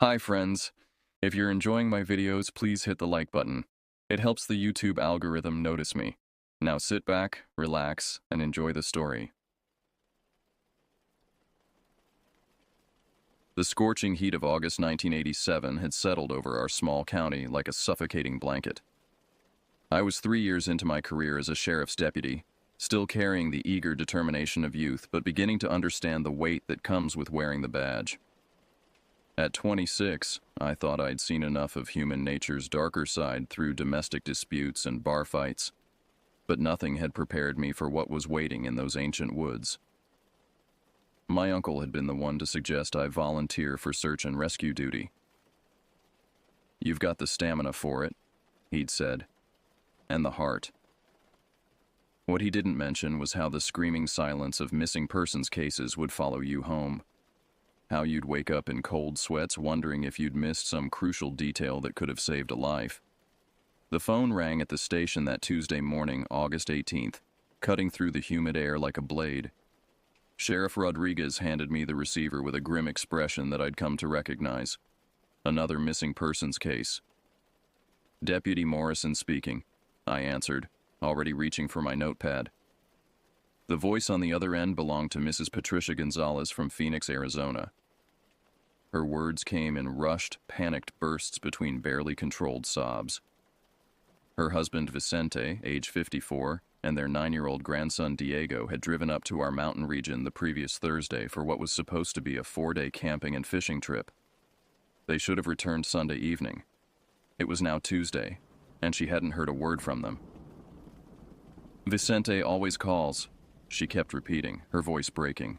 Hi friends. If you're enjoying my videos, please hit the like button. It helps the YouTube algorithm notice me. Now sit back, relax, and enjoy the story. The scorching heat of August 1987 had settled over our small county like a suffocating blanket. I was 3 years into my career as a sheriff's deputy, still carrying the eager determination of youth, but beginning to understand the weight that comes with wearing the badge. At 26, I thought I'd seen enough of human nature's darker side through domestic disputes and bar fights, but nothing had prepared me for what was waiting in those ancient woods. My uncle had been the one to suggest I volunteer for search and rescue duty. "You've got the stamina for it," he'd said, "and the heart." What he didn't mention was how the screaming silence of missing persons cases would follow you home. How you'd wake up in cold sweats wondering if you'd missed some crucial detail that could have saved a life. The phone rang at the station that Tuesday morning, August 18th, cutting through the humid air like a blade. Sheriff Rodriguez handed me the receiver with a grim expression that I'd come to recognize. Another missing persons case. "Deputy Morrison speaking," I answered, already reaching for my notepad. The voice on the other end belonged to Mrs. Patricia Gonzalez from Phoenix, Arizona. Her words came in rushed, panicked bursts between barely controlled sobs. Her husband Vicente, age 54, and their 9-year-old grandson Diego had driven up to our mountain region the previous Thursday for what was supposed to be a 4-day camping and fishing trip. They should have returned Sunday evening. It was now Tuesday, and she hadn't heard a word from them. "Vicente always calls," she kept repeating, her voice breaking.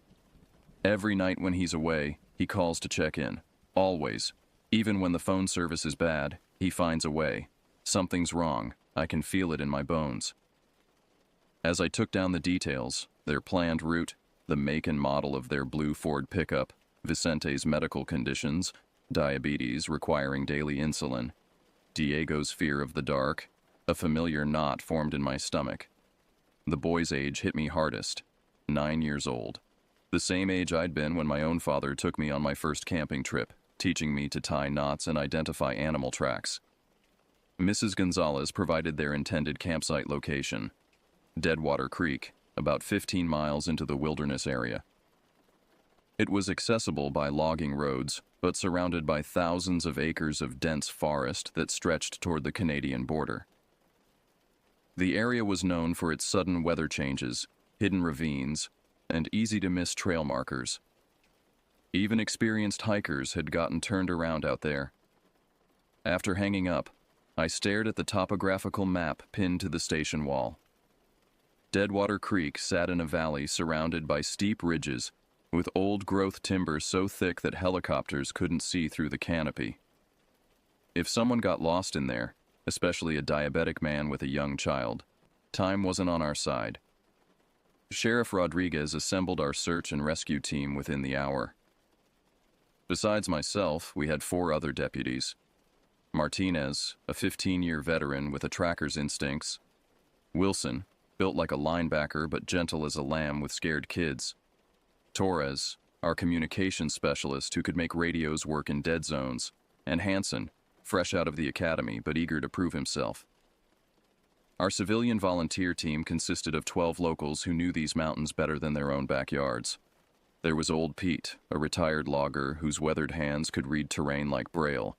"Every night when he's away, he calls to check in. Always. Even when the phone service is bad, he finds a way. Something's wrong. I can feel it in my bones." As I took down the details, their planned route, the make and model of their blue Ford pickup, Vicente's medical conditions, diabetes requiring daily insulin, Diego's fear of the dark, a familiar knot formed in my stomach. The boy's age hit me hardest, 9 years old. The same age I'd been when my own father took me on my first camping trip, teaching me to tie knots and identify animal tracks. Mrs. Gonzalez provided their intended campsite location, Deadwater Creek, about 15 miles into the wilderness area. It was accessible by logging roads, but surrounded by thousands of acres of dense forest that stretched toward the Canadian border. The area was known for its sudden weather changes, hidden ravines, and easy-to-miss trail markers. Even experienced hikers had gotten turned around out there. After hanging up, I stared at the topographical map pinned to the station wall. Deadwater Creek sat in a valley surrounded by steep ridges, with old-growth timber so thick that helicopters couldn't see through the canopy. If someone got lost in there, especially a diabetic man with a young child, time wasn't on our side. Sheriff Rodriguez assembled our search and rescue team within the hour. Besides myself, we had 4 other deputies. Martinez, a 15-year veteran with a tracker's instincts. Wilson, built like a linebacker but gentle as a lamb with scared kids. Torres, our communications specialist who could make radios work in dead zones. And Hansen, fresh out of the academy but eager to prove himself. Our civilian volunteer team consisted of 12 locals who knew these mountains better than their own backyards. There was Old Pete, a retired logger whose weathered hands could read terrain like Braille.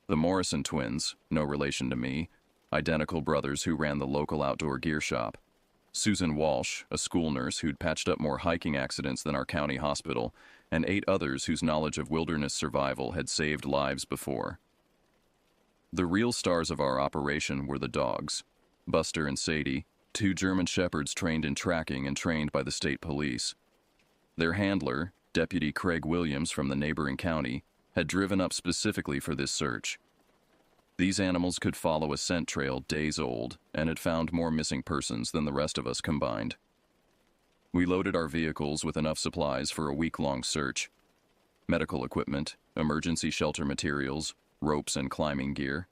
The Morrison twins, no relation to me, identical brothers who ran the local outdoor gear shop. Susan Walsh, a school nurse who'd patched up more hiking accidents than our county hospital, and 8 others whose knowledge of wilderness survival had saved lives before. The real stars of our operation were the dogs, Buster and Sadie, 2 German shepherds trained in tracking and trained by the state police. Their handler, Deputy Craig Williams from the neighboring county, had driven up specifically for this search. These animals could follow a scent trail days old and had found more missing persons than the rest of us combined. We loaded our vehicles with enough supplies for a week-long search. Medical equipment, emergency shelter materials, ropes and climbing gear,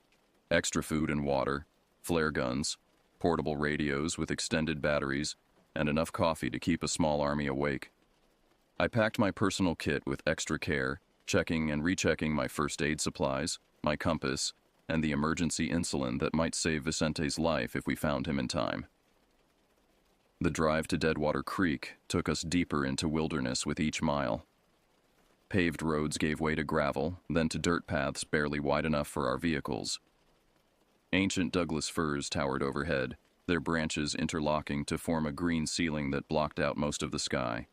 extra food and water, flare guns, portable radios with extended batteries, and enough coffee to keep a small army awake. I packed my personal kit with extra care, checking and rechecking my first aid supplies, my compass, and the emergency insulin that might save Vicente's life if we found him in time. The drive to Deadwater Creek took us deeper into wilderness with each mile. Paved roads gave way to gravel, then to dirt paths barely wide enough for our vehicles. Ancient Douglas firs towered overhead, their branches interlocking to form a green ceiling that blocked out most of the sky.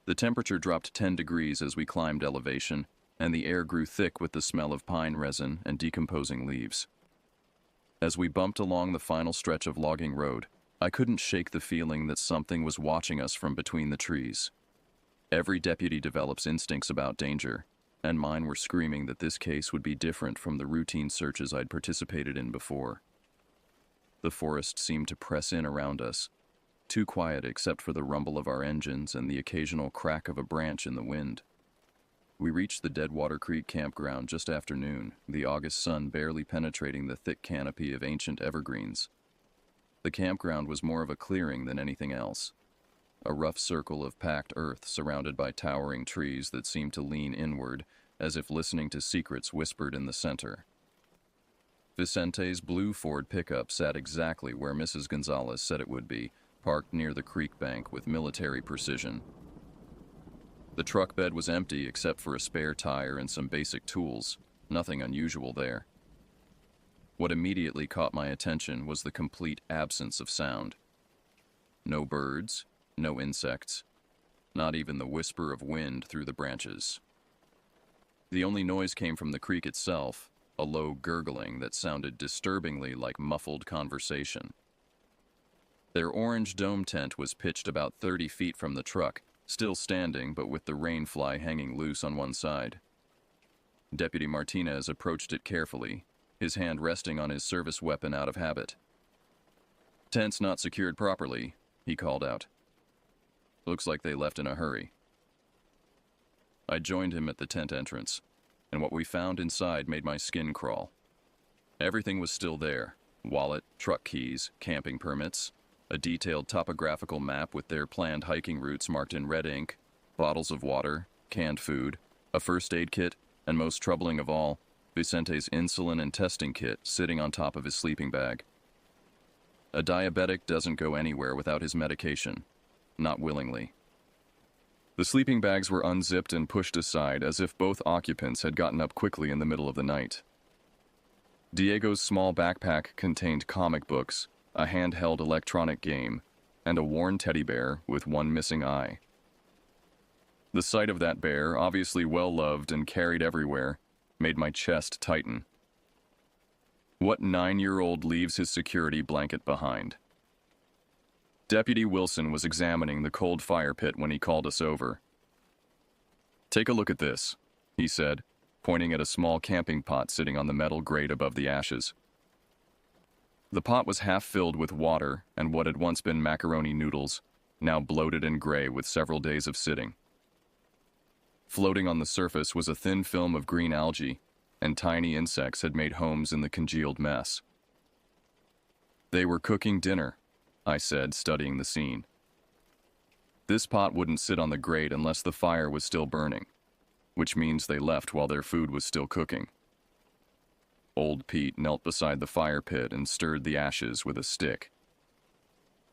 The temperature dropped 10 degrees as we climbed elevation, and the air grew thick with the smell of pine resin and decomposing leaves. As we bumped along the final stretch of logging road, I couldn't shake the feeling that something was watching us from between the trees. Every deputy develops instincts about danger, and mine were screaming that this case would be different from the routine searches I'd participated in before. The forest seemed to press in around us, too quiet except for the rumble of our engines and the occasional crack of a branch in the wind. We reached the Deadwater Creek campground just after noon, the August sun barely penetrating the thick canopy of ancient evergreens. The campground was more of a clearing than anything else, a rough circle of packed earth surrounded by towering trees that seemed to lean inward, as if listening to secrets whispered in the center. Vicente's blue Ford pickup sat exactly where Mrs. Gonzalez said it would be, parked near the creek bank with military precision. The truck bed was empty except for a spare tire and some basic tools, nothing unusual there. What immediately caught my attention was the complete absence of sound. No birds, no insects, not even the whisper of wind through the branches. The only noise came from the creek itself, a low gurgling that sounded disturbingly like muffled conversation. Their orange dome tent was pitched about 30 feet from the truck, still standing but with the rain fly hanging loose on one side. Deputy Martinez approached it carefully, his hand resting on his service weapon out of habit. "Tent's not secured properly," he called out. "Looks like they left in a hurry." I joined him at the tent entrance, and what we found inside made my skin crawl. Everything was still there: wallet, truck keys, camping permits, a detailed topographical map with their planned hiking routes marked in red ink, bottles of water, canned food, a first aid kit, and most troubling of all, Vicente's insulin and testing kit sitting on top of his sleeping bag. A diabetic doesn't go anywhere without his medication, not willingly. The sleeping bags were unzipped and pushed aside as if both occupants had gotten up quickly in the middle of the night. Diego's small backpack contained comic books, a handheld electronic game, and a worn teddy bear with one missing eye. The sight of that bear, obviously well-loved and carried everywhere, made my chest tighten. What 9-year-old leaves his security blanket behind? Deputy Wilson was examining the cold fire pit when he called us over. "Take a look at this," he said, pointing at a small camping pot sitting on the metal grate above the ashes. The pot was half filled with water and what had once been macaroni noodles, now bloated and gray with several days of sitting. Floating on the surface was a thin film of green algae, and tiny insects had made homes in the congealed mess. "They were cooking dinner," I said, studying the scene. "This pot wouldn't sit on the grate unless the fire was still burning, which means they left while their food was still cooking." Old Pete knelt beside the fire pit and stirred the ashes with a stick.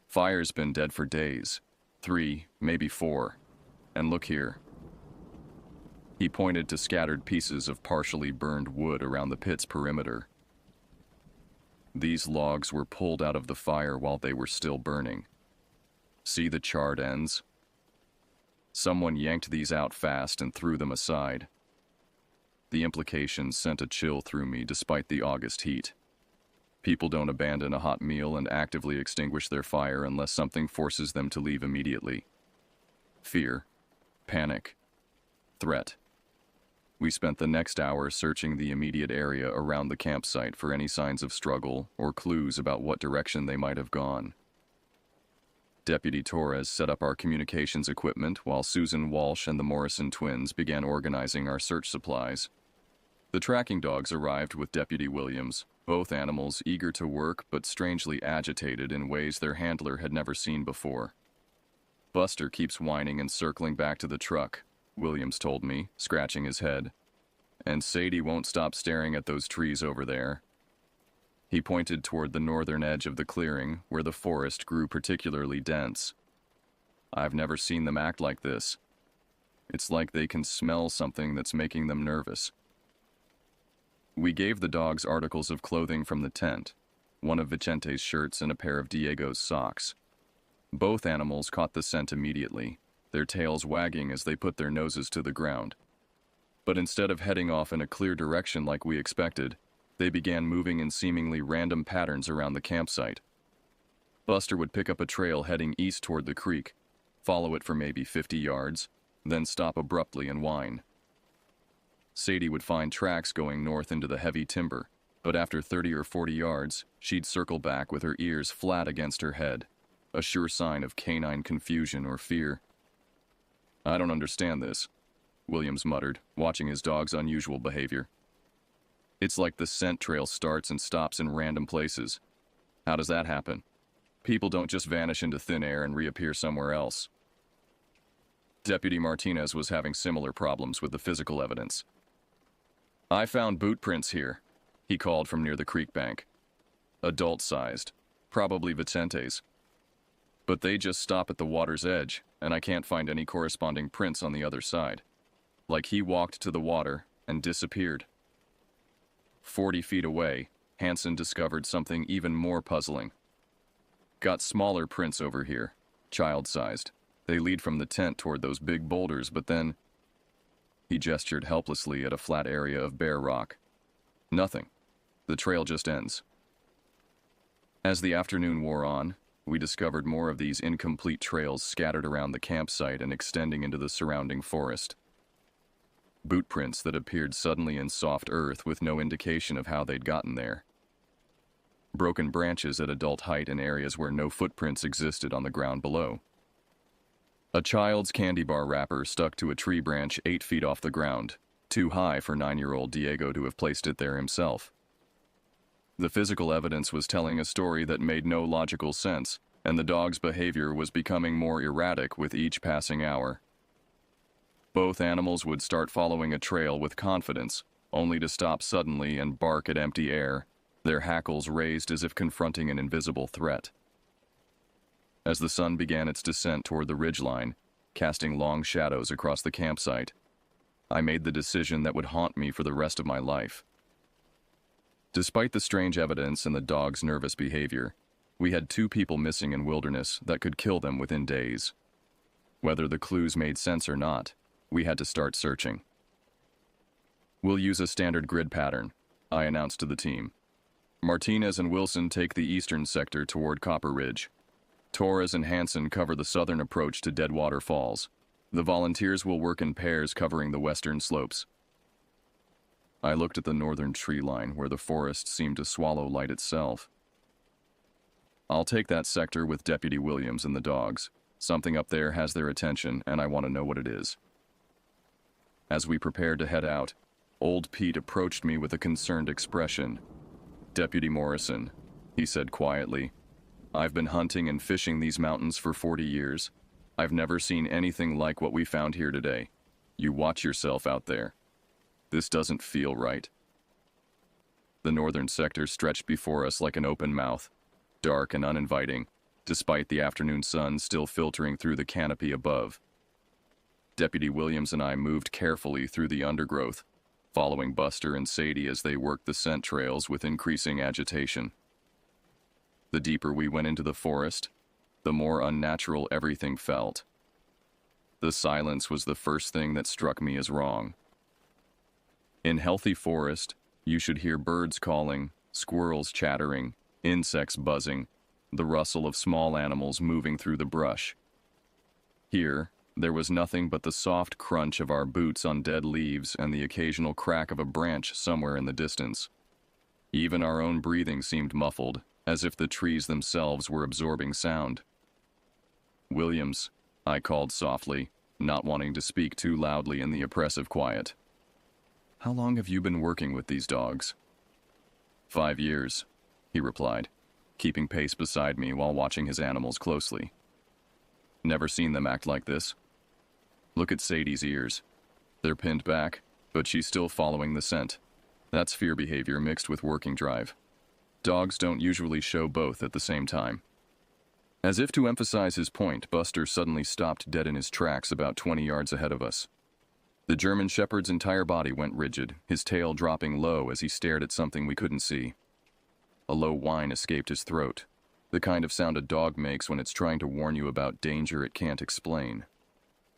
"Fire's been dead for days, 3, maybe 4, and look here." He pointed to scattered pieces of partially burned wood around the pit's perimeter. These logs were pulled out of the fire while they were still burning. See the charred ends? Someone yanked these out fast and threw them aside. The implications sent a chill through me despite the August heat. People don't abandon a hot meal and actively extinguish their fire unless something forces them to leave immediately. Fear, panic, threat. We spent the next hour searching the immediate area around the campsite for any signs of struggle or clues about what direction they might have gone. Deputy Torres set up our communications equipment while Susan Walsh and the Morrison twins began organizing our search supplies. The tracking dogs arrived with Deputy Williams, both animals eager to work but strangely agitated in ways their handler had never seen before. Buster keeps whining and circling back to the truck, Williams told me, scratching his head. And Sadie won't stop staring at those trees over there. He pointed toward the northern edge of the clearing, where the forest grew particularly dense. I've never seen them act like this. It's like they can smell something that's making them nervous. We gave the dogs articles of clothing from the tent, one of Vicente's shirts and a pair of Diego's socks. Both animals caught the scent immediately, their tails wagging as they put their noses to the ground. But instead of heading off in a clear direction like we expected, they began moving in seemingly random patterns around the campsite. Buster would pick up a trail heading east toward the creek, follow it for maybe 50 yards, then stop abruptly and whine. Sadie would find tracks going north into the heavy timber, but after 30 or 40 yards, she'd circle back with her ears flat against her head, a sure sign of canine confusion or fear. I don't understand this, Williams muttered, watching his dog's unusual behavior. It's like the scent trail starts and stops in random places. How does that happen? People don't just vanish into thin air and reappear somewhere else. Deputy Martinez was having similar problems with the physical evidence. I found boot prints here, he called from near the creek bank. Adult-sized, probably Vicente's. But they just stop at the water's edge, and I can't find any corresponding prints on the other side. Like he walked to the water and disappeared. 40 feet away, Hansen discovered something even more puzzling. Got smaller prints over here, child-sized. They lead from the tent toward those big boulders, but then... He gestured helplessly at a flat area of bare rock. Nothing. The trail just ends. As the afternoon wore on, we discovered more of these incomplete trails scattered around the campsite and extending into the surrounding forest. Boot prints that appeared suddenly in soft earth with no indication of how they'd gotten there. Broken branches at adult height in areas where no footprints existed on the ground below. A child's candy bar wrapper stuck to a tree branch 8 feet off the ground, too high for 9-year-old Diego to have placed it there himself. The physical evidence was telling a story that made no logical sense, and the dog's behavior was becoming more erratic with each passing hour. Both animals would start following a trail with confidence, only to stop suddenly and bark at empty air, their hackles raised as if confronting an invisible threat. As the sun began its descent toward the ridgeline, casting long shadows across the campsite, I made the decision that would haunt me for the rest of my life. Despite the strange evidence and the dog's nervous behavior, we had 2 people missing in wilderness that could kill them within days. Whether the clues made sense or not, we had to start searching. We'll use a standard grid pattern, I announced to the team. Martinez and Wilson take the eastern sector toward Copper Ridge. Torres and Hansen cover the southern approach to Deadwater Falls. The volunteers will work in pairs covering the western slopes. I looked at the northern tree line where the forest seemed to swallow light itself. I'll take that sector with Deputy Williams and the dogs. Something up there has their attention, and I want to know what it is. As we prepared to head out, Old Pete approached me with a concerned expression. Deputy Morrison, he said quietly, I've been hunting and fishing these mountains for 40 years. I've never seen anything like what we found here today. You watch yourself out there. This doesn't feel right. The northern sector stretched before us like an open mouth, dark and uninviting, despite the afternoon sun still filtering through the canopy above. Deputy Williams and I moved carefully through the undergrowth, following Buster and Sadie as they worked the scent trails with increasing agitation. The deeper we went into the forest, the more unnatural everything felt. The silence was the first thing that struck me as wrong. In healthy forest, you should hear birds calling, squirrels chattering, insects buzzing, the rustle of small animals moving through the brush. Here, there was nothing but the soft crunch of our boots on dead leaves and the occasional crack of a branch somewhere in the distance. Even our own breathing seemed muffled, as if the trees themselves were absorbing sound. Williams, I called softly, not wanting to speak too loudly in the oppressive quiet. How long have you been working with these dogs? 5 years, he replied, keeping pace beside me while watching his animals closely. Never seen them act like this? Look at Sadie's ears. They're pinned back, but she's still following the scent. That's fear behavior mixed with working drive. Dogs don't usually show both at the same time. As if to emphasize his point, Buster suddenly stopped dead in his tracks about 20 yards ahead of us. The German Shepherd's entire body went rigid, his tail dropping low as he stared at something we couldn't see. A low whine escaped his throat, the kind of sound a dog makes when it's trying to warn you about danger it can't explain.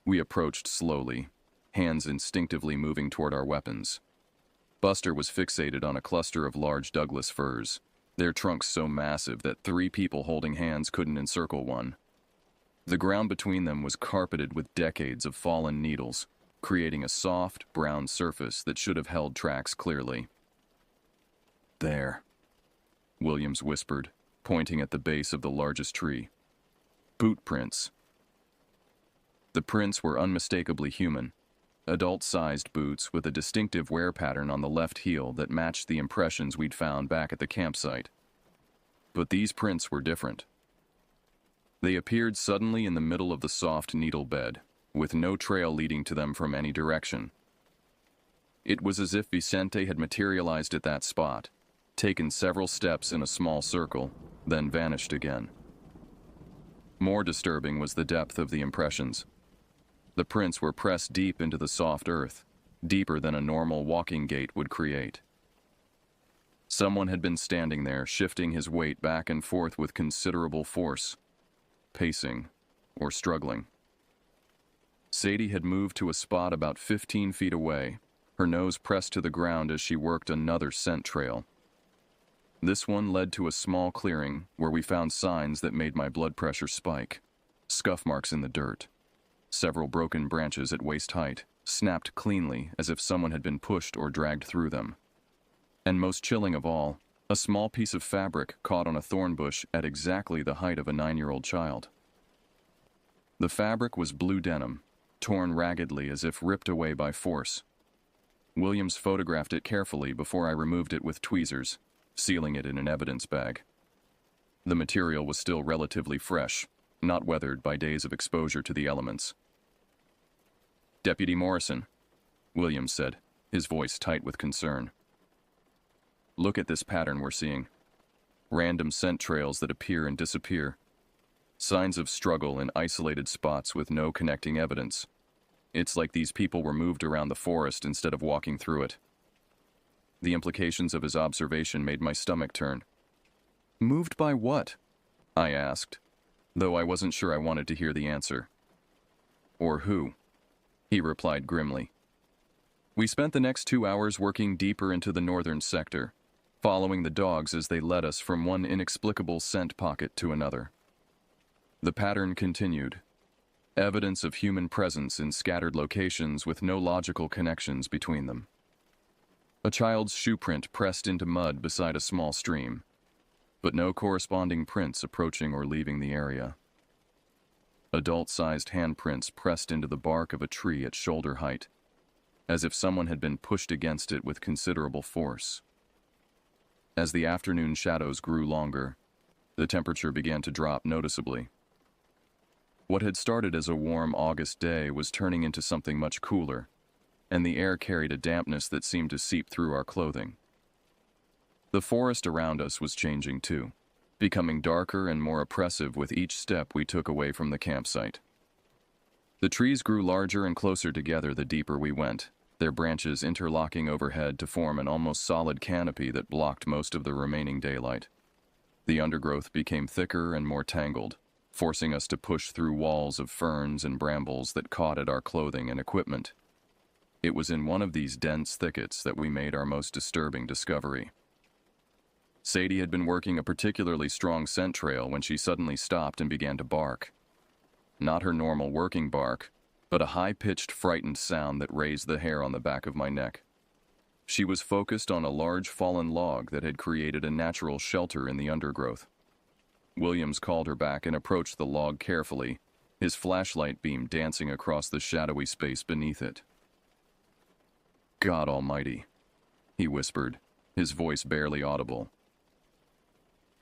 We approached slowly, hands instinctively moving toward our weapons. Buster was fixated on a cluster of large Douglas firs, their trunks so massive that 3 people holding hands couldn't encircle one. The ground between them was carpeted with decades of fallen needles, creating a soft, brown surface that should have held tracks clearly. "There," Williams whispered, pointing at the base of the largest tree. "Boot prints." The prints were unmistakably human, adult-sized boots with a distinctive wear pattern on the left heel that matched the impressions we'd found back at the campsite. But these prints were different. They appeared suddenly in the middle of the soft needle bed, with no trail leading to them from any direction. It was as if Vicente had materialized at that spot, taken several steps in a small circle, then vanished again. More disturbing was the depth of the impressions. The prints were pressed deep into the soft earth, deeper than a normal walking gait would create. Someone had been standing there, shifting his weight back and forth with considerable force, pacing or struggling. Sadie had moved to a spot about 15 feet away, her nose pressed to the ground as she worked another scent trail. This one led to a small clearing where we found signs that made my blood pressure spike. Scuff marks in the dirt. Several broken branches at waist height, snapped cleanly as if someone had been pushed or dragged through them. And most chilling of all, a small piece of fabric caught on a thorn bush at exactly the height of a 9-year-old child. The fabric was blue denim, torn raggedly as if ripped away by force. Williams photographed it carefully before I removed it with tweezers, sealing it in an evidence bag. The material was still relatively fresh, not weathered by days of exposure to the elements. "Deputy Morrison," Williams said, his voice tight with concern. "Look at this pattern we're seeing. Random scent trails that appear and disappear. Signs of struggle in isolated spots with no connecting evidence. It's like these people were moved around the forest instead of walking through it." The implications of his observation made my stomach turn. "Moved by what?" I asked, though I wasn't sure I wanted to hear the answer. "Or who?" he replied grimly. We spent the next 2 hours working deeper into the northern sector, following the dogs as they led us from one inexplicable scent pocket to another. The pattern continued. Evidence of human presence in scattered locations with no logical connections between them. A child's shoe print pressed into mud beside a small stream, but no corresponding prints approaching or leaving the area. Adult-sized handprints pressed into the bark of a tree at shoulder height, as if someone had been pushed against it with considerable force. As the afternoon shadows grew longer, the temperature began to drop noticeably. What had started as a warm August day was turning into something much cooler, and the air carried a dampness that seemed to seep through our clothing. The forest around us was changing too, becoming darker and more oppressive with each step we took away from the campsite. The trees grew larger and closer together the deeper we went, their branches interlocking overhead to form an almost solid canopy that blocked most of the remaining daylight. The undergrowth became thicker and more tangled, forcing us to push through walls of ferns and brambles that caught at our clothing and equipment. It was in one of these dense thickets that we made our most disturbing discovery. Sadie had been working a particularly strong scent trail when she suddenly stopped and began to bark. Not her normal working bark, but a high-pitched, frightened sound that raised the hair on the back of my neck. She was focused on a large fallen log that had created a natural shelter in the undergrowth. Williams called her back and approached the log carefully, his flashlight beam dancing across the shadowy space beneath it. "God Almighty," he whispered, his voice barely audible.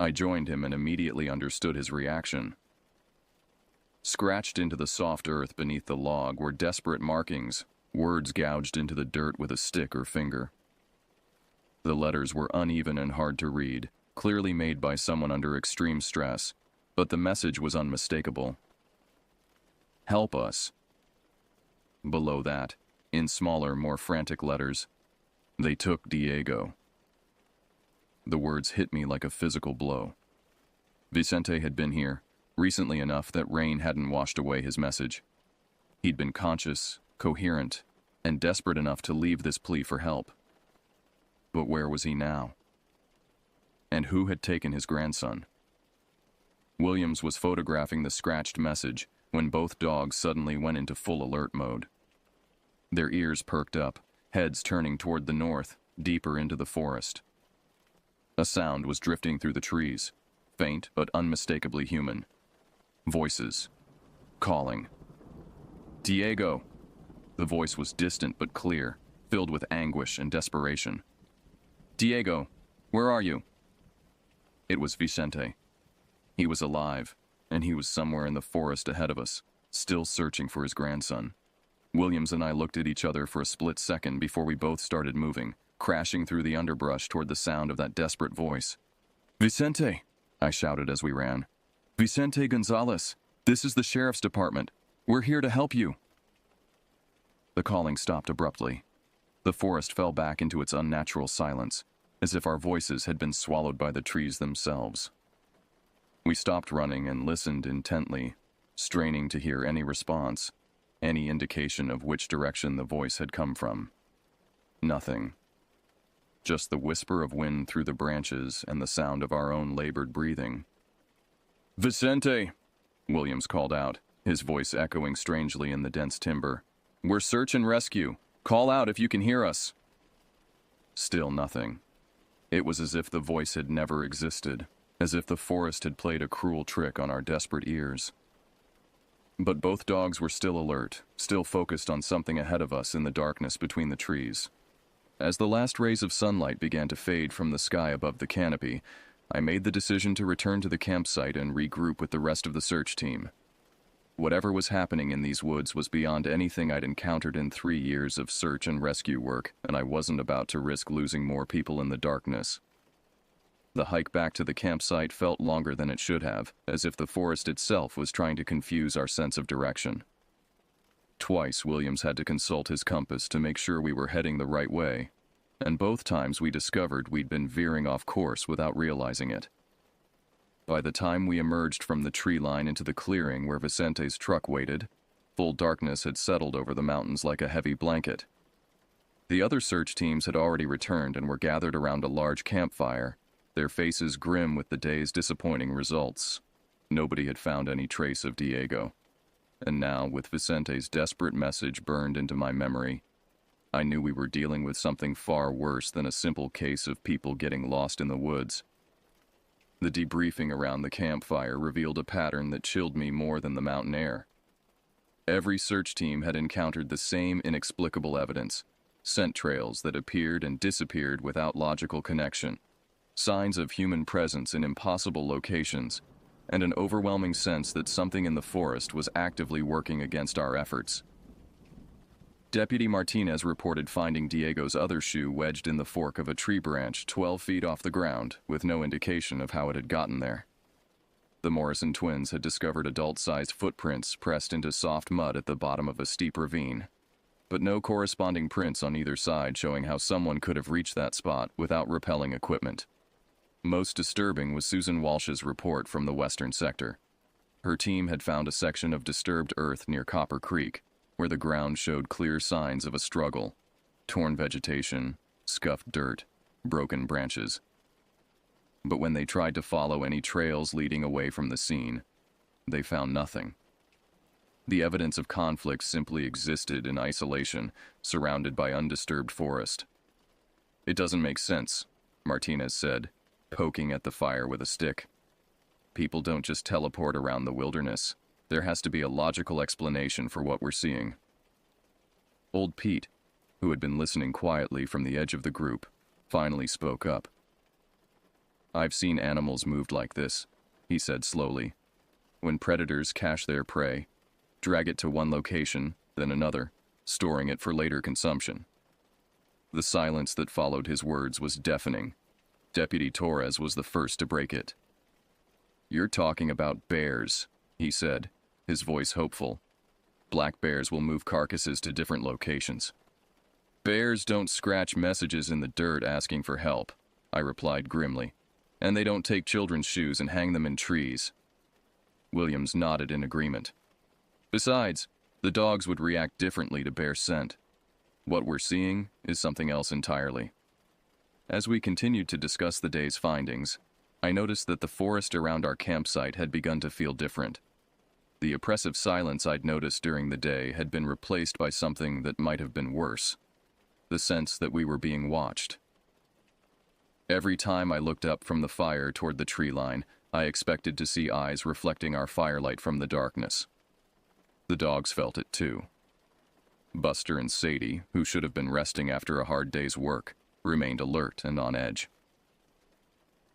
I joined him and immediately understood his reaction. Scratched into the soft earth beneath the log were desperate markings, words gouged into the dirt with a stick or finger. The letters were uneven and hard to read, clearly made by someone under extreme stress, but the message was unmistakable. Help us. Below that, in smaller, more frantic letters, they took Diego. The words hit me like a physical blow. Vicente had been here, recently enough that rain hadn't washed away his message. He'd been conscious, coherent, and desperate enough to leave this plea for help. But where was he now? And who had taken his grandson? Williams was photographing the scratched message when both dogs suddenly went into full alert mode. Their ears perked up, heads turning toward the north, deeper into the forest. A sound was drifting through the trees, faint but unmistakably human. Voices. Calling. Diego! The voice was distant but clear, filled with anguish and desperation. Diego, where are you? It was Vicente. He was alive, and he was somewhere in the forest ahead of us, still searching for his grandson. Williams and I looked at each other for a split second before we both started moving, crashing through the underbrush toward the sound of that desperate voice. Vicente! I shouted as we ran. Vicente Gonzalez, this is the sheriff's department. We're here to help you. The calling stopped abruptly. The forest fell back into its unnatural silence, as if our voices had been swallowed by the trees themselves. We stopped running and listened intently, straining to hear any response, any indication of which direction the voice had come from. Nothing. Just the whisper of wind through the branches and the sound of our own labored breathing. Vicente! Williams called out, his voice echoing strangely in the dense timber. We're search and rescue. Call out if you can hear us. Still nothing. It was as if the voice had never existed, as if the forest had played a cruel trick on our desperate ears. But both dogs were still alert, still focused on something ahead of us in the darkness between the trees. As the last rays of sunlight began to fade from the sky above the canopy, I made the decision to return to the campsite and regroup with the rest of the search team. Whatever was happening in these woods was beyond anything I'd encountered in 3 years of search and rescue work, and I wasn't about to risk losing more people in the darkness. The hike back to the campsite felt longer than it should have, as if the forest itself was trying to confuse our sense of direction. Twice Williams had to consult his compass to make sure we were heading the right way, and both times we discovered we'd been veering off course without realizing it. By the time we emerged from the tree line into the clearing where Vicente's truck waited, full darkness had settled over the mountains like a heavy blanket. The other search teams had already returned and were gathered around a large campfire, their faces grim with the day's disappointing results. Nobody had found any trace of Diego. And now, with Vicente's desperate message burned into my memory, I knew we were dealing with something far worse than a simple case of people getting lost in the woods. The debriefing around the campfire revealed a pattern that chilled me more than the mountain air. Every search team had encountered the same inexplicable evidence, scent trails that appeared and disappeared without logical connection, signs of human presence in impossible locations, and an overwhelming sense that something in the forest was actively working against our efforts. Deputy Martinez reported finding Diego's other shoe wedged in the fork of a tree branch 12 feet off the ground, with no indication of how it had gotten there. The Morrison twins had discovered adult-sized footprints pressed into soft mud at the bottom of a steep ravine, but no corresponding prints on either side showing how someone could have reached that spot without rappelling equipment. Most disturbing was Susan Walsh's report from the western sector. Her team had found a section of disturbed earth near Copper Creek, where the ground showed clear signs of a struggle: torn vegetation, scuffed dirt, broken branches. But when they tried to follow any trails leading away from the scene, they found nothing. The evidence of conflict simply existed in isolation, surrounded by undisturbed forest. "It doesn't make sense," Martinez said, poking at the fire with a stick. "People don't just teleport around the wilderness. There has to be a logical explanation for what we're seeing." Old Pete, who had been listening quietly from the edge of the group, finally spoke up. "I've seen animals moved like this," he said slowly. when predators cache their prey, drag it to one location, then another, storing it for later consumption. The silence that followed his words was deafening. Deputy Torres was the first to break it. "You're talking about bears," he said, his voice hopeful. "Black bears will move carcasses to different locations." "Bears don't scratch messages in the dirt asking for help," I replied grimly. "And they don't take children's shoes and hang them in trees." Williams nodded in agreement. "Besides, the dogs would react differently to bear scent. What we're seeing is something else entirely." As we continued to discuss the day's findings, I noticed that the forest around our campsite had begun to feel different. The oppressive silence I'd noticed during the day had been replaced by something that might have been worse: the sense that we were being watched. Every time I looked up from the fire toward the tree line, I expected to see eyes reflecting our firelight from the darkness. The dogs felt it too. Buster and Sadie, who should have been resting after a hard day's work, remained alert and on edge.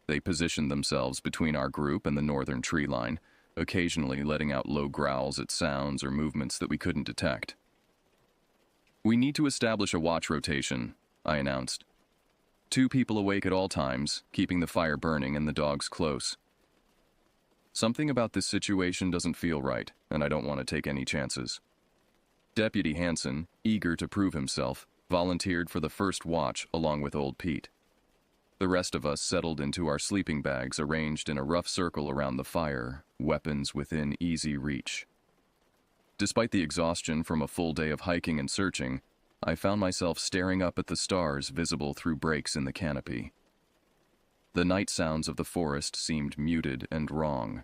They positioned themselves between our group and the northern tree line, occasionally letting out low growls at sounds or movements that we couldn't detect. "We need to establish a watch rotation," I announced. "2 people awake at all times, keeping the fire burning and the dogs close. Something about this situation doesn't feel right, and I don't want to take any chances." Deputy Hanson, eager to prove himself, volunteered for the first watch along with old Pete. The rest of us settled into our sleeping bags arranged in a rough circle around the fire, weapons within easy reach. Despite the exhaustion from a full day of hiking and searching, I found myself staring up at the stars visible through breaks in the canopy. The night sounds of the forest seemed muted and wrong.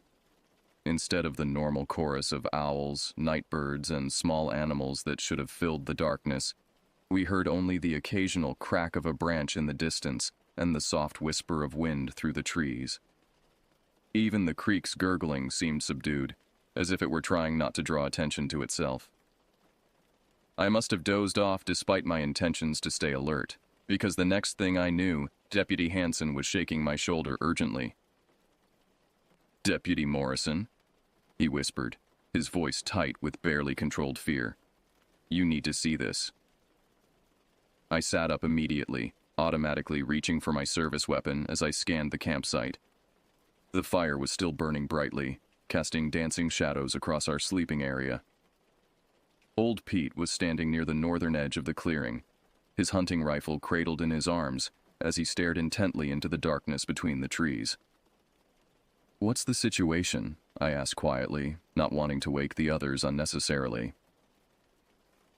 Instead of the normal chorus of owls, nightbirds, and small animals that should have filled the darkness, we heard only the occasional crack of a branch in the distance and the soft whisper of wind through the trees. Even the creek's gurgling seemed subdued, as if it were trying not to draw attention to itself. I must have dozed off despite my intentions to stay alert, because the next thing I knew, Deputy Hanson was shaking my shoulder urgently. "Deputy Morrison," he whispered, his voice tight with barely controlled fear. "You need to see this." I sat up immediately, automatically reaching for my service weapon as I scanned the campsite. The fire was still burning brightly, casting dancing shadows across our sleeping area. Old Pete was standing near the northern edge of the clearing, his hunting rifle cradled in his arms as he stared intently into the darkness between the trees. "What's the situation?" I asked quietly, not wanting to wake the others unnecessarily.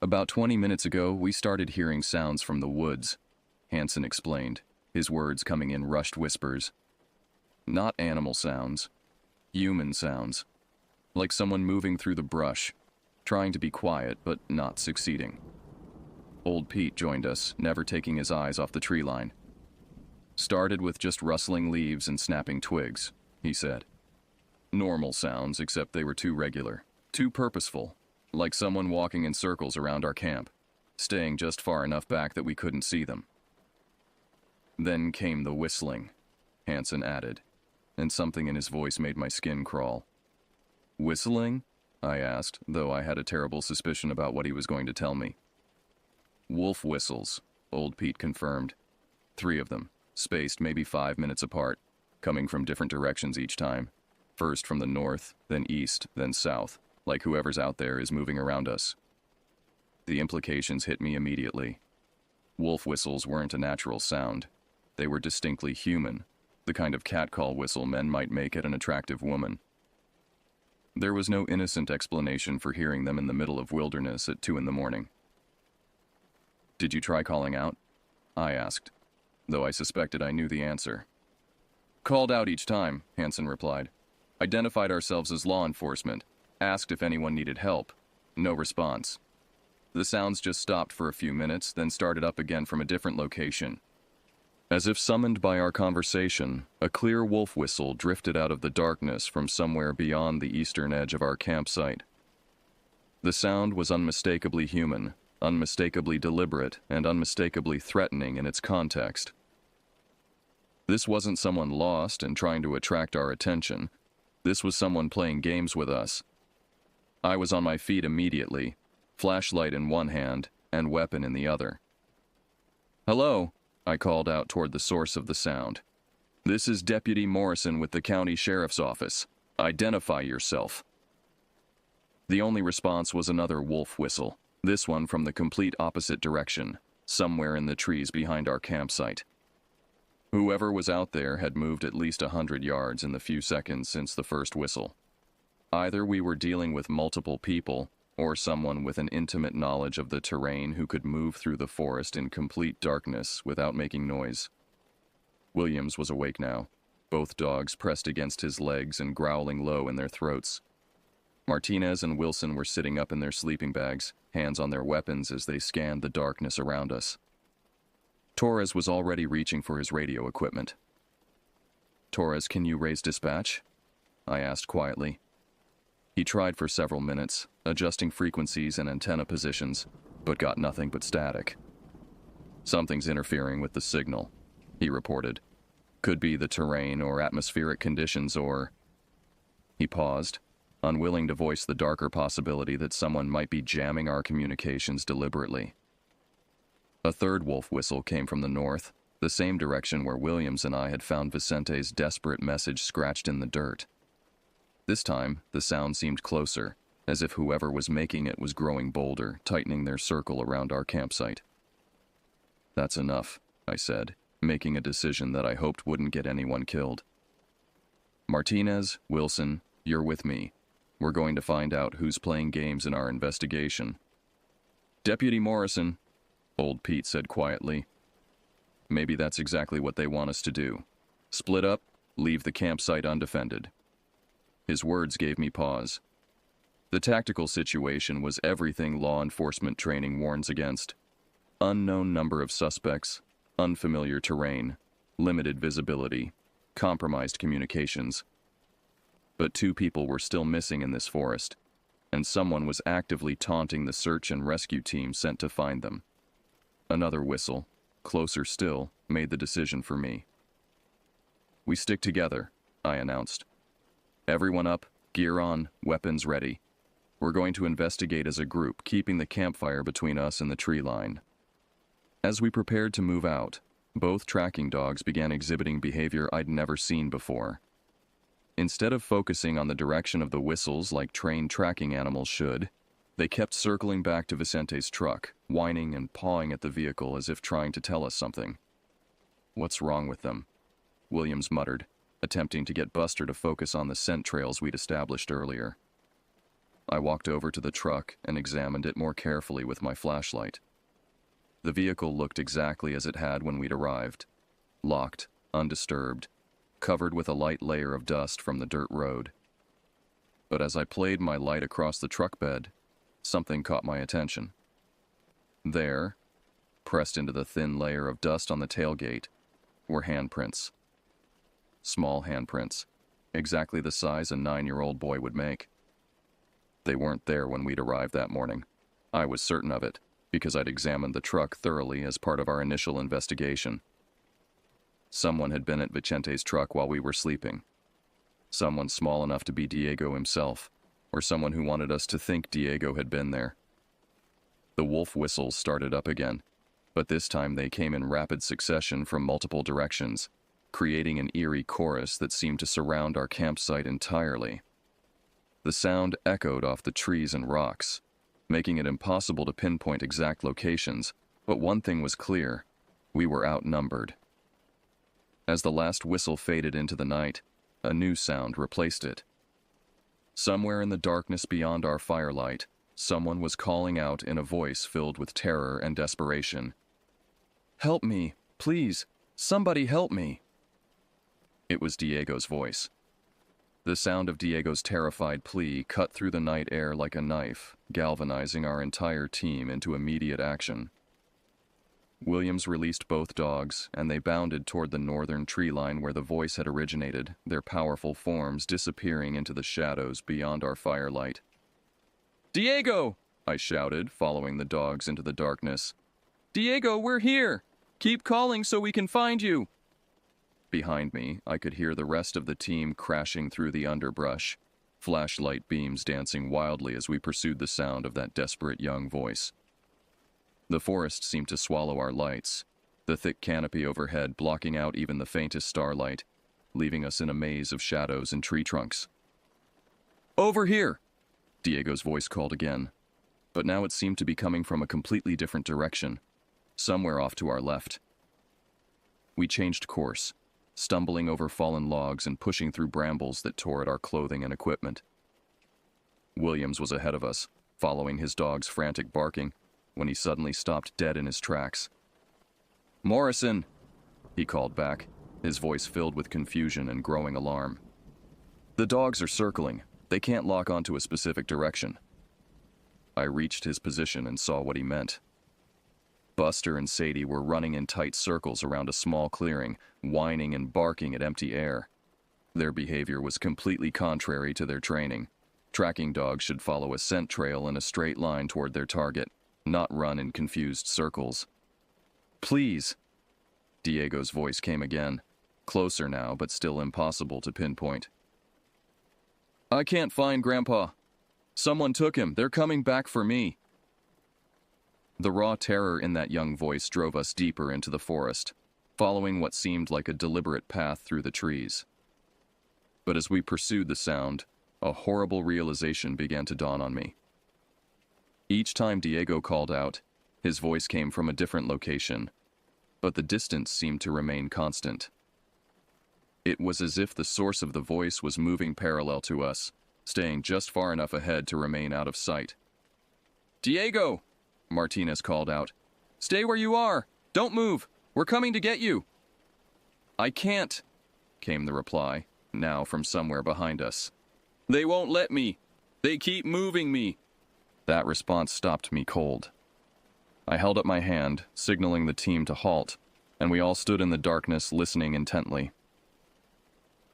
"About 20 minutes ago, we started hearing sounds from the woods," Hanson explained, his words coming in rushed whispers. "Not animal sounds. Human sounds. Like someone moving through the brush, trying to be quiet but not succeeding." Old Pete joined us, never taking his eyes off the tree line. "Started with just rustling leaves and snapping twigs," he said. "Normal sounds, except they were too regular, too purposeful, like someone walking in circles around our camp, staying just far enough back that we couldn't see them." "Then came the whistling," Hanson added, and something in his voice made my skin crawl. "Whistling?" I asked, though I had a terrible suspicion about what he was going to tell me. "Wolf whistles," Old Pete confirmed. 3 of them, spaced maybe 5 minutes apart, coming from different directions each time. First from the north, then east, then south, like whoever's out there is moving around us. The implications hit me immediately. Wolf whistles weren't a natural sound. They were distinctly human, the kind of catcall whistle men might make at an attractive woman. There was no innocent explanation for hearing them in the middle of wilderness at 2 in the morning. "Did you try calling out?" I asked, though I suspected I knew the answer. "Called out each time," Hanson replied. "Identified ourselves as law enforcement, asked if anyone needed help. No response. The sounds just stopped for a few minutes, then started up again from a different location. As if summoned by our conversation, a clear wolf whistle drifted out of the darkness from somewhere beyond the eastern edge of our campsite. The sound was unmistakably human, unmistakably deliberate, and unmistakably threatening in its context. This wasn't someone lost and trying to attract our attention. This was someone playing games with us. I was on my feet immediately, flashlight in one hand and weapon in the other. "Hello," I called out toward the source of the sound. "This is Deputy Morrison with the County Sheriff's Office. Identify yourself." The only response was another wolf whistle, this one from the complete opposite direction, somewhere in the trees behind our campsite. Whoever was out there had moved at least 100 yards in the few seconds since the first whistle. Either we were dealing with multiple people, or someone with an intimate knowledge of the terrain who could move through the forest in complete darkness without making noise. Williams was awake now, both dogs pressed against his legs and growling low in their throats. Martinez and Wilson were sitting up in their sleeping bags, hands on their weapons as they scanned the darkness around us. Torres was already reaching for his radio equipment. "Torres, can you raise dispatch?" I asked quietly. He tried for several minutes, adjusting frequencies and antenna positions, but got nothing but static. "Something's interfering with the signal," he reported. "Could be the terrain or atmospheric conditions or..." He paused, unwilling to voice the darker possibility that someone might be jamming our communications deliberately. A third wolf whistle came from the north, the same direction where Williams and I had found Vicente's desperate message scratched in the dirt. This time, the sound seemed closer, as if whoever was making it was growing bolder, tightening their circle around our campsite. "That's enough," I said, making a decision that I hoped wouldn't get anyone killed. "Martinez, Wilson, you're with me. We're going to find out who's playing games in our investigation." "Deputy Morrison," Old Pete said quietly. "Maybe that's exactly what they want us to do. Split up, leave the campsite undefended." His words gave me pause. The tactical situation was everything law enforcement training warns against. Unknown number of suspects, unfamiliar terrain, limited visibility, compromised communications. But 2 people were still missing in this forest, and someone was actively taunting the search and rescue team sent to find them. Another whistle, closer still, made the decision for me. "We stick together," I announced. "Everyone up, gear on, weapons ready. We're going to investigate as a group, keeping the campfire between us and the tree line." As we prepared to move out, both tracking dogs began exhibiting behavior I'd never seen before. Instead of focusing on the direction of the whistles like trained tracking animals should, they kept circling back to Vicente's truck, whining and pawing at the vehicle as if trying to tell us something. "What's wrong with them?" Williams muttered, attempting to get Buster to focus on the scent trails we'd established earlier. I walked over to the truck and examined it more carefully with my flashlight. The vehicle looked exactly as it had when we'd arrived. Locked, undisturbed, covered with a light layer of dust from the dirt road. But as I played my light across the truck bed, something caught my attention. There, pressed into the thin layer of dust on the tailgate, were handprints. Small handprints, exactly the size a 9-year-old boy would make. They weren't there when we'd arrived that morning. I was certain of it, because I'd examined the truck thoroughly as part of our initial investigation. Someone had been at Vicente's truck while we were sleeping. Someone small enough to be Diego himself, or someone who wanted us to think Diego had been there. The wolf whistles started up again, but this time they came in rapid succession from multiple directions, creating an eerie chorus that seemed to surround our campsite entirely. The sound echoed off the trees and rocks, making it impossible to pinpoint exact locations, but one thing was clear: we were outnumbered. As the last whistle faded into the night, a new sound replaced it. Somewhere in the darkness beyond our firelight, someone was calling out in a voice filled with terror and desperation. "Help me, please, somebody help me." It was Diego's voice. The sound of Diego's terrified plea cut through the night air like a knife, galvanizing our entire team into immediate action. Williams released both dogs, and they bounded toward the northern tree line where the voice had originated, their powerful forms disappearing into the shadows beyond our firelight. "Diego!" I shouted, following the dogs into the darkness. "Diego, we're here! Keep calling so we can find you!" Behind me, I could hear the rest of the team crashing through the underbrush, flashlight beams dancing wildly as we pursued the sound of that desperate young voice. The forest seemed to swallow our lights, the thick canopy overhead blocking out even the faintest starlight, leaving us in a maze of shadows and tree trunks. "Over here!" Diego's voice called again, but now it seemed to be coming from a completely different direction, somewhere off to our left. We changed course, stumbling over fallen logs and pushing through brambles that tore at our clothing and equipment. Williams was ahead of us, following his dog's frantic barking, when he suddenly stopped dead in his tracks. "Morrison!" he called back, his voice filled with confusion and growing alarm. "The dogs are circling. They can't lock onto a specific direction." I reached his position and saw what he meant. Buster and Sadie were running in tight circles around a small clearing, whining and barking at empty air. Their behavior was completely contrary to their training. Tracking dogs should follow a scent trail in a straight line toward their target, not run in confused circles. "Please!" Diego's voice came again, closer now but still impossible to pinpoint. "I can't find Grandpa. Someone took him. They're coming back for me." The raw terror in that young voice drove us deeper into the forest, following what seemed like a deliberate path through the trees. But as we pursued the sound, a horrible realization began to dawn on me. Each time Diego called out, his voice came from a different location, but the distance seemed to remain constant. It was as if the source of the voice was moving parallel to us, staying just far enough ahead to remain out of sight. "Diego!" Martinez called out. "Stay where you are! Don't move! We're coming to get you!" "I can't," came the reply, now from somewhere behind us. "They won't let me! They keep moving me!" That response stopped me cold. I held up my hand, signaling the team to halt, and we all stood in the darkness listening intently.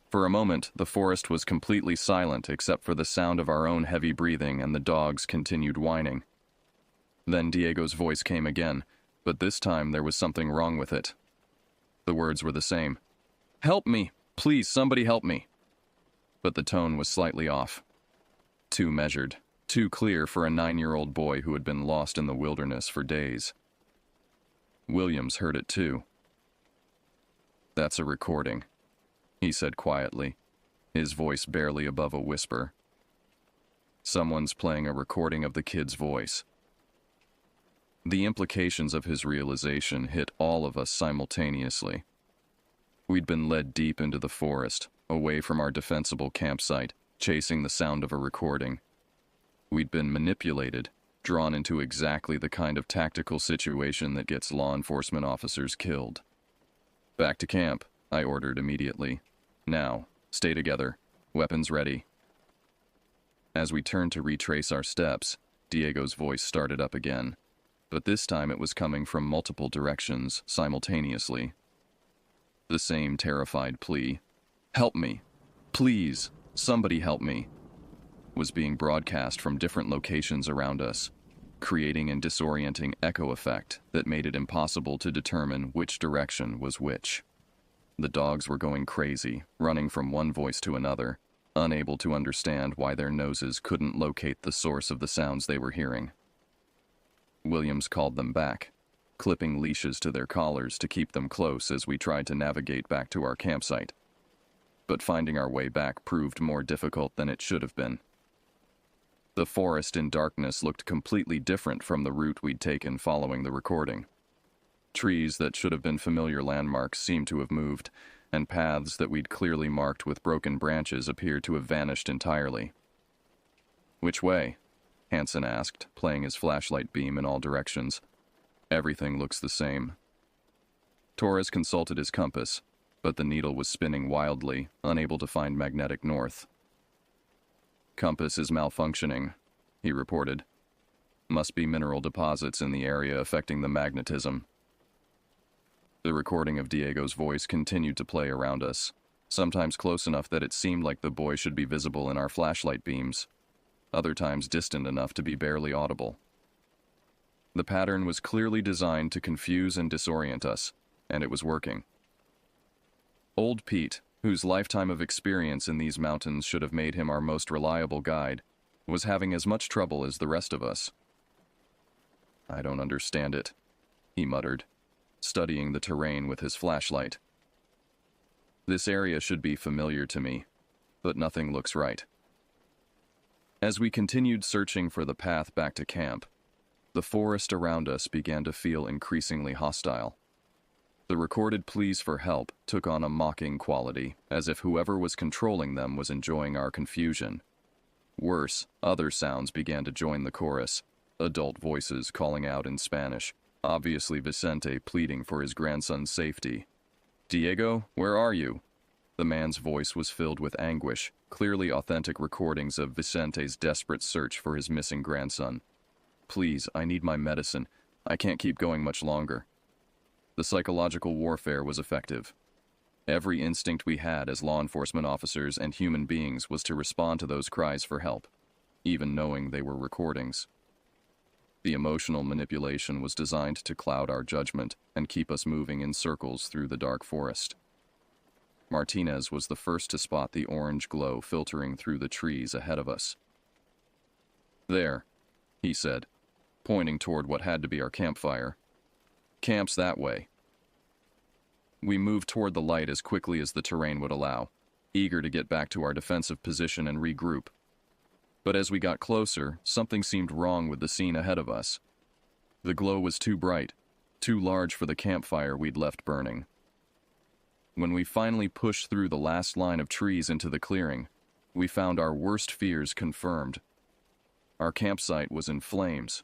For a moment, the forest was completely silent except for the sound of our own heavy breathing and the dog's continued whining. Then Diego's voice came again, but this time there was something wrong with it. The words were the same. "Help me! Please, somebody help me!" But the tone was slightly off. Too measured, too clear for a 9-year-old boy who had been lost in the wilderness for days. Williams heard it too. "That's a recording," he said quietly, his voice barely above a whisper. "Someone's playing a recording of the kid's voice." The implications of his realization hit all of us simultaneously. We'd been led deep into the forest, away from our defensible campsite, chasing the sound of a recording. We'd been manipulated, drawn into exactly the kind of tactical situation that gets law enforcement officers killed. "Back to camp," I ordered immediately. "Now, stay together. Weapons ready." As we turned to retrace our steps, Diego's voice started up again, but this time it was coming from multiple directions simultaneously. The same terrified plea, "Help me! Please, somebody help me!" was being broadcast from different locations around us, creating a disorienting echo effect that made it impossible to determine which direction was which. The dogs were going crazy, running from one voice to another, unable to understand why their noses couldn't locate the source of the sounds they were hearing. Williams called them back, clipping leashes to their collars to keep them close as we tried to navigate back to our campsite. But finding our way back proved more difficult than it should have been. The forest in darkness looked completely different from the route we'd taken following the recording. Trees that should have been familiar landmarks seemed to have moved, and paths that we'd clearly marked with broken branches appeared to have vanished entirely. "Which way?" Hansen asked, playing his flashlight beam in all directions. "Everything looks the same." Torres consulted his compass, but the needle was spinning wildly, unable to find magnetic north. "Compass is malfunctioning," he reported. "Must be mineral deposits in the area affecting the magnetism." The recording of Diego's voice continued to play around us, sometimes close enough that it seemed like the boy should be visible in our flashlight beams, other times distant enough to be barely audible. The pattern was clearly designed to confuse and disorient us, and it was working. Old Pete, whose lifetime of experience in these mountains should have made him our most reliable guide, was having as much trouble as the rest of us. "I don't understand it," he muttered, studying the terrain with his flashlight. "This area should be familiar to me, but nothing looks right." As we continued searching for the path back to camp, the forest around us began to feel increasingly hostile. The recorded pleas for help took on a mocking quality, as if whoever was controlling them was enjoying our confusion. Worse, other sounds began to join the chorus, adult voices calling out in Spanish, obviously Vicente pleading for his grandson's safety. "Diego, where are you?" The man's voice was filled with anguish, clearly authentic recordings of Vicente's desperate search for his missing grandson. "Please, I need my medicine. I can't keep going much longer." The psychological warfare was effective. Every instinct we had as law enforcement officers and human beings was to respond to those cries for help, even knowing they were recordings. The emotional manipulation was designed to cloud our judgment and keep us moving in circles through the dark forest. Martinez was the first to spot the orange glow filtering through the trees ahead of us. "There," he said, pointing toward what had to be our campfire. "Camp's that way." We moved toward the light as quickly as the terrain would allow, eager to get back to our defensive position and regroup. But as we got closer, something seemed wrong with the scene ahead of us. The glow was too bright, too large for the campfire we'd left burning. When we finally pushed through the last line of trees into the clearing, we found our worst fears confirmed. Our campsite was in flames.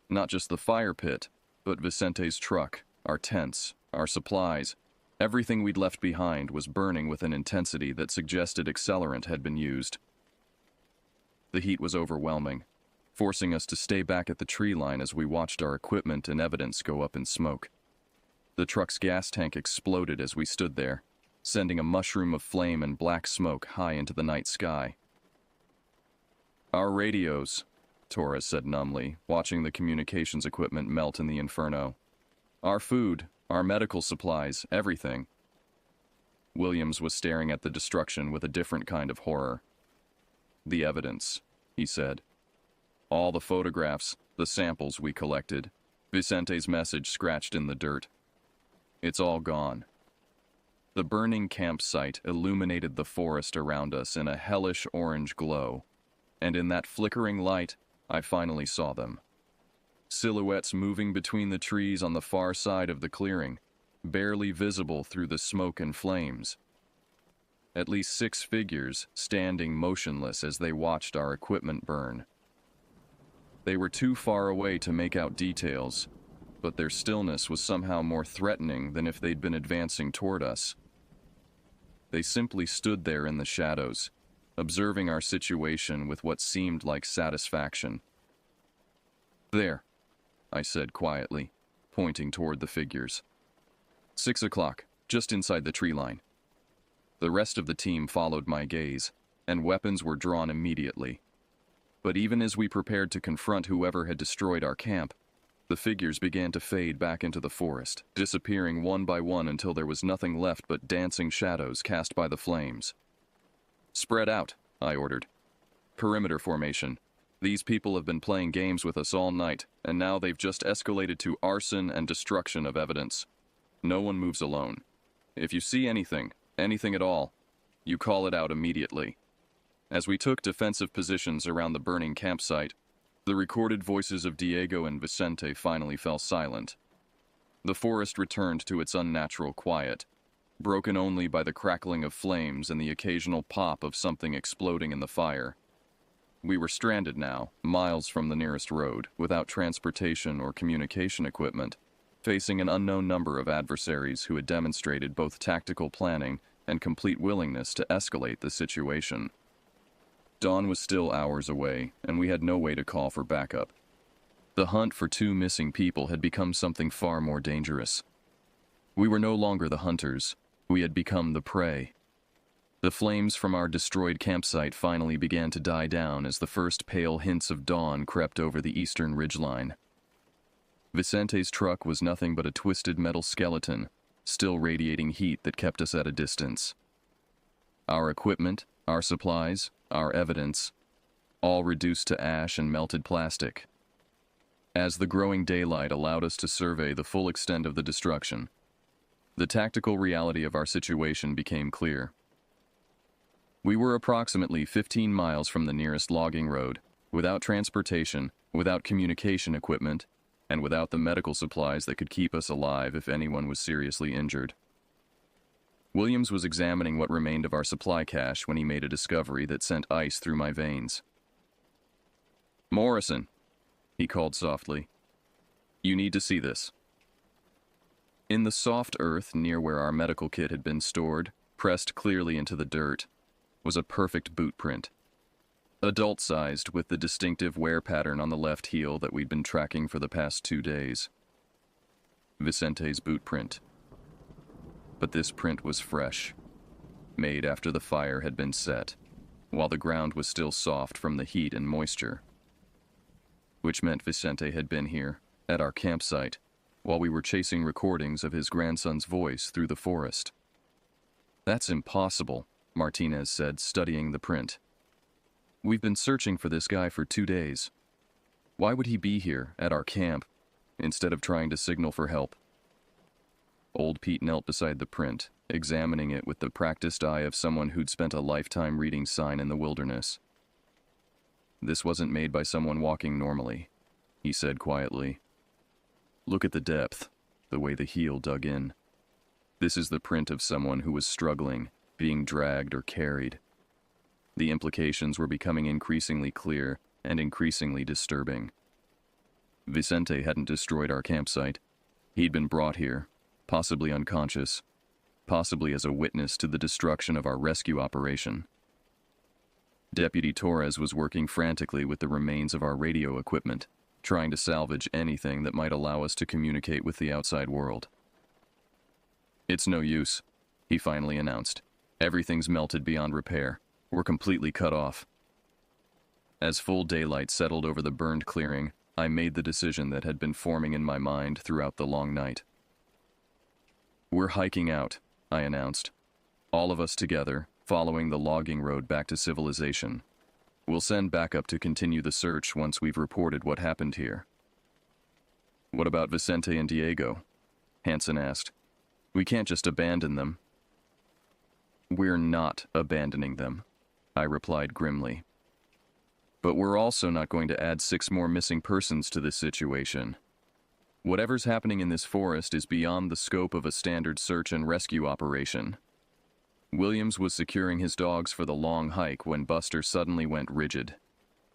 Not just the fire pit, but Vicente's truck, our tents, our supplies, everything we'd left behind was burning with an intensity that suggested accelerant had been used. The heat was overwhelming, forcing us to stay back at the tree line as we watched our equipment and evidence go up in smoke. The truck's gas tank exploded as we stood there, sending a mushroom of flame and black smoke high into the night sky. "Our radios," Torres said numbly, watching the communications equipment melt in the inferno. "Our food, our medical supplies, everything." Williams was staring at the destruction with a different kind of horror. "The evidence," he said. "All the photographs, the samples we collected, Vicente's message scratched in the dirt. It's all gone." The burning campsite illuminated the forest around us in a hellish orange glow, and in that flickering light, I finally saw them. Silhouettes moving between the trees on the far side of the clearing, barely visible through the smoke and flames. At least 6 figures standing motionless as they watched our equipment burn. They were too far away to make out details, but their stillness was somehow more threatening than if they'd been advancing toward us. They simply stood there in the shadows, observing our situation with what seemed like satisfaction. "There," I said quietly, pointing toward the figures. 6 o'clock, just inside the tree line." The rest of the team followed my gaze, and weapons were drawn immediately. But even as we prepared to confront whoever had destroyed our camp, the figures began to fade back into the forest, disappearing one by one until there was nothing left but dancing shadows cast by the flames. "Spread out," I ordered. "Perimeter formation. These people have been playing games with us all night, and now they've just escalated to arson and destruction of evidence. No one moves alone. If you see anything at all, you call it out immediately." As we took defensive positions around the burning campsite, the recorded voices of Diego and Vicente finally fell silent. The forest returned to its unnatural quiet, broken only by the crackling of flames and the occasional pop of something exploding in the fire. We were stranded now, miles from the nearest road, without transportation or communication equipment, facing an unknown number of adversaries who had demonstrated both tactical planning and complete willingness to escalate the situation. Dawn was still hours away, and we had no way to call for backup. The hunt for 2 missing people had become something far more dangerous. We were no longer the hunters, we had become the prey. The flames from our destroyed campsite finally began to die down as the first pale hints of dawn crept over the eastern ridgeline. Vicente's truck was nothing but a twisted metal skeleton, still radiating heat that kept us at a distance. Our equipment, our supplies, our evidence, all reduced to ash and melted plastic. As the growing daylight allowed us to survey the full extent of the destruction, the tactical reality of our situation became clear. We were approximately 15 miles from the nearest logging road, without transportation, without communication equipment, and without the medical supplies that could keep us alive if anyone was seriously injured. Williams was examining what remained of our supply cache when he made a discovery that sent ice through my veins. "Morrison," he called softly, "you need to see this." In the soft earth near where our medical kit had been stored, pressed clearly into the dirt, was a perfect boot print. Adult-sized, with the distinctive wear pattern on the left heel that we'd been tracking for the past 2 days. Vicente's boot print. But this print was fresh, made after the fire had been set, while the ground was still soft from the heat and moisture. Which meant Vicente had been here, at our campsite, while we were chasing recordings of his grandson's voice through the forest. "That's impossible," Martinez said, studying the print. "We've been searching for this guy for 2 days. Why would he be here, at our camp, instead of trying to signal for help?" Old Pete knelt beside the print, examining it with the practiced eye of someone who'd spent a lifetime reading sign in the wilderness. "This wasn't made by someone walking normally," he said quietly. "Look at the depth, the way the heel dug in. This is the print of someone who was struggling, being dragged or carried." The implications were becoming increasingly clear and increasingly disturbing. Vicente hadn't destroyed our campsite. He'd been brought here, possibly unconscious, possibly as a witness to the destruction of our rescue operation. Deputy Torres was working frantically with the remains of our radio equipment, trying to salvage anything that might allow us to communicate with the outside world. "It's no use," he finally announced. "Everything's melted beyond repair. We're completely cut off." As full daylight settled over the burned clearing, I made the decision that had been forming in my mind throughout the long night. "We're hiking out," I announced. "All of us together, following the logging road back to civilization. We'll send backup to continue the search once we've reported what happened here." "What about Vicente and Diego?" Hansen asked. "We can't just abandon them." "We're not abandoning them," I replied grimly. "But we're also not going to add 6 more missing persons to this situation. Whatever's happening in this forest is beyond the scope of a standard search and rescue operation." Williams was securing his dogs for the long hike when Buster suddenly went rigid.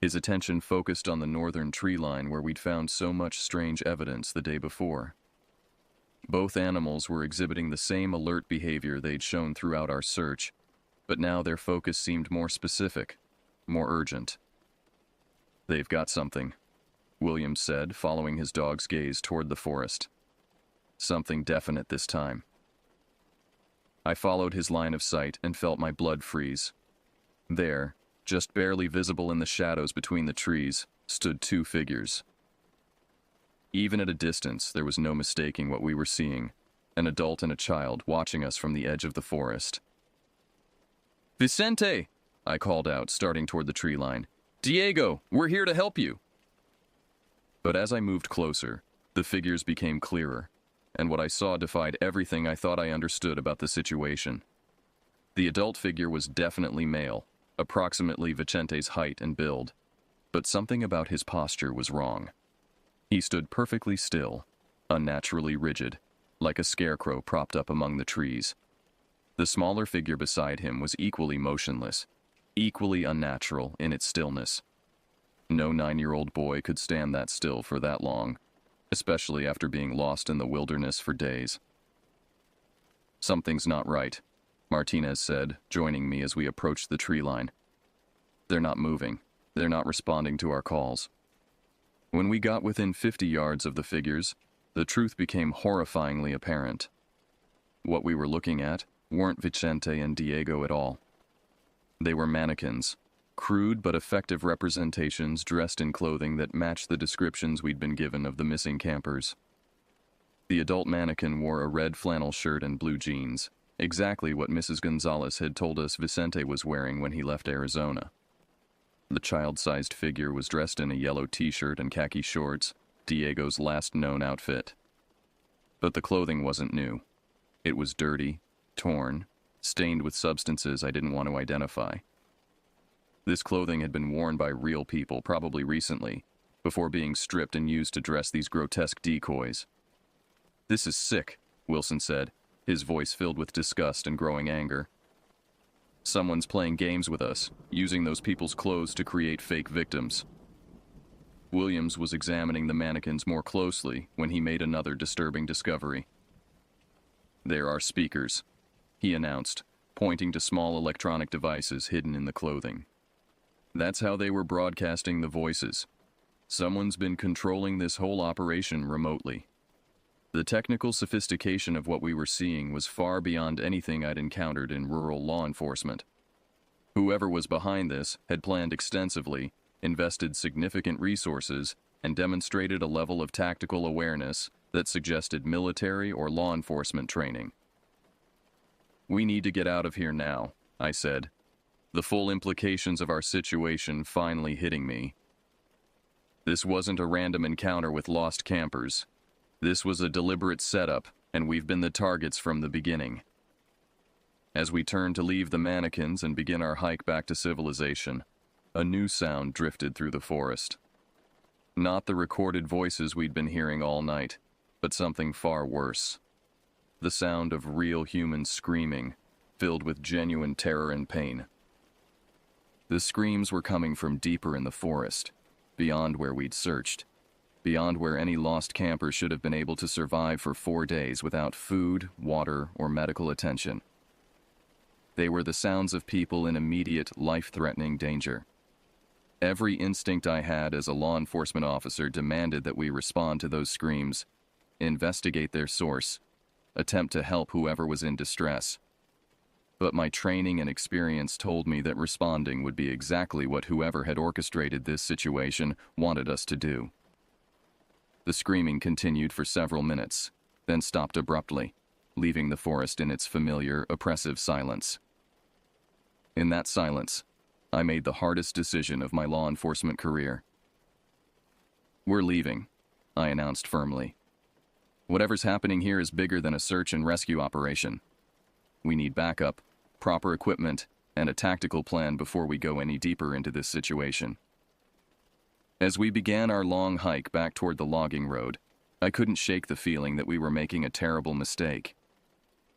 His attention focused on the northern tree line where we'd found so much strange evidence the day before. Both animals were exhibiting the same alert behavior they'd shown throughout our search, but now their focus seemed more specific, more urgent. "They've got something," Williams said, following his dog's gaze toward the forest. "Something definite this time." I followed his line of sight and felt my blood freeze. There, just barely visible in the shadows between the trees, stood 2 figures. Even at a distance, there was no mistaking what we were seeing, an adult and a child watching us from the edge of the forest. "Vicente!" I called out, starting toward the tree line. "Diego, we're here to help you!" But as I moved closer, the figures became clearer, and what I saw defied everything I thought I understood about the situation. The adult figure was definitely male, approximately Vicente's height and build, but something about his posture was wrong. He stood perfectly still, unnaturally rigid, like a scarecrow propped up among the trees. The smaller figure beside him was equally motionless, equally unnatural in its stillness. No 9-year-old boy could stand that still for that long, especially after being lost in the wilderness for days. "Something's not right," Martinez said, joining me as we approached the tree line. "They're not moving. They're not responding to our calls." When we got within 50 yards of the figures, the truth became horrifyingly apparent. What we were looking at weren't Vicente and Diego at all. They were mannequins, crude but effective representations dressed in clothing that matched the descriptions we'd been given of the missing campers. The adult mannequin wore a red flannel shirt and blue jeans, exactly what Mrs. Gonzalez had told us Vicente was wearing when he left Arizona. The child-sized figure was dressed in a yellow t-shirt and khaki shorts, Diego's last known outfit. But the clothing wasn't new. It was dirty, torn, stained with substances I didn't want to identify. This clothing had been worn by real people, probably recently, before being stripped and used to dress these grotesque decoys. "This is sick," Wilson said, his voice filled with disgust and growing anger. "Someone's playing games with us, using those people's clothes to create fake victims." Williams was examining the mannequins more closely when he made another disturbing discovery. "There are speakers," he announced, pointing to small electronic devices hidden in the clothing. That's how they were broadcasting the voices. Someone's been controlling this whole operation remotely. The technical sophistication of what we were seeing was far beyond anything I'd encountered in rural law enforcement. Whoever was behind this had planned extensively, invested significant resources, and demonstrated a level of tactical awareness that suggested military or law enforcement training. "We need to get out of here now," I said, the full implications of our situation finally hitting me. This wasn't a random encounter with lost campers. This was a deliberate setup, and we've been the targets from the beginning. As we turned to leave the mannequins and begin our hike back to civilization, a new sound drifted through the forest. Not the recorded voices we'd been hearing all night, but something far worse. The sound of real humans screaming, filled with genuine terror and pain. The screams were coming from deeper in the forest, beyond where we'd searched, beyond where any lost camper should have been able to survive for 4 days without food, water, or medical attention. They were the sounds of people in immediate, life-threatening danger. Every instinct I had as a law enforcement officer demanded that we respond to those screams, investigate their source, attempt to help whoever was in distress. But my training and experience told me that responding would be exactly what whoever had orchestrated this situation wanted us to do. The screaming continued for several minutes, then stopped abruptly, leaving the forest in its familiar, oppressive silence. In that silence, I made the hardest decision of my law enforcement career. "We're leaving," I announced firmly. "Whatever's happening here is bigger than a search and rescue operation. We need backup, proper equipment, and a tactical plan before we go any deeper into this situation." As we began our long hike back toward the logging road, I couldn't shake the feeling that we were making a terrible mistake.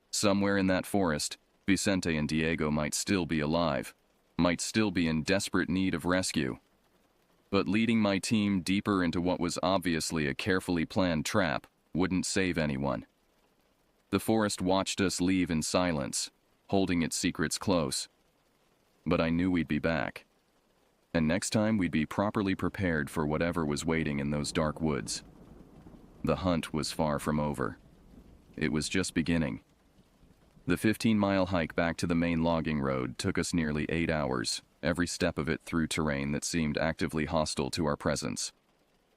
Somewhere in that forest, Vicente and Diego might still be alive, might still be in desperate need of rescue. But leading my team deeper into what was obviously a carefully planned trap wouldn't save anyone. The forest watched us leave in silence, holding its secrets close. But I knew we'd be back. And next time we'd be properly prepared for whatever was waiting in those dark woods. The hunt was far from over. It was just beginning. The 15-mile hike back to the main logging road took us nearly 8 hours, every step of it through terrain that seemed actively hostile to our presence.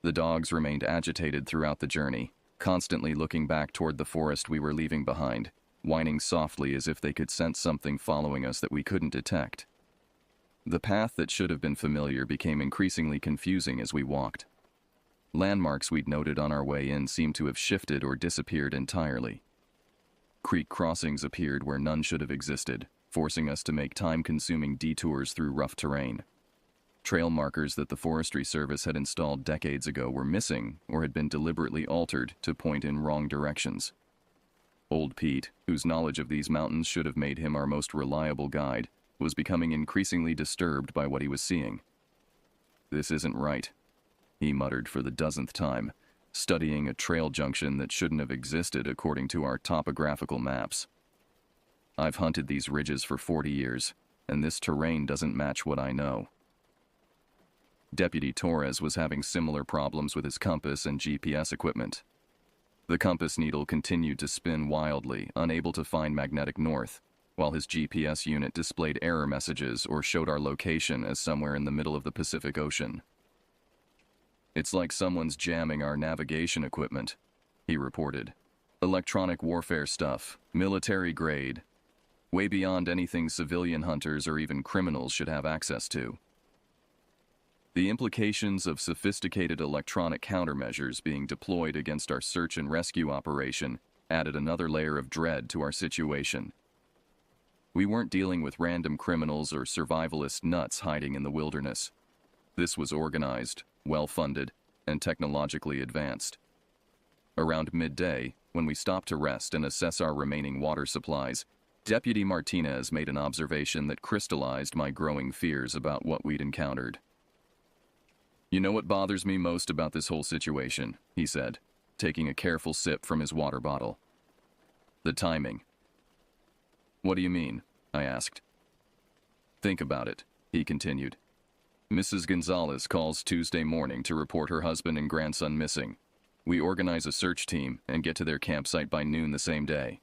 The dogs remained agitated throughout the journey, constantly looking back toward the forest we were leaving behind, whining softly as if they could sense something following us that we couldn't detect. The path that should have been familiar became increasingly confusing as we walked. Landmarks we'd noted on our way in seemed to have shifted or disappeared entirely. Creek crossings appeared where none should have existed, forcing us to make time-consuming detours through rough terrain. Trail markers that the Forestry Service had installed decades ago were missing or had been deliberately altered to point in wrong directions. Old Pete, whose knowledge of these mountains should have made him our most reliable guide, was becoming increasingly disturbed by what he was seeing. "This isn't right," he muttered for the dozenth time, studying a trail junction that shouldn't have existed according to our topographical maps. "I've hunted these ridges for 40 years, and this terrain doesn't match what I know." Deputy Torres was having similar problems with his compass and GPS equipment. The compass needle continued to spin wildly, unable to find magnetic north, while his GPS unit displayed error messages or showed our location as somewhere in the middle of the Pacific Ocean. "It's like someone's jamming our navigation equipment," he reported, Electronic warfare stuff, military grade, way beyond anything civilian hunters or even criminals should have access to. The implications of sophisticated electronic countermeasures being deployed against our search and rescue operation added another layer of dread to our situation. We weren't dealing with random criminals or survivalist nuts hiding in the wilderness. This was organized, well-funded, and technologically advanced. Around midday, when we stopped to rest and assess our remaining water supplies, Deputy Martinez made an observation that crystallized my growing fears about what we'd encountered. "You know what bothers me most about this whole situation," he said, taking a careful sip from his water bottle. "The timing." "What do you mean?" I asked. "Think about it," he continued. "Mrs. Gonzalez calls Tuesday morning to report her husband and grandson missing. We organize a search team and get to their campsite by noon the same day.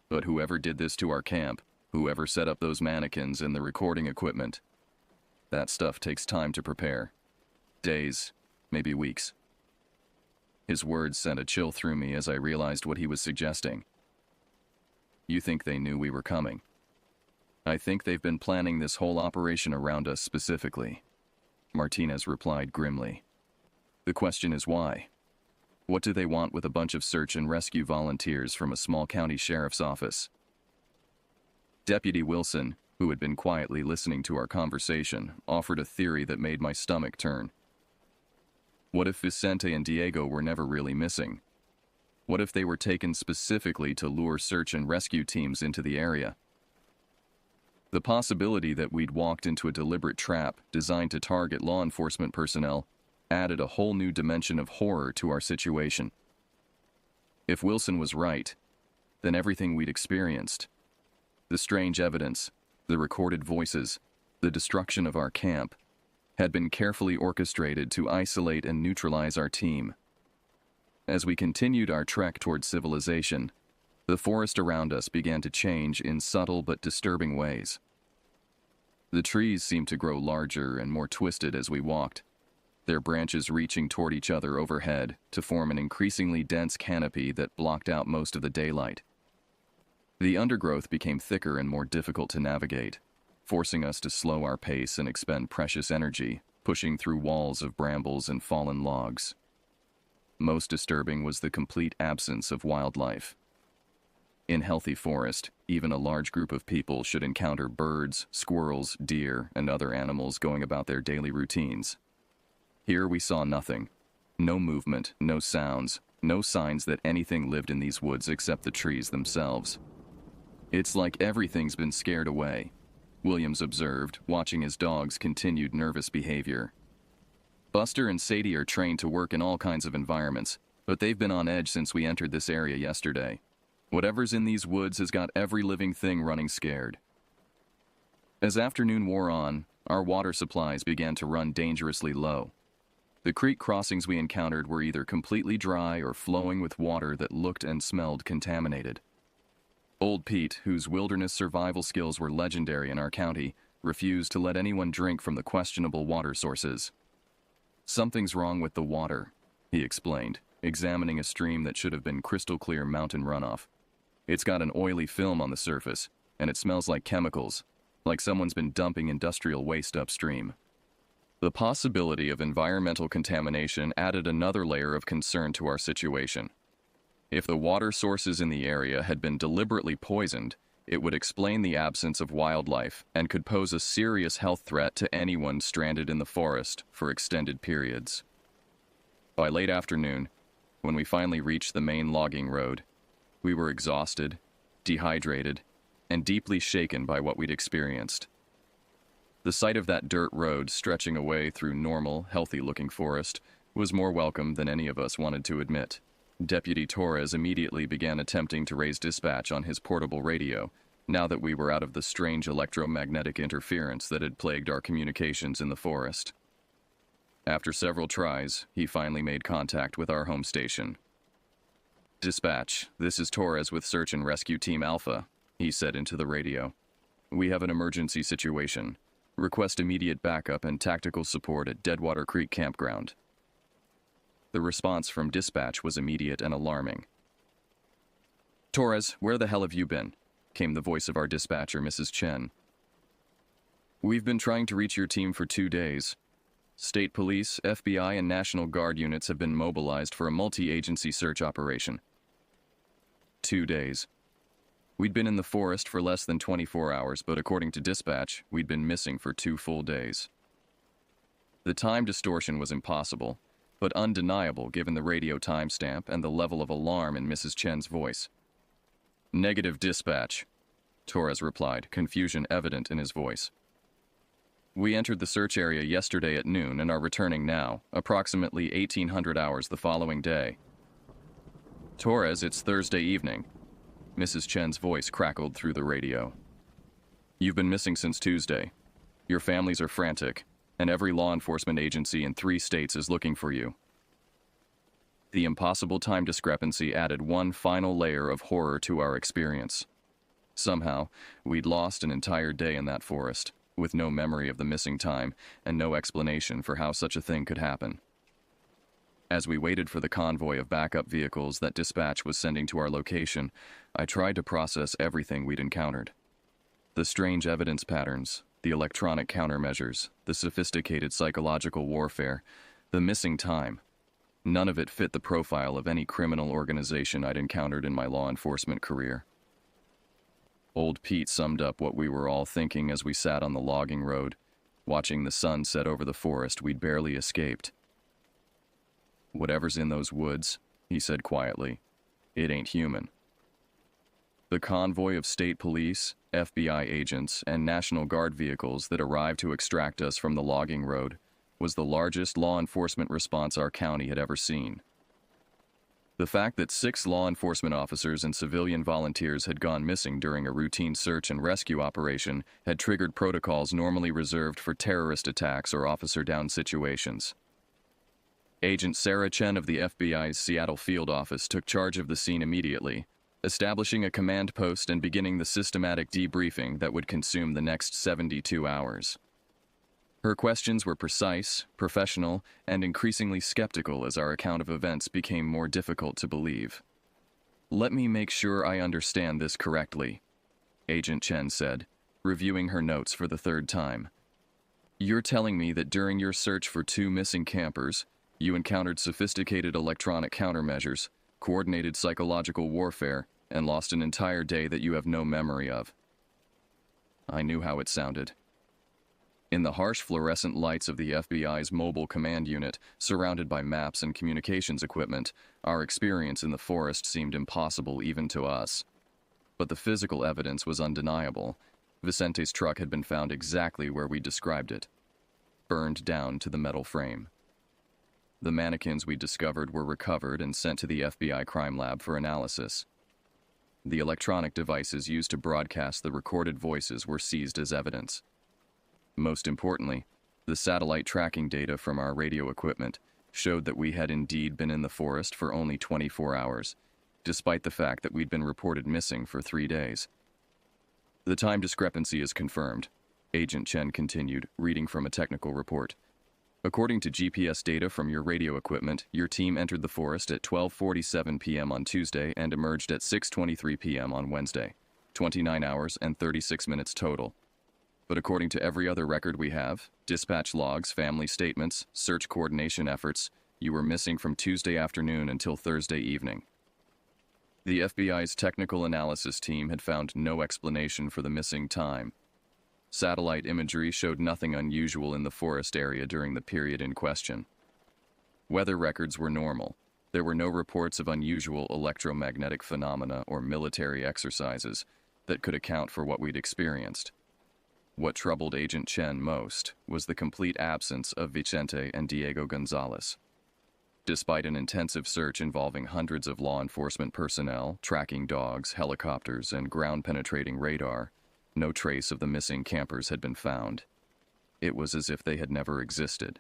But whoever did this to our camp, whoever set up those mannequins and the recording equipment, that stuff takes time to prepare. Days, maybe weeks." His words sent a chill through me as I realized what he was suggesting. "You think they knew we were coming?" "I think they've been planning this whole operation around us specifically," Martinez replied grimly. "The question is why? What do they want with a bunch of search and rescue volunteers from a small county sheriff's office?" Deputy Wilson, who had been quietly listening to our conversation, offered a theory that made my stomach turn. What if Vicente and Diego were never really missing? What if they were taken specifically to lure search and rescue teams into the area? The possibility that we'd walked into a deliberate trap designed to target law enforcement personnel added a whole new dimension of horror to our situation. If Wilson was right, then everything we'd experienced, the strange evidence, the recorded voices, the destruction of our camp, had been carefully orchestrated to isolate and neutralize our team. As we continued our trek toward civilization, the forest around us began to change in subtle but disturbing ways. The trees seemed to grow larger and more twisted as we walked, their branches reaching toward each other overhead to form an increasingly dense canopy that blocked out most of the daylight. The undergrowth became thicker and more difficult to navigate, forcing us to slow our pace and expend precious energy, pushing through walls of brambles and fallen logs. Most disturbing was the complete absence of wildlife. In healthy forest, even a large group of people should encounter birds, squirrels, deer, and other animals going about their daily routines. Here we saw nothing. No movement, no sounds, no signs that anything lived in these woods except the trees themselves. "It's like everything's been scared away," Williams observed, watching his dog's continued nervous behavior. "Buster and Sadie are trained to work in all kinds of environments, but they've been on edge since we entered this area yesterday. Whatever's in these woods has got every living thing running scared." As afternoon wore on, our water supplies began to run dangerously low. The creek crossings we encountered were either completely dry or flowing with water that looked and smelled contaminated. Old Pete, whose wilderness survival skills were legendary in our county, refused to let anyone drink from the questionable water sources. "Something's wrong with the water," he explained, examining a stream that should have been crystal clear mountain runoff. "It's got an oily film on the surface, and it smells like chemicals, like someone's been dumping industrial waste upstream." The possibility of environmental contamination added another layer of concern to our situation. If the water sources in the area had been deliberately poisoned, it would explain the absence of wildlife and could pose a serious health threat to anyone stranded in the forest for extended periods. By late afternoon, when we finally reached the main logging road, we were exhausted, dehydrated, and deeply shaken by what we'd experienced. The sight of that dirt road stretching away through normal, healthy-looking forest was more welcome than any of us wanted to admit. Deputy Torres immediately began attempting to raise dispatch on his portable radio, now that we were out of the strange electromagnetic interference that had plagued our communications in the forest. After several tries, he finally made contact with our home station. "Dispatch, this is Torres with Search and Rescue Team Alpha," he said into the radio. "We have an emergency situation. Request immediate backup and tactical support at Deadwater Creek Campground." The response from dispatch was immediate and alarming. Torres, where the hell have you been? Came the voice of our dispatcher, Mrs. Chen. We've been trying to reach your team for 2 days. State Police, FBI, and National Guard units have been mobilized for a multi-agency search operation. 2 days. We'd been in the forest for less than 24 hours, but according to dispatch, we'd been missing for 2 full days. The time distortion was impossible, but undeniable given the radio timestamp and the level of alarm in Mrs. Chen's voice. Negative dispatch, Torres replied, confusion evident in his voice. We entered the search area yesterday at noon and are returning now, approximately 1800 hours the following day. Torres, it's Thursday evening. Mrs. Chen's voice crackled through the radio. You've been missing since Tuesday. Your families are frantic, and every law enforcement agency in 3 states is looking for you. The impossible time discrepancy added one final layer of horror to our experience. Somehow, we'd lost an entire day in that forest, with no memory of the missing time and no explanation for how such a thing could happen. As we waited for the convoy of backup vehicles that dispatch was sending to our location, I tried to process everything we'd encountered. The strange evidence patterns, the electronic countermeasures, the sophisticated psychological warfare, the missing time. None of it fit the profile of any criminal organization I'd encountered in my law enforcement career. Old Pete summed up what we were all thinking as we sat on the logging road, watching the sun set over the forest we'd barely escaped. Whatever's in those woods, he said quietly, it ain't human. The convoy of state police, FBI agents, and National Guard vehicles that arrived to extract us from the logging road was the largest law enforcement response our county had ever seen. The fact that 6 law enforcement officers and civilian volunteers had gone missing during a routine search and rescue operation had triggered protocols normally reserved for terrorist attacks or officer-down situations. Agent Sarah Chen of the FBI's Seattle field office took charge of the scene immediately, establishing a command post and beginning the systematic debriefing that would consume the next 72 hours. Her questions were precise, professional, and increasingly skeptical as our account of events became more difficult to believe. Let me make sure I understand this correctly, Agent Chen said, reviewing her notes for the 3rd time. You're telling me that during your search for 2 missing campers, you encountered sophisticated electronic countermeasures, coordinated psychological warfare, and lost an entire day that you have no memory of. I knew how it sounded. In the harsh fluorescent lights of the FBI's mobile command unit, surrounded by maps and communications equipment, our experience in the forest seemed impossible even to us. But the physical evidence was undeniable. Vicente's truck had been found exactly where we described it, burned down to the metal frame. The mannequins we discovered were recovered and sent to the FBI crime lab for analysis. The electronic devices used to broadcast the recorded voices were seized as evidence. Most importantly, the satellite tracking data from our radio equipment showed that we had indeed been in the forest for only 24 hours, despite the fact that we'd been reported missing for 3 days. The time discrepancy is confirmed, Agent Chen continued, reading from a technical report. According to GPS data from your radio equipment, your team entered the forest at 12:47 p.m. on Tuesday and emerged at 6:23 p.m. on Wednesday, 29 hours and 36 minutes total. But according to every other record we have, dispatch logs, family statements, search coordination efforts, you were missing from Tuesday afternoon until Thursday evening. The FBI's technical analysis team had found no explanation for the missing time. Satellite imagery showed nothing unusual in the forest area during the period in question. Weather records were normal. There were no reports of unusual electromagnetic phenomena or military exercises that could account for what we'd experienced. What troubled Agent Chen most was the complete absence of Vicente and Diego Gonzalez. Despite an intensive search involving hundreds of law enforcement personnel, tracking dogs, helicopters, and ground-penetrating radar, no trace of the missing campers had been found. It was as if they had never existed.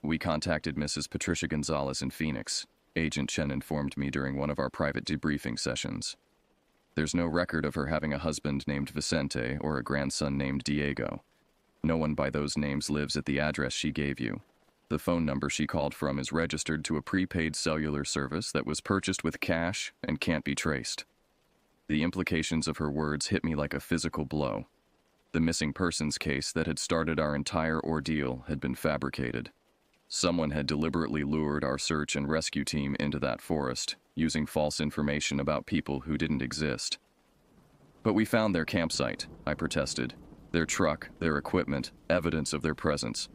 We contacted Mrs. Patricia Gonzalez in Phoenix. Agent Chen informed me during one of our private debriefing sessions. There's no record of her having a husband named Vicente or a grandson named Diego. No one by those names lives at the address she gave you. The phone number she called from is registered to a prepaid cellular service that was purchased with cash and can't be traced. The implications of her words hit me like a physical blow. The missing persons case that had started our entire ordeal had been fabricated. Someone had deliberately lured our search and rescue team into that forest, using false information about people who didn't exist. But we found their campsite, I protested. Their truck, their equipment, evidence of their presence.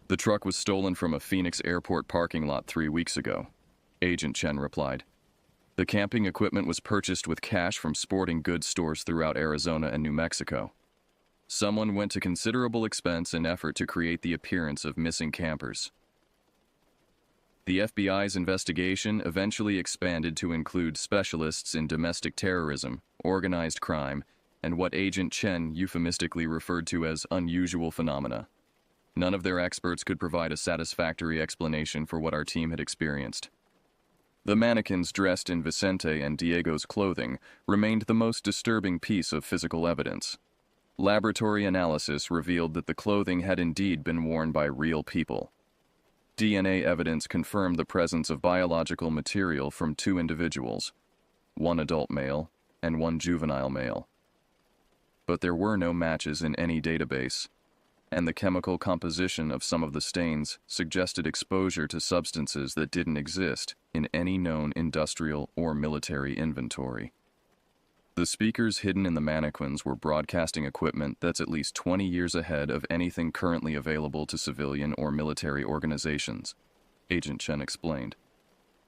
The truck was stolen from a Phoenix airport parking lot 3 weeks ago, Agent Chen replied. The camping equipment was purchased with cash from sporting goods stores throughout Arizona and New Mexico. Someone went to considerable expense and effort to create the appearance of missing campers. The FBI's investigation eventually expanded to include specialists in domestic terrorism, organized crime, and what Agent Chen euphemistically referred to as unusual phenomena. None of their experts could provide a satisfactory explanation for what our team had experienced. The mannequins dressed in Vicente and Diego's clothing remained the most disturbing piece of physical evidence. Laboratory analysis revealed that the clothing had indeed been worn by real people. DNA evidence confirmed the presence of biological material from 2 individuals, 1 adult male and 1 juvenile male. But there were no matches in any database, and the chemical composition of some of the stains suggested exposure to substances that didn't exist in any known industrial or military inventory. The speakers hidden in the mannequins were broadcasting equipment that's at least 20 years ahead of anything currently available to civilian or military organizations, Agent Chen explained.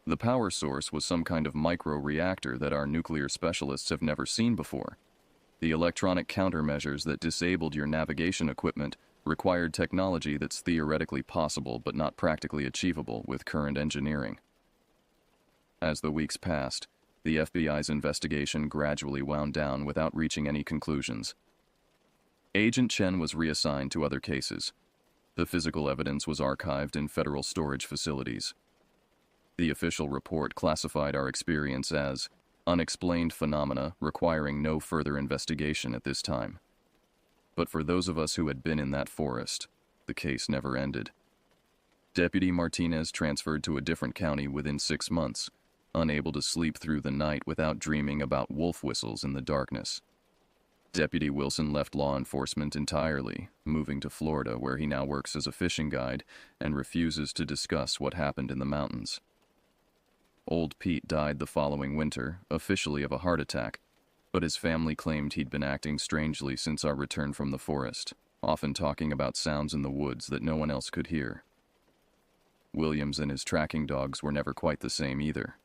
The power source was some kind of micro-reactor that our nuclear specialists have never seen before. The electronic countermeasures that disabled your navigation equipment required technology that's theoretically possible but not practically achievable with current engineering. As the weeks passed, the FBI's investigation gradually wound down without reaching any conclusions. Agent Chen was reassigned to other cases. The physical evidence was archived in federal storage facilities. The official report classified our experience as unexplained phenomena requiring no further investigation at this time. But for those of us who had been in that forest, the case never ended. Deputy Martinez transferred to a different county within 6 months, unable to sleep through the night without dreaming about wolf whistles in the darkness. Deputy Wilson left law enforcement entirely, moving to Florida where he now works as a fishing guide and refuses to discuss what happened in the mountains. Old Pete died the following winter, officially of a heart attack, but his family claimed he'd been acting strangely since our return from the forest, often talking about sounds in the woods that no one else could hear. Williams and his tracking dogs were never quite the same either.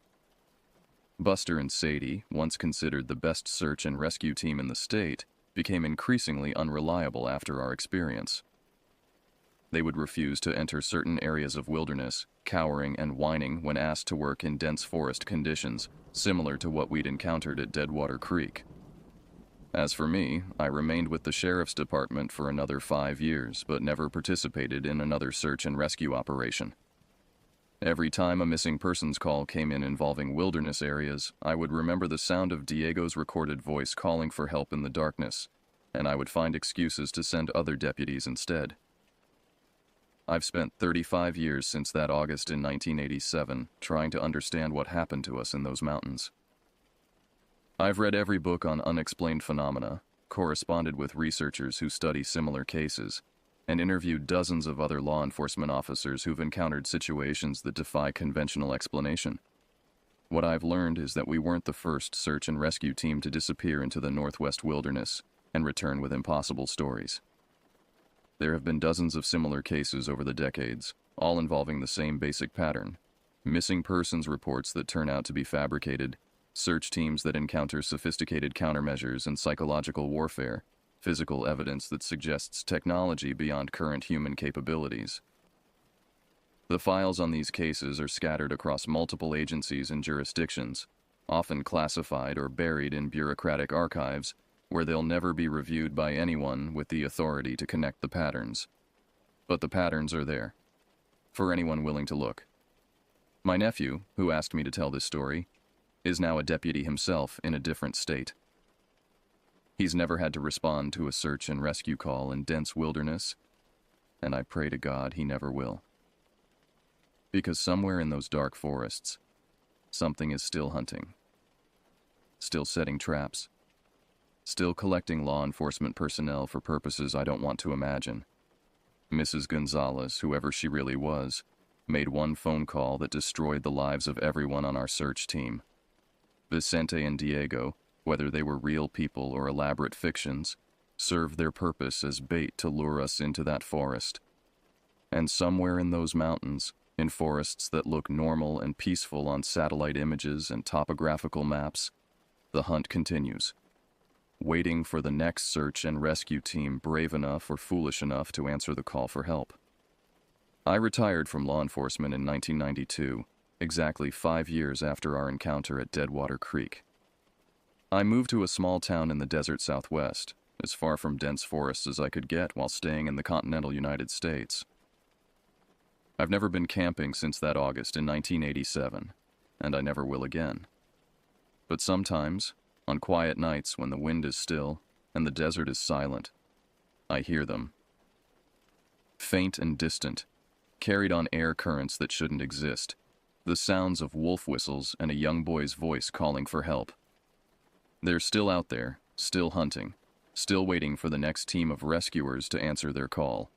Buster and Sadie, once considered the best search and rescue team in the state, became increasingly unreliable after our experience. They would refuse to enter certain areas of wilderness, cowering and whining when asked to work in dense forest conditions, similar to what we'd encountered at Deadwater Creek. As for me, I remained with the sheriff's department for another 5 years, but never participated in another search and rescue operation. Every time a missing persons call came in involving wilderness areas, I would remember the sound of Diego's recorded voice calling for help in the darkness, and I would find excuses to send other deputies instead. I've spent 35 years since that August in 1987 trying to understand what happened to us in those mountains. I've read every book on unexplained phenomena, corresponded with researchers who study similar cases, and interviewed dozens of other law enforcement officers who've encountered situations that defy conventional explanation. What I've learned is that we weren't the first search and rescue team to disappear into the Northwest wilderness and return with impossible stories. There have been dozens of similar cases over the decades, all involving the same basic pattern: missing persons reports that turn out to be fabricated, search teams that encounter sophisticated countermeasures and psychological warfare, physical evidence that suggests technology beyond current human capabilities. The files on these cases are scattered across multiple agencies and jurisdictions, often classified or buried in bureaucratic archives where they'll never be reviewed by anyone with the authority to connect the patterns. But the patterns are there, for anyone willing to look. My nephew, who asked me to tell this story, is now a deputy himself in a different state. He's never had to respond to a search and rescue call in dense wilderness, and I pray to God he never will. Because somewhere in those dark forests, something is still hunting. still setting traps, still collecting law enforcement personnel for purposes I don't want to imagine. Mrs. Gonzalez, whoever she really was, made one phone call that destroyed the lives of everyone on our search team. Vicente and Diego, whether they were real people or elaborate fictions, served their purpose as bait to lure us into that forest. And somewhere in those mountains, in forests that look normal and peaceful on satellite images and topographical maps, the hunt continues, waiting for the next search and rescue team brave enough or foolish enough to answer the call for help. I retired from law enforcement in 1992, exactly 5 years after our encounter at Deadwater Creek. I moved to a small town in the desert Southwest, as far from dense forests as I could get while staying in the continental United States. I've never been camping since that August in 1987, and I never will again. But sometimes, on quiet nights when the wind is still and the desert is silent, I hear them. Faint and distant, carried on air currents that shouldn't exist, the sounds of wolf whistles and a young boy's voice calling for help. They're still out there, still hunting, still waiting for the next team of rescuers to answer their call.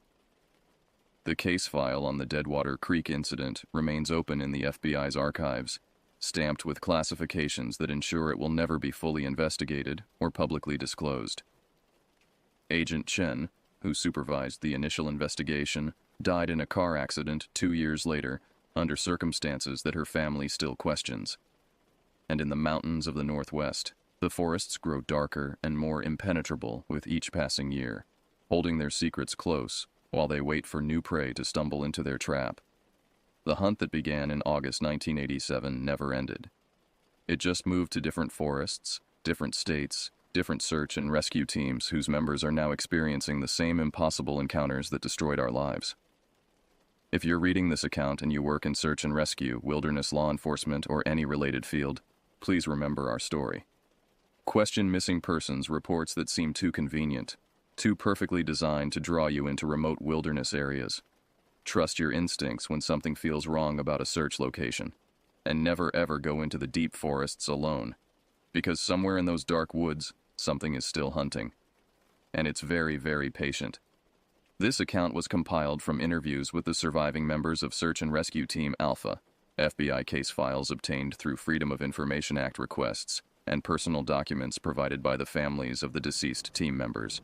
The case file on the Deadwater Creek incident remains open in the FBI's archives, stamped with classifications that ensure it will never be fully investigated or publicly disclosed. Agent Chen, who supervised the initial investigation, died in a car accident 2 years later under circumstances that her family still questions. And in the mountains of the Northwest, the forests grow darker and more impenetrable with each passing year, holding their secrets close while they wait for new prey to stumble into their trap. The hunt that began in August 1987 never ended. It just moved to different forests, different states, different search and rescue teams whose members are now experiencing the same impossible encounters that destroyed our lives. If you're reading this account and you work in search and rescue, wilderness law enforcement, or any related field, please remember our story. Question missing persons reports that seem too convenient, too perfectly designed to draw you into remote wilderness areas. Trust your instincts when something feels wrong about a search location, and never ever go into the deep forests alone, because somewhere in those dark woods, something is still hunting. And it's very, very patient. This account was compiled from interviews with the surviving members of Search and Rescue Team Alpha, FBI case files obtained through Freedom of Information Act requests, and personal documents provided by the families of the deceased team members.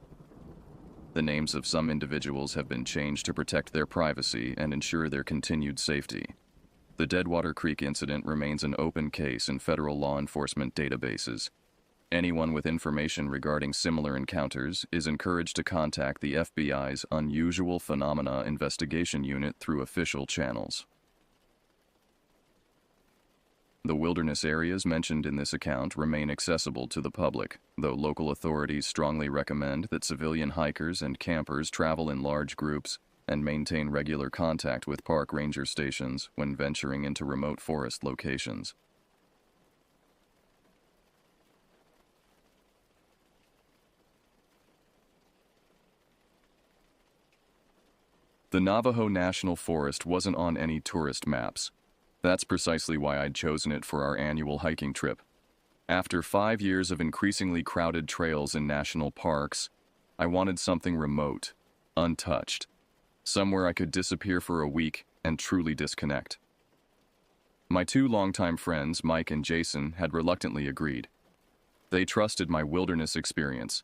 The names of some individuals have been changed to protect their privacy and ensure their continued safety. The Deadwater Creek incident remains an open case in federal law enforcement databases. Anyone with information regarding similar encounters is encouraged to contact the FBI's Unusual Phenomena Investigation Unit through official channels. The wilderness areas mentioned in this account remain accessible to the public, though local authorities strongly recommend that civilian hikers and campers travel in large groups and maintain regular contact with park ranger stations when venturing into remote forest locations. The Navajo National Forest wasn't on any tourist maps. That's precisely why I'd chosen it for our annual hiking trip. After 5 years of increasingly crowded trails in national parks, I wanted something remote, untouched, somewhere I could disappear for a week and truly disconnect. My 2 longtime friends, Mike and Jason, had reluctantly agreed. They trusted my wilderness experience,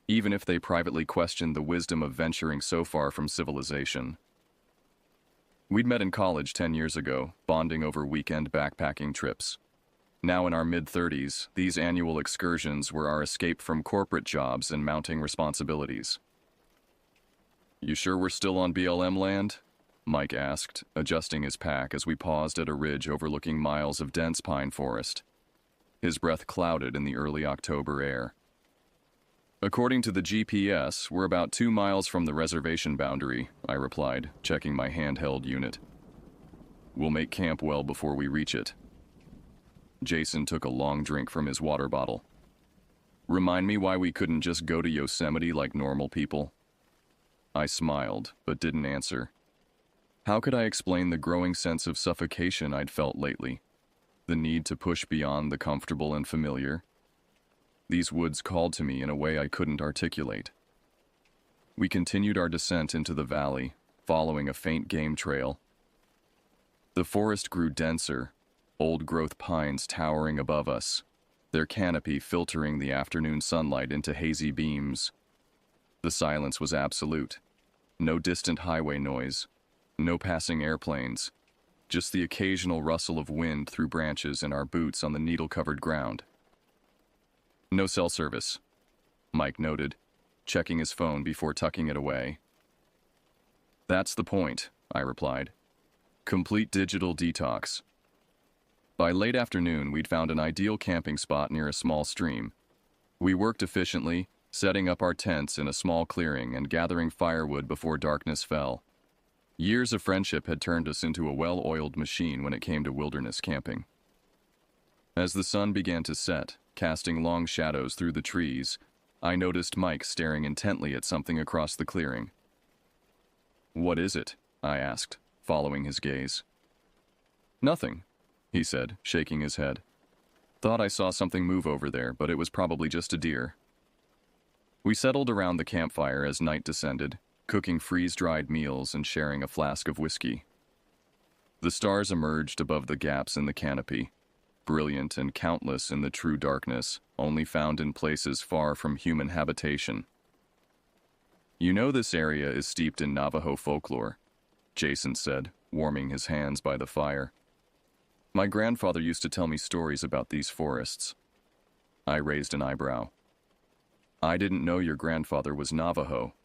even if they privately questioned the wisdom of venturing so far from civilization. We'd met in college 10 years ago, bonding over weekend backpacking trips. Now in our mid-30s, these annual excursions were our escape from corporate jobs and mounting responsibilities. "You sure we're still on BLM land?" Mike asked, adjusting his pack as we paused at a ridge overlooking miles of dense pine forest. His breath clouded in the early October air. "According to the GPS, we're about 2 miles from the reservation boundary," I replied, checking my handheld unit. "We'll make camp well before we reach it." Jason took a long drink from his water bottle. "Remind me why we couldn't just go to Yosemite like normal people?" I smiled, but didn't answer. How could I explain the growing sense of suffocation I'd felt lately? The need to push beyond the comfortable and familiar? These woods called to me in a way I couldn't articulate. We continued our descent into the valley, following a faint game trail. The forest grew denser, old-growth pines towering above us, their canopy filtering the afternoon sunlight into hazy beams. The silence was absolute. No distant highway noise, no passing airplanes, just the occasional rustle of wind through branches and our boots on the needle-covered ground. No cell service, Mike noted, checking his phone before tucking it away. That's the point, I replied. Complete digital detox. By late afternoon, we'd found an ideal camping spot near a small stream. We worked efficiently, setting up our tents in a small clearing and gathering firewood before darkness fell. Years of friendship had turned us into a well-oiled machine when it came to wilderness camping. As the sun began to set, casting long shadows through the trees, I noticed Mike staring intently at something across the clearing. "What is it?" I asked, following his gaze. "Nothing," he said, shaking his head. "Thought I saw something move over there, but it was probably just a deer." We settled around the campfire as night descended, cooking freeze-dried meals and sharing a flask of whiskey. The stars emerged above the gaps in the canopy, brilliant and countless in the true darkness, only found in places far from human habitation. "You know this area is steeped in Navajo folklore," Jason said, warming his hands by the fire. "My grandfather used to tell me stories about these forests." I raised an eyebrow. "I didn't know your grandfather was Navajo."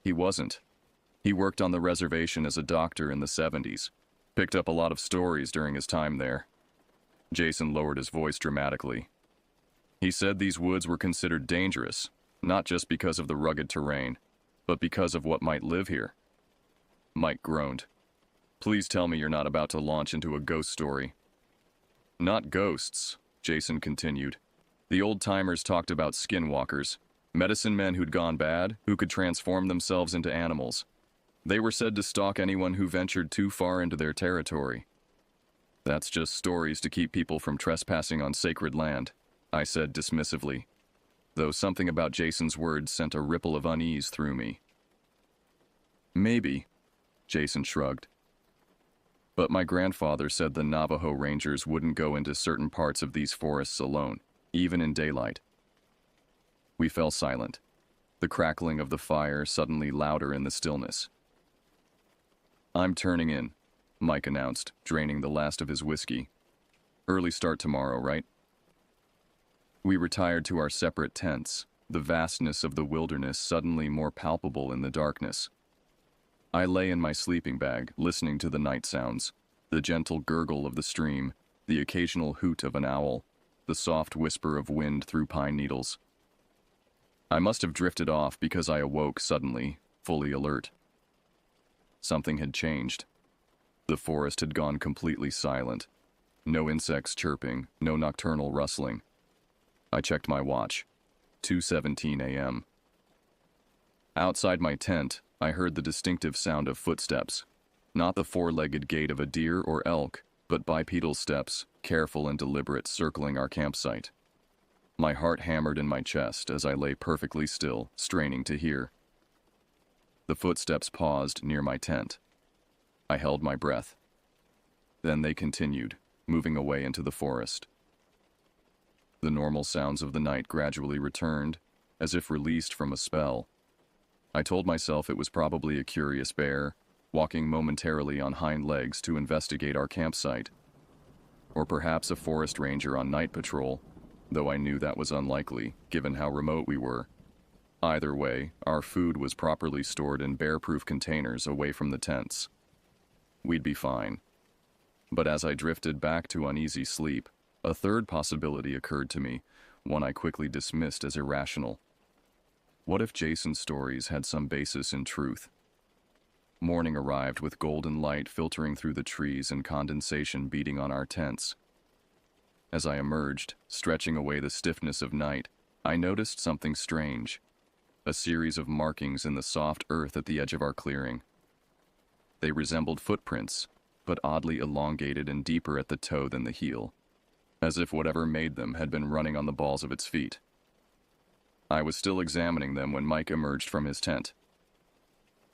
"He wasn't. He worked on the reservation as a doctor in the 70s. Picked up a lot of stories during his time there." Jason lowered his voice dramatically. "He said these woods were considered dangerous, not just because of the rugged terrain, but because of what might live here." Mike groaned. "Please tell me you're not about to launch into a ghost story." "Not ghosts," Jason continued. "The old-timers talked about skinwalkers, medicine men who'd gone bad, who could transform themselves into animals. They were said to stalk anyone who ventured too far into their territory." "That's just stories to keep people from trespassing on sacred land," I said dismissively, though something about Jason's words sent a ripple of unease through me. "Maybe," Jason shrugged. "But my grandfather said the Navajo Rangers wouldn't go into certain parts of these forests alone, even in daylight." We fell silent, the crackling of the fire suddenly louder in the stillness. "I'm turning in," Mike announced, draining the last of his whiskey. "Early start tomorrow, right?" We retired to our separate tents, the vastness of the wilderness suddenly more palpable in the darkness. I lay in my sleeping bag, listening to the night sounds, the gentle gurgle of the stream, the occasional hoot of an owl, the soft whisper of wind through pine needles. I must have drifted off because I awoke suddenly, fully alert. Something had changed. The forest had gone completely silent. No insects chirping, no nocturnal rustling. I checked my watch. 2:17 a.m. Outside my tent, I heard the distinctive sound of footsteps. Not the four-legged gait of a deer or elk, but bipedal steps, careful and deliberate, circling our campsite. My heart hammered in my chest as I lay perfectly still, straining to hear. The footsteps paused near my tent. I held my breath. Then they continued, moving away into the forest. The normal sounds of the night gradually returned, as if released from a spell. I told myself it was probably a curious bear, walking momentarily on hind legs to investigate our campsite. Or perhaps a forest ranger on night patrol, though I knew that was unlikely, given how remote we were. Either way, our food was properly stored in bear-proof containers away from the tents. We'd be fine. But as I drifted back to uneasy sleep, a third possibility occurred to me, one I quickly dismissed as irrational. What if Jason's stories had some basis in truth? Morning arrived with golden light filtering through the trees and condensation beating on our tents. As I emerged, stretching away the stiffness of night, I noticed something strange. A series of markings in the soft earth at the edge of our clearing. They resembled footprints, but oddly elongated and deeper at the toe than the heel, as if whatever made them had been running on the balls of its feet. I was still examining them when Mike emerged from his tent.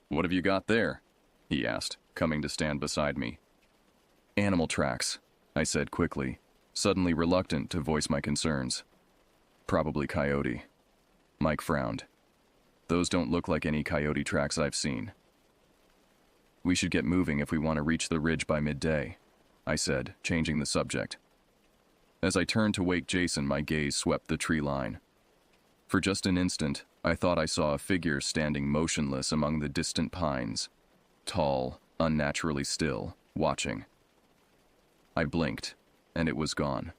"What have you got there?" he asked, coming to stand beside me. "Animal tracks," I said quickly, suddenly reluctant to voice my concerns. "Probably coyote." Mike frowned. "Those don't look like any coyote tracks I've seen." "We should get moving if we want to reach the ridge by midday," I said, changing the subject. As I turned to wake Jason, my gaze swept the tree line. For just an instant, I thought I saw a figure standing motionless among the distant pines, tall, unnaturally still, watching. I blinked, and it was gone.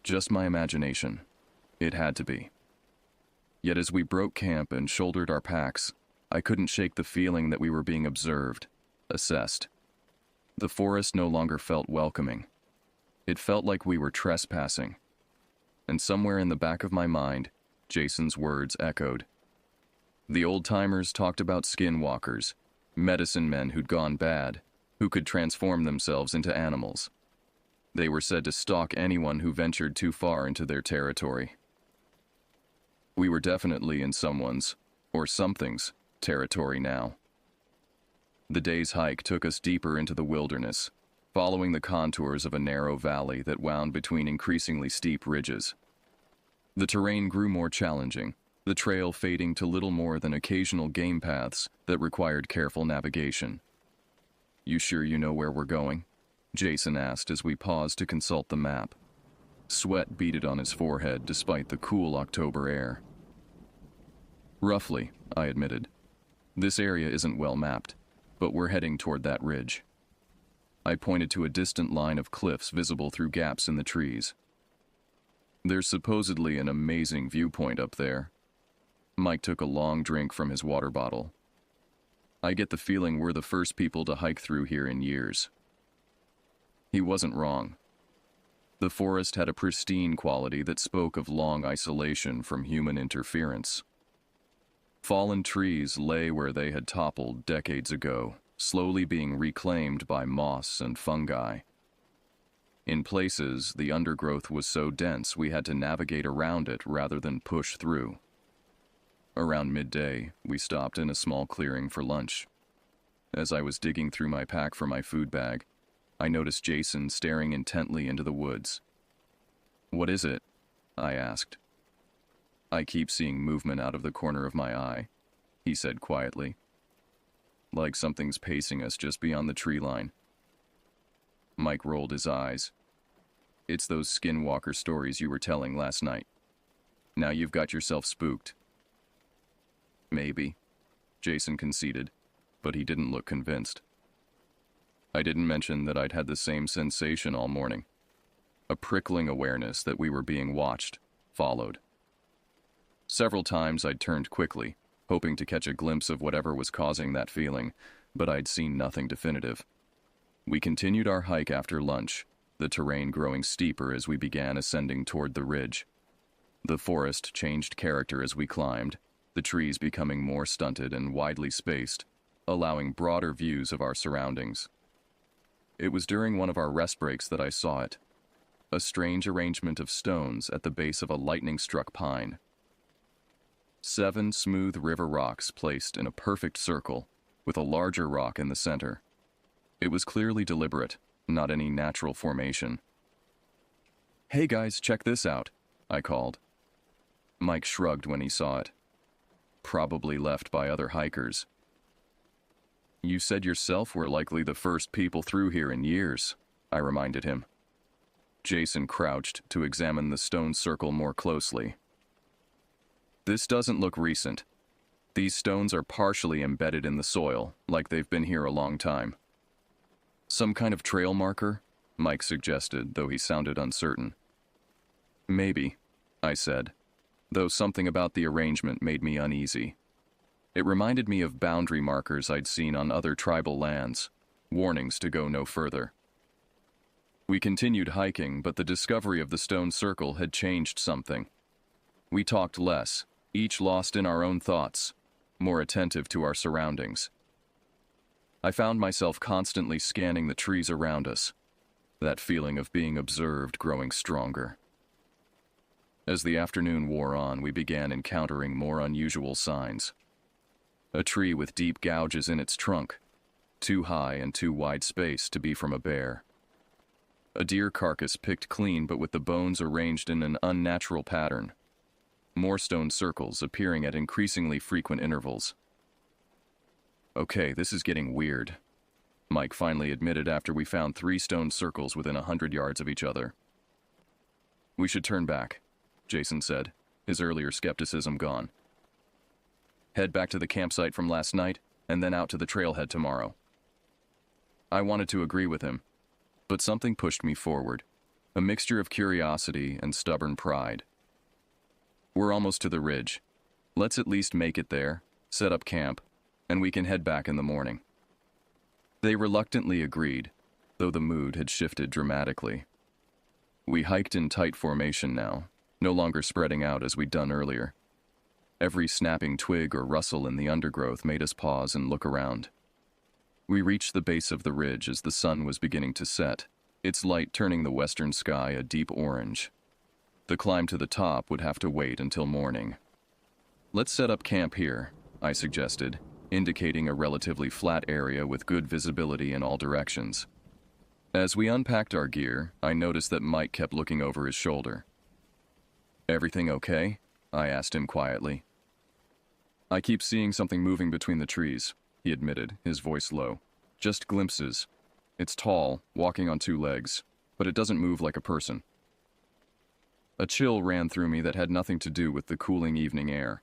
Just my imagination. It had to be. Yet as we broke camp and shouldered our packs, I couldn't shake the feeling that we were being observed, assessed. The forest no longer felt welcoming. It felt like we were trespassing. And somewhere in the back of my mind, Jason's words echoed. The old-timers talked about skinwalkers, medicine men who'd gone bad, who could transform themselves into animals. They were said to stalk anyone who ventured too far into their territory. We were definitely in someone's, or something's, territory now. The day's hike took us deeper into the wilderness, following the contours of a narrow valley that wound between increasingly steep ridges. The terrain grew more challenging, the trail fading to little more than occasional game paths that required careful navigation. "You sure you know where we're going?" Jason asked as we paused to consult the map. Sweat beaded on his forehead despite the cool October air. "Roughly," I admitted. "This area isn't well mapped, but we're heading toward that ridge." I pointed to a distant line of cliffs visible through gaps in the trees. "There's supposedly an amazing viewpoint up there." Mike took a long drink from his water bottle. "I get the feeling we're the first people to hike through here in years." He wasn't wrong. The forest had a pristine quality that spoke of long isolation from human interference. Fallen trees lay where they had toppled decades ago, slowly being reclaimed by moss and fungi. In places, the undergrowth was so dense we had to navigate around it rather than push through. Around midday, we stopped in a small clearing for lunch. As I was digging through my pack for my food bag, I noticed Jason staring intently into the woods. "What is it?" I asked. "I keep seeing movement out of the corner of my eye," he said quietly. "Like something's pacing us just beyond the tree line." Mike rolled his eyes. "It's those skinwalker stories you were telling last night. Now you've got yourself spooked." "Maybe," Jason conceded, but he didn't look convinced. I didn't mention that I'd had the same sensation all morning. A prickling awareness that we were being watched followed. Several times I'd turned quickly, hoping to catch a glimpse of whatever was causing that feeling, but I'd seen nothing definitive. We continued our hike after lunch, the terrain growing steeper as we began ascending toward the ridge. The forest changed character as we climbed, the trees becoming more stunted and widely spaced, allowing broader views of our surroundings. It was during one of our rest breaks that I saw it. A strange arrangement of stones at the base of a lightning-struck pine. 7 smooth river rocks placed in a perfect circle, with a larger rock in the center. It was clearly deliberate, not any natural formation. "Hey guys, check this out," I called. Mike shrugged when he saw it. "Probably left by other hikers." "You said yourself we're likely the first people through here in years," I reminded him. Jason crouched to examine the stone circle more closely. "This doesn't look recent. These stones are partially embedded in the soil, like they've been here a long time." "Some kind of trail marker?" Mike suggested, though he sounded uncertain. "Maybe," I said, though something about the arrangement made me uneasy. It reminded me of boundary markers I'd seen on other tribal lands, warnings to go no further. We continued hiking, but the discovery of the stone circle had changed something. We talked less, each lost in our own thoughts, more attentive to our surroundings. I found myself constantly scanning the trees around us, that feeling of being observed growing stronger. As the afternoon wore on, we began encountering more unusual signs. A tree with deep gouges in its trunk, too high and too wide space to be from a bear. A deer carcass picked clean but with the bones arranged in an unnatural pattern. More stone circles appearing at increasingly frequent intervals. Okay, this is getting weird, Mike finally admitted after we found 3 stone circles within 100 yards of each other. We should turn back, Jason said, his earlier skepticism gone. Head back to the campsite from last night, and then out to the trailhead tomorrow. I wanted to agree with him, but something pushed me forward, a mixture of curiosity and stubborn pride. We're almost to the ridge. Let's at least make it there, set up camp, and we can head back in the morning. They reluctantly agreed, though the mood had shifted dramatically. We hiked in tight formation now, no longer spreading out as we'd done earlier. Every snapping twig or rustle in the undergrowth made us pause and look around. We reached the base of the ridge as the sun was beginning to set, its light turning the western sky a deep orange. The climb to the top would have to wait until morning. Let's set up camp here, I suggested, indicating a relatively flat area with good visibility in all directions. As we unpacked our gear, I noticed that Mike kept looking over his shoulder. Everything okay? I asked him quietly. I keep seeing something moving between the trees, he admitted, his voice low. Just glimpses. It's tall, walking on 2 legs, but it doesn't move like a person. A chill ran through me that had nothing to do with the cooling evening air.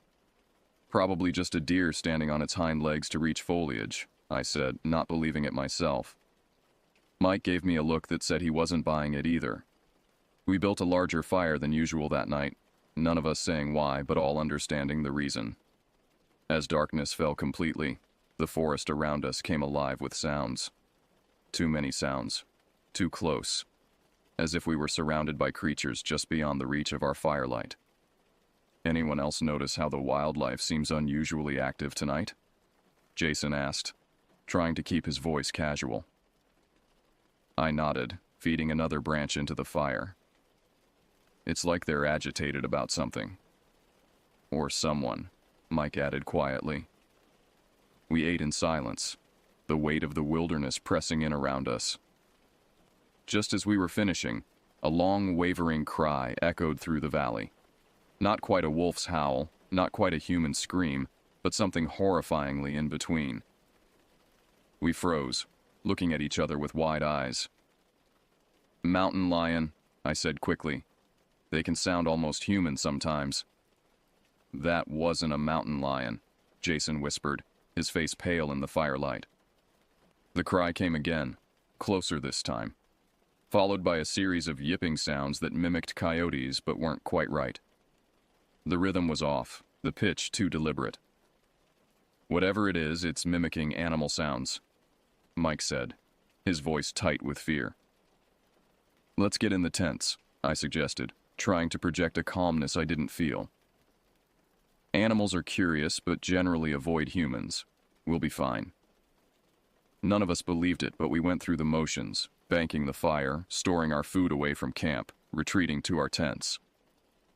Probably just a deer standing on its hind legs to reach foliage, I said, not believing it myself. Mike gave me a look that said he wasn't buying it either. We built a larger fire than usual that night, none of us saying why, but all understanding the reason. As darkness fell completely, the forest around us came alive with sounds. Too many sounds. Too close. As if we were surrounded by creatures just beyond the reach of our firelight. Anyone else notice how the wildlife seems unusually active tonight? Jason asked, trying to keep his voice casual. I nodded, feeding another branch into the fire. It's like they're agitated about something. Or someone, Mike added quietly. We ate in silence, the weight of the wilderness pressing in around us. Just as we were finishing, a long, wavering cry echoed through the valley. Not quite a wolf's howl, not quite a human scream, but something horrifyingly in between. We froze, looking at each other with wide eyes. Mountain lion, I said quickly. They can sound almost human sometimes. That wasn't a mountain lion, Jason whispered, his face pale in the firelight. The cry came again, closer this time, followed by a series of yipping sounds that mimicked coyotes but weren't quite right. The rhythm was off, the pitch too deliberate. Whatever it is, it's mimicking animal sounds, Mike said, his voice tight with fear. Let's get in the tents, I suggested, trying to project a calmness I didn't feel. Animals are curious but generally avoid humans. We'll be fine. None of us believed it, but we went through the motions, banking the fire, storing our food away from camp, retreating to our tents.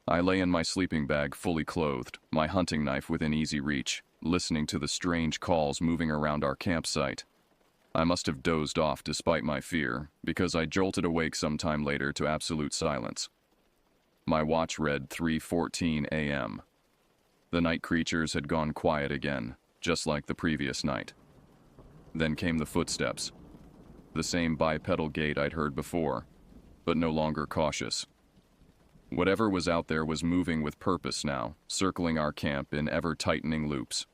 I lay in my sleeping bag fully clothed, my hunting knife within easy reach, listening to the strange calls moving around our campsite. I must have dozed off despite my fear, because I jolted awake sometime later to absolute silence. My watch read 3:14 a.m. The night creatures had gone quiet again, just like the previous night. Then came the footsteps. The same bipedal gait I'd heard before, but no longer cautious. Whatever was out there was moving with purpose now, circling our camp in ever-tightening loops.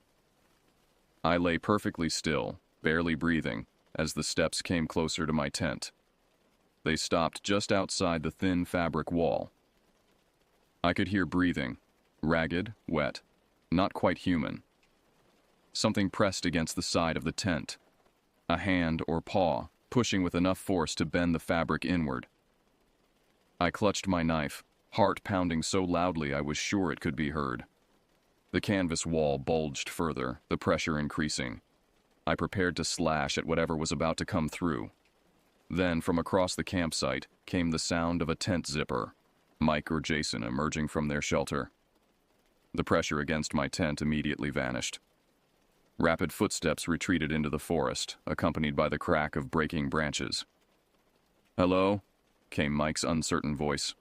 I lay perfectly still, barely breathing, as the steps came closer to my tent. They stopped just outside the thin fabric wall. I could hear breathing, ragged, wet, not quite human. Something pressed against the side of the tent. A hand or paw, pushing with enough force to bend the fabric inward. I clutched my knife, heart pounding so loudly I was sure it could be heard. The canvas wall bulged further, the pressure increasing. I prepared to slash at whatever was about to come through. Then, from across the campsite, came the sound of a tent zipper, Mike or Jason emerging from their shelter. The pressure against my tent immediately vanished. Rapid footsteps retreated into the forest, accompanied by the crack of breaking branches. "Hello?" came Mike's uncertain voice.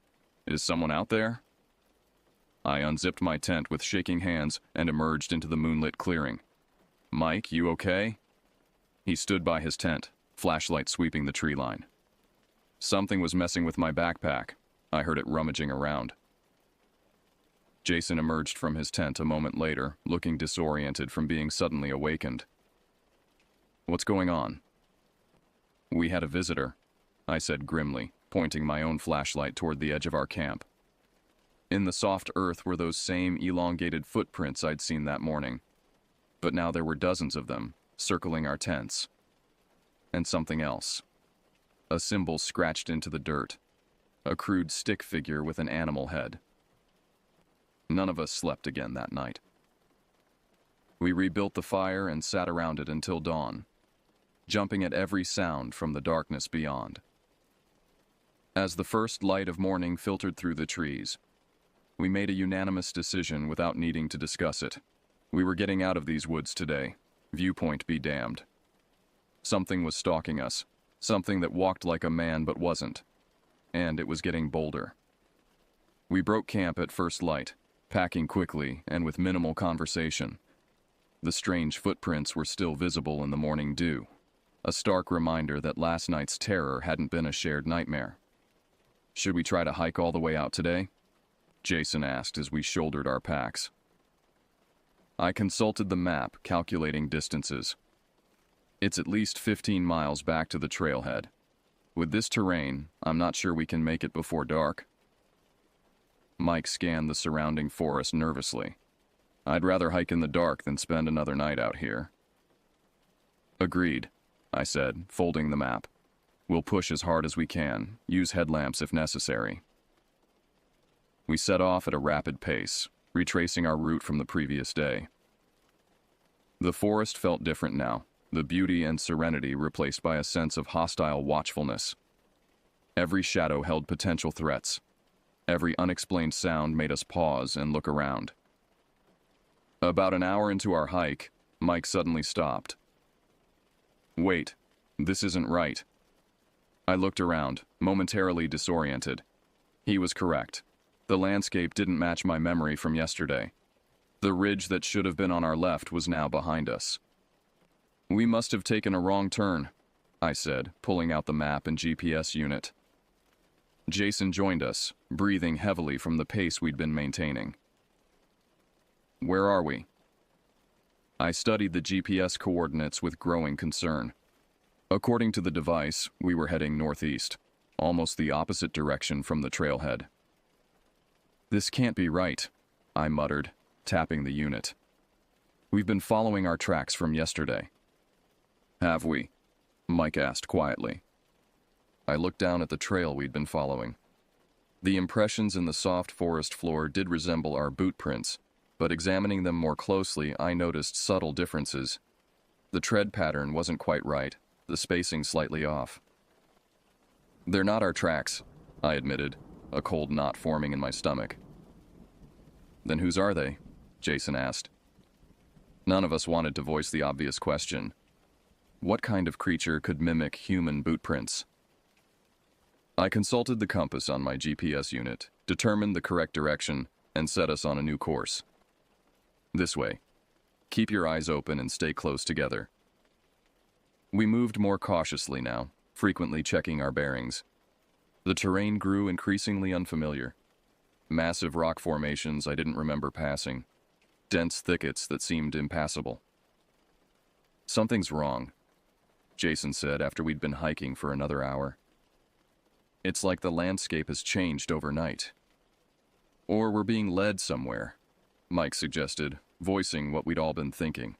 "Is someone out there?" I unzipped my tent with shaking hands and emerged into the moonlit clearing. "Mike, you okay?" He stood by his tent, flashlight sweeping the tree line. Something was messing with my backpack. I heard it rummaging around. Jason emerged from his tent a moment later, looking disoriented from being suddenly awakened. "What's going on?" "We had a visitor," I said grimly, pointing my own flashlight toward the edge of our camp. In the soft earth were those same elongated footprints I'd seen that morning. But now there were dozens of them, circling our tents. And something else. A symbol scratched into the dirt. A crude stick figure with an animal head. None of us slept again that night. We rebuilt the fire and sat around it until dawn, jumping at every sound from the darkness beyond. As the first light of morning filtered through the trees, we made a unanimous decision without needing to discuss it. We were getting out of these woods today, viewpoint be damned. Something was stalking us, something that walked like a man but wasn't, and it was getting bolder. We broke camp at first light, packing quickly and with minimal conversation. The strange footprints were still visible in the morning dew, a stark reminder that last night's terror hadn't been a shared nightmare. "Should we try to hike all the way out today?" Jason asked as we shouldered our packs. I consulted the map, calculating distances. It's at least 15 miles back to the trailhead. With this terrain, I'm not sure we can make it before dark. Mike scanned the surrounding forest nervously. "I'd rather hike in the dark than spend another night out here." "Agreed," I said, folding the map. "We'll push as hard as we can, use headlamps if necessary." We set off at a rapid pace, retracing our route from the previous day. The forest felt different now, the beauty and serenity replaced by a sense of hostile watchfulness. Every shadow held potential threats. Every unexplained sound made us pause and look around. About an hour into our hike, Mike suddenly stopped. "Wait, this isn't right." I looked around, momentarily disoriented. He was correct. The landscape didn't match my memory from yesterday. The ridge that should have been on our left was now behind us. "We must have taken a wrong turn," I said, pulling out the map and GPS unit. Jason joined us, breathing heavily from the pace we'd been maintaining. "Where are we?" I studied the GPS coordinates with growing concern. According to the device, we were heading northeast, almost the opposite direction from the trailhead. "This can't be right," I muttered, tapping the unit. "We've been following our tracks from yesterday." "Have we?" Mike asked quietly. I looked down at the trail we'd been following. The impressions in the soft forest floor did resemble our boot prints, but examining them more closely, I noticed subtle differences. The tread pattern wasn't quite right, the spacing slightly off. "They're not our tracks," I admitted, a cold knot forming in my stomach. "Then whose are they?" Jason asked. None of us wanted to voice the obvious question. What kind of creature could mimic human boot prints? I consulted the compass on my GPS unit, determined the correct direction, and set us on a new course. "This way. Keep your eyes open and stay close together." We moved more cautiously now, frequently checking our bearings. The terrain grew increasingly unfamiliar. Massive rock formations I didn't remember passing. Dense thickets that seemed impassable. "Something's wrong," Jason said after we'd been hiking for another hour. "It's like the landscape has changed overnight." "Or we're being led somewhere," Mike suggested, voicing what we'd all been thinking.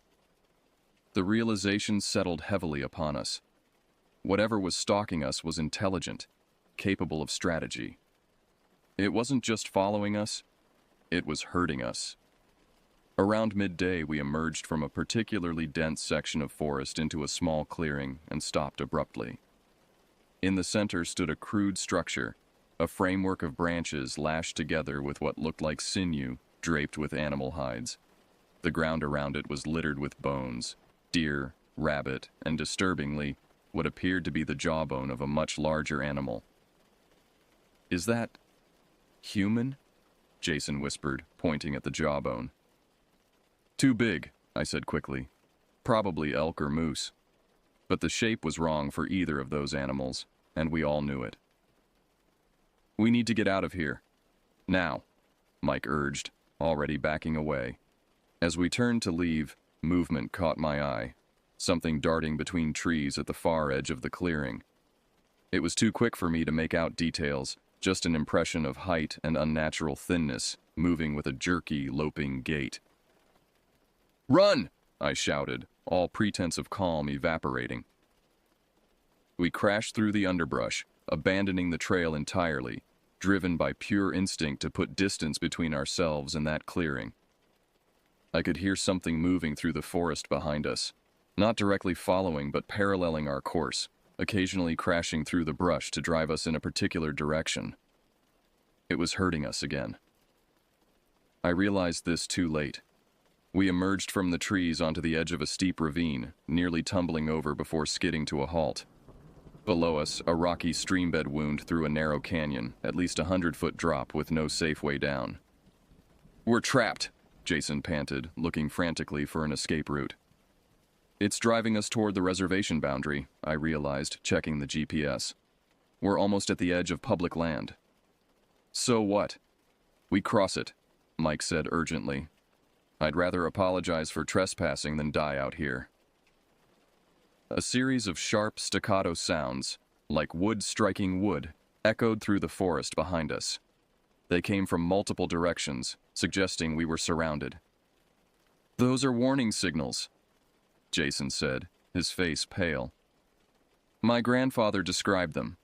The realization settled heavily upon us. Whatever was stalking us was intelligent, capable of strategy. It wasn't just following us, it was hurting us. Around midday, we emerged from a particularly dense section of forest into a small clearing and stopped abruptly. In the center stood a crude structure, a framework of branches lashed together with what looked like sinew draped with animal hides. The ground around it was littered with bones, deer, rabbit, and disturbingly, what appeared to be the jawbone of a much larger animal. "Is that human?" Jason whispered, pointing at the jawbone. "Too big," I said quickly. "Probably elk or moose." But the shape was wrong for either of those animals, and we all knew it. "We need to get out of here. Now," Mike urged, already backing away. As we turned to leave, movement caught my eye, something darting between trees at the far edge of the clearing. It was too quick for me to make out details, just an impression of height and unnatural thinness, moving with a jerky, loping gait. "Run!" I shouted, all pretense of calm evaporating. We crashed through the underbrush, abandoning the trail entirely, driven by pure instinct to put distance between ourselves and that clearing. I could hear something moving through the forest behind us, not directly following but paralleling our course, occasionally crashing through the brush to drive us in a particular direction. It was hurting us again. I realized this too late. We emerged from the trees onto the edge of a steep ravine, nearly tumbling over before skidding to a halt. Below us, a rocky streambed wound through a narrow canyon, at least 100-foot drop with no safe way down. "We're trapped," Jason panted, looking frantically for an escape route. "It's driving us toward the reservation boundary," I realized, checking the GPS. "We're almost at the edge of public land." "So what?" "We cross it," Mike said urgently. "I'd rather apologize for trespassing than die out here." A series of sharp staccato sounds, like wood striking wood, echoed through the forest behind us. They came from multiple directions, suggesting we were surrounded. "Those are warning signals," Jason said, his face pale. "My grandfather described them.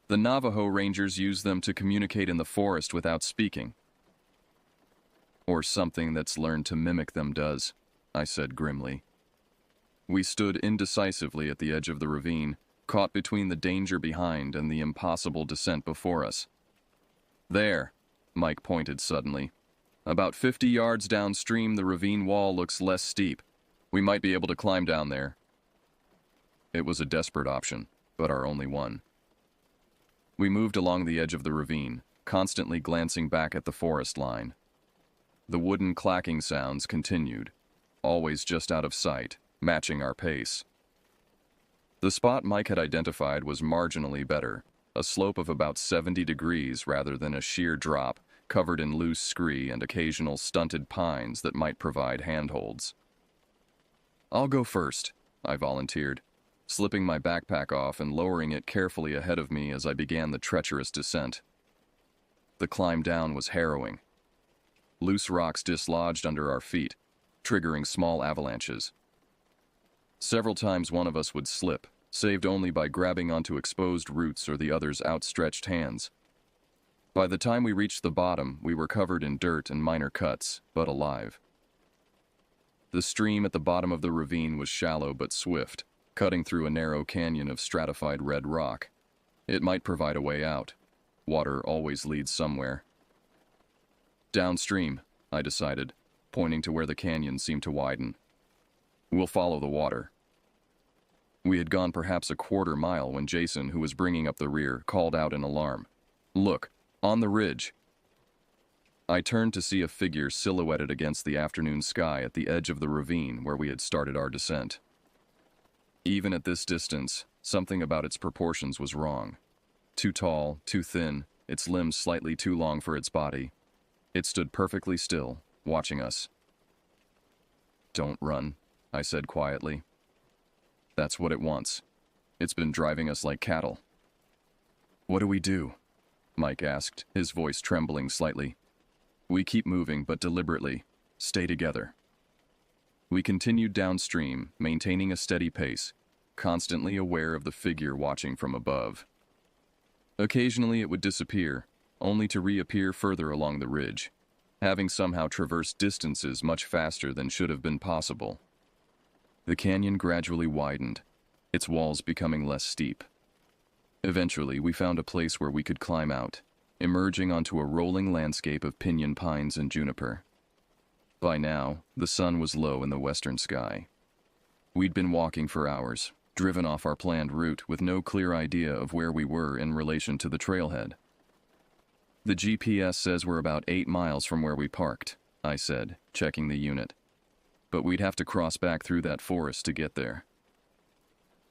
The Navajo Rangers use them to communicate in the forest without speaking." "Or something that's learned to mimic them does," I said grimly. We stood indecisively at the edge of the ravine, caught between the danger behind and the impossible descent before us. "There," Mike pointed suddenly. "About 50 yards downstream, the ravine wall looks less steep. We might be able to climb down there." It was a desperate option, but our only one. We moved along the edge of the ravine, constantly glancing back at the forest line. The wooden clacking sounds continued, always just out of sight, matching our pace. The spot Mike had identified was marginally better, a slope of about 70 degrees rather than a sheer drop, covered in loose scree and occasional stunted pines that might provide handholds. "I'll go first," I volunteered, slipping my backpack off and lowering it carefully ahead of me as I began the treacherous descent. The climb down was harrowing. Loose rocks dislodged under our feet, triggering small avalanches. Several times one of us would slip, saved only by grabbing onto exposed roots or the other's outstretched hands. By the time we reached the bottom, we were covered in dirt and minor cuts, but alive. The stream at the bottom of the ravine was shallow but swift, cutting through a narrow canyon of stratified red rock. It might provide a way out. Water always leads somewhere. "Downstream," I decided, pointing to where the canyon seemed to widen. "We'll follow the water." We had gone perhaps a quarter mile when Jason, who was bringing up the rear, called out in alarm. "Look, on the ridge." I turned to see a figure silhouetted against the afternoon sky at the edge of the ravine where we had started our descent. Even at this distance, something about its proportions was wrong. Too tall, too thin, its limbs slightly too long for its body. It stood perfectly still, watching us. "Don't run," I said quietly. "That's what it wants. It's been driving us like cattle." "What do we do?" Mike asked, his voice trembling slightly. "We keep moving, but deliberately. Stay together." We continued downstream, maintaining a steady pace, constantly aware of the figure watching from above. Occasionally it would disappear, only to reappear further along the ridge, having somehow traversed distances much faster than should have been possible. The canyon gradually widened, its walls becoming less steep. Eventually, we found a place where we could climb out, emerging onto a rolling landscape of pinyon pines and juniper. By now, the sun was low in the western sky. We'd been walking for hours, driven off our planned route with no clear idea of where we were in relation to the trailhead. The GPS says we're about 8 miles from where we parked, I said, checking the unit. But we'd have to cross back through that forest to get there.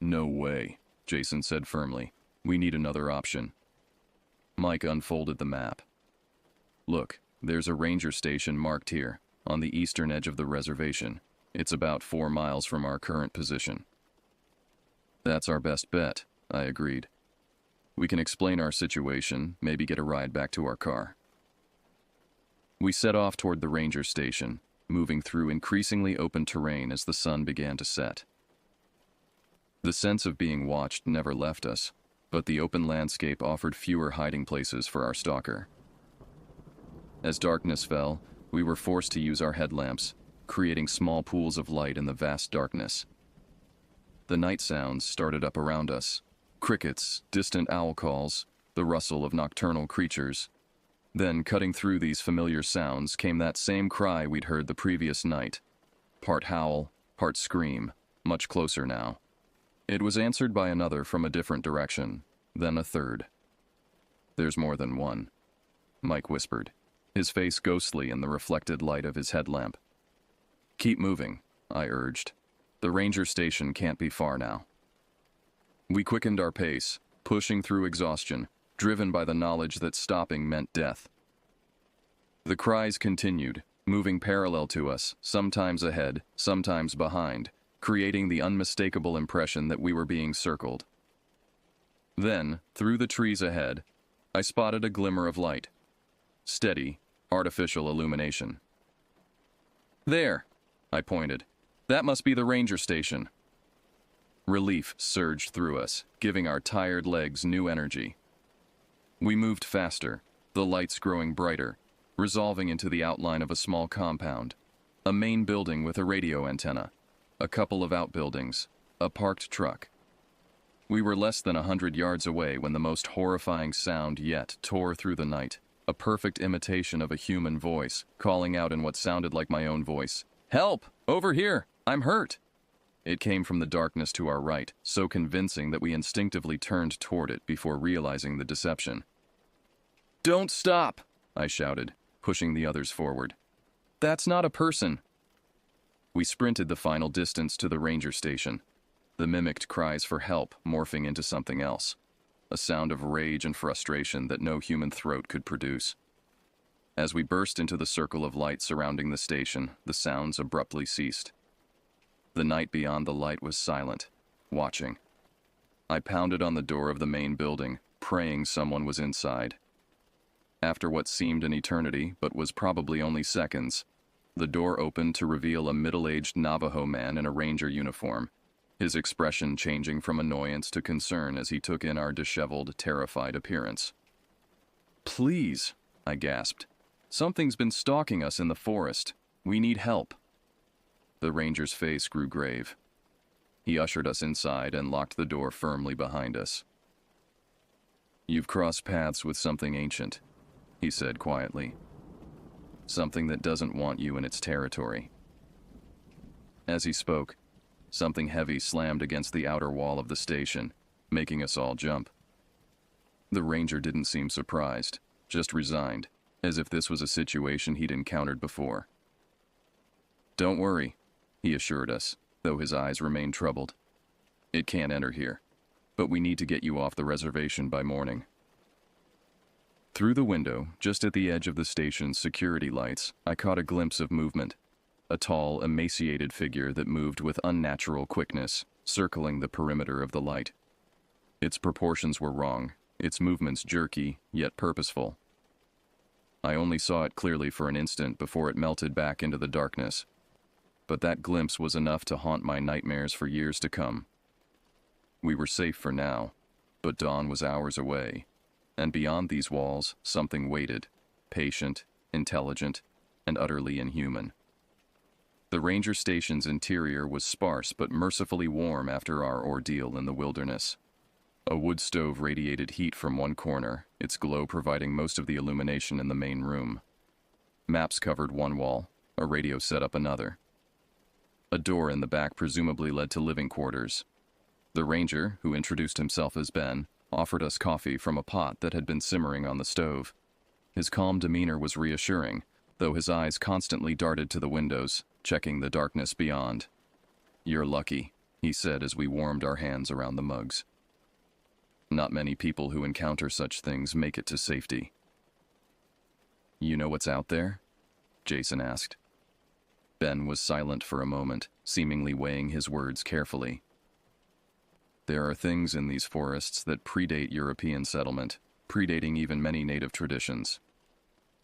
No way, Jason said firmly. We need another option. Mike unfolded the map. Look, there's a ranger station marked here, on the eastern edge of the reservation. It's about 4 miles from our current position. That's our best bet, I agreed. We can explain our situation, maybe get a ride back to our car. We set off toward the ranger station, moving through increasingly open terrain as the sun began to set. The sense of being watched never left us, but the open landscape offered fewer hiding places for our stalker. As darkness fell, we were forced to use our headlamps, creating small pools of light in the vast darkness. The night sounds started up around us. Crickets, distant owl calls, the rustle of nocturnal creatures. Then, cutting through these familiar sounds, came that same cry we'd heard the previous night. Part howl, part scream, much closer now. It was answered by another from a different direction, then a third. There's more than one, Mike whispered, his face ghostly in the reflected light of his headlamp. Keep moving, I urged. The ranger station can't be far now. We quickened our pace, pushing through exhaustion, driven by the knowledge that stopping meant death. The cries continued, moving parallel to us, sometimes ahead, sometimes behind, creating the unmistakable impression that we were being circled. Then, through the trees ahead, I spotted a glimmer of light. Steady, artificial illumination. There, I pointed. That must be the ranger station. Relief surged through us, giving our tired legs new energy. We moved faster, the lights growing brighter, resolving into the outline of a small compound, a main building with a radio antenna, a couple of outbuildings, a parked truck. We were less than 100 yards away when the most horrifying sound yet tore through the night, a perfect imitation of a human voice, calling out in what sounded like my own voice. "Help! Over here! I'm hurt!" It came from the darkness to our right, so convincing that we instinctively turned toward it before realizing the deception. "Don't stop!" I shouted, pushing the others forward. "That's not a person!" We sprinted the final distance to the ranger station, the mimicked cries for help morphing into something else, a sound of rage and frustration that no human throat could produce. As we burst into the circle of light surrounding the station, the sounds abruptly ceased. The night beyond the light was silent, watching. I pounded on the door of the main building, praying someone was inside. After what seemed an eternity, but was probably only seconds, the door opened to reveal a middle-aged Navajo man in a ranger uniform, his expression changing from annoyance to concern as he took in our disheveled, terrified appearance. "Please," I gasped. "Something's been stalking us in the forest. We need help." The ranger's face grew grave. He ushered us inside and locked the door firmly behind us. "You've crossed paths with something ancient," he said quietly. "Something that doesn't want you in its territory." As he spoke, something heavy slammed against the outer wall of the station, making us all jump. The ranger didn't seem surprised, just resigned, as if this was a situation he'd encountered before. "Don't worry," he assured us, though his eyes remained troubled. "It can't enter here, but we need to get you off the reservation by morning." Through the window, just at the edge of the station's security lights, I caught a glimpse of movement. A tall, emaciated figure that moved with unnatural quickness, circling the perimeter of the light. Its proportions were wrong, its movements jerky, yet purposeful. I only saw it clearly for an instant before it melted back into the darkness. But that glimpse was enough to haunt my nightmares for years to come. We were safe for now, but dawn was hours away, and beyond these walls, something waited, patient, intelligent, and utterly inhuman. The ranger station's interior was sparse but mercifully warm after our ordeal in the wilderness. A wood stove radiated heat from one corner, its glow providing most of the illumination in the main room. Maps covered one wall, a radio set up another. A door in the back presumably led to living quarters. The ranger, who introduced himself as Ben, offered us coffee from a pot that had been simmering on the stove. His calm demeanor was reassuring, though his eyes constantly darted to the windows, checking the darkness beyond. "You're lucky," he said as we warmed our hands around the mugs. "Not many people who encounter such things make it to safety." "You know what's out there?" Jason asked. Ben was silent for a moment, seemingly weighing his words carefully. "There are things in these forests that predate European settlement, predating even many native traditions.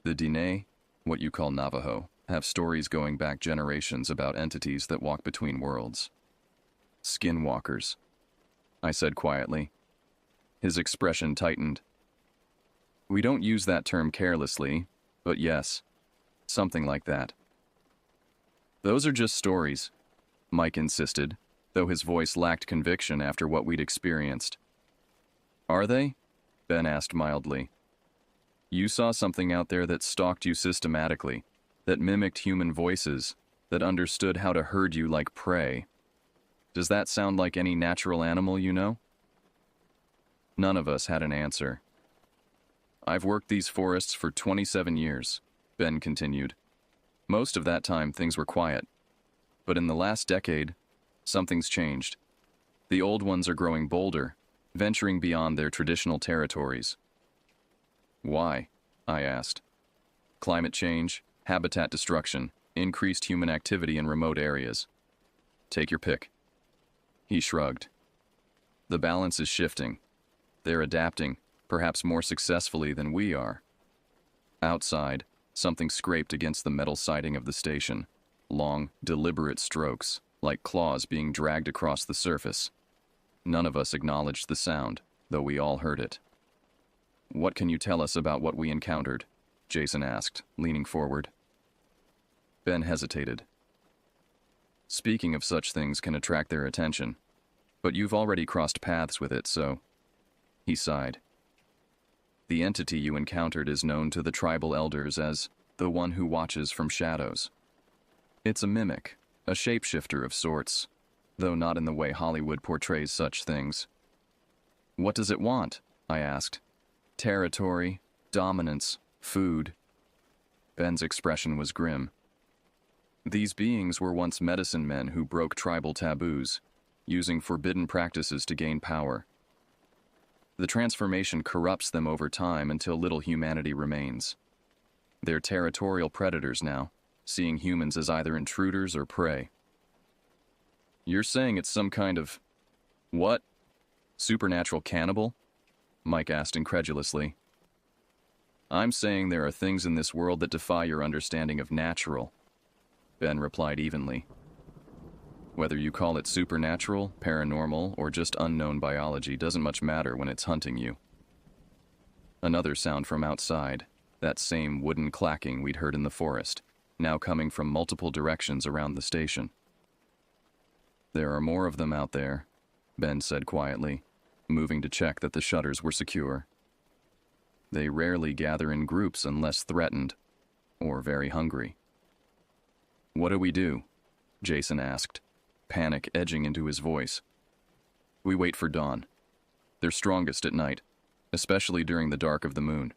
The Diné, what you call Navajo, have stories going back generations about entities that walk between worlds. Skinwalkers," I said quietly. His expression tightened. "We don't use that term carelessly, but yes, something like that." "Those are just stories," Mike insisted, though his voice lacked conviction after what we'd experienced. "Are they?" Ben asked mildly. "You saw something out there that stalked you systematically, that mimicked human voices, that understood how to herd you like prey. Does that sound like any natural animal you know?" None of us had an answer. "I've worked these forests for 27 years, Ben continued. Most of that time things were quiet. But in the last decade, something's changed. The old ones are growing bolder, venturing beyond their traditional territories." "Why?" I asked. "Climate change, habitat destruction, increased human activity in remote areas. Take your pick." He shrugged. "The balance is shifting. They're adapting, perhaps more successfully than we are." Outside, something scraped against the metal siding of the station. Long, deliberate strokes, like claws being dragged across the surface. None of us acknowledged the sound, though we all heard it. "What can you tell us about what we encountered?" Jason asked, leaning forward. Ben hesitated. "Speaking of such things can attract their attention, but you've already crossed paths with it, so..." He sighed. "The entity you encountered is known to the tribal elders as the one who watches from shadows. It's a mimic, a shapeshifter of sorts, though not in the way Hollywood portrays such things." "What does it want?" I asked. "Territory, dominance, food." Ben's expression was grim. "These beings were once medicine men who broke tribal taboos, using forbidden practices to gain power. The transformation corrupts them over time until little humanity remains. They're territorial predators now, seeing humans as either intruders or prey." "You're saying it's some kind of... what? Supernatural cannibal?" Mike asked incredulously. "I'm saying there are things in this world that defy your understanding of natural," Ben replied evenly. "Whether you call it supernatural, paranormal, or just unknown biology doesn't much matter when it's hunting you." Another sound from outside, that same wooden clacking we'd heard in the forest, now coming from multiple directions around the station. "There are more of them out there," Ben said quietly, moving to check that the shutters were secure. "They rarely gather in groups unless threatened, or very hungry." "What do we do?" Jason asked, panic edging into his voice. "We wait for dawn. They're strongest at night, especially during the dark of the moon.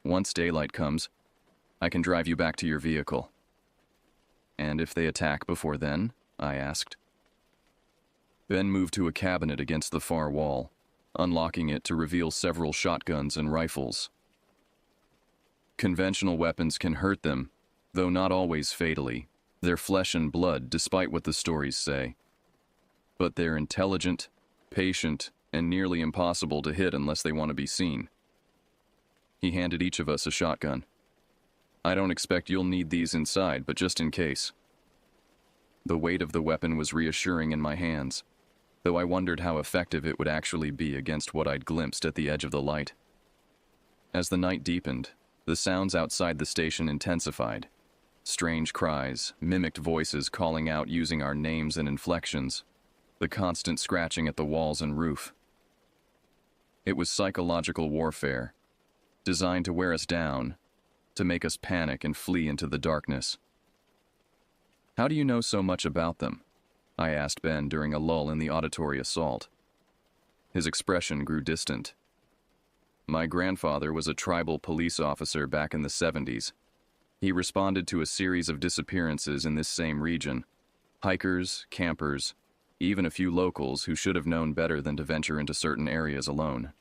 Once daylight comes, I can drive you back to your vehicle." "And if they attack before then?" I asked. Ben moved to a cabinet against the far wall, unlocking it to reveal several shotguns and rifles. "Conventional weapons can hurt them, though not always fatally. They're flesh and blood, despite what the stories say. But they're intelligent, patient, and nearly impossible to hit unless they want to be seen." He handed each of us a shotgun. "I don't expect you'll need these inside, but just in case." The weight of the weapon was reassuring in my hands, though I wondered how effective it would actually be against what I'd glimpsed at the edge of the light. As the night deepened, the sounds outside the station intensified. Strange cries, mimicked voices calling out using our names and inflections, the constant scratching at the walls and roof. It was psychological warfare, designed to wear us down, to make us panic and flee into the darkness. "How do you know so much about them?" I asked Ben during a lull in the auditory assault. His expression grew distant. "My grandfather was a tribal police officer back in the 70s. He responded to a series of disappearances in this same region. Hikers, campers, even a few locals who should have known better than to venture into certain areas alone.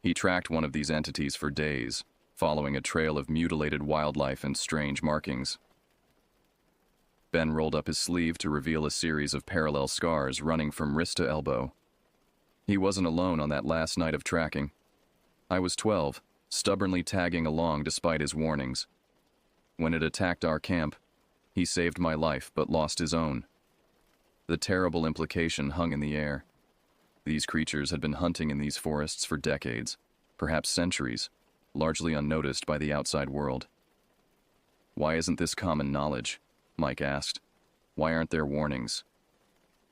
He tracked one of these entities for days, following a trail of mutilated wildlife and strange markings." Ben rolled up his sleeve to reveal a series of parallel scars running from wrist to elbow. He wasn't alone on that last night of tracking. I was 12, stubbornly tagging along despite his warnings. When it attacked our camp, he saved my life but lost his own. The terrible implication hung in the air. These creatures had been hunting in these forests for decades, perhaps centuries, largely unnoticed by the outside world. "Why isn't this common knowledge?" Mike asked. "Why aren't there warnings?"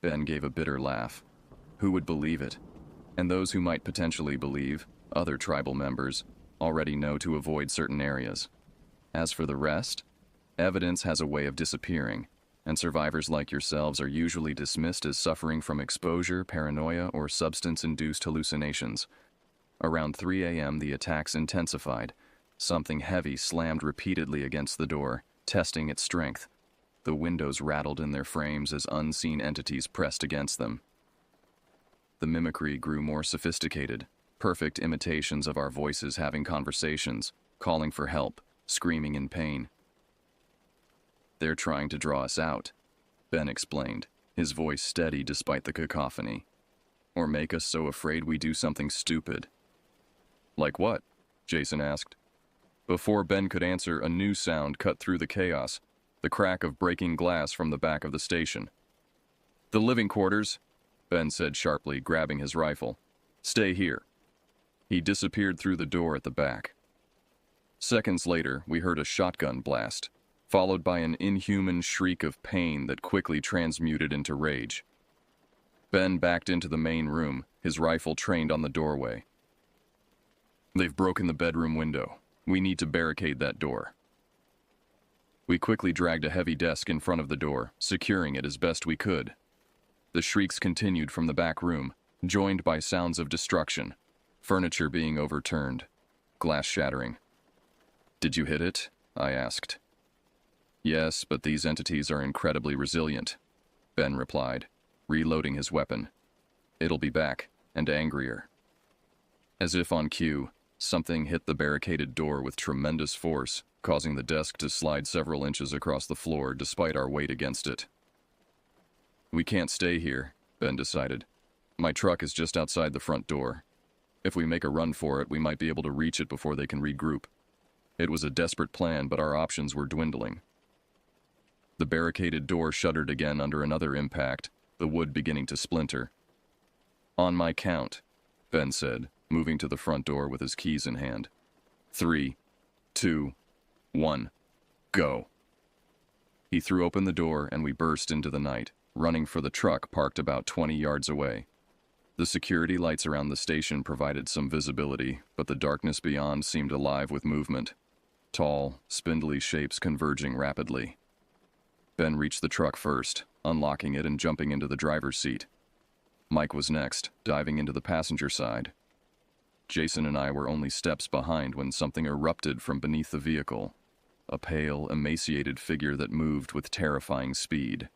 Ben gave a bitter laugh. Who would believe it? And those who might potentially believe, other tribal members, already know to avoid certain areas. As for the rest, evidence has a way of disappearing, and survivors like yourselves are usually dismissed as suffering from exposure, paranoia, or substance-induced hallucinations. Around 3 a.m., the attacks intensified. Something heavy slammed repeatedly against the door, testing its strength. The windows rattled in their frames as unseen entities pressed against them. The mimicry grew more sophisticated, perfect imitations of our voices having conversations, calling for help, screaming in pain. "They're trying to draw us out," Ben explained, his voice steady despite the cacophony. "Or make us so afraid we do something stupid." "Like what?" Jason asked. Before Ben could answer, a new sound cut through the chaos, the crack of breaking glass from the back of the station. "The living quarters," Ben said sharply, grabbing his rifle. "Stay here." He disappeared through the door at the back. Seconds later, we heard a shotgun blast, followed by an inhuman shriek of pain that quickly transmuted into rage. Ben backed into the main room, his rifle trained on the doorway. "They've broken the bedroom window. We need to barricade that door." We quickly dragged a heavy desk in front of the door, securing it as best we could. The shrieks continued from the back room, joined by sounds of destruction, furniture being overturned, glass shattering. "Did you hit it?" I asked. "Yes, but these entities are incredibly resilient," Ben replied, reloading his weapon. "It'll be back, and angrier." As if on cue, something hit the barricaded door with tremendous force, causing the desk to slide several inches across the floor despite our weight against it. "We can't stay here," Ben decided. "My truck is just outside the front door. If we make a run for it, we might be able to reach it before they can regroup." It was a desperate plan, but our options were dwindling. The barricaded door shuddered again under another impact, the wood beginning to splinter. "On my count," Ben said, moving to the front door with his keys in hand. 3, 2, 1, go. He threw open the door and we burst into the night, running for the truck parked about 20 yards away. The security lights around the station provided some visibility, but the darkness beyond seemed alive with movement. Tall, spindly shapes converging rapidly. Ben reached the truck first, unlocking it and jumping into the driver's seat. Mike was next, diving into the passenger side. Jason and I were only steps behind when something erupted from beneath the vehicle. A pale, emaciated figure that moved with terrifying speed.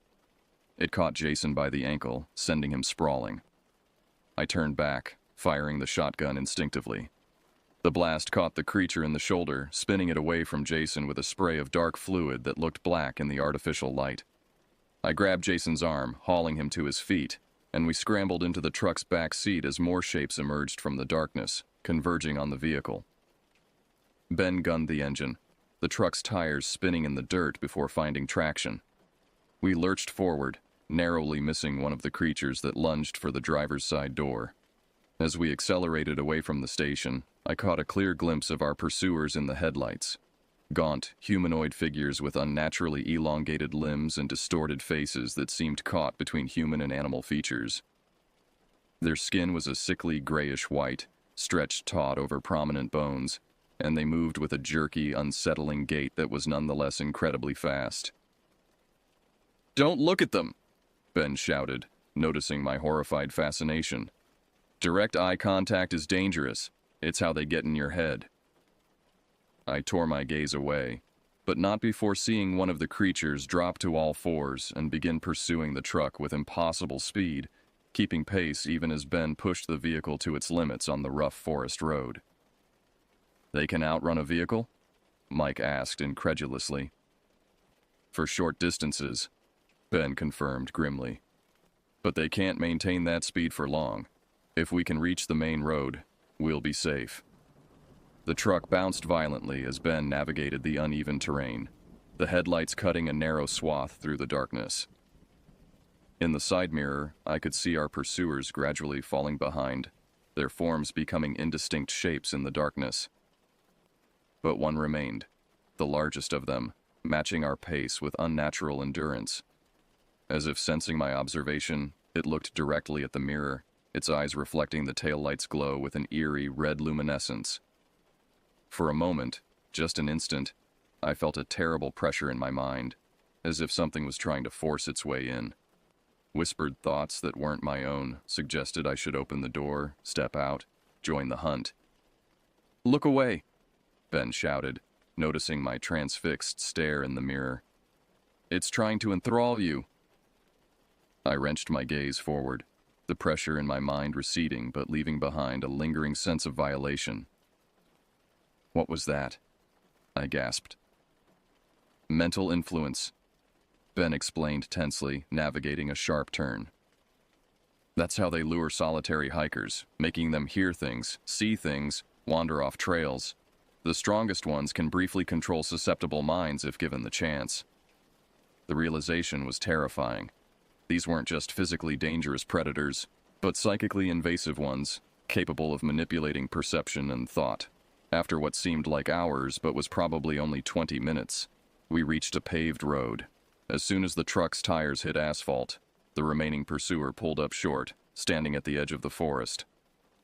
It caught Jason by the ankle, sending him sprawling. I turned back, firing the shotgun instinctively. The blast caught the creature in the shoulder, spinning it away from Jason with a spray of dark fluid that looked black in the artificial light. I grabbed Jason's arm, hauling him to his feet, and we scrambled into the truck's back seat as more shapes emerged from the darkness, converging on the vehicle. Ben gunned the engine, the truck's tires spinning in the dirt before finding traction. We lurched forward, narrowly missing one of the creatures that lunged for the driver's side door. As we accelerated away from the station, I caught a clear glimpse of our pursuers in the headlights. Gaunt, humanoid figures with unnaturally elongated limbs and distorted faces that seemed caught between human and animal features. Their skin was a sickly grayish white, stretched taut over prominent bones, and they moved with a jerky, unsettling gait that was nonetheless incredibly fast. "Don't look at them!" Ben shouted, noticing my horrified fascination. "Direct eye contact is dangerous. It's how they get in your head." I tore my gaze away, but not before seeing one of the creatures drop to all fours and begin pursuing the truck with impossible speed, keeping pace even as Ben pushed the vehicle to its limits on the rough forest road. "They can outrun a vehicle?" Mike asked incredulously. "For short distances," Ben confirmed grimly. "But they can't maintain that speed for long. If we can reach the main road, we'll be safe." The truck bounced violently as Ben navigated the uneven terrain, the headlights cutting a narrow swath through the darkness. In the side mirror, I could see our pursuers gradually falling behind, their forms becoming indistinct shapes in the darkness. But one remained, the largest of them, matching our pace with unnatural endurance. As if sensing my observation, it looked directly at the mirror, its eyes reflecting the taillight's glow with an eerie red luminescence. For a moment, just an instant, I felt a terrible pressure in my mind, as if something was trying to force its way in. Whispered thoughts that weren't my own suggested I should open the door, step out, join the hunt. "Look away!" Ben shouted, noticing my transfixed stare in the mirror. "It's trying to enthrall you." I wrenched my gaze forward, the pressure in my mind receding but leaving behind a lingering sense of violation. "What was that?" I gasped. "Mental influence," Ben explained tensely, navigating a sharp turn. "That's how they lure solitary hikers, making them hear things, see things, wander off trails. The strongest ones can briefly control susceptible minds if given the chance." The realization was terrifying. These weren't just physically dangerous predators, but psychically invasive ones, capable of manipulating perception and thought. After what seemed like hours but was probably only 20 minutes, we reached a paved road. As soon as the truck's tires hit asphalt, the remaining pursuer pulled up short, standing at the edge of the forest.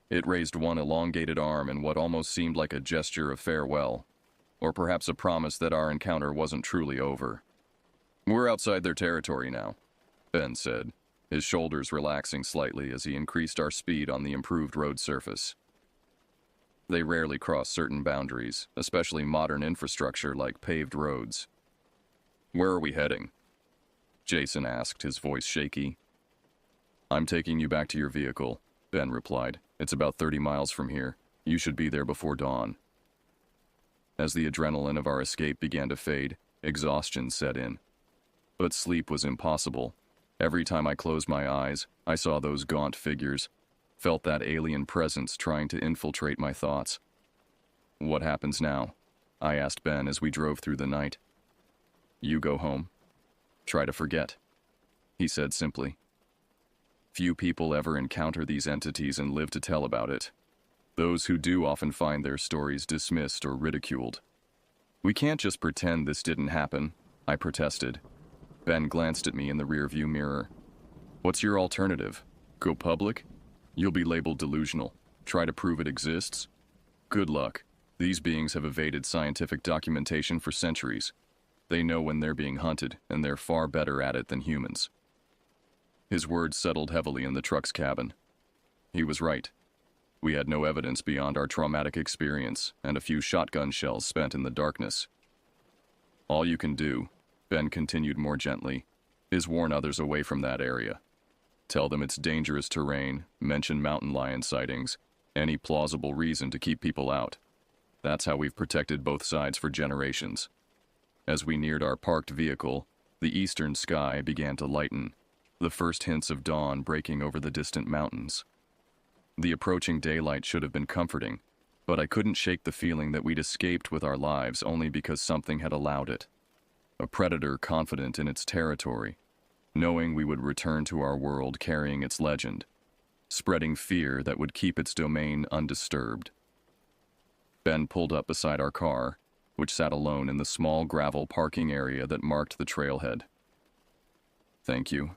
It raised one elongated arm in what almost seemed like a gesture of farewell, or perhaps a promise that our encounter wasn't truly over. "We're outside their territory now," Ben said, his shoulders relaxing slightly as he increased our speed on the improved road surface. They rarely cross certain boundaries, especially modern infrastructure like paved roads. "Where are we heading?" Jason asked, his voice shaky. "I'm taking you back to your vehicle," Ben replied. "It's about 30 miles from here. You should be there before dawn." As the adrenaline of our escape began to fade, exhaustion set in. But sleep was impossible. Every time I closed my eyes, I saw those gaunt figures, felt that alien presence trying to infiltrate my thoughts. "What happens now?" I asked Ben as we drove through the night. "You go home. Try to forget," he said simply. Few people ever encounter these entities and live to tell about it. Those who do often find their stories dismissed or ridiculed. "We can't just pretend this didn't happen," I protested. Ben glanced at me in the rearview mirror. "What's your alternative? Go public? You'll be labeled delusional. Try to prove it exists? Good luck. These beings have evaded scientific documentation for centuries. They know when they're being hunted, and they're far better at it than humans." His words settled heavily in the truck's cabin. He was right. We had no evidence beyond our traumatic experience and a few shotgun shells spent in the darkness. "All you can do," Ben continued more gently, "is warn others away from that area. Tell them it's dangerous terrain, mention mountain lion sightings, any plausible reason to keep people out. That's how we've protected both sides for generations." As we neared our parked vehicle, the eastern sky began to lighten, the first hints of dawn breaking over the distant mountains. The approaching daylight should have been comforting, but I couldn't shake the feeling that we'd escaped with our lives only because something had allowed it. A predator confident in its territory, knowing we would return to our world carrying its legend, spreading fear that would keep its domain undisturbed. Ben pulled up beside our car, which sat alone in the small gravel parking area that marked the trailhead. "Thank you,"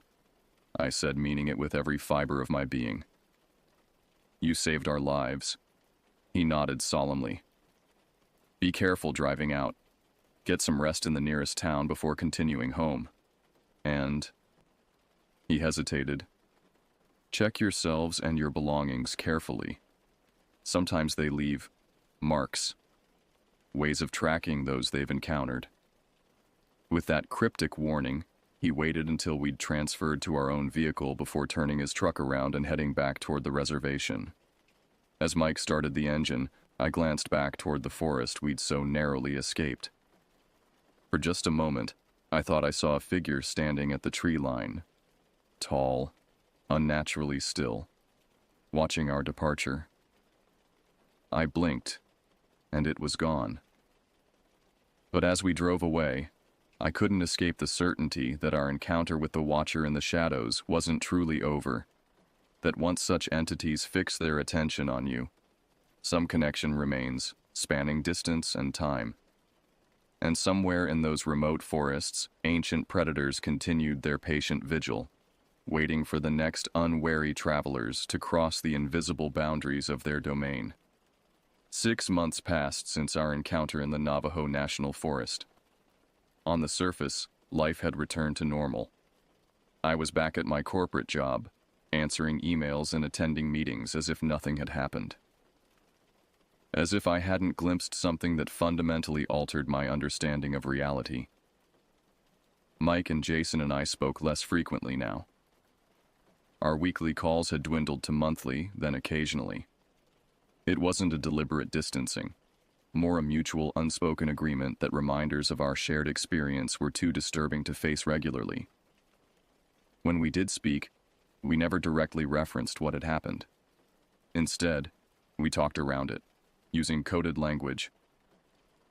I said, meaning it with every fiber of my being. You saved our lives." He nodded solemnly. "Be careful driving out. Get some rest in the nearest town before continuing home. And—" he hesitated. "Check yourselves and your belongings carefully. Sometimes they leave marks, ways of tracking those they've encountered." With that cryptic warning, he waited until we'd transferred to our own vehicle before turning his truck around and heading back toward the reservation. As Mike started the engine, I glanced back toward the forest we'd so narrowly escaped. For just a moment, I thought I saw a figure standing at the tree line, tall, unnaturally still, watching our departure. I blinked, and it was gone. But as we drove away, I couldn't escape the certainty that our encounter with the Watcher in the shadows wasn't truly over, that once such entities fix their attention on you, some connection remains, spanning distance and time. And somewhere in those remote forests, ancient predators continued their patient vigil, waiting for the next unwary travelers to cross the invisible boundaries of their domain. 6 months passed since our encounter in the Navajo National Forest. On the surface, life had returned to normal. I was back at my corporate job, answering emails and attending meetings as if nothing had happened. As if I hadn't glimpsed something that fundamentally altered my understanding of reality. Mike and Jason and I spoke less frequently now. Our weekly calls had dwindled to monthly, then occasionally. It wasn't a deliberate distancing, more a mutual unspoken agreement that reminders of our shared experience were too disturbing to face regularly. When we did speak, we never directly referenced what had happened. Instead, we talked around it, using coded language.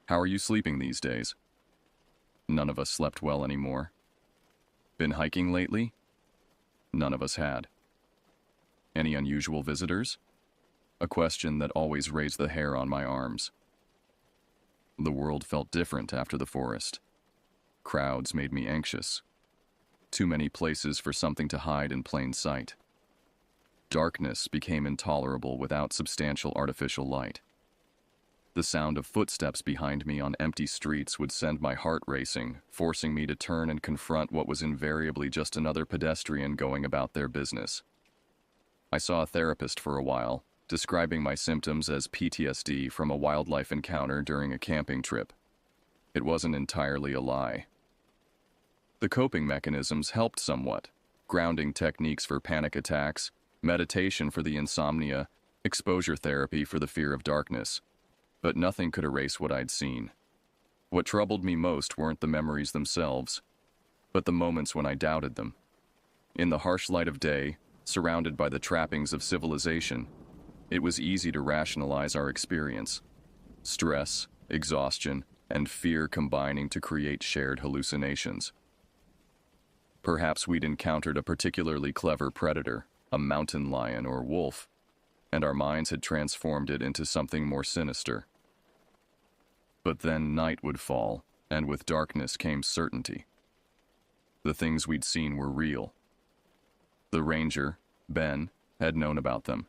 "How are you sleeping these days?" None of us slept well anymore. "Been hiking lately?" None of us had. "Any unusual visitors?" A question that always raised the hair on my arms. The world felt different after the forest. Crowds made me anxious. Too many places for something to hide in plain sight. Darkness became intolerable without substantial artificial light. The sound of footsteps behind me on empty streets would send my heart racing, forcing me to turn and confront what was invariably just another pedestrian going about their business. I saw a therapist for a while, describing my symptoms as PTSD from a wildlife encounter during a camping trip. It wasn't entirely a lie. The coping mechanisms helped somewhat: grounding techniques for panic attacks, meditation for the insomnia, exposure therapy for the fear of darkness. But nothing could erase what I'd seen. What troubled me most weren't the memories themselves, but the moments when I doubted them. In the harsh light of day, surrounded by the trappings of civilization, it was easy to rationalize our experience. Stress, exhaustion, and fear combining to create shared hallucinations. Perhaps we'd encountered a particularly clever predator, a mountain lion or wolf, and our minds had transformed it into something more sinister. But then night would fall, and with darkness came certainty. The things we'd seen were real. The ranger, Ben, had known about them.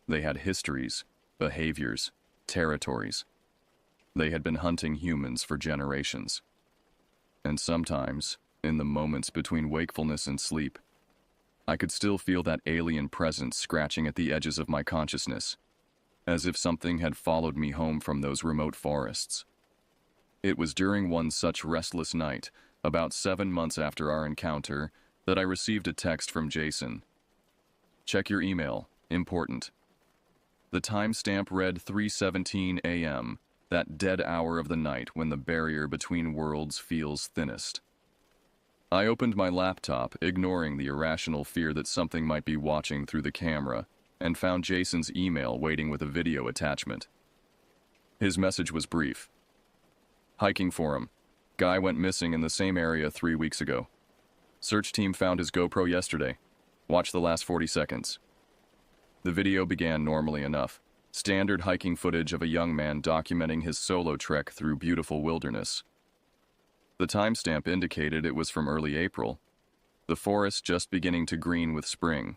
They had histories, behaviors, territories. They had been hunting humans for generations. And sometimes, in the moments between wakefulness and sleep, I could still feel that alien presence scratching at the edges of my consciousness, as if something had followed me home from those remote forests. It was during one such restless night, about 7 months after our encounter, that I received a text from Jason. "Check your email. Important." The timestamp read 3:17 a.m., that dead hour of the night when the barrier between worlds feels thinnest. I opened my laptop, ignoring the irrational fear that something might be watching through the camera, and found Jason's email waiting with a video attachment. His message was brief. "Hiking forum. Guy went missing in the same area 3 weeks ago. Search team found his GoPro yesterday. Watch the last 40 seconds. The video began normally enough. Standard hiking footage of a young man documenting his solo trek through beautiful wilderness. The timestamp indicated it was from early April, the forest just beginning to green with spring.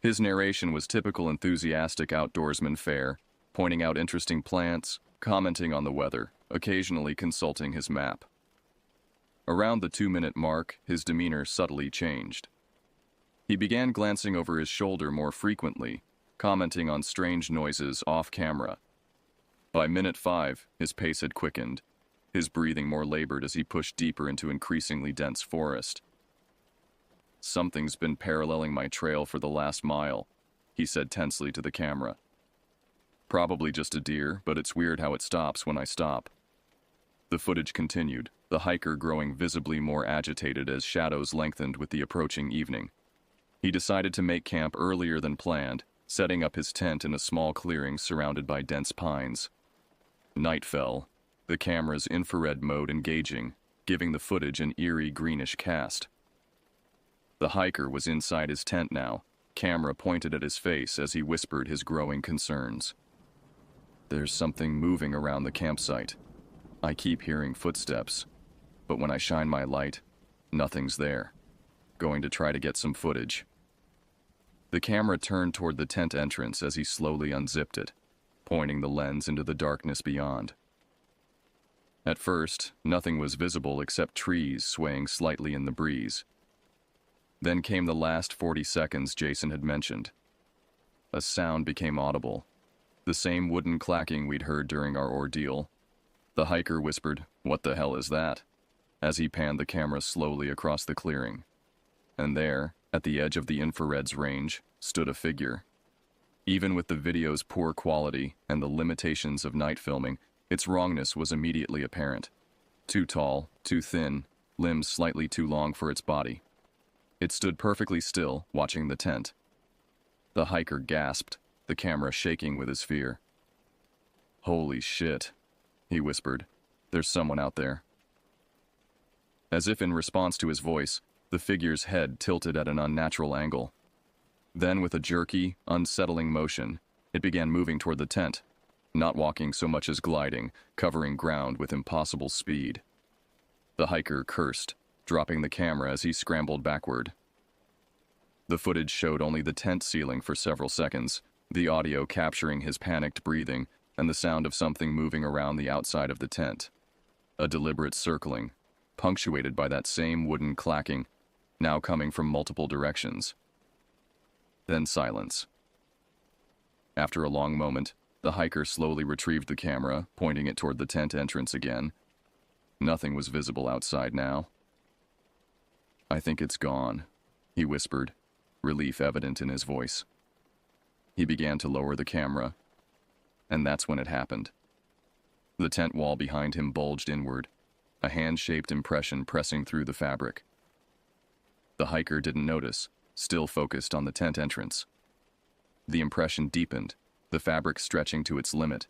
His narration was typical enthusiastic outdoorsman fare, pointing out interesting plants, commenting on the weather, occasionally consulting his map. Around the 2-minute mark, his demeanor subtly changed. He began glancing over his shoulder more frequently, commenting on strange noises off camera. By minute 5, his pace had quickened, his breathing more labored as he pushed deeper into increasingly dense forest. "Something's been paralleling my trail for the last mile," he said tensely to the camera. "Probably just a deer, but it's weird how it stops when I stop." The footage continued, the hiker growing visibly more agitated as shadows lengthened with the approaching evening. He decided to make camp earlier than planned, setting up his tent in a small clearing surrounded by dense pines. Night fell, the camera's infrared mode engaging, giving the footage an eerie greenish cast. The hiker was inside his tent now, camera pointed at his face as he whispered his growing concerns. "There's something moving around the campsite. I keep hearing footsteps, but when I shine my light, nothing's there. Going to try to get some footage." The camera turned toward the tent entrance as he slowly unzipped it, pointing the lens into the darkness beyond. At first, nothing was visible except trees swaying slightly in the breeze. Then came the last 40 seconds Jason had mentioned. A sound became audible, the same wooden clacking we'd heard during our ordeal. The hiker whispered, "What the hell is that?" as he panned the camera slowly across the clearing. And there, at the edge of the infrared's range, stood a figure. Even with the video's poor quality and the limitations of night filming, its wrongness was immediately apparent. Too tall, too thin, limbs slightly too long for its body. It stood perfectly still, watching the tent. The hiker gasped, the camera shaking with his fear. "Holy shit," he whispered. "There's someone out there." As if in response to his voice, the figure's head tilted at an unnatural angle. Then, with a jerky, unsettling motion, it began moving toward the tent, not walking so much as gliding, covering ground with impossible speed. The hiker cursed, dropping the camera as he scrambled backward. The footage showed only the tent ceiling for several seconds, the audio capturing his panicked breathing and the sound of something moving around the outside of the tent. A deliberate circling, punctuated by that same wooden clacking, now coming from multiple directions. Then silence. After a long moment, the hiker slowly retrieved the camera, pointing it toward the tent entrance again. Nothing was visible outside now. "I think it's gone," he whispered, relief evident in his voice. He began to lower the camera, and that's when it happened. The tent wall behind him bulged inward, a hand-shaped impression pressing through the fabric. The hiker didn't notice, still focused on the tent entrance. The impression deepened, the fabric stretching to its limit.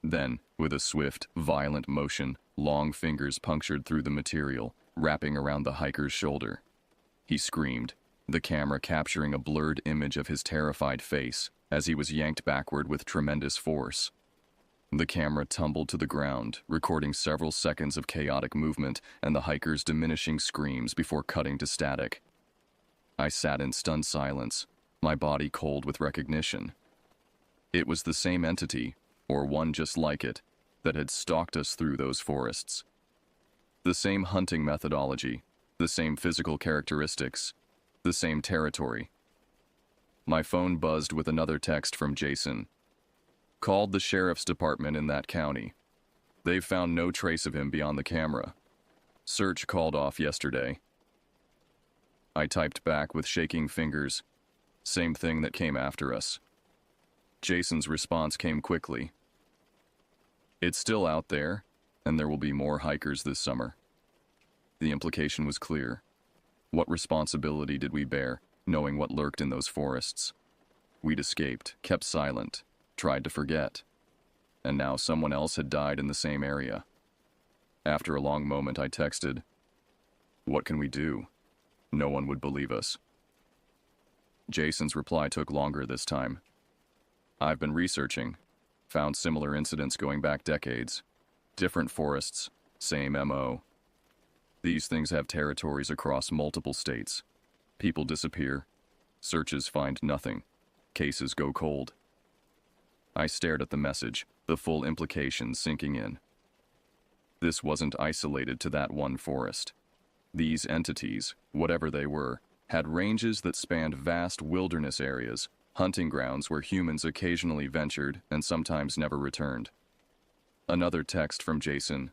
Then, with a swift, violent motion, long fingers punctured through the material, wrapping around the hiker's shoulder. He screamed, the camera capturing a blurred image of his terrified face as he was yanked backward with tremendous force. The camera tumbled to the ground, recording several seconds of chaotic movement and the hiker's diminishing screams before cutting to static. I sat in stunned silence, my body cold with recognition. It was the same entity, or one just like it, that had stalked us through those forests. The same hunting methodology, the same physical characteristics, the same territory. My phone buzzed with another text from Jason. "Called the sheriff's department in that county. They've found no trace of him beyond the camera. Search called off yesterday." I typed back with shaking fingers. Same thing that came after us. Jason's response came quickly. "It's still out there, and there will be more hikers this summer." The implication was clear. What responsibility did we bear, knowing what lurked in those forests? We'd escaped, kept silent, tried to forget. And now someone else had died in the same area. After a long moment, I texted, "What can we do?" No one would believe us. Jason's reply took longer this time. "I've been researching, found similar incidents going back decades. Different forests, same MO. These things have territories across multiple states. People disappear. Searches find nothing. Cases go cold. I stared at the message, the full implications sinking in. This wasn't isolated to that one forest. These entities, whatever they were, had ranges that spanned vast wilderness areas, hunting grounds where humans occasionally ventured and sometimes never returned. Another text from Jason.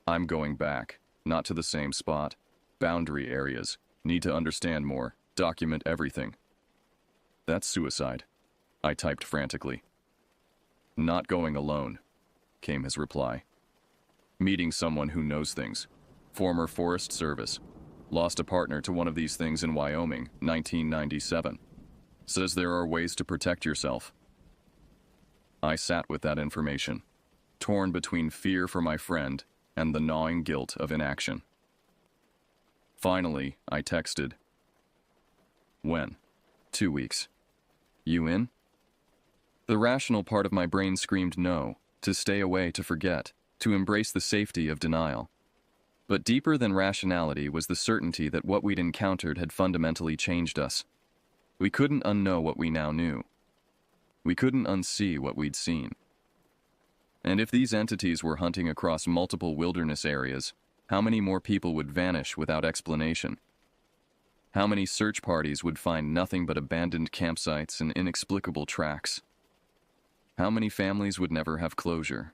I'm going back, not to the same spot. Boundary areas. Need to understand more. Document everything. That's suicide, I typed frantically. Not going alone, came his reply. Meeting someone who knows things. Former Forest Service. Lost a partner to one of these things in Wyoming, 1997. Says there are ways to protect yourself. I sat with that information, torn between fear for my friend and the gnawing guilt of inaction. Finally, I texted. When? 2 weeks. You in? The rational part of my brain screamed no, to stay away, to forget, to embrace the safety of denial. But deeper than rationality was the certainty that what we'd encountered had fundamentally changed us. We couldn't unknow what we now knew. We couldn't unsee what we'd seen. And if these entities were hunting across multiple wilderness areas, how many more people would vanish without explanation? How many search parties would find nothing but abandoned campsites and inexplicable tracks? How many families would never have closure?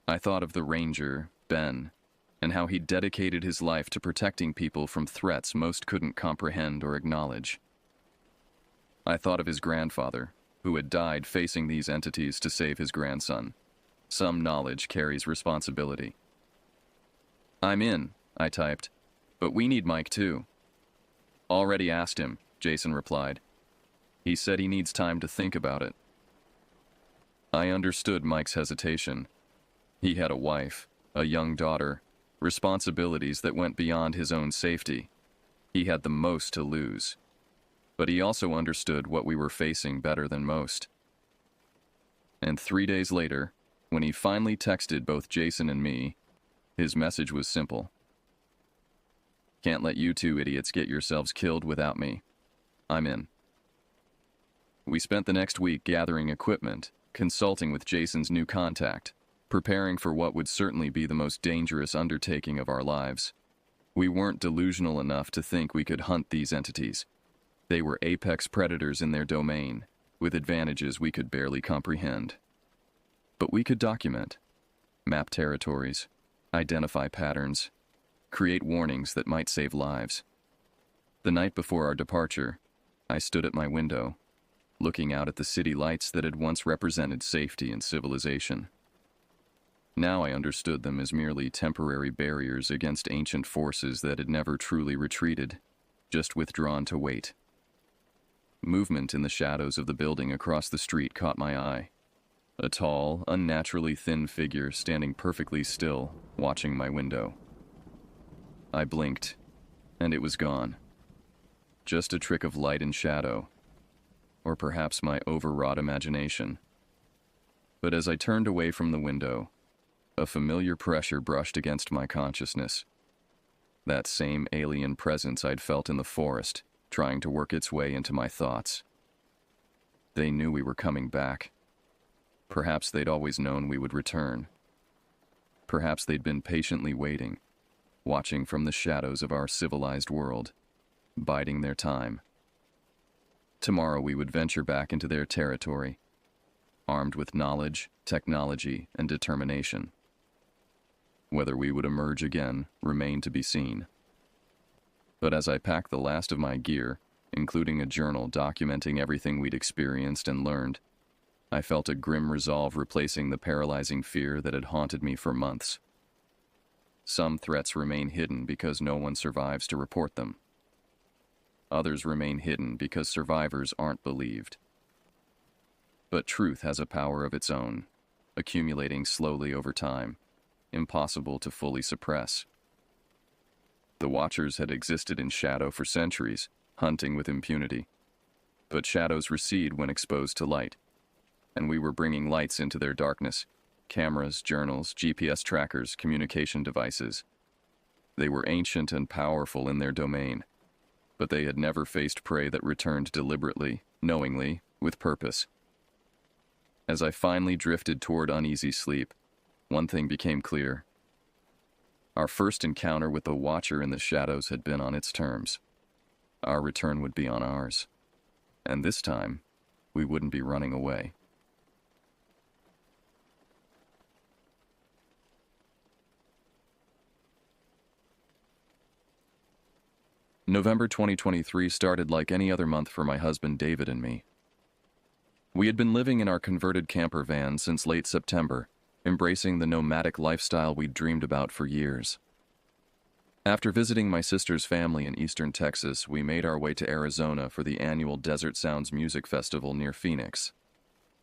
I thought of the ranger, Ben, and how he dedicated his life to protecting people from threats most couldn't comprehend or acknowledge. I thought of his grandfather, who had died facing these entities to save his grandson. Some knowledge carries responsibility. I'm in, I typed, but we need Mike too. Already asked him, Jason replied. He said he needs time to think about it. I understood Mike's hesitation. He had a wife, a young daughter, responsibilities that went beyond his own safety. He had the most to lose. But he also understood what we were facing better than most. And 3 days later, when he finally texted both Jason and me, his message was simple. Can't let you two idiots get yourselves killed without me. I'm in. We spent the next week gathering equipment, consulting with Jason's new contact, preparing for what would certainly be the most dangerous undertaking of our lives. We weren't delusional enough to think we could hunt these entities. They were apex predators in their domain, with advantages we could barely comprehend. But we could document, map territories, identify patterns, create warnings that might save lives. The night before our departure, I stood at my window, looking out at the city lights that had once represented safety and civilization. Now I understood them as merely temporary barriers against ancient forces that had never truly retreated, just withdrawn to wait. Movement in the shadows of the building across the street caught my eye. A tall, unnaturally thin figure standing perfectly still, watching my window. I blinked, and it was gone. Just a trick of light and shadow, or perhaps my overwrought imagination. But as I turned away from the window, a familiar pressure brushed against my consciousness. That same alien presence I'd felt in the forest, trying to work its way into my thoughts. They knew we were coming back. Perhaps they'd always known we would return. Perhaps they'd been patiently waiting, watching from the shadows of our civilized world, biding their time. Tomorrow we would venture back into their territory, armed with knowledge, technology, and determination. Whether we would emerge again remained to be seen. But as I packed the last of my gear, including a journal documenting everything we'd experienced and learned, I felt a grim resolve replacing the paralyzing fear that had haunted me for months. Some threats remain hidden because no one survives to report them. Others remain hidden because survivors aren't believed. But truth has a power of its own, accumulating slowly over time, impossible to fully suppress. The Watchers had existed in shadow for centuries, hunting with impunity. But shadows recede when exposed to light, and we were bringing lights into their darkness. Cameras, journals, GPS trackers, communication devices. They were ancient and powerful in their domain, but they had never faced prey that returned deliberately, knowingly, with purpose. As I finally drifted toward uneasy sleep, one thing became clear. Our first encounter with the Watcher in the shadows had been on its terms. Our return would be on ours. And this time, we wouldn't be running away. November 2023 started like any other month for my husband David and me. We had been living in our converted camper van since late September, embracing the nomadic lifestyle we'd dreamed about for years. After visiting my sister's family in eastern Texas, we made our way to Arizona for the annual Desert Sounds Music Festival near Phoenix.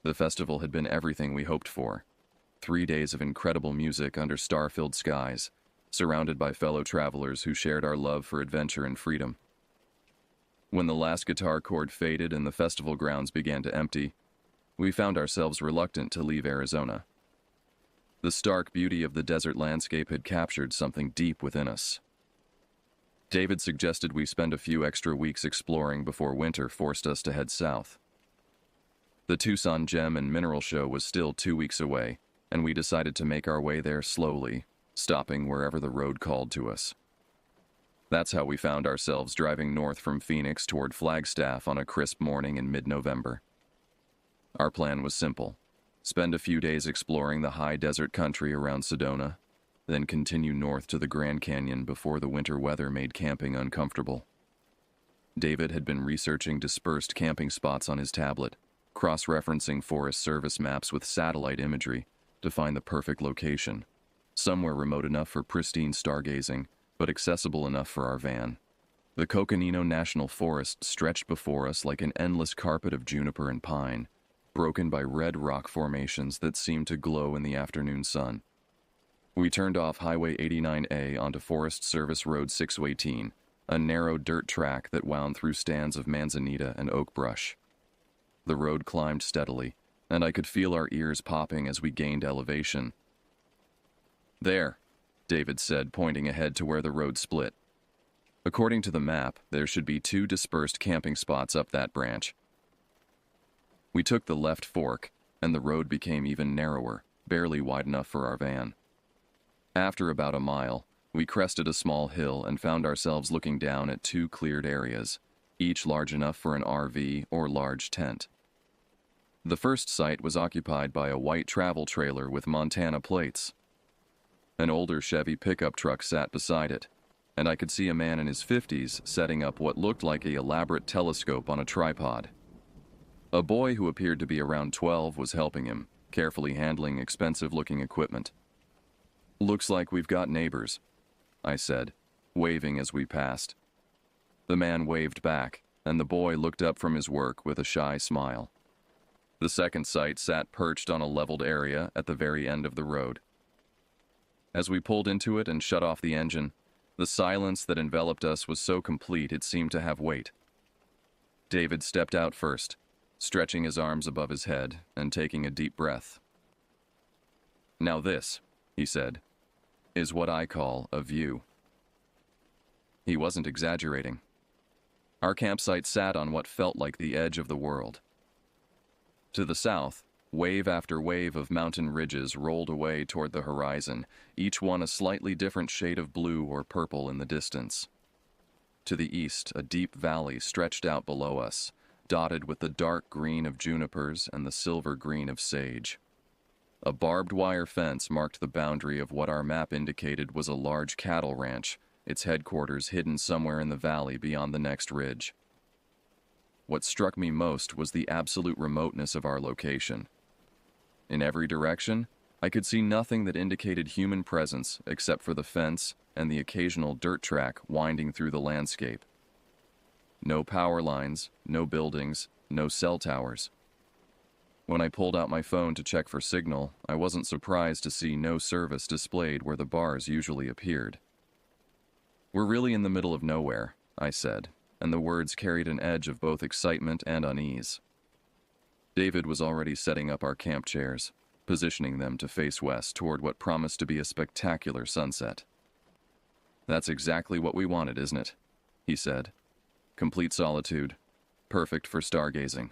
The festival had been everything we hoped for. 3 days of incredible music under star-filled skies, surrounded by fellow travelers who shared our love for adventure and freedom. When the last guitar chord faded and the festival grounds began to empty, we found ourselves reluctant to leave Arizona. The stark beauty of the desert landscape had captured something deep within us. David suggested we spend a few extra weeks exploring before winter forced us to head south. The Tucson Gem and Mineral Show was still 2 weeks away, and we decided to make our way there slowly, stopping wherever the road called to us. That's how we found ourselves driving north from Phoenix toward Flagstaff on a crisp morning in mid-November. Our plan was simple: spend a few days exploring the high desert country around Sedona, then continue north to the Grand Canyon before the winter weather made camping uncomfortable. David had been researching dispersed camping spots on his tablet, cross-referencing Forest Service maps with satellite imagery to find the perfect location, somewhere remote enough for pristine stargazing, but accessible enough for our van. The Coconino National Forest stretched before us like an endless carpet of juniper and pine, broken by red rock formations that seemed to glow in the afternoon sun. We turned off Highway 89A onto Forest Service Road 618, a narrow dirt track that wound through stands of manzanita and oak brush. The road climbed steadily, and I could feel our ears popping as we gained elevation. "There," David said, pointing ahead to where the road split. According to the map, there should be 2 dispersed camping spots up that branch. We took the left fork, and the road became even narrower, barely wide enough for our van. After about a mile, we crested a small hill and found ourselves looking down at 2 cleared areas, each large enough for an RV or large tent. The first site was occupied by a white travel trailer with Montana plates. An older Chevy pickup truck sat beside it, and I could see a man in his 50s setting up what looked like an elaborate telescope on a tripod. A boy who appeared to be around 12 was helping him, carefully handling expensive-looking equipment. "Looks like we've got neighbors," I said, waving as we passed. The man waved back, and the boy looked up from his work with a shy smile. The second site sat perched on a leveled area at the very end of the road. As we pulled into it and shut off the engine, the silence that enveloped us was so complete it seemed to have weight. David stepped out first, stretching his arms above his head and taking a deep breath. "Now this," he said, "is what I call a view." He wasn't exaggerating. Our campsite sat on what felt like the edge of the world. To the south, wave after wave of mountain ridges rolled away toward the horizon, each one a slightly different shade of blue or purple in the distance. To the east, a deep valley stretched out below us, dotted with the dark green of junipers and the silver green of sage. A barbed wire fence marked the boundary of what our map indicated was a large cattle ranch, its headquarters hidden somewhere in the valley beyond the next ridge. What struck me most was the absolute remoteness of our location. In every direction, I could see nothing that indicated human presence except for the fence and the occasional dirt track winding through the landscape. No power lines, no buildings, no cell towers. When I pulled out my phone to check for signal, I wasn't surprised to see no service displayed where the bars usually appeared. "We're really in the middle of nowhere," I said, and the words carried an edge of both excitement and unease. David was already setting up our camp chairs, positioning them to face west toward what promised to be a spectacular sunset. "That's exactly what we wanted, isn't it?" he said. complete solitude, perfect for stargazing.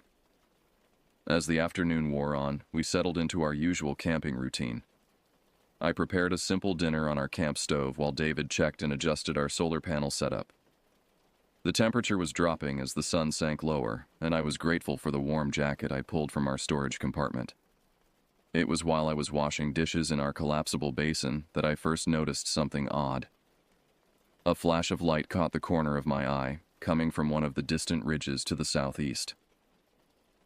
As the afternoon wore on, we settled into our usual camping routine. I prepared a simple dinner on our camp stove while David checked and adjusted our solar panel setup. The temperature was dropping as the sun sank lower, and I was grateful for the warm jacket I pulled from our storage compartment. It was while I was washing dishes in our collapsible basin that I first noticed something odd. A flash of light caught the corner of my eye, coming from one of the distant ridges to the southeast.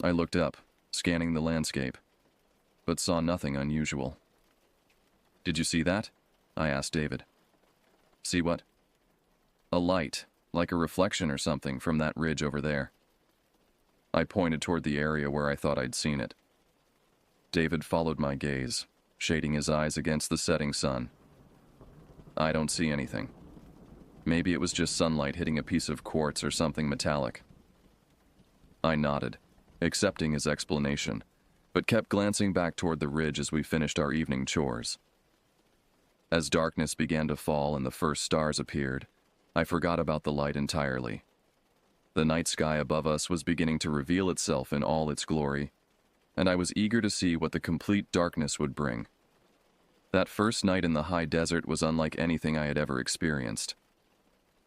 I looked up, scanning the landscape, but saw nothing unusual. "Did you see that?" I asked David. "See what?" "A light, like a reflection or something from that ridge over there." I pointed toward the area where I thought I'd seen it. David followed my gaze, shading his eyes against the setting sun. "I don't see anything. Maybe it was just sunlight hitting a piece of quartz or something metallic." I nodded, accepting his explanation, but kept glancing back toward the ridge as we finished our evening chores. As darkness began to fall and the first stars appeared, I forgot about the light entirely. The night sky above us was beginning to reveal itself in all its glory, and I was eager to see what the complete darkness would bring. That first night in the high desert was unlike anything I had ever experienced.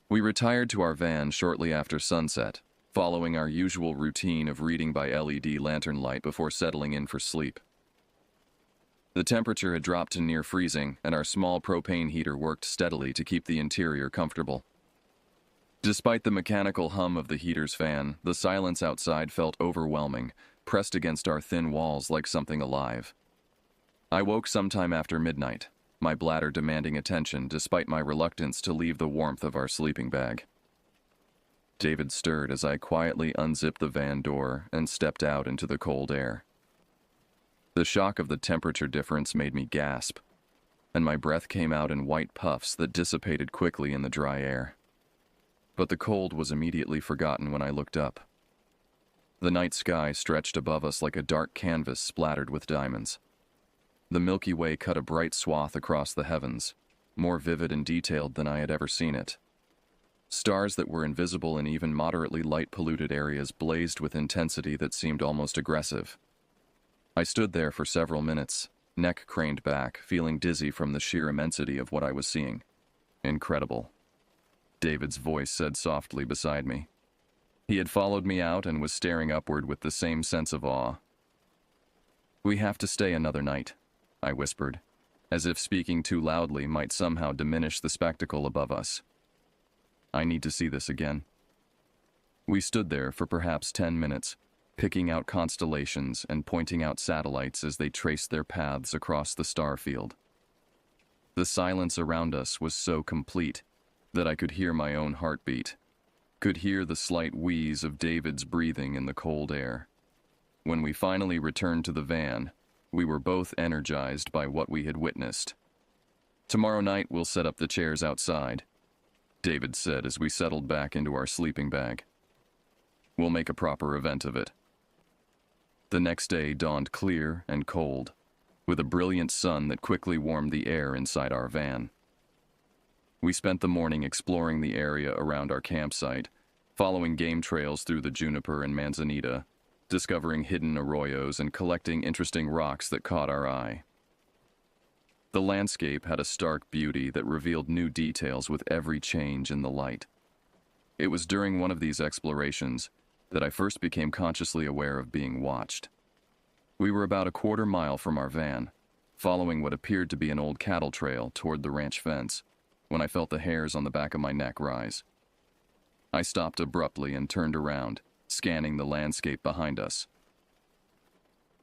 We retired to our van shortly after sunset, following our usual routine of reading by LED lantern light before settling in for sleep. The temperature had dropped to near freezing, and our small propane heater worked steadily to keep the interior comfortable. Despite the mechanical hum of the heater's fan, the silence outside felt overwhelming, pressed against our thin walls like something alive. I woke sometime after midnight, my bladder demanding attention despite my reluctance to leave the warmth of our sleeping bag. David stirred as I quietly unzipped the van door and stepped out into the cold air. The shock of the temperature difference made me gasp, and my breath came out in white puffs that dissipated quickly in the dry air. But the cold was immediately forgotten when I looked up. The night sky stretched above us like a dark canvas splattered with diamonds. The Milky Way cut a bright swath across the heavens, more vivid and detailed than I had ever seen it. Stars that were invisible in even moderately light-polluted areas blazed with intensity that seemed almost aggressive. I stood there for several minutes, neck craned back, feeling dizzy from the sheer immensity of what I was seeing. "Incredible," David's voice said softly beside me. He had followed me out and was staring upward with the same sense of awe. "We have to stay another night," I whispered, as if speaking too loudly might somehow diminish the spectacle above us. "I need to see this again." We stood there for perhaps 10 minutes, picking out constellations and pointing out satellites as they traced their paths across the star field. The silence around us was so complete that I could hear my own heartbeat, could hear the slight wheeze of David's breathing in the cold air. When we finally returned to the van, we were both energized by what we had witnessed. "Tomorrow night we'll set up the chairs outside," David said as we settled back into our sleeping bag. "We'll make a proper event of it." The next day dawned clear and cold, with a brilliant sun that quickly warmed the air inside our van. We spent the morning exploring the area around our campsite, following game trails through the juniper and manzanita, discovering hidden arroyos and collecting interesting rocks that caught our eye. The landscape had a stark beauty that revealed new details with every change in the light. It was during one of these explorations that I first became consciously aware of being watched. We were about a quarter mile from our van, following what appeared to be an old cattle trail toward the ranch fence, when I felt the hairs on the back of my neck rise. I stopped abruptly and turned around, scanning the landscape behind us.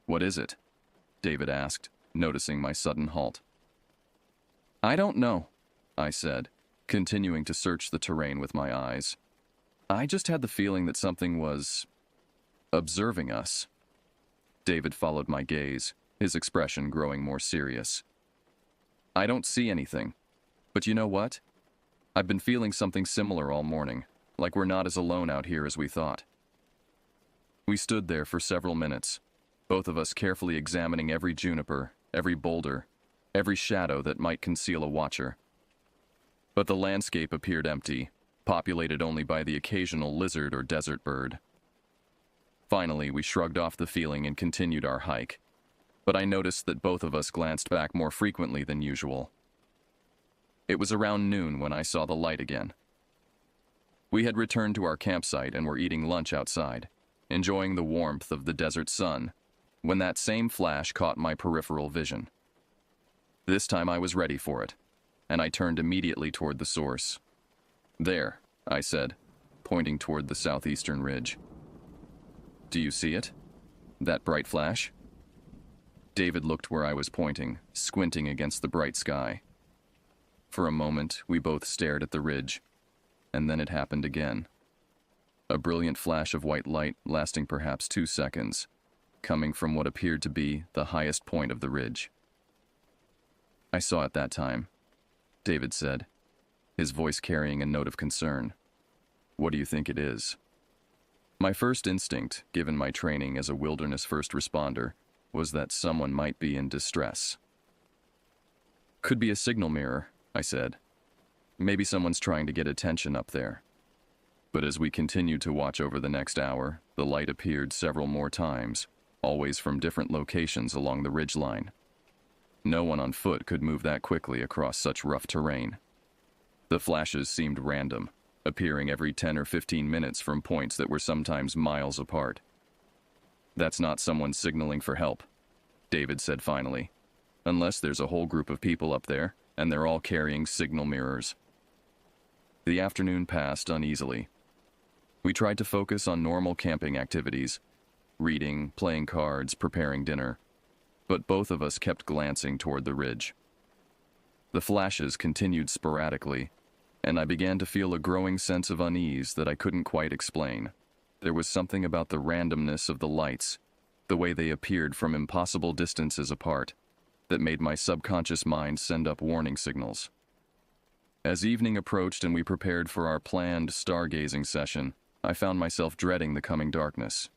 "What is it?" David asked, noticing my sudden halt. "I don't know," I said, continuing to search the terrain with my eyes. "I just had the feeling that something was observing us." David followed my gaze, his expression growing more serious. "I don't see anything. But you know what? I've been feeling something similar all morning, like we're not as alone out here as we thought." We stood there for several minutes, both of us carefully examining every juniper, every boulder, every shadow that might conceal a watcher. But the landscape appeared empty, populated only by the occasional lizard or desert bird. Finally, we shrugged off the feeling and continued our hike, but I noticed that both of us glanced back more frequently than usual. It was around noon when I saw the light again. We had returned to our campsite and were eating lunch outside, enjoying the warmth of the desert sun, when that same flash caught my peripheral vision. This time I was ready for it, and I turned immediately toward the source. "There," I said, pointing toward the southeastern ridge. "Do you see it? That bright flash?" David looked where I was pointing, squinting against the bright sky. For a moment, we both stared at the ridge, and then it happened again. A brilliant flash of white light lasting perhaps 2 seconds, coming from what appeared to be the highest point of the ridge. "I saw it that time," David said, his voice carrying a note of concern. "What do you think it is?" My first instinct, given my training as a wilderness first responder, was that someone might be in distress. "Could be a signal mirror," I said. "Maybe someone's trying to get attention up there." But as we continued to watch over the next hour, the light appeared several more times, always from different locations along the ridgeline. No one on foot could move that quickly across such rough terrain. The flashes seemed random, appearing every 10 or 15 minutes from points that were sometimes miles apart. "That's not someone signaling for help," David said finally, "unless there's a whole group of people up there, and they're all carrying signal mirrors." The afternoon passed uneasily. We tried to focus on normal camping activities, reading, playing cards, preparing dinner, but both of us kept glancing toward the ridge. The flashes continued sporadically, and I began to feel a growing sense of unease that I couldn't quite explain. There was something about the randomness of the lights, the way they appeared from impossible distances apart, that made my subconscious mind send up warning signals. As evening approached and we prepared for our planned stargazing session, I found myself dreading the coming darkness.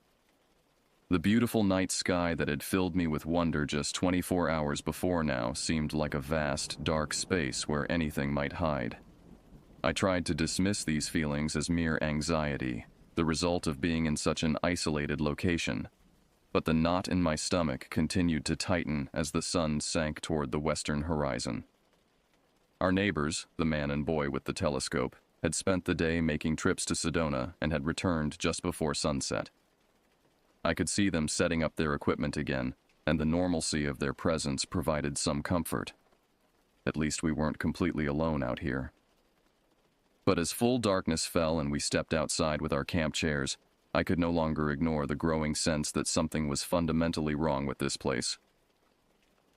The beautiful night sky that had filled me with wonder just 24 hours before now seemed like a vast, dark space where anything might hide. I tried to dismiss these feelings as mere anxiety, the result of being in such an isolated location, but the knot in my stomach continued to tighten as the sun sank toward the western horizon. Our neighbors, the man and boy with the telescope, had spent the day making trips to Sedona and had returned just before sunset. I could see them setting up their equipment again, and the normalcy of their presence provided some comfort. At least we weren't completely alone out here. But as full darkness fell and we stepped outside with our camp chairs, I could no longer ignore the growing sense that something was fundamentally wrong with this place.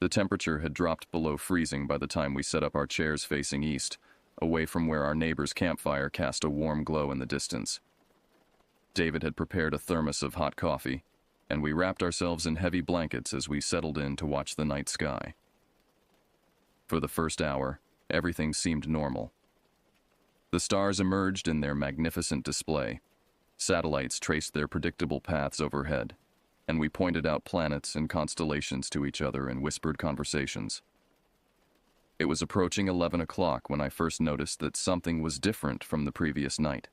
The temperature had dropped below freezing by the time we set up our chairs facing east, away from where our neighbor's campfire cast a warm glow in the distance. David had prepared a thermos of hot coffee, and we wrapped ourselves in heavy blankets as we settled in to watch the night sky. For the first hour, everything seemed normal. The stars emerged in their magnificent display. Satellites traced their predictable paths overhead, and we pointed out planets and constellations to each other in whispered conversations. It was approaching 11 o'clock when I first noticed that something was different from the previous night.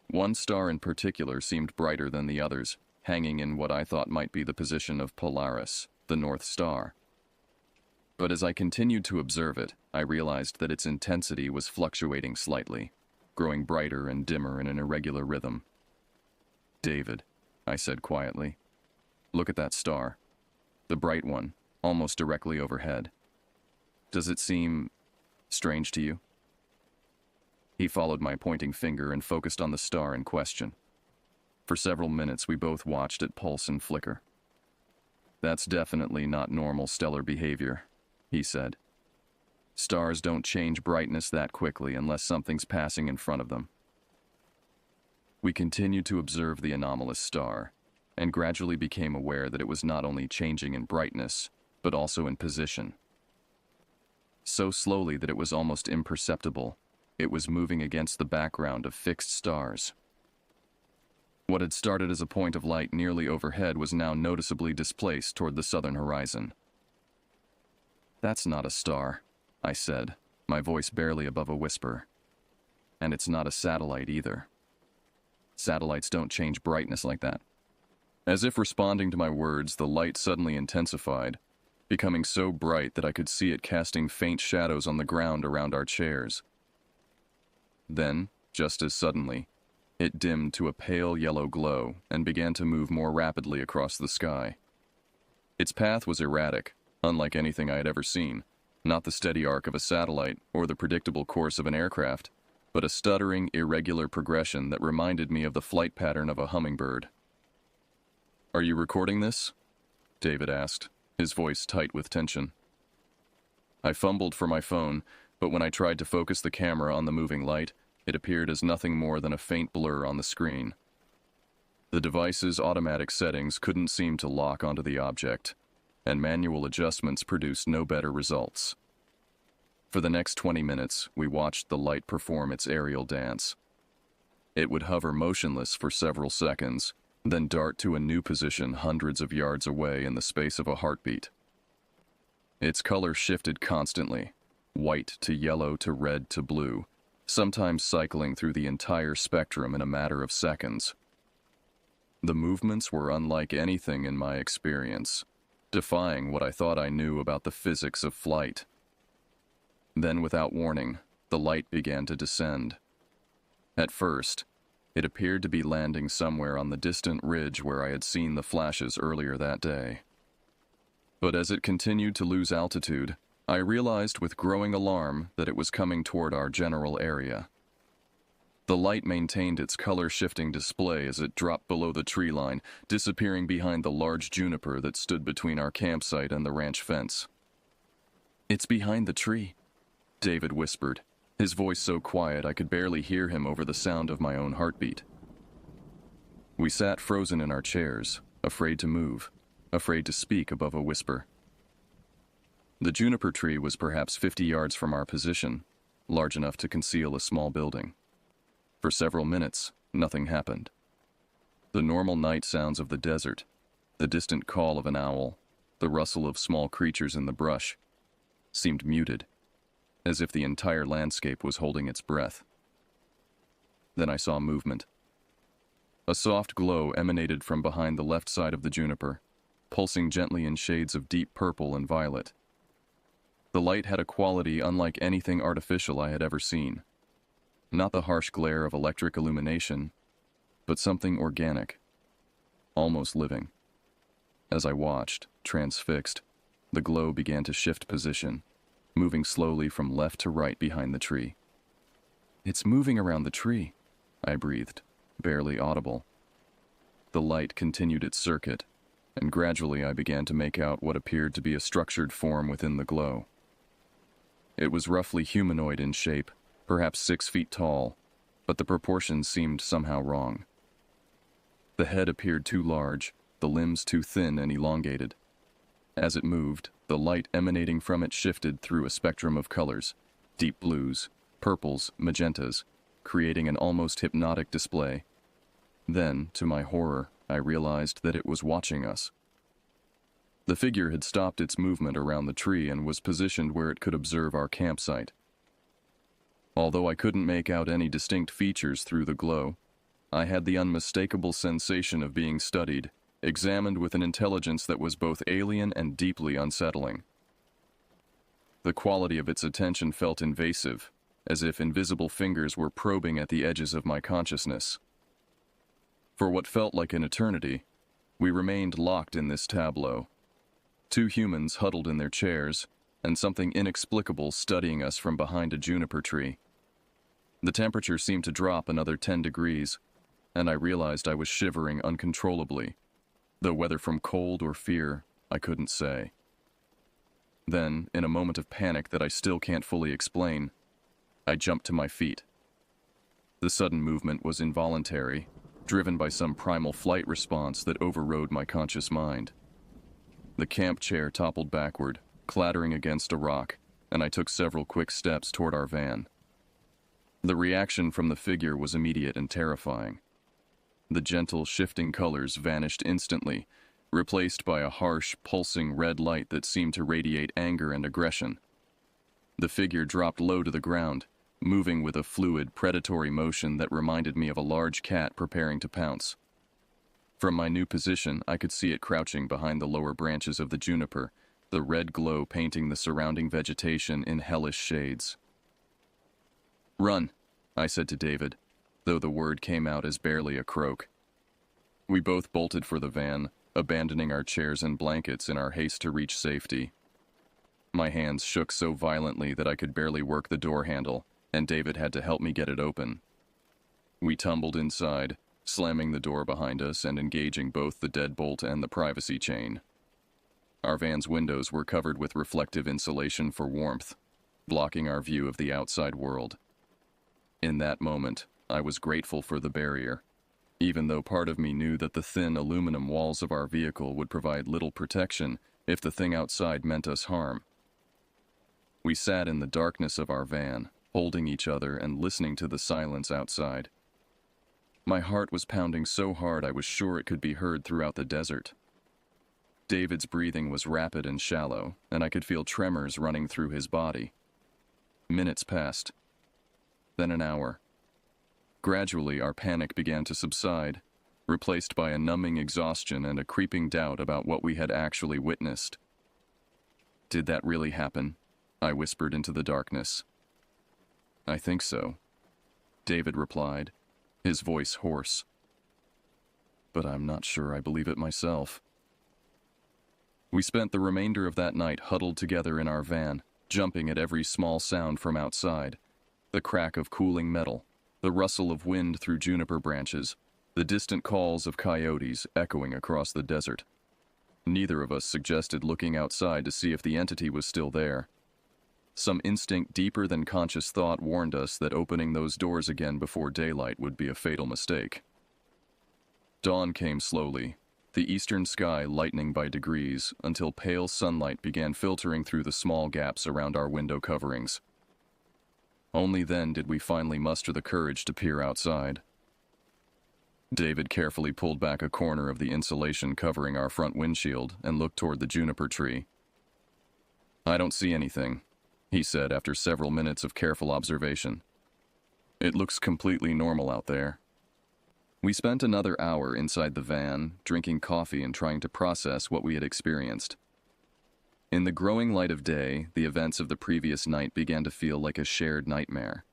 One star in particular seemed brighter than the others, hanging in what I thought might be the position of Polaris, the North Star. But as I continued to observe it, I realized that its intensity was fluctuating slightly, growing brighter and dimmer in an irregular rhythm. "David," I said quietly, "look at that star. The bright one, almost directly overhead. Does it seem strange to you?" He followed my pointing finger and focused on the star in question. For several minutes we both watched it pulse and flicker. "That's definitely not normal stellar behavior," he said. "Stars don't change brightness that quickly unless something's passing in front of them." We continued to observe the anomalous star, and gradually became aware that it was not only changing in brightness, but also in position. So slowly that it was almost imperceptible, it was moving against the background of fixed stars. What had started as a point of light nearly overhead was now noticeably displaced toward the southern horizon. "That's not a star," I said, my voice barely above a whisper. And it's not a satellite either. Satellites don't change brightness like that. As if responding to my words, the light suddenly intensified, becoming so bright that I could see it casting faint shadows on the ground around our chairs. Then, just as suddenly, it dimmed to a pale yellow glow and began to move more rapidly across the sky. Its path was erratic, unlike anything I had ever seen, not the steady arc of a satellite or the predictable course of an aircraft, but a stuttering, irregular progression that reminded me of the flight pattern of a hummingbird. "Are you recording this?" David asked, his voice tight with tension. I fumbled for my phone, but when I tried to focus the camera on the moving light, it appeared as nothing more than a faint blur on the screen. The device's automatic settings couldn't seem to lock onto the object, and manual adjustments produced no better results. For the next 20 minutes, we watched the light perform its aerial dance. It would hover motionless for several seconds, then dart to a new position hundreds of yards away in the space of a heartbeat. Its color shifted constantly, white to yellow to red to blue, sometimes cycling through the entire spectrum in a matter of seconds. The movements were unlike anything in my experience, defying what I thought I knew about the physics of flight. Then, without warning, the light began to descend. At first, it appeared to be landing somewhere on the distant ridge where I had seen the flashes earlier that day. But as it continued to lose altitude, I realized with growing alarm that it was coming toward our general area. The light maintained its color-shifting display as it dropped below the tree line, disappearing behind the large juniper that stood between our campsite and the ranch fence. "It's behind the tree," David whispered, his voice so quiet I could barely hear him over the sound of my own heartbeat. We sat frozen in our chairs, afraid to move, afraid to speak above a whisper. The juniper tree was perhaps 50 yards from our position, large enough to conceal a small building. For several minutes, nothing happened. The normal night sounds of the desert, the distant call of an owl, the rustle of small creatures in the brush, seemed muted, as if the entire landscape was holding its breath. Then I saw movement. A soft glow emanated from behind the left side of the juniper, pulsing gently in shades of deep purple and violet. The light had a quality unlike anything artificial I had ever seen. Not the harsh glare of electric illumination, but something organic, almost living. As I watched, transfixed, the glow began to shift position, moving slowly from left to right behind the tree. "It's moving around the tree," I breathed, barely audible. The light continued its circuit, and gradually I began to make out what appeared to be a structured form within the glow. It was roughly humanoid in shape, perhaps 6 feet tall, but the proportions seemed somehow wrong. The head appeared too large, the limbs too thin and elongated. As it moved, the light emanating from it shifted through a spectrum of colors, deep blues, purples, magentas, creating an almost hypnotic display. Then, to my horror, I realized that it was watching us. The figure had stopped its movement around the tree and was positioned where it could observe our campsite. Although I couldn't make out any distinct features through the glow, I had the unmistakable sensation of being studied, examined with an intelligence that was both alien and deeply unsettling. The quality of its attention felt invasive, as if invisible fingers were probing at the edges of my consciousness. For what felt like an eternity, we remained locked in this tableau. 2 humans huddled in their chairs, and something inexplicable studying us from behind a juniper tree. The temperature seemed to drop another 10 degrees, and I realized I was shivering uncontrollably, though whether from cold or fear, I couldn't say. Then, in a moment of panic that I still can't fully explain, I jumped to my feet. The sudden movement was involuntary, driven by some primal flight response that overrode my conscious mind. The camp chair toppled backward, clattering against a rock, and I took several quick steps toward our van. The reaction from the figure was immediate and terrifying. The gentle, shifting colors vanished instantly, replaced by a harsh, pulsing red light that seemed to radiate anger and aggression. The figure dropped low to the ground, moving with a fluid, predatory motion that reminded me of a large cat preparing to pounce. From my new position, I could see it crouching behind the lower branches of the juniper, the red glow painting the surrounding vegetation in hellish shades. "Run," I said to David, though the word came out as barely a croak. We both bolted for the van, abandoning our chairs and blankets in our haste to reach safety. My hands shook so violently that I could barely work the door handle, and David had to help me get it open. We tumbled inside, slamming the door behind us and engaging both the deadbolt and the privacy chain. Our van's windows were covered with reflective insulation for warmth, blocking our view of the outside world. In that moment, I was grateful for the barrier, even though part of me knew that the thin aluminum walls of our vehicle would provide little protection if the thing outside meant us harm. We sat in the darkness of our van, holding each other and listening to the silence outside. My heart was pounding so hard I was sure it could be heard throughout the desert. David's breathing was rapid and shallow, and I could feel tremors running through his body. Minutes passed, then an hour. Gradually, our panic began to subside, replaced by a numbing exhaustion and a creeping doubt about what we had actually witnessed. "Did that really happen?" I whispered into the darkness. "I think so," David replied, his voice hoarse. "But I'm not sure I believe it myself." We spent the remainder of that night huddled together in our van, jumping at every small sound from outside. The crack of cooling metal, the rustle of wind through juniper branches, the distant calls of coyotes echoing across the desert. Neither of us suggested looking outside to see if the entity was still there. Some instinct deeper than conscious thought warned us that opening those doors again before daylight would be a fatal mistake. Dawn came slowly, the eastern sky lightening by degrees until pale sunlight began filtering through the small gaps around our window coverings. Only then did we finally muster the courage to peer outside. David carefully pulled back a corner of the insulation covering our front windshield and looked toward the juniper tree. "I don't see anything," he said after several minutes of careful observation. "It looks completely normal out there." We spent another hour inside the van, drinking coffee and trying to process what we had experienced. In the growing light of day, the events of the previous night began to feel like a shared nightmare.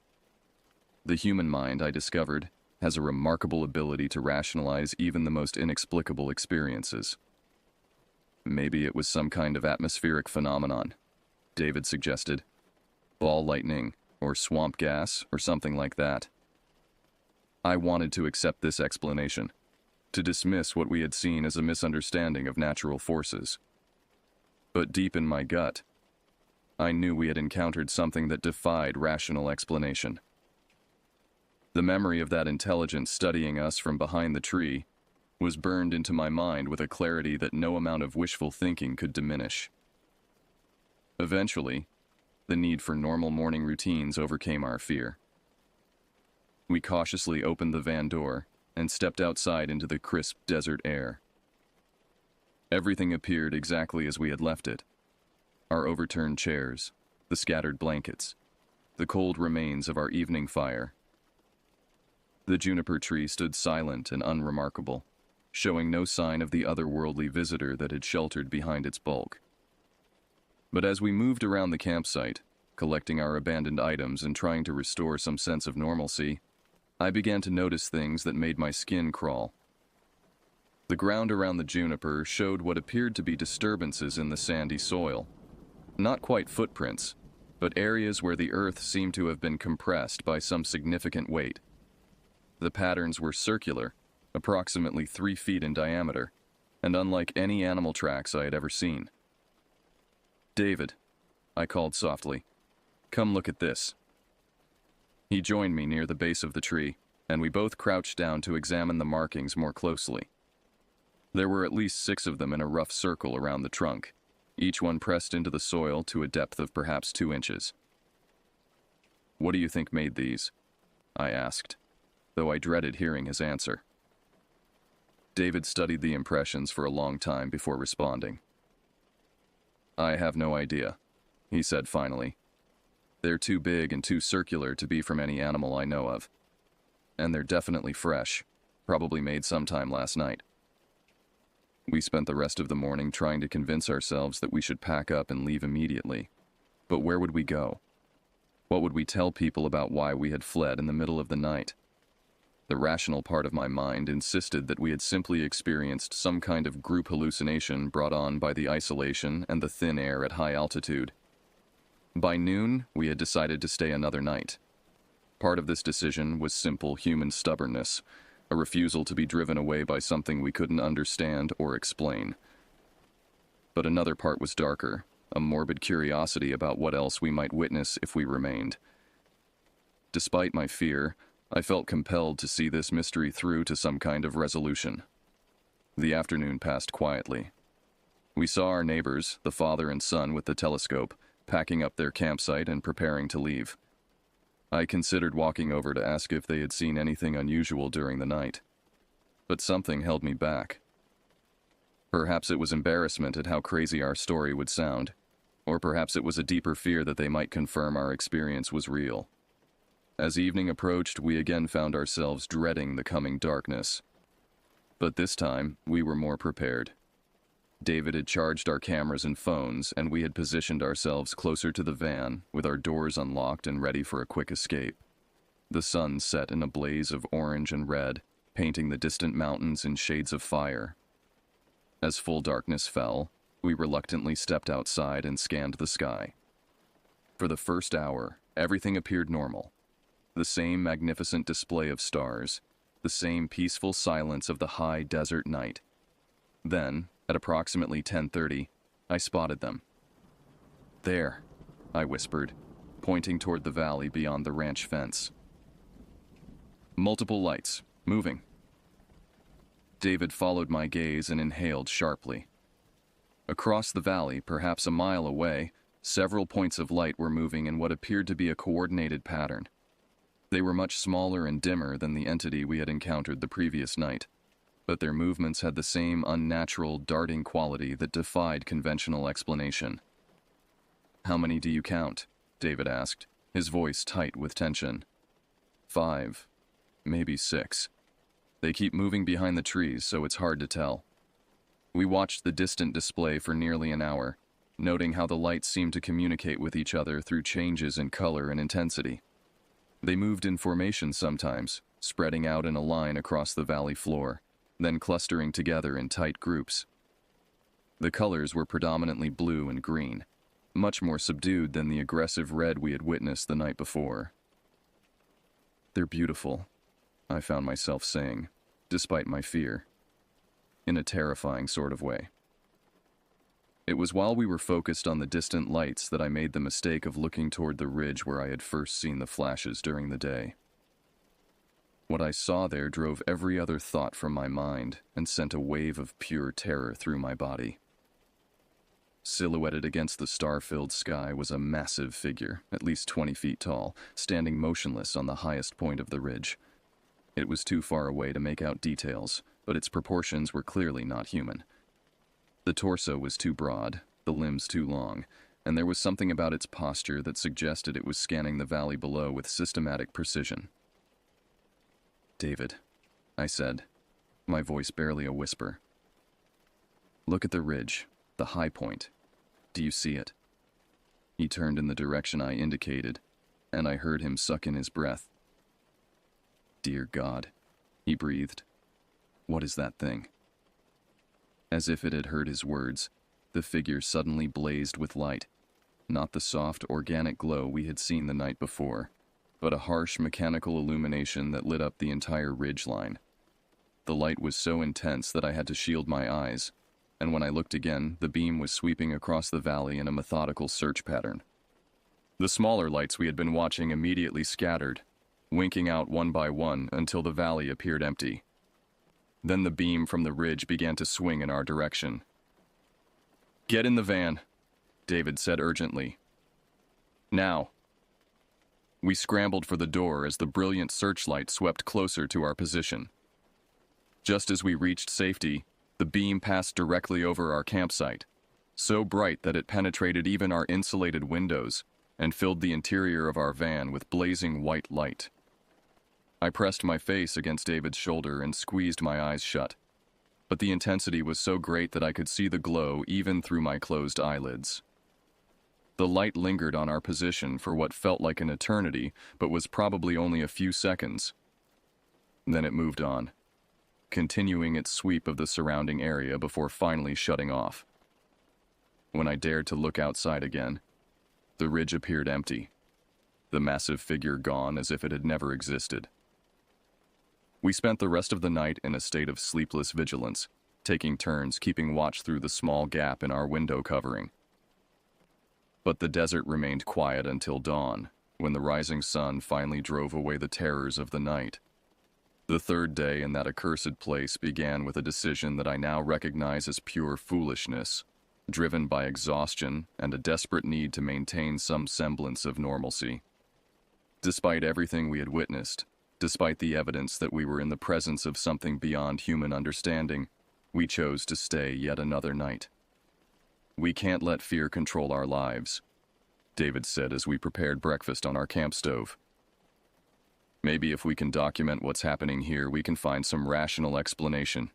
The human mind, I discovered, has a remarkable ability to rationalize even the most inexplicable experiences. Maybe it was some kind of atmospheric phenomenon, David suggested. Ball lightning, or swamp gas, or something like that. I wanted to accept this explanation, to dismiss what we had seen as a misunderstanding of natural forces. But deep in my gut, I knew we had encountered something that defied rational explanation. The memory of that intelligence studying us from behind the tree was burned into my mind with a clarity that no amount of wishful thinking could diminish. Eventually, the need for normal morning routines overcame our fear. We cautiously opened the van door and stepped outside into the crisp desert air. Everything appeared exactly as we had left it. Our overturned chairs, the scattered blankets, the cold remains of our evening fire. The juniper tree stood silent and unremarkable, showing no sign of the otherworldly visitor that had sheltered behind its bulk. But as we moved around the campsite, collecting our abandoned items and trying to restore some sense of normalcy, I began to notice things that made my skin crawl. The ground around the juniper showed what appeared to be disturbances in the sandy soil. Not quite footprints, but areas where the earth seemed to have been compressed by some significant weight. The patterns were circular, approximately 3 feet in diameter, and unlike any animal tracks I had ever seen. "David," I called softly, "come look at this." He joined me near the base of the tree, and we both crouched down to examine the markings more closely. There were at least 6 of them in a rough circle around the trunk, each one pressed into the soil to a depth of perhaps 2 inches. "What do you think made these?" I asked, though I dreaded hearing his answer. David studied the impressions for a long time before responding. "I have no idea," he said finally. They're too big and too circular to be from any animal I know of. And they're definitely fresh, probably made sometime last night. We spent the rest of the morning trying to convince ourselves that we should pack up and leave immediately. But where would we go? What would we tell people about why we had fled in the middle of the night? The rational part of my mind insisted that we had simply experienced some kind of group hallucination brought on by the isolation and the thin air at high altitude. By noon, we had decided to stay another night. Part of this decision was simple human stubbornness, a refusal to be driven away by something we couldn't understand or explain. But another part was darker, a morbid curiosity about what else we might witness if we remained. Despite my fear, I felt compelled to see this mystery through to some kind of resolution. The afternoon passed quietly. We saw our neighbors, the father and son with the telescope, packing up their campsite and preparing to leave. I considered walking over to ask if they had seen anything unusual during the night. But something held me back. Perhaps it was embarrassment at how crazy our story would sound, or perhaps it was a deeper fear that they might confirm our experience was real. As evening approached, we again found ourselves dreading the coming darkness. But this time, we were more prepared. David had charged our cameras and phones, and we had positioned ourselves closer to the van, with our doors unlocked and ready for a quick escape. The sun set in a blaze of orange and red, painting the distant mountains in shades of fire. As full darkness fell, we reluctantly stepped outside and scanned the sky. For the first hour, everything appeared normal. The same magnificent display of stars, the same peaceful silence of the high desert night. Then, at approximately 10:30, I spotted them. "There," I whispered, pointing toward the valley beyond the ranch fence. "Multiple lights, moving." David followed my gaze and inhaled sharply. Across the valley, perhaps a mile away, several points of light were moving in what appeared to be a coordinated pattern. They were much smaller and dimmer than the entity we had encountered the previous night, but their movements had the same unnatural, darting quality that defied conventional explanation. "How many do you count?" David asked, his voice tight with tension. "5, maybe 6. They keep moving behind the trees, so it's hard to tell." We watched the distant display for nearly an hour, noting how the lights seemed to communicate with each other through changes in color and intensity. They moved in formation sometimes, spreading out in a line across the valley floor, then clustering together in tight groups. The colors were predominantly blue and green, much more subdued than the aggressive red we had witnessed the night before. "They're beautiful," I found myself saying, despite my fear, in a terrifying sort of way. It was while we were focused on the distant lights that I made the mistake of looking toward the ridge where I had first seen the flashes during the day. What I saw there drove every other thought from my mind and sent a wave of pure terror through my body. Silhouetted against the star-filled sky was a massive figure, at least 20 feet tall, standing motionless on the highest point of the ridge. It was too far away to make out details, but its proportions were clearly not human. The torso was too broad, the limbs too long, and there was something about its posture that suggested it was scanning the valley below with systematic precision. "David," I said, my voice barely a whisper. "Look at the ridge, the high point. Do you see it?" He turned in the direction I indicated, and I heard him suck in his breath. "Dear God," he breathed. "What is that thing?" As if it had heard his words, the figure suddenly blazed with light, not the soft, organic glow we had seen the night before, but a harsh mechanical illumination that lit up the entire ridge line. The light was so intense that I had to shield my eyes, and when I looked again, the beam was sweeping across the valley in a methodical search pattern. The smaller lights we had been watching immediately scattered, winking out one by one until the valley appeared empty. Then the beam from the ridge began to swing in our direction. "Get in the van," David said urgently. "Now." We scrambled for the door as the brilliant searchlight swept closer to our position. Just as we reached safety, the beam passed directly over our campsite, so bright that it penetrated even our insulated windows, and filled the interior of our van with blazing white light. I pressed my face against David's shoulder and squeezed my eyes shut, but the intensity was so great that I could see the glow even through my closed eyelids. The light lingered on our position for what felt like an eternity, but was probably only a few seconds. Then it moved on, continuing its sweep of the surrounding area before finally shutting off. When I dared to look outside again, the ridge appeared empty, the massive figure gone as if it had never existed. We spent the rest of the night in a state of sleepless vigilance, taking turns keeping watch through the small gap in our window covering. But the desert remained quiet until dawn, when the rising sun finally drove away the terrors of the night. The third day in that accursed place began with a decision that I now recognize as pure foolishness, driven by exhaustion and a desperate need to maintain some semblance of normalcy. Despite everything we had witnessed, despite the evidence that we were in the presence of something beyond human understanding, we chose to stay yet another night. "We can't let fear control our lives," David said as we prepared breakfast on our camp stove. "Maybe if we can document what's happening here, we can find some rational explanation."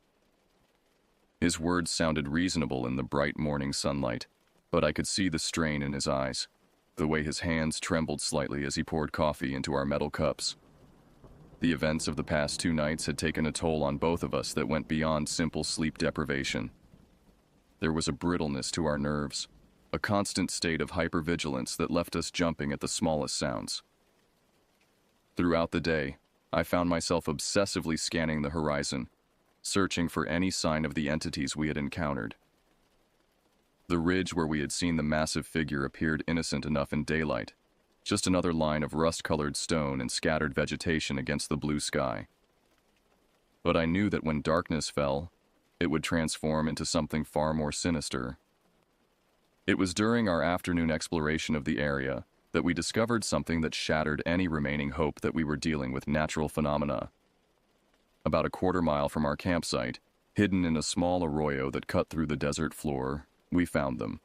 His words sounded reasonable in the bright morning sunlight, but I could see the strain in his eyes, the way his hands trembled slightly as he poured coffee into our metal cups. The events of the past 2 nights had taken a toll on both of us that went beyond simple sleep deprivation. There was a brittleness to our nerves, a constant state of hypervigilance that left us jumping at the smallest sounds. Throughout the day, I found myself obsessively scanning the horizon, searching for any sign of the entities we had encountered. The ridge where we had seen the massive figure appeared innocent enough in daylight, just another line of rust-colored stone and scattered vegetation against the blue sky. But I knew that when darkness fell, it would transform into something far more sinister. It was during our afternoon exploration of the area that we discovered something that shattered any remaining hope that we were dealing with natural phenomena. About a quarter-mile from our campsite, hidden in a small arroyo that cut through the desert floor, we found them.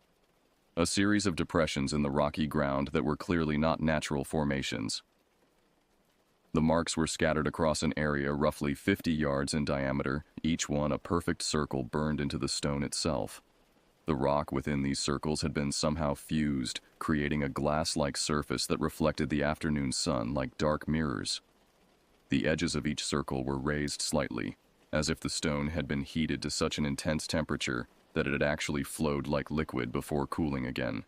A series of depressions in the rocky ground that were clearly not natural formations. The marks were scattered across an area roughly 50 yards in diameter, each one a perfect circle burned into the stone itself. The rock within these circles had been somehow fused, creating a glass-like surface that reflected the afternoon sun like dark mirrors. The edges of each circle were raised slightly, as if the stone had been heated to such an intense temperature that it had actually flowed like liquid before cooling again.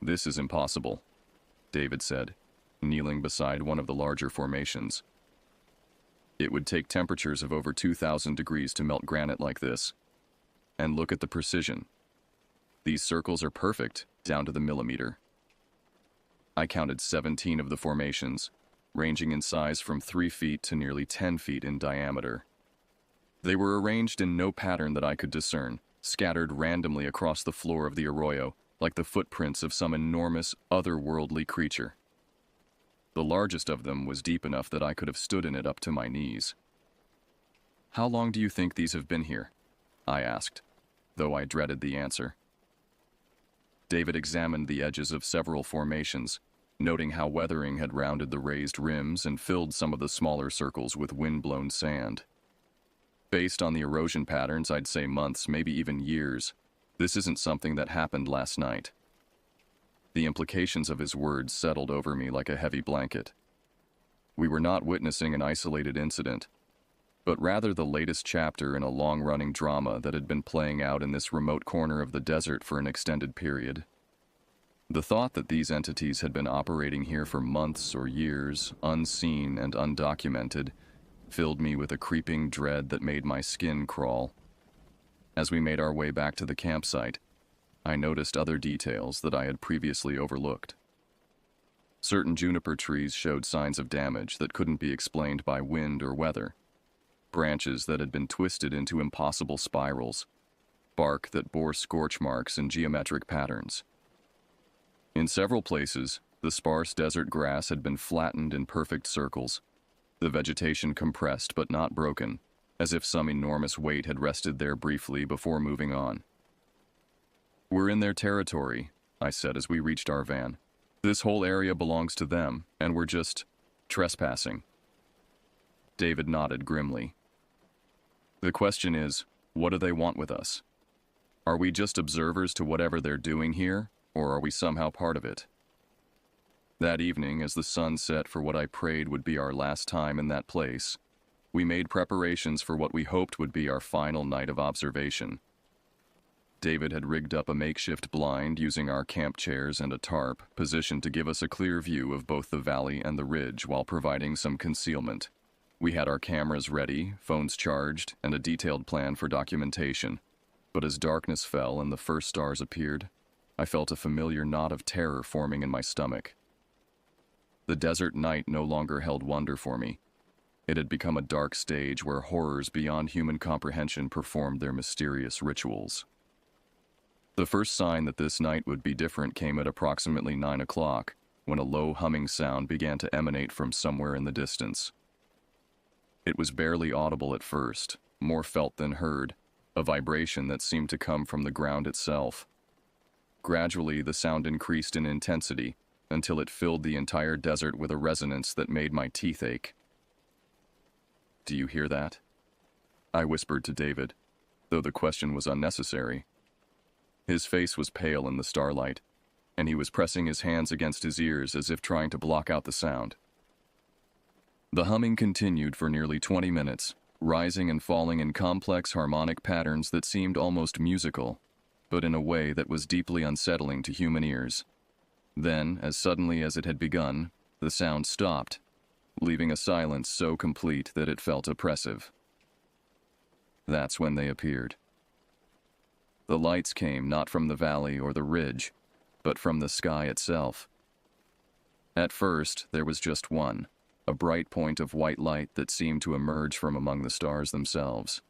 "This is impossible," David said, kneeling beside one of the larger formations. "It would take temperatures of over 2,000 degrees to melt granite like this. And look at the precision. These circles are perfect, down to the millimeter." I counted 17 of the formations, ranging in size from 3 feet to nearly 10 feet in diameter. They were arranged in no pattern that I could discern, scattered randomly across the floor of the arroyo, like the footprints of some enormous, otherworldly creature. The largest of them was deep enough that I could have stood in it up to my knees. "How long do you think these have been here?" I asked, though I dreaded the answer. David examined the edges of several formations, noting how weathering had rounded the raised rims and filled some of the smaller circles with wind-blown sand. "Based on the erosion patterns, I'd say months, maybe even years. This isn't something that happened last night." The implications of his words settled over me like a heavy blanket. We were not witnessing an isolated incident, but rather the latest chapter in a long-running drama that had been playing out in this remote corner of the desert for an extended period. The thought that these entities had been operating here for months or years, unseen and undocumented, filled me with a creeping dread that made my skin crawl. As we made our way back to the campsite, I noticed other details that I had previously overlooked. Certain juniper trees showed signs of damage that couldn't be explained by wind or weather. Branches that had been twisted into impossible spirals. Bark that bore scorch marks and geometric patterns. In several places, the sparse desert grass had been flattened in perfect circles, the vegetation compressed but not broken, as if some enormous weight had rested there briefly before moving on. "We're in their territory," I said as we reached our van. This whole area belongs to them, and we're just trespassing. David nodded grimly. The question is, what do they want with us? Are we just observers to whatever they're doing here, or are we somehow part of it? That evening, as the sun set for what I prayed would be our last time in that place, we made preparations for what we hoped would be our final night of observation. David had rigged up a makeshift blind using our camp chairs and a tarp, positioned to give us a clear view of both the valley and the ridge while providing some concealment. We had our cameras ready, phones charged, and a detailed plan for documentation. But as darkness fell and the first stars appeared, I felt a familiar knot of terror forming in my stomach. The desert night no longer held wonder for me. It had become a dark stage where horrors beyond human comprehension performed their mysterious rituals. The first sign that this night would be different came at approximately 9 o'clock, when a low humming sound began to emanate from somewhere in the distance. It was barely audible at first, more felt than heard, a vibration that seemed to come from the ground itself. Gradually, the sound increased in intensity until it filled the entire desert with a resonance that made my teeth ache. "Do you hear that?" I whispered to David, though the question was unnecessary. His face was pale in the starlight, and he was pressing his hands against his ears as if trying to block out the sound. The humming continued for nearly 20 minutes, rising and falling in complex harmonic patterns that seemed almost musical, but in a way that was deeply unsettling to human ears. Then, as suddenly as it had begun, the sound stopped, leaving a silence so complete that it felt oppressive. That's when they appeared. The lights came not from the valley or the ridge, but from the sky itself. At first, there was just one, a bright point of white light that seemed to emerge from among the stars themselves.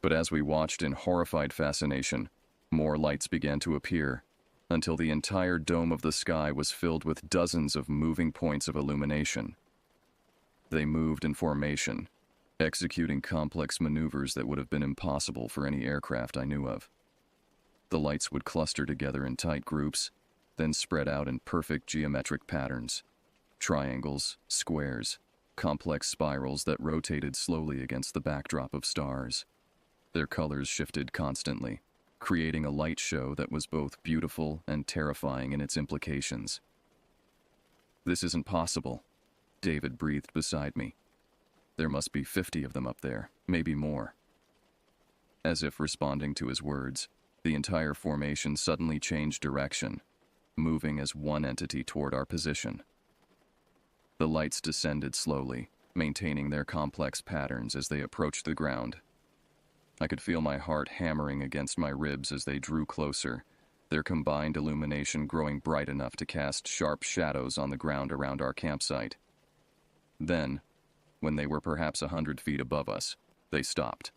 But as we watched in horrified fascination, more lights began to appear, until the entire dome of the sky was filled with dozens of moving points of illumination. They moved in formation, executing complex maneuvers that would have been impossible for any aircraft I knew of. The lights would cluster together in tight groups, then spread out in perfect geometric patterns. Triangles, squares, complex spirals that rotated slowly against the backdrop of stars. Their colors shifted constantly, creating a light show that was both beautiful and terrifying in its implications. "This isn't possible," David breathed beside me. "There must be 50 of them up there, maybe more." As if responding to his words, the entire formation suddenly changed direction, moving as one entity toward our position. The lights descended slowly, maintaining their complex patterns as they approached the ground. I could feel my heart hammering against my ribs as they drew closer, their combined illumination growing bright enough to cast sharp shadows on the ground around our campsite. Then, when they were perhaps 100 feet above us, they stopped.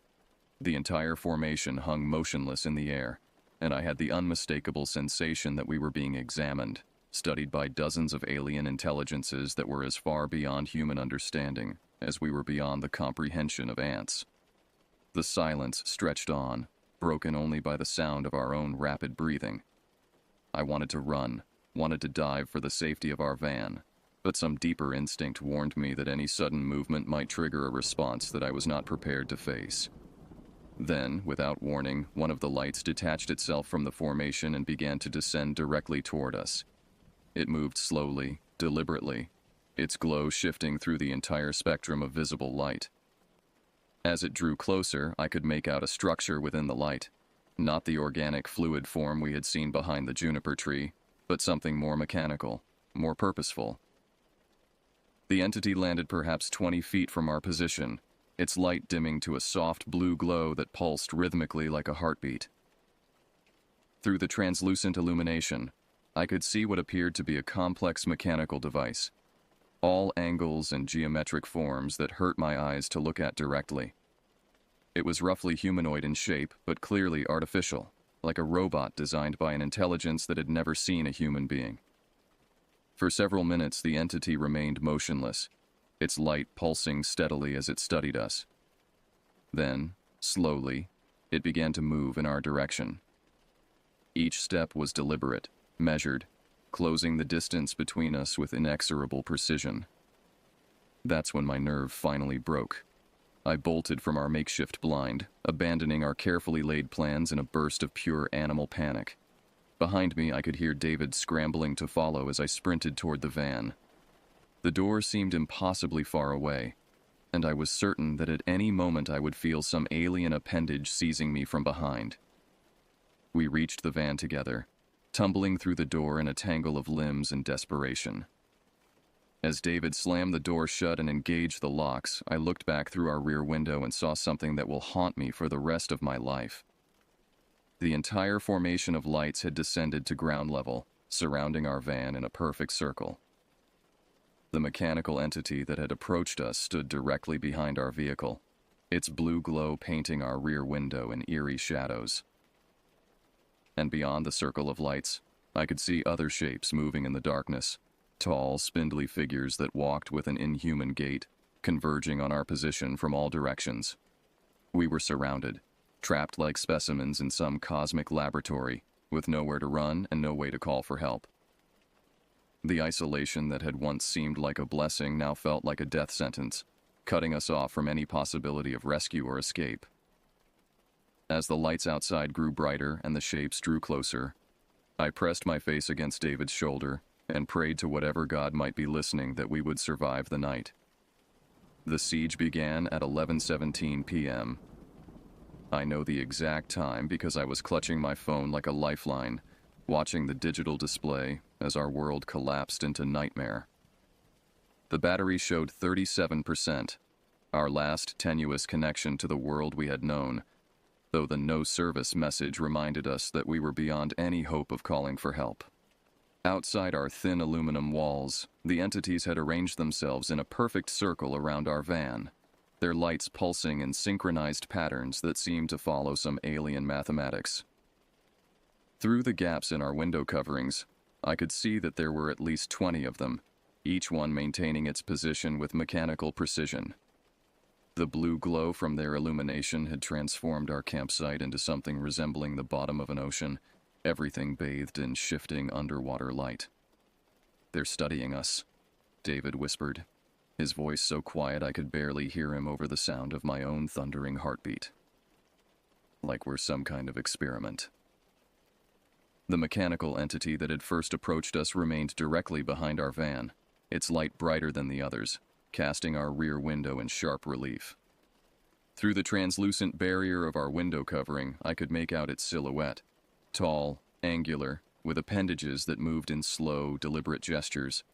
The entire formation hung motionless in the air, and I had the unmistakable sensation that we were being examined, studied by dozens of alien intelligences that were as far beyond human understanding as we were beyond the comprehension of ants. The silence stretched on, broken only by the sound of our own rapid breathing. I wanted to run, wanted to dive for the safety of our van, but some deeper instinct warned me that any sudden movement might trigger a response that I was not prepared to face. Then, without warning, one of the lights detached itself from the formation and began to descend directly toward us. It moved slowly, deliberately, its glow shifting through the entire spectrum of visible light. As it drew closer, I could make out a structure within the light, not the organic fluid form we had seen behind the juniper tree, but something more mechanical, more purposeful. The entity landed perhaps 20 feet from our position, its light dimming to a soft blue glow that pulsed rhythmically like a heartbeat. Through the translucent illumination, I could see what appeared to be a complex mechanical device, all angles and geometric forms that hurt my eyes to look at directly. It was roughly humanoid in shape, but clearly artificial, like a robot designed by an intelligence that had never seen a human being. For several minutes, the entity remained motionless, its light pulsing steadily as it studied us. Then, slowly, it began to move in our direction. Each step was deliberate, measured, closing the distance between us with inexorable precision. That's when my nerve finally broke. I bolted from our makeshift blind, abandoning our carefully laid plans in a burst of pure animal panic. Behind me, I could hear David scrambling to follow as I sprinted toward the van. The door seemed impossibly far away, and I was certain that at any moment I would feel some alien appendage seizing me from behind. We reached the van together, tumbling through the door in a tangle of limbs and desperation. As David slammed the door shut and engaged the locks, I looked back through our rear window and saw something that will haunt me for the rest of my life. The entire formation of lights had descended to ground level, surrounding our van in a perfect circle. The mechanical entity that had approached us stood directly behind our vehicle, its blue glow painting our rear window in eerie shadows. And beyond the circle of lights, I could see other shapes moving in the darkness, tall, spindly figures that walked with an inhuman gait, converging on our position from all directions. We were surrounded, trapped like specimens in some cosmic laboratory, with nowhere to run and no way to call for help. The isolation that had once seemed like a blessing now felt like a death sentence, cutting us off from any possibility of rescue or escape. As the lights outside grew brighter and the shapes drew closer, I pressed my face against David's shoulder and prayed to whatever God might be listening that we would survive the night. The siege began at 11:17 p.m. I know the exact time because I was clutching my phone like a lifeline, watching the digital display as our world collapsed into nightmare. The battery showed 37%, our last tenuous connection to the world we had known, though the no-service message reminded us that we were beyond any hope of calling for help. Outside our thin aluminum walls, the entities had arranged themselves in a perfect circle around our van, their lights pulsing in synchronized patterns that seemed to follow some alien mathematics. Through the gaps in our window coverings, I could see that there were at least 20 of them, each one maintaining its position with mechanical precision. The blue glow from their illumination had transformed our campsite into something resembling the bottom of an ocean, everything bathed in shifting underwater light. "They're studying us," David whispered, his voice so quiet I could barely hear him over the sound of my own thundering heartbeat. "Like we're some kind of experiment." The mechanical entity that had first approached us remained directly behind our van, its light brighter than the others, casting our rear window in sharp relief. Through the translucent barrier of our window covering, I could make out its silhouette, tall, angular, with appendages that moved in slow, deliberate gestures.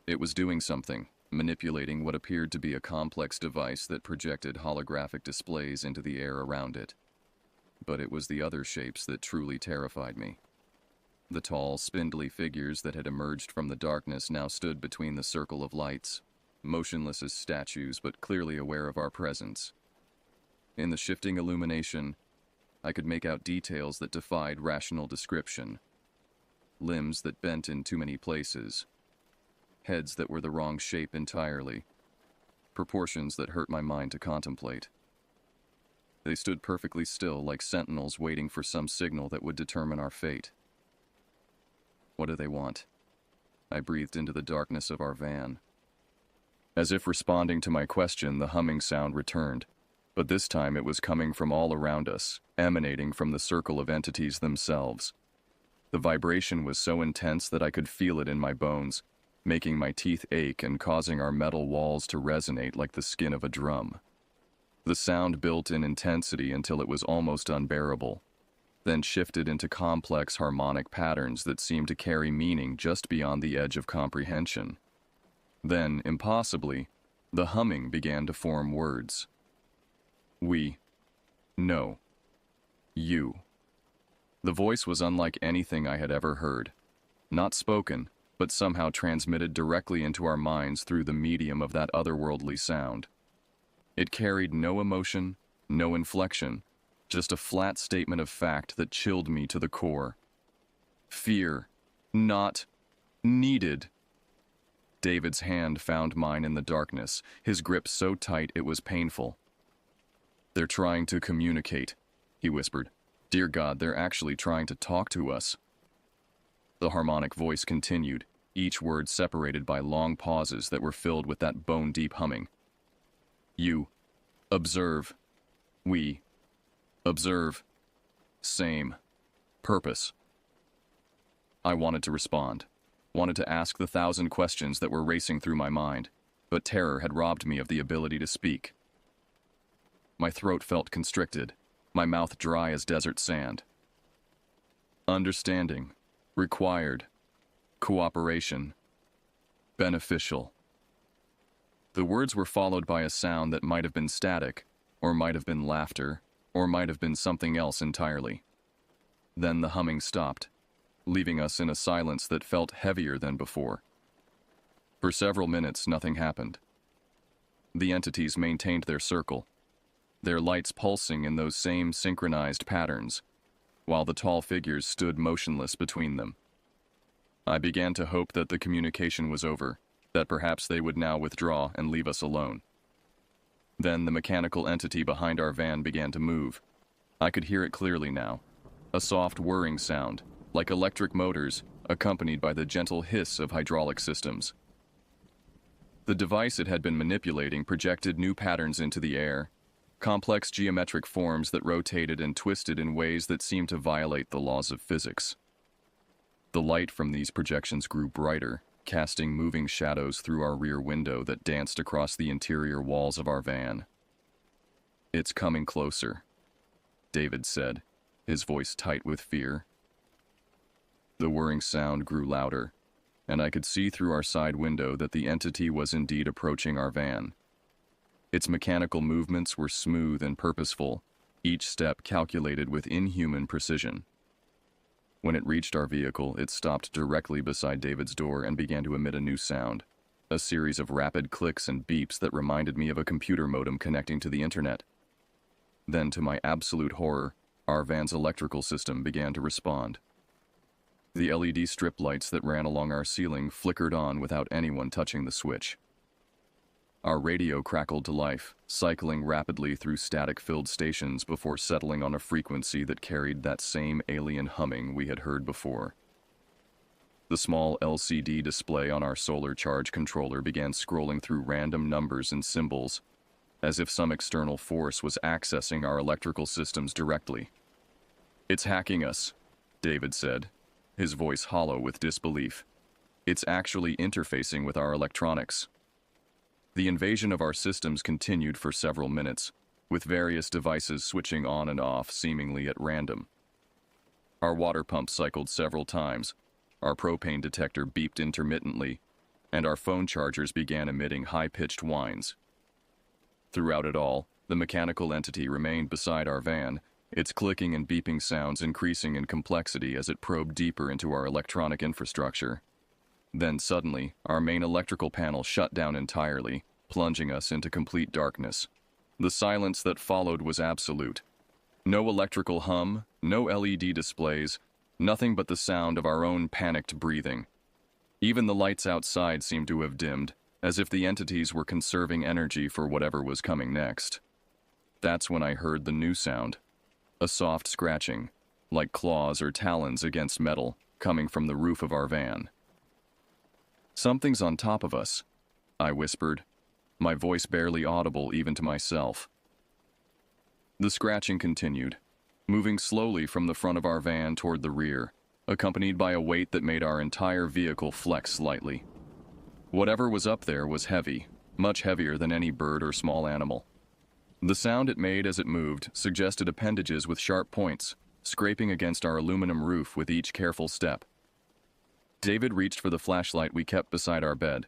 It was doing something, manipulating what appeared to be a complex device that projected holographic displays into the air around it. But it was the other shapes that truly terrified me. The tall, spindly figures that had emerged from the darkness now stood between the circle of lights, motionless as statues but clearly aware of our presence. In the shifting illumination, I could make out details that defied rational description. Limbs that bent in too many places. Heads that were the wrong shape entirely. Proportions that hurt my mind to contemplate. They stood perfectly still like sentinels waiting for some signal that would determine our fate. "What do they want?" I breathed into the darkness of our van. As if responding to my question, the humming sound returned, but this time it was coming from all around us, emanating from the circle of entities themselves. The vibration was so intense that I could feel it in my bones, making my teeth ache and causing our metal walls to resonate like the skin of a drum. The sound built in intensity until it was almost unbearable, then shifted into complex harmonic patterns that seemed to carry meaning just beyond the edge of comprehension. Then, impossibly, the humming began to form words. "We. No. You." The voice was unlike anything I had ever heard. Not spoken, but somehow transmitted directly into our minds through the medium of that otherworldly sound. It carried no emotion, no inflection, just a flat statement of fact that chilled me to the core. Fear. Not. Needed. David's hand found mine in the darkness, his grip so tight it was painful. "They're trying to communicate," he whispered. "Dear God, they're actually trying to talk to us." The harmonic voice continued, each word separated by long pauses that were filled with that bone-deep humming. You. Observe. We. Observe. Same. Purpose. I wanted to respond, wanted to ask the 1,000 questions that were racing through my mind, but terror had robbed me of the ability to speak. My throat felt constricted, my mouth dry as desert sand. Understanding. Required. Cooperation. Beneficial. The words were followed by a sound that might have been static, or might have been laughter, or might have been something else entirely. Then the humming stopped, leaving us in a silence that felt heavier than before. For several minutes, nothing happened. The entities maintained their circle, their lights pulsing in those same synchronized patterns, while the tall figures stood motionless between them. I began to hope that the communication was over, that perhaps they would now withdraw and leave us alone. Then the mechanical entity behind our van began to move. I could hear it clearly now, a soft whirring sound, like electric motors, accompanied by the gentle hiss of hydraulic systems. The device it had been manipulating projected new patterns into the air, complex geometric forms that rotated and twisted in ways that seemed to violate the laws of physics. The light from these projections grew brighter, casting moving shadows through our rear window that danced across the interior walls of our van. "It's coming closer," David said, his voice tight with fear. The whirring sound grew louder, and I could see through our side window that the entity was indeed approaching our van. Its mechanical movements were smooth and purposeful, each step calculated with inhuman precision. When it reached our vehicle, it stopped directly beside David's door and began to emit a new sound, a series of rapid clicks and beeps that reminded me of a computer modem connecting to the internet. Then, to my absolute horror, our van's electrical system began to respond. The LED strip lights that ran along our ceiling flickered on without anyone touching the switch. Our radio crackled to life, cycling rapidly through static-filled stations before settling on a frequency that carried that same alien humming we had heard before. The small LCD display on our solar charge controller began scrolling through random numbers and symbols, as if some external force was accessing our electrical systems directly. "It's hacking us," David said, his voice hollow with disbelief. "It's actually interfacing with our electronics." The invasion of our systems continued for several minutes, with various devices switching on and off seemingly at random. Our water pump cycled several times, our propane detector beeped intermittently, and our phone chargers began emitting high-pitched whines. Throughout it all, the mechanical entity remained beside our van, its clicking and beeping sounds increasing in complexity as it probed deeper into our electronic infrastructure. Then suddenly, our main electrical panel shut down entirely, plunging us into complete darkness. The silence that followed was absolute. No electrical hum, no LED displays, nothing but the sound of our own panicked breathing. Even the lights outside seemed to have dimmed, as if the entities were conserving energy for whatever was coming next. That's when I heard the new sound. A soft scratching, like claws or talons against metal, coming from the roof of our van. "Something's on top of us," I whispered, my voice barely audible even to myself. The scratching continued, moving slowly from the front of our van toward the rear, accompanied by a weight that made our entire vehicle flex slightly. Whatever was up there was heavy, much heavier than any bird or small animal. The sound it made as it moved suggested appendages with sharp points, scraping against our aluminum roof with each careful step. David reached for the flashlight we kept beside our bed,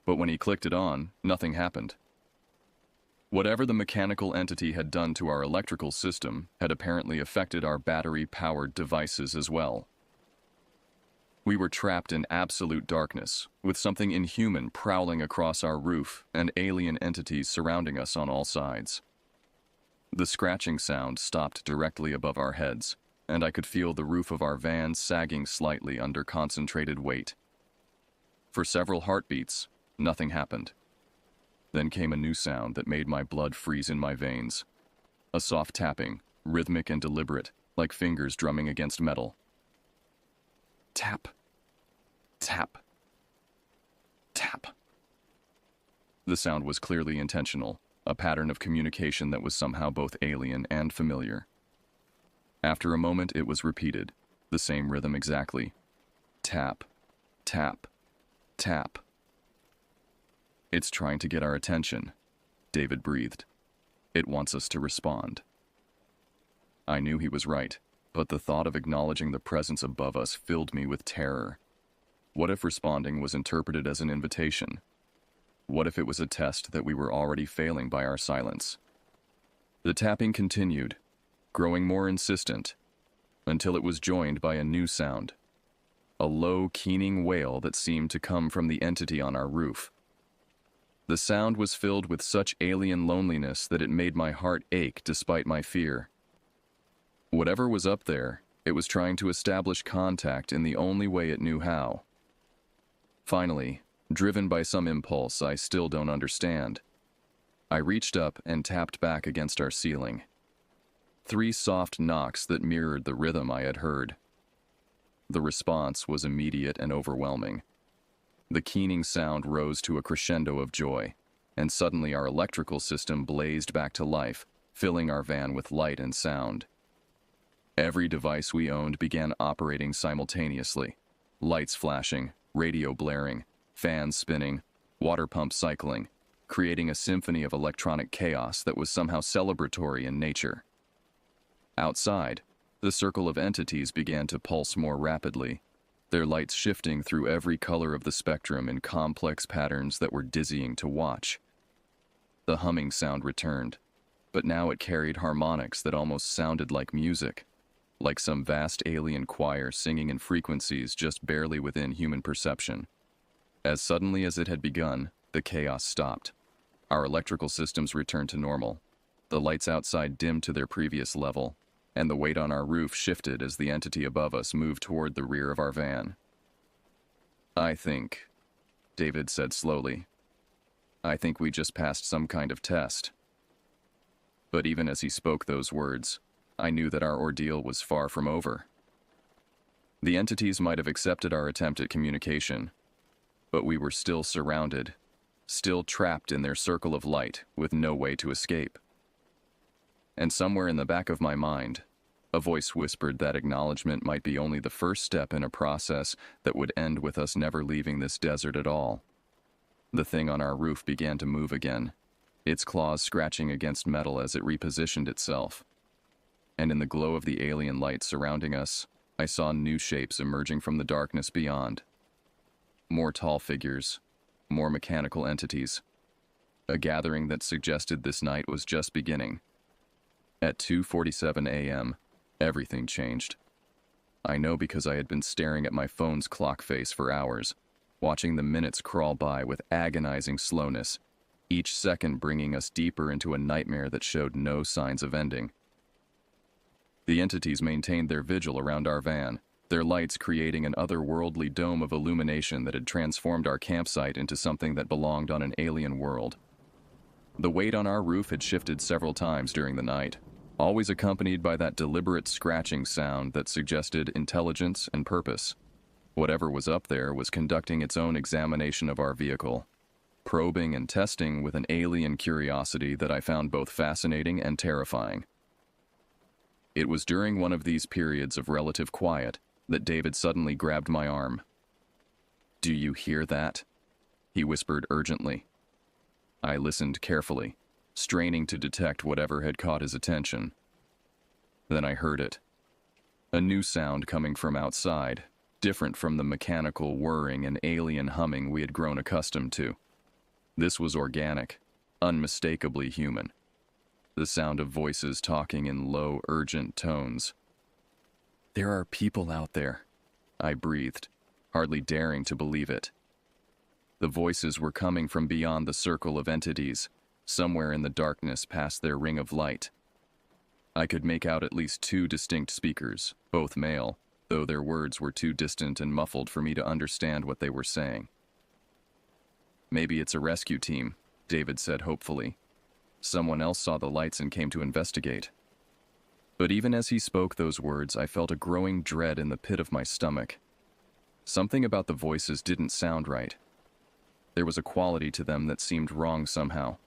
but when he clicked it on, nothing happened. Whatever the mechanical entity had done to our electrical system had apparently affected our battery-powered devices as well. We were trapped in absolute darkness, with something inhuman prowling across our roof and alien entities surrounding us on all sides. The scratching sound stopped directly above our heads, and I could feel the roof of our van sagging slightly under concentrated weight. For several heartbeats, nothing happened. Then came a new sound that made my blood freeze in my veins. A soft tapping, rhythmic and deliberate, like fingers drumming against metal. "Tap," Tap. Tap. The sound was clearly intentional, a pattern of communication that was somehow both alien and familiar. After a moment, it was repeated, the same rhythm exactly. Tap, tap, tap. It's trying to get our attention, David breathed. It wants us to respond. I knew he was right, but the thought of acknowledging the presence above us filled me with terror. What if responding was interpreted as an invitation? What if it was a test that we were already failing by our silence? The tapping continued, growing more insistent, until it was joined by a new sound. A low, keening wail that seemed to come from the entity on our roof. The sound was filled with such alien loneliness that it made my heart ache despite my fear. Whatever was up there, it was trying to establish contact in the only way it knew how. Finally, driven by some impulse I still don't understand, I reached up and tapped back against our ceiling. 3 soft knocks that mirrored the rhythm I had heard. The response was immediate and overwhelming. The keening sound rose to a crescendo of joy, and suddenly our electrical system blazed back to life, filling our van with light and sound. Every device we owned began operating simultaneously. Lights flashing, radio blaring, fans spinning, water pumps cycling, creating a symphony of electronic chaos that was somehow celebratory in nature. Outside, the circle of entities began to pulse more rapidly, their lights shifting through every color of the spectrum in complex patterns that were dizzying to watch. The humming sound returned, but now it carried harmonics that almost sounded like music, like some vast alien choir singing in frequencies just barely within human perception. As suddenly as it had begun, the chaos stopped. Our electrical systems returned to normal. The lights outside dimmed to their previous level, and the weight on our roof shifted as the entity above us moved toward the rear of our van. I think, David said slowly, I think we just passed some kind of test. But even as he spoke those words, I knew that our ordeal was far from over. The entities might have accepted our attempt at communication, but we were still surrounded, still trapped in their circle of light with no way to escape. And somewhere in the back of my mind, a voice whispered that acknowledgement might be only the first step in a process that would end with us never leaving this desert at all. The thing on our roof began to move again, its claws scratching against metal as it repositioned itself. And in the glow of the alien light surrounding us, I saw new shapes emerging from the darkness beyond. More tall figures, more mechanical entities. A gathering that suggested this night was just beginning. At 2:47 a.m., everything changed. I know because I had been staring at my phone's clock face for hours, watching the minutes crawl by with agonizing slowness, each second bringing us deeper into a nightmare that showed no signs of ending. The entities maintained their vigil around our van, their lights creating an otherworldly dome of illumination that had transformed our campsite into something that belonged on an alien world. The weight on our roof had shifted several times during the night, always accompanied by that deliberate scratching sound that suggested intelligence and purpose. Whatever was up there was conducting its own examination of our vehicle, probing and testing with an alien curiosity that I found both fascinating and terrifying. It was during one of these periods of relative quiet that David suddenly grabbed my arm. "Do you hear that?" he whispered urgently. I listened carefully, straining to detect whatever had caught his attention. Then I heard it. A new sound coming from outside, different from the mechanical whirring and alien humming we had grown accustomed to. This was organic, unmistakably human. The sound of voices talking in low, urgent tones. "There are people out there," I breathed, hardly daring to believe it. The voices were coming from beyond the circle of entities, somewhere in the darkness past their ring of light. I could make out at least 2 distinct speakers, both male, though their words were too distant and muffled for me to understand what they were saying. "Maybe it's a rescue team," David said hopefully. "Someone else saw the lights and came to investigate." But even as he spoke those words, I felt a growing dread in the pit of my stomach. Something about the voices didn't sound right. There was a quality to them that seemed wrong somehow,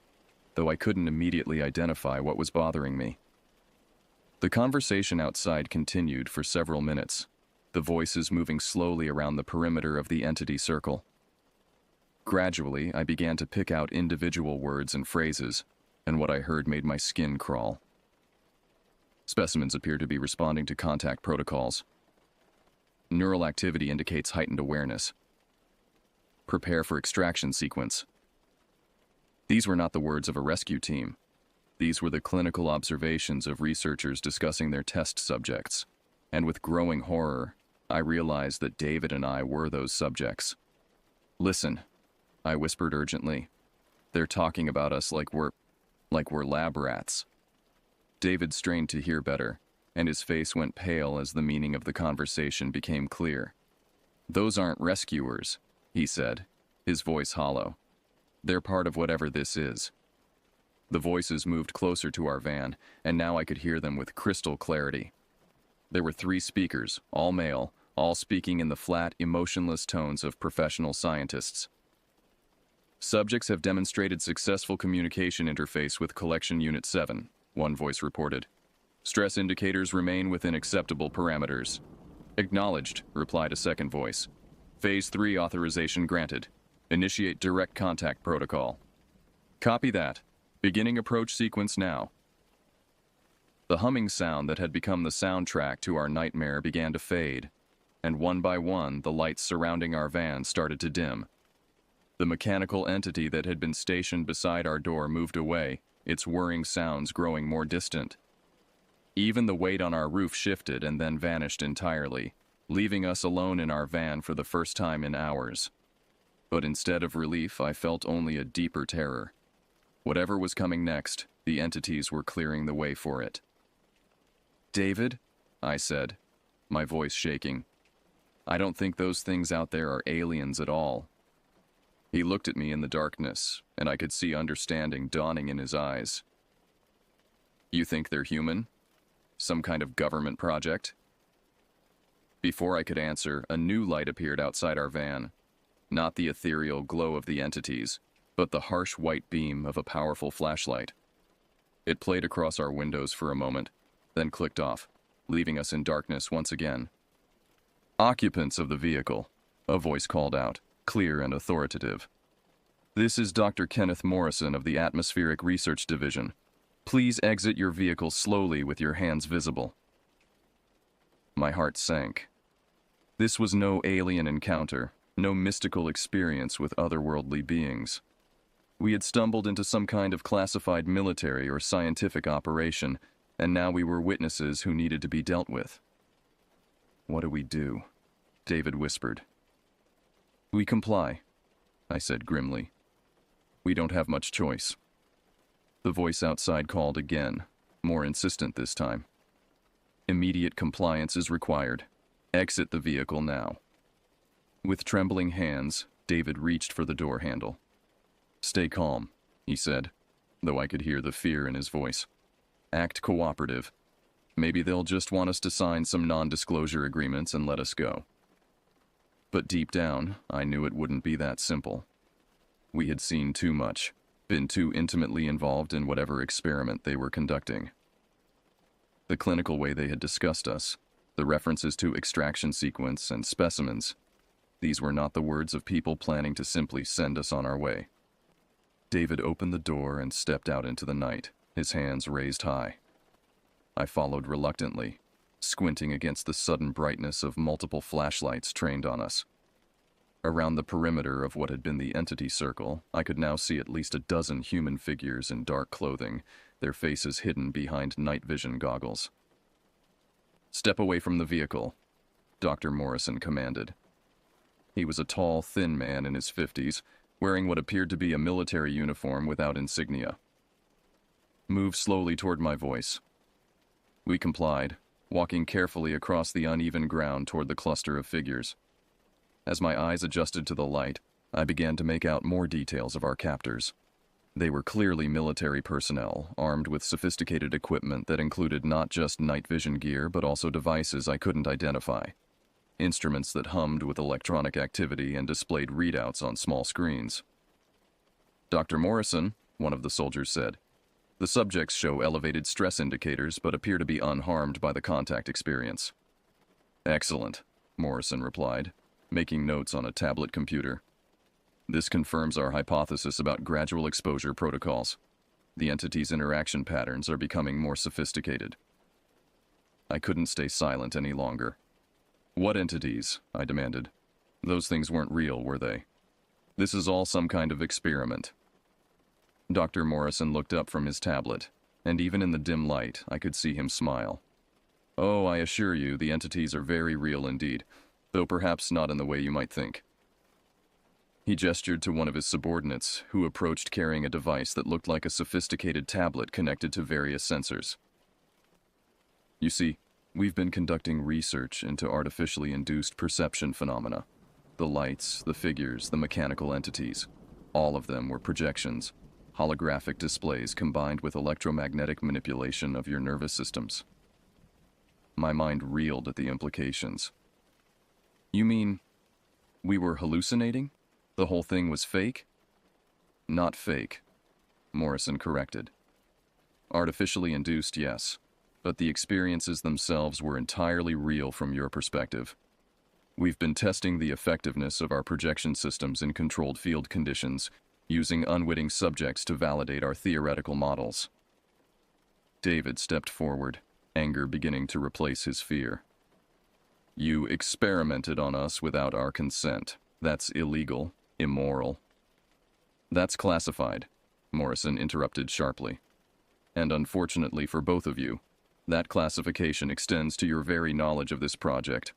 though I couldn't immediately identify what was bothering me. The conversation outside continued for several minutes, the voices moving slowly around the perimeter of the entity circle. Gradually, I began to pick out individual words and phrases, and what I heard made my skin crawl. Specimens appear to be responding to contact protocols. Neural activity indicates heightened awareness. Prepare for extraction sequence. These were not the words of a rescue team. These were the clinical observations of researchers discussing their test subjects. And with growing horror, I realized that David and I were those subjects. "Listen," I whispered urgently. "They're talking about us like we're lab rats." David strained to hear better, and his face went pale as the meaning of the conversation became clear. "Those aren't rescuers," he said, his voice hollow. "They're part of whatever this is." The voices moved closer to our van, and now I could hear them with crystal clarity. There were 3 speakers, all male, all speaking in the flat, emotionless tones of professional scientists. "Subjects have demonstrated successful communication interface with Collection Unit 7, one voice reported. "Stress indicators remain within acceptable parameters." "Acknowledged," replied a second voice. "Phase 3 authorization granted. Initiate direct contact protocol." "Copy that. Beginning approach sequence now." The humming sound that had become the soundtrack to our nightmare began to fade, and one by one the lights surrounding our van started to dim. The mechanical entity that had been stationed beside our door moved away, its whirring sounds growing more distant. Even the weight on our roof shifted and then vanished entirely, leaving us alone in our van for the first time in hours. But instead of relief, I felt only a deeper terror. Whatever was coming next, the entities were clearing the way for it. "David," I said, my voice shaking, "I don't think those things out there are aliens at all." He looked at me in the darkness, and I could see understanding dawning in his eyes. "You think they're human? Some kind of government project?" Before I could answer, a new light appeared outside our van. Not the ethereal glow of the entities, but the harsh white beam of a powerful flashlight. It played across our windows for a moment, then clicked off, leaving us in darkness once again. "Occupants of the vehicle," a voice called out, clear and authoritative. "This is Dr. Kenneth Morrison of the Atmospheric Research Division. Please exit your vehicle slowly with your hands visible." My heart sank. This was no alien encounter, no mystical experience with otherworldly beings. We had stumbled into some kind of classified military or scientific operation, and now we were witnesses who needed to be dealt with. "What do we do?" David whispered. "We comply," I said grimly. "We don't have much choice." The voice outside called again, more insistent this time. "Immediate compliance is required. Exit the vehicle now." With trembling hands, David reached for the door handle. "Stay calm," he said, though I could hear the fear in his voice. "Act cooperative. Maybe they'll just want us to sign some non-disclosure agreements and let us go." But deep down, I knew it wouldn't be that simple. We had seen too much, been too intimately involved in whatever experiment they were conducting. The clinical way they had discussed us, the references to extraction sequence and specimens, these were not the words of people planning to simply send us on our way. David opened the door and stepped out into the night, his hands raised high. I followed reluctantly, squinting against the sudden brightness of multiple flashlights trained on us. Around the perimeter of what had been the entity circle, I could now see at least a dozen human figures in dark clothing, their faces hidden behind night vision goggles. "Step away from the vehicle," Dr. Morrison commanded. He was a tall, thin man in his 50s, wearing what appeared to be a military uniform without insignia. "Move slowly toward my voice." We complied, walking carefully across the uneven ground toward the cluster of figures. As my eyes adjusted to the light, I began to make out more details of our captors. They were clearly military personnel, armed with sophisticated equipment that included not just night vision gear but also devices I couldn't identify. instruments that hummed with electronic activity and displayed readouts on small screens. "Dr. Morrison," one of the soldiers said, "the subjects show elevated stress indicators but appear to be unharmed by the contact experience." "Excellent," Morrison replied, making notes on a tablet computer. "This confirms our hypothesis about gradual exposure protocols. The entity's interaction patterns are becoming more sophisticated." I couldn't stay silent any longer. "What entities?" I demanded. "Those things weren't real, were they? This is all some kind of experiment." Dr. Morrison looked up from his tablet, and even in the dim light, I could see him smile. "Oh, I assure you, the entities are very real indeed, though perhaps not in the way you might think." He gestured to one of his subordinates, who approached carrying a device that looked like a sophisticated tablet connected to various sensors. "You see, we've been conducting research into artificially induced perception phenomena. The lights, the figures, the mechanical entities, all of them were projections, holographic displays combined with electromagnetic manipulation of your nervous systems." My mind reeled at the implications. "You mean we were hallucinating? The whole thing was fake?" "Not fake," Morrison corrected. "Artificially induced, yes, but the experiences themselves were entirely real from your perspective. We've been testing the effectiveness of our projection systems in controlled field conditions, using unwitting subjects to validate our theoretical models." David stepped forward, anger beginning to replace his fear. "You experimented on us without our consent. That's illegal, immoral." "That's classified," Morrison interrupted sharply. "And unfortunately for both of you, that classification extends to your very knowledge of this project."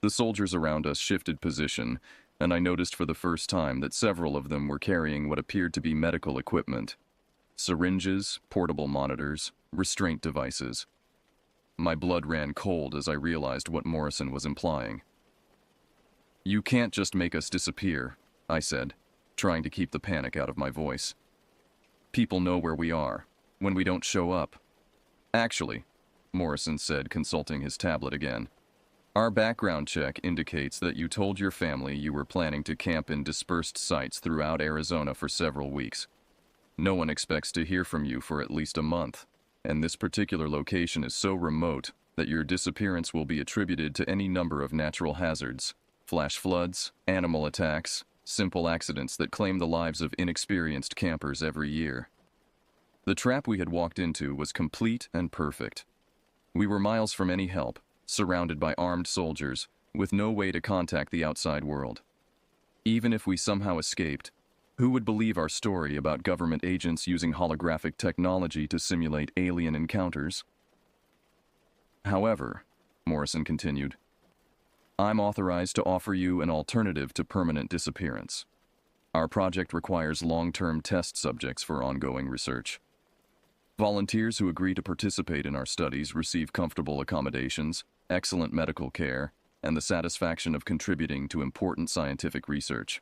The soldiers around us shifted position, and I noticed for the first time that several of them were carrying what appeared to be medical equipment: syringes, portable monitors, restraint devices. My blood ran cold as I realized what Morrison was implying. "You can't just make us disappear," I said, trying to keep the panic out of my voice. "People know where we are. When we don't show up—" "Actually," Morrison said, consulting his tablet again, "our background check indicates that you told your family you were planning to camp in dispersed sites throughout Arizona for several weeks. No one expects to hear from you for at least a month, and this particular location is so remote that your disappearance will be attributed to any number of natural hazards: flash floods, animal attacks, simple accidents that claim the lives of inexperienced campers every year. The trap we had walked into was complete and perfect. We were miles from any help, surrounded by armed soldiers, with no way to contact the outside world. Even if we somehow escaped, who would believe our story about government agents using holographic technology to simulate alien encounters?" "However," Morrison continued, "I'm authorized to offer you an alternative to permanent disappearance. Our project requires long-term test subjects for ongoing research. Volunteers who agree to participate in our studies receive comfortable accommodations, excellent medical care, and the satisfaction of contributing to important scientific research."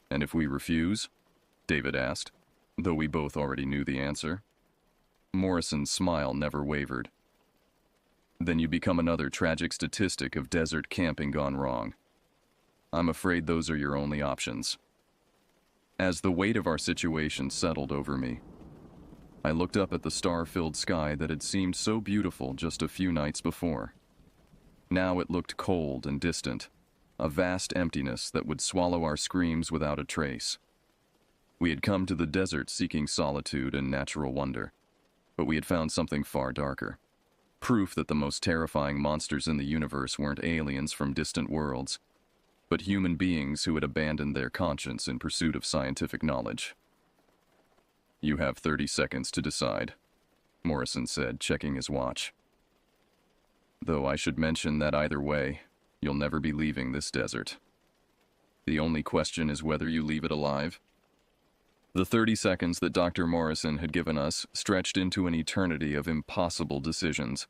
"And if we refuse?" David asked, though we both already knew the answer. Morrison's smile never wavered. "Then you become another tragic statistic of desert camping gone wrong. I'm afraid those are your only options." As the weight of our situation settled over me, I looked up at the star-filled sky that had seemed so beautiful just a few nights before. Now it looked cold and distant, a vast emptiness that would swallow our screams without a trace. We had come to the desert seeking solitude and natural wonder, but we had found something far darker. Proof that the most terrifying monsters in the universe weren't aliens from distant worlds, but human beings who had abandoned their conscience in pursuit of scientific knowledge. "You have 30 seconds to decide," Morrison said, checking his watch. "Though I should mention that either way, you'll never be leaving this desert. The only question is whether you leave it alive." The 30 seconds that Dr. Morrison had given us stretched into an eternity of impossible decisions.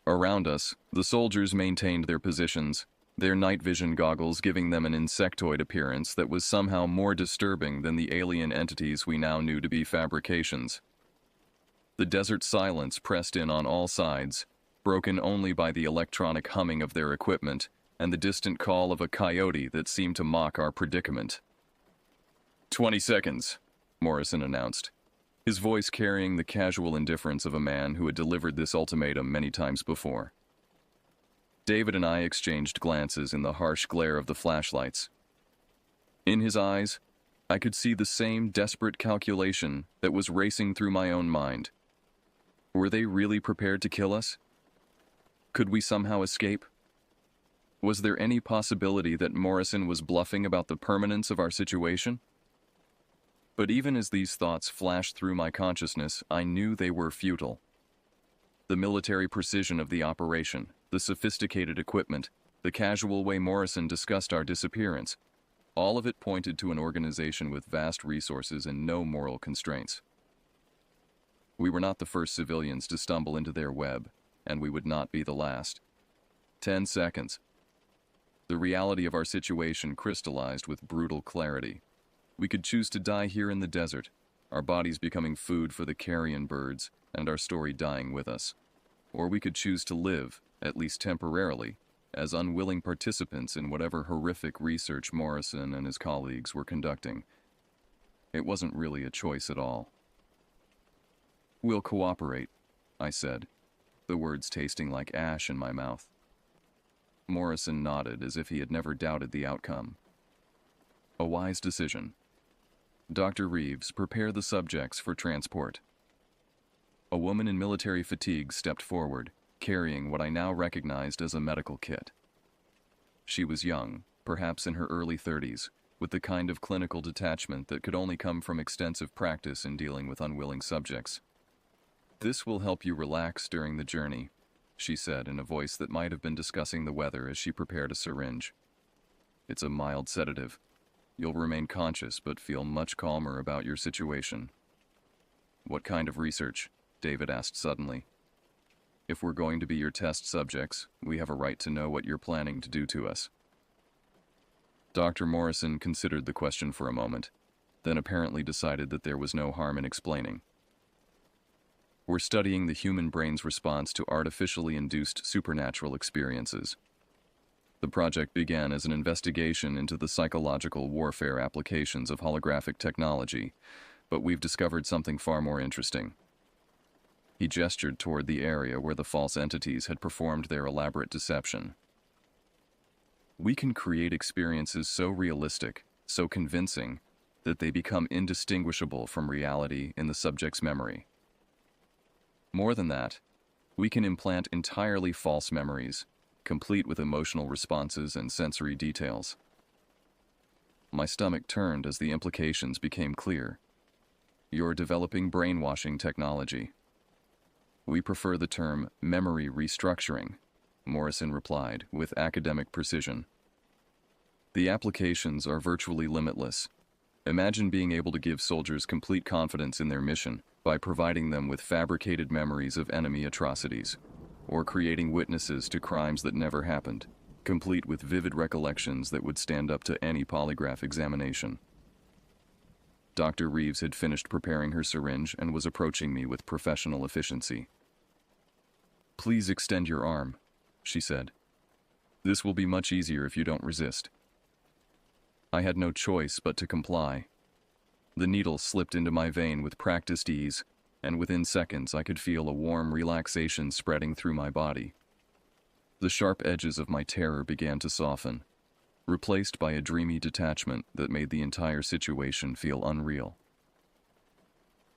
Around us, the soldiers maintained their positions, their night vision goggles giving them an insectoid appearance that was somehow more disturbing than the alien entities we now knew to be fabrications. The desert silence pressed in on all sides, broken only by the electronic humming of their equipment and the distant call of a coyote that seemed to mock our predicament. 20 seconds, Morrison announced, his voice carrying the casual indifference of a man who had delivered this ultimatum many times before. David and I exchanged glances in the harsh glare of the flashlights. In his eyes, I could see the same desperate calculation that was racing through my own mind. Were they really prepared to kill us? Could we somehow escape? Was there any possibility that Morrison was bluffing about the permanence of our situation? But even as these thoughts flashed through my consciousness, I knew they were futile. The military precision of the operation, the sophisticated equipment, the casual way Morrison discussed our disappearance, all of it pointed to an organization with vast resources and no moral constraints. We were not the first civilians to stumble into their web, and we would not be the last. 10 seconds. The reality of our situation crystallized with brutal clarity. We could choose to die here in the desert, our bodies becoming food for the carrion birds, and our story dying with us. Or we could choose to live, at least temporarily, as unwilling participants in whatever horrific research Morrison and his colleagues were conducting. It wasn't really a choice at all. "We'll cooperate," I said, the words tasting like ash in my mouth. Morrison nodded as if he had never doubted the outcome. "A wise decision. Dr. Reeves, prepare the subjects for transport." A woman in military fatigues stepped forward, carrying what I now recognized as a medical kit. She was young, perhaps in her early 30s, with the kind of clinical detachment that could only come from extensive practice in dealing with unwilling subjects. "This will help you relax during the journey," she said in a voice that might have been discussing the weather as she prepared a syringe. "It's a mild sedative. You'll remain conscious but feel much calmer about your situation." "What kind of research?" David asked suddenly. "If we're going to be your test subjects, we have a right to know what you're planning to do to us." Dr. Morrison considered the question for a moment, then apparently decided that there was no harm in explaining. "We're studying the human brain's response to artificially induced supernatural experiences. The project began as an investigation into the psychological warfare applications of holographic technology, but we've discovered something far more interesting." He gestured toward the area where the false entities had performed their elaborate deception. "We can create experiences so realistic, so convincing, that they become indistinguishable from reality in the subject's memory. More than that, we can implant entirely false memories, complete with emotional responses and sensory details." My stomach turned as the implications became clear. "You're developing brainwashing technology." "We prefer the term memory restructuring," Morrison replied with academic precision. "The applications are virtually limitless. Imagine being able to give soldiers complete confidence in their mission by providing them with fabricated memories of enemy atrocities, or creating witnesses to crimes that never happened, complete with vivid recollections that would stand up to any polygraph examination." Dr. Reeves had finished preparing her syringe and was approaching me with professional efficiency. "Please extend your arm," she said. "This will be much easier if you don't resist." I had no choice but to comply. The needle slipped into my vein with practiced ease, and within seconds I could feel a warm relaxation spreading through my body. The sharp edges of my terror began to soften, replaced by a dreamy detachment that made the entire situation feel unreal.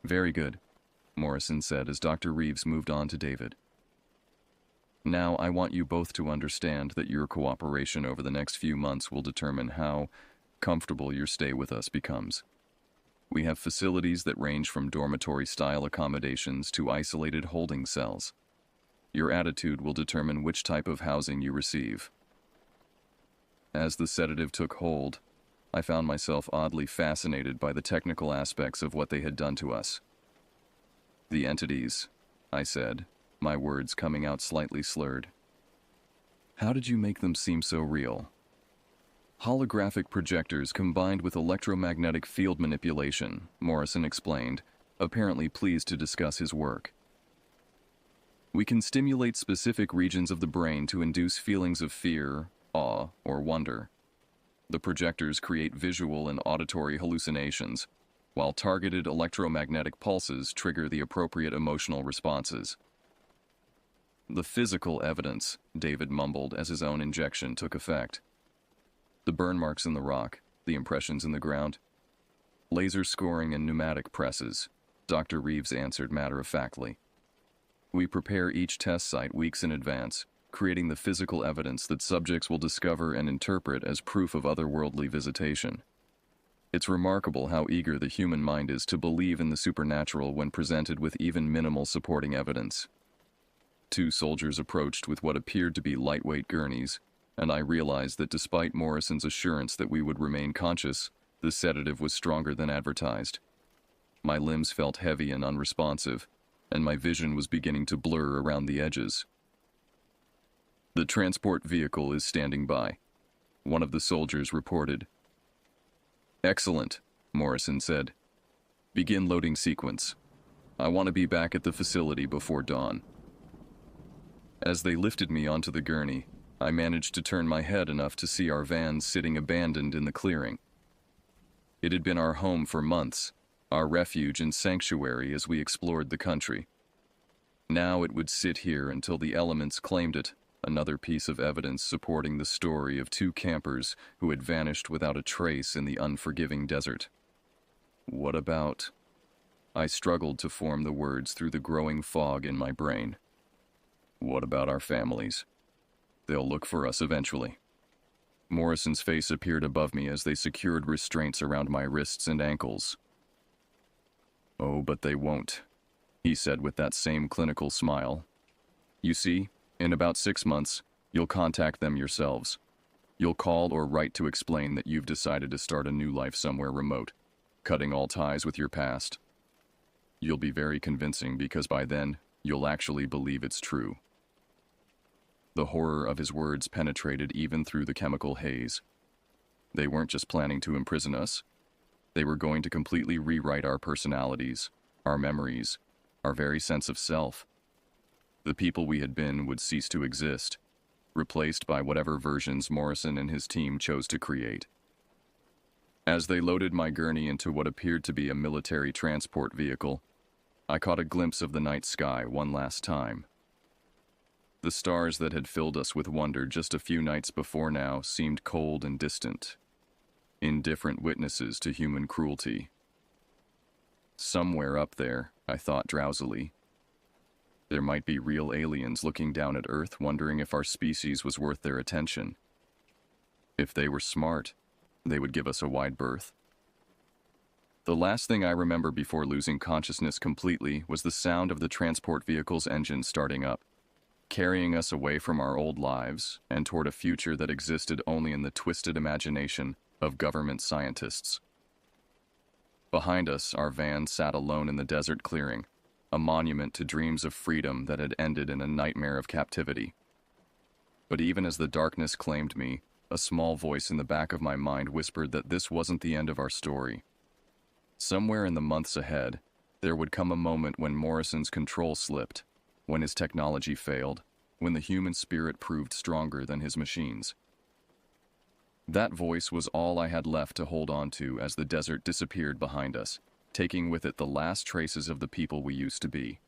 "Very good," Morrison said as Dr. Reeves moved on to David. "Now I want you both to understand that your cooperation over the next few months will determine how comfortable your stay with us becomes. We have facilities that range from dormitory-style accommodations to isolated holding cells. Your attitude will determine which type of housing you receive." As the sedative took hold, I found myself oddly fascinated by the technical aspects of what they had done to us. "The entities," I said, my words coming out slightly slurred. "How did you make them seem so real?" "Holographic projectors combined with electromagnetic field manipulation," Morrison explained, apparently pleased to discuss his work. We can stimulate specific regions of the brain to induce feelings of fear, awe, or wonder. The projectors create visual and auditory hallucinations, while targeted electromagnetic pulses trigger the appropriate emotional responses. The physical evidence, David mumbled as his own injection took effect. The burn marks in the rock, the impressions in the ground. Laser scoring and pneumatic presses, Dr. Reeves answered matter-of-factly. We prepare each test site weeks in advance, creating the physical evidence that subjects will discover and interpret as proof of otherworldly visitation. It's remarkable how eager the human mind is to believe in the supernatural when presented with even minimal supporting evidence. 2 soldiers approached with what appeared to be lightweight gurneys, and I realized that despite Morrison's assurance that we would remain conscious, the sedative was stronger than advertised. My limbs felt heavy and unresponsive, and my vision was beginning to blur around the edges. The transport vehicle is standing by, one of the soldiers reported. Excellent, Morrison said. Begin loading sequence. I want to be back at the facility before dawn. As they lifted me onto the gurney, I managed to turn my head enough to see our van sitting abandoned in the clearing. It had been our home for months, our refuge and sanctuary as we explored the country. Now it would sit here until the elements claimed it, another piece of evidence supporting the story of 2 campers who had vanished without a trace in the unforgiving desert. What about? I struggled to form the words through the growing fog in my brain. What about our families? They'll look for us eventually. Morrison's face appeared above me as they secured restraints around my wrists and ankles. Oh, but they won't, he said with that same clinical smile. You see, in about 6 months, you'll contact them yourselves. You'll call or write to explain that you've decided to start a new life somewhere remote, cutting all ties with your past. You'll be very convincing because by then, you'll actually believe it's true. The horror of his words penetrated even through the chemical haze. They weren't just planning to imprison us. They were going to completely rewrite our personalities, our memories, our very sense of self. The people we had been would cease to exist, replaced by whatever versions Morrison and his team chose to create. As they loaded my gurney into what appeared to be a military transport vehicle, I caught a glimpse of the night sky one last time. The stars that had filled us with wonder just a few nights before now seemed cold and distant, indifferent witnesses to human cruelty. Somewhere up there, I thought drowsily, there might be real aliens looking down at Earth wondering if our species was worth their attention. If they were smart, they would give us a wide berth. The last thing I remember before losing consciousness completely was the sound of the transport vehicle's engine starting up, carrying us away from our old lives and toward a future that existed only in the twisted imagination of government scientists. Behind us, our van sat alone in the desert clearing, a monument to dreams of freedom that had ended in a nightmare of captivity. But even as the darkness claimed me, a small voice in the back of my mind whispered that this wasn't the end of our story. Somewhere in the months ahead, there would come a moment when Morrison's control slipped, when his technology failed, when the human spirit proved stronger than his machines. That voice was all I had left to hold on to as the desert disappeared behind us, taking with it the last traces of the people we used to be.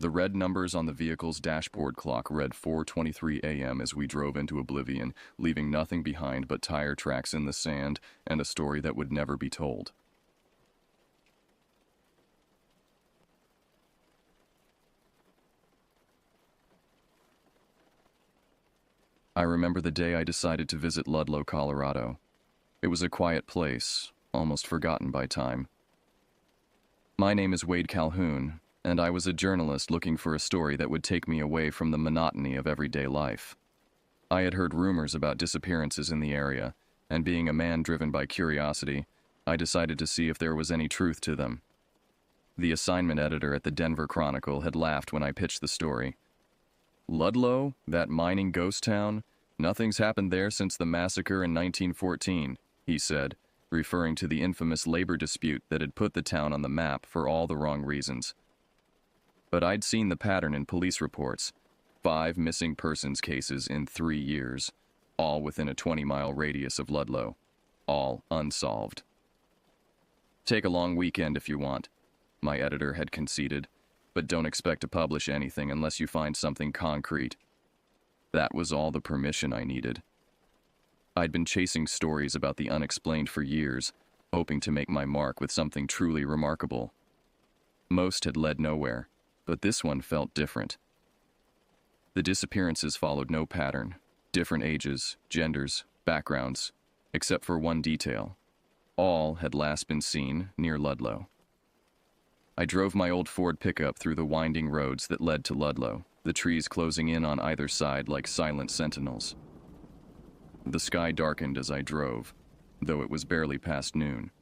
The red numbers on the vehicle's dashboard clock read 4:23 a.m. as we drove into oblivion, leaving nothing behind but tire tracks in the sand and a story that would never be told. I remember the day I decided to visit Ludlow, Colorado. It was a quiet place, almost forgotten by time. My name is Wade Calhoun, and I was a journalist looking for a story that would take me away from the monotony of everyday life. I had heard rumors about disappearances in the area, and being a man driven by curiosity, I decided to see if there was any truth to them. The assignment editor at the Denver Chronicle had laughed when I pitched the story. Ludlow, that mining ghost town? Nothing's happened there since the massacre in 1914, he said, referring to the infamous labor dispute that had put the town on the map for all the wrong reasons. But I'd seen the pattern in police reports. 5 missing persons cases in 3 years, all within a 20-mile radius of Ludlow, all unsolved. Take a long weekend if you want, my editor had conceded, but don't expect to publish anything unless you find something concrete. That was all the permission I needed. I'd been chasing stories about the unexplained for years, hoping to make my mark with something truly remarkable. Most had led nowhere, but this one felt different. The disappearances followed no pattern, different ages, genders, backgrounds, except for one detail. All had last been seen near Ludlow. I drove my old Ford pickup through the winding roads that led to Ludlow, the trees closing in on either side like silent sentinels. The sky darkened as I drove, though it was barely past noon.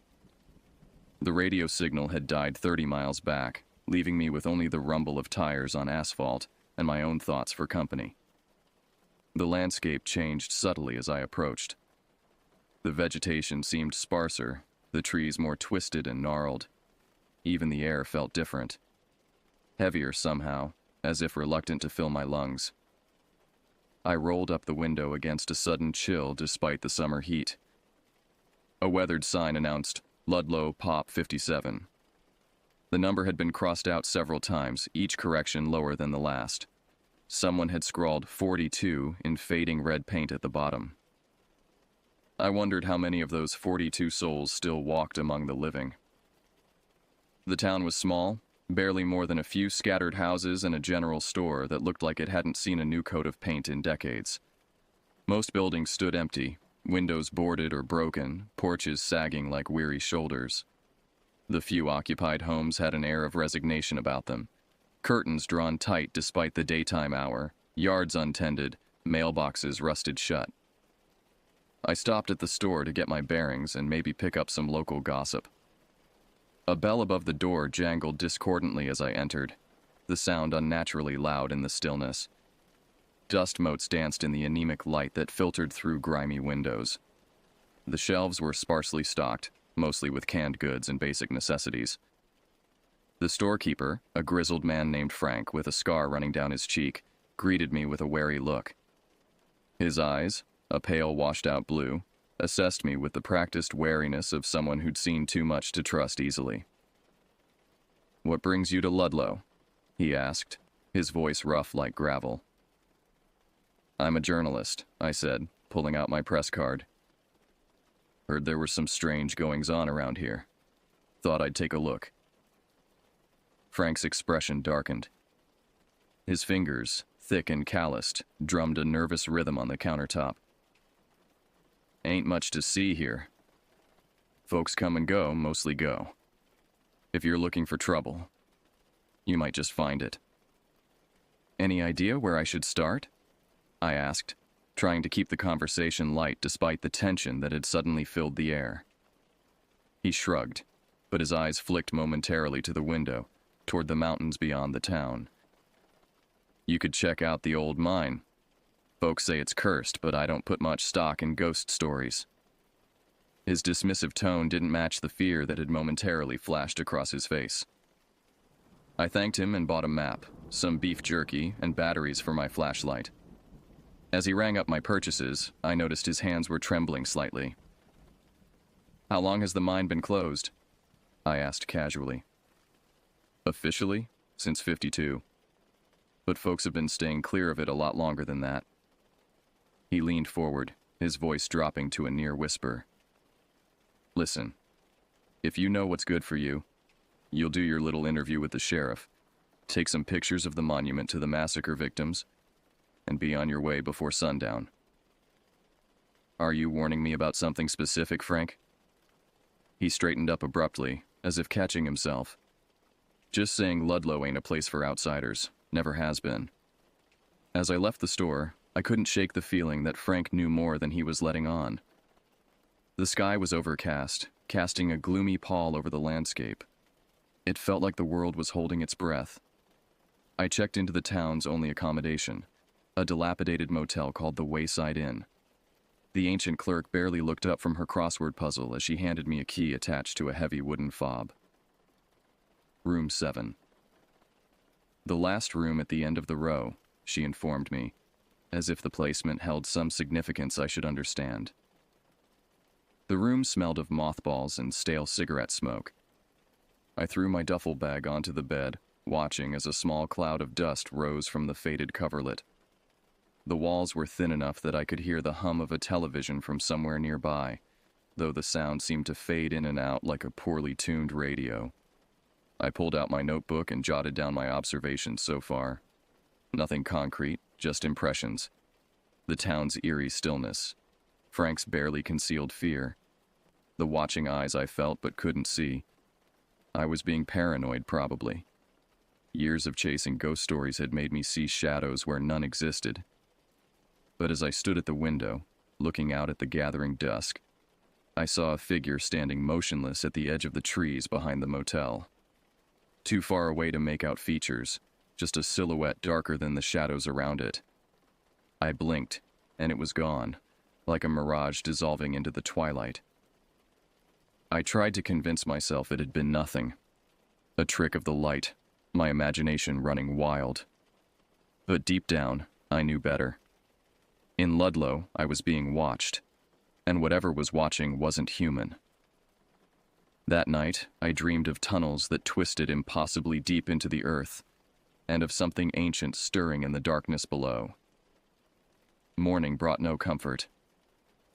The radio signal had died 30 miles back, leaving me with only the rumble of tires on asphalt and my own thoughts for company. The landscape changed subtly as I approached. The vegetation seemed sparser, the trees more twisted and gnarled. Even the air felt different. Heavier somehow, as if reluctant to fill my lungs. I rolled up the window against a sudden chill despite the summer heat. A weathered sign announced, Ludlow Pop 57. The number had been crossed out several times, each correction lower than the last. Someone had scrawled 42 in fading red paint at the bottom. I wondered how many of those 42 souls still walked among the living. The town was small, barely more than a few scattered houses and a general store that looked like it hadn't seen a new coat of paint in decades. Most buildings stood empty, windows boarded or broken, porches sagging like weary shoulders. The few occupied homes had an air of resignation about them. Curtains drawn tight despite the daytime hour, yards untended, mailboxes rusted shut. I stopped at the store to get my bearings and maybe pick up some local gossip. A bell above the door jangled discordantly as I entered, the sound unnaturally loud in the stillness. Dust motes danced in the anemic light that filtered through grimy windows. The shelves were sparsely stocked, mostly with canned goods and basic necessities. The storekeeper, a grizzled man named Frank with a scar running down his cheek, greeted me with a wary look. His eyes, a pale washed-out blue, assessed me with the practiced wariness of someone who'd seen too much to trust easily. "What brings you to Ludlow?" he asked, his voice rough like gravel. "I'm a journalist," I said, pulling out my press card. "Heard there were some strange goings-on around here. Thought I'd take a look." Frank's expression darkened. His fingers, thick and calloused, drummed a nervous rhythm on the countertop. "Ain't much to see here. Folks come and go, mostly go. If you're looking for trouble, you might just find it." "Any idea where I should start?" I asked, trying to keep the conversation light despite the tension that had suddenly filled the air. He shrugged, but his eyes flicked momentarily to the window, toward the mountains beyond the town. "You could check out the old mine. Folks say it's cursed, but I don't put much stock in ghost stories." His dismissive tone didn't match the fear that had momentarily flashed across his face. I thanked him and bought a map, some beef jerky, and batteries for my flashlight. As he rang up my purchases, I noticed his hands were trembling slightly. "How long has the mine been closed?" I asked casually. "Officially, since '52. But folks have been staying clear of it a lot longer than that." He leaned forward, his voice dropping to a near whisper. "Listen, if you know what's good for you, you'll do your little interview with the sheriff, take some pictures of the monument to the massacre victims, and be on your way before sundown." "Are you warning me about something specific, Frank?" He straightened up abruptly, as if catching himself. "Just saying Ludlow ain't a place for outsiders. Never has been." As I left the store, I couldn't shake the feeling that Frank knew more than he was letting on. The sky was overcast, casting a gloomy pall over the landscape. It felt like the world was holding its breath. I checked into the town's only accommodation, a dilapidated motel called the Wayside Inn. The ancient clerk barely looked up from her crossword puzzle as she handed me a key attached to a heavy wooden fob. Room 7. The last room at the end of the row, she informed me, as if the placement held some significance I should understand. The room smelled of mothballs and stale cigarette smoke. I threw my duffel bag onto the bed, watching as a small cloud of dust rose from the faded coverlet. The walls were thin enough that I could hear the hum of a television from somewhere nearby, though the sound seemed to fade in and out like a poorly tuned radio. I pulled out my notebook and jotted down my observations so far. Nothing concrete, just impressions. The town's eerie stillness, Frank's barely concealed fear, the watching eyes I felt but couldn't see. I was being paranoid, probably. Years of chasing ghost stories had made me see shadows where none existed. But as I stood at the window, looking out at the gathering dusk, I saw a figure standing motionless at the edge of the trees behind the motel. Too far away to make out features, just a silhouette darker than the shadows around it. I blinked, and it was gone, like a mirage dissolving into the twilight. I tried to convince myself it had been nothing. A trick of the light, my imagination running wild. But deep down, I knew better. In Ludlow, I was being watched, and whatever was watching wasn't human. That night, I dreamed of tunnels that twisted impossibly deep into the earth, and of something ancient stirring in the darkness below. Morning brought no comfort.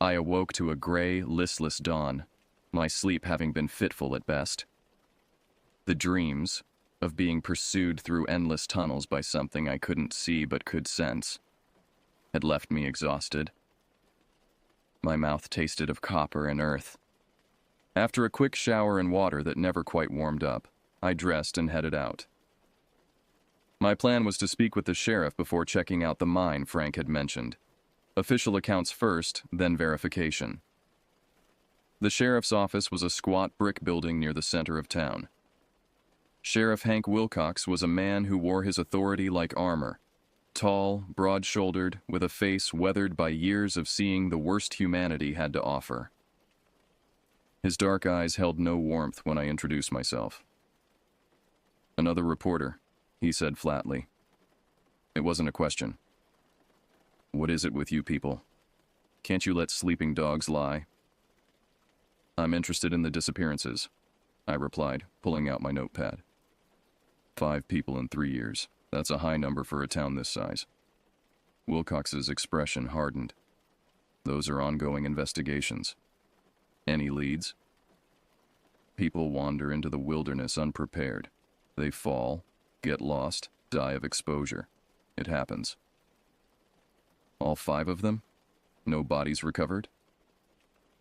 I awoke to a gray, listless dawn, my sleep having been fitful at best. The dreams, of being pursued through endless tunnels by something I couldn't see but could sense, had left me exhausted. My mouth tasted of copper and earth. After a quick shower in water that never quite warmed up, I dressed and headed out. My plan was to speak with the sheriff before checking out the mine Frank had mentioned. Official accounts first, then verification. The sheriff's office was a squat brick building near the center of town. Sheriff Hank Wilcox was a man who wore his authority like armor. Tall, broad-shouldered, with a face weathered by years of seeing the worst humanity had to offer. His dark eyes held no warmth when I introduced myself. "Another reporter," he said flatly. It wasn't a question. "What is it with you people? Can't you let sleeping dogs lie?" "I'm interested in the disappearances," I replied, pulling out my notepad. 5 people in 3 years. That's a high number for a town this size. Wilcox's expression hardened. "Those are ongoing investigations. Any leads?" "People wander into the wilderness unprepared. They fall, get lost, die of exposure. It happens." "All 5 of them? No bodies recovered?"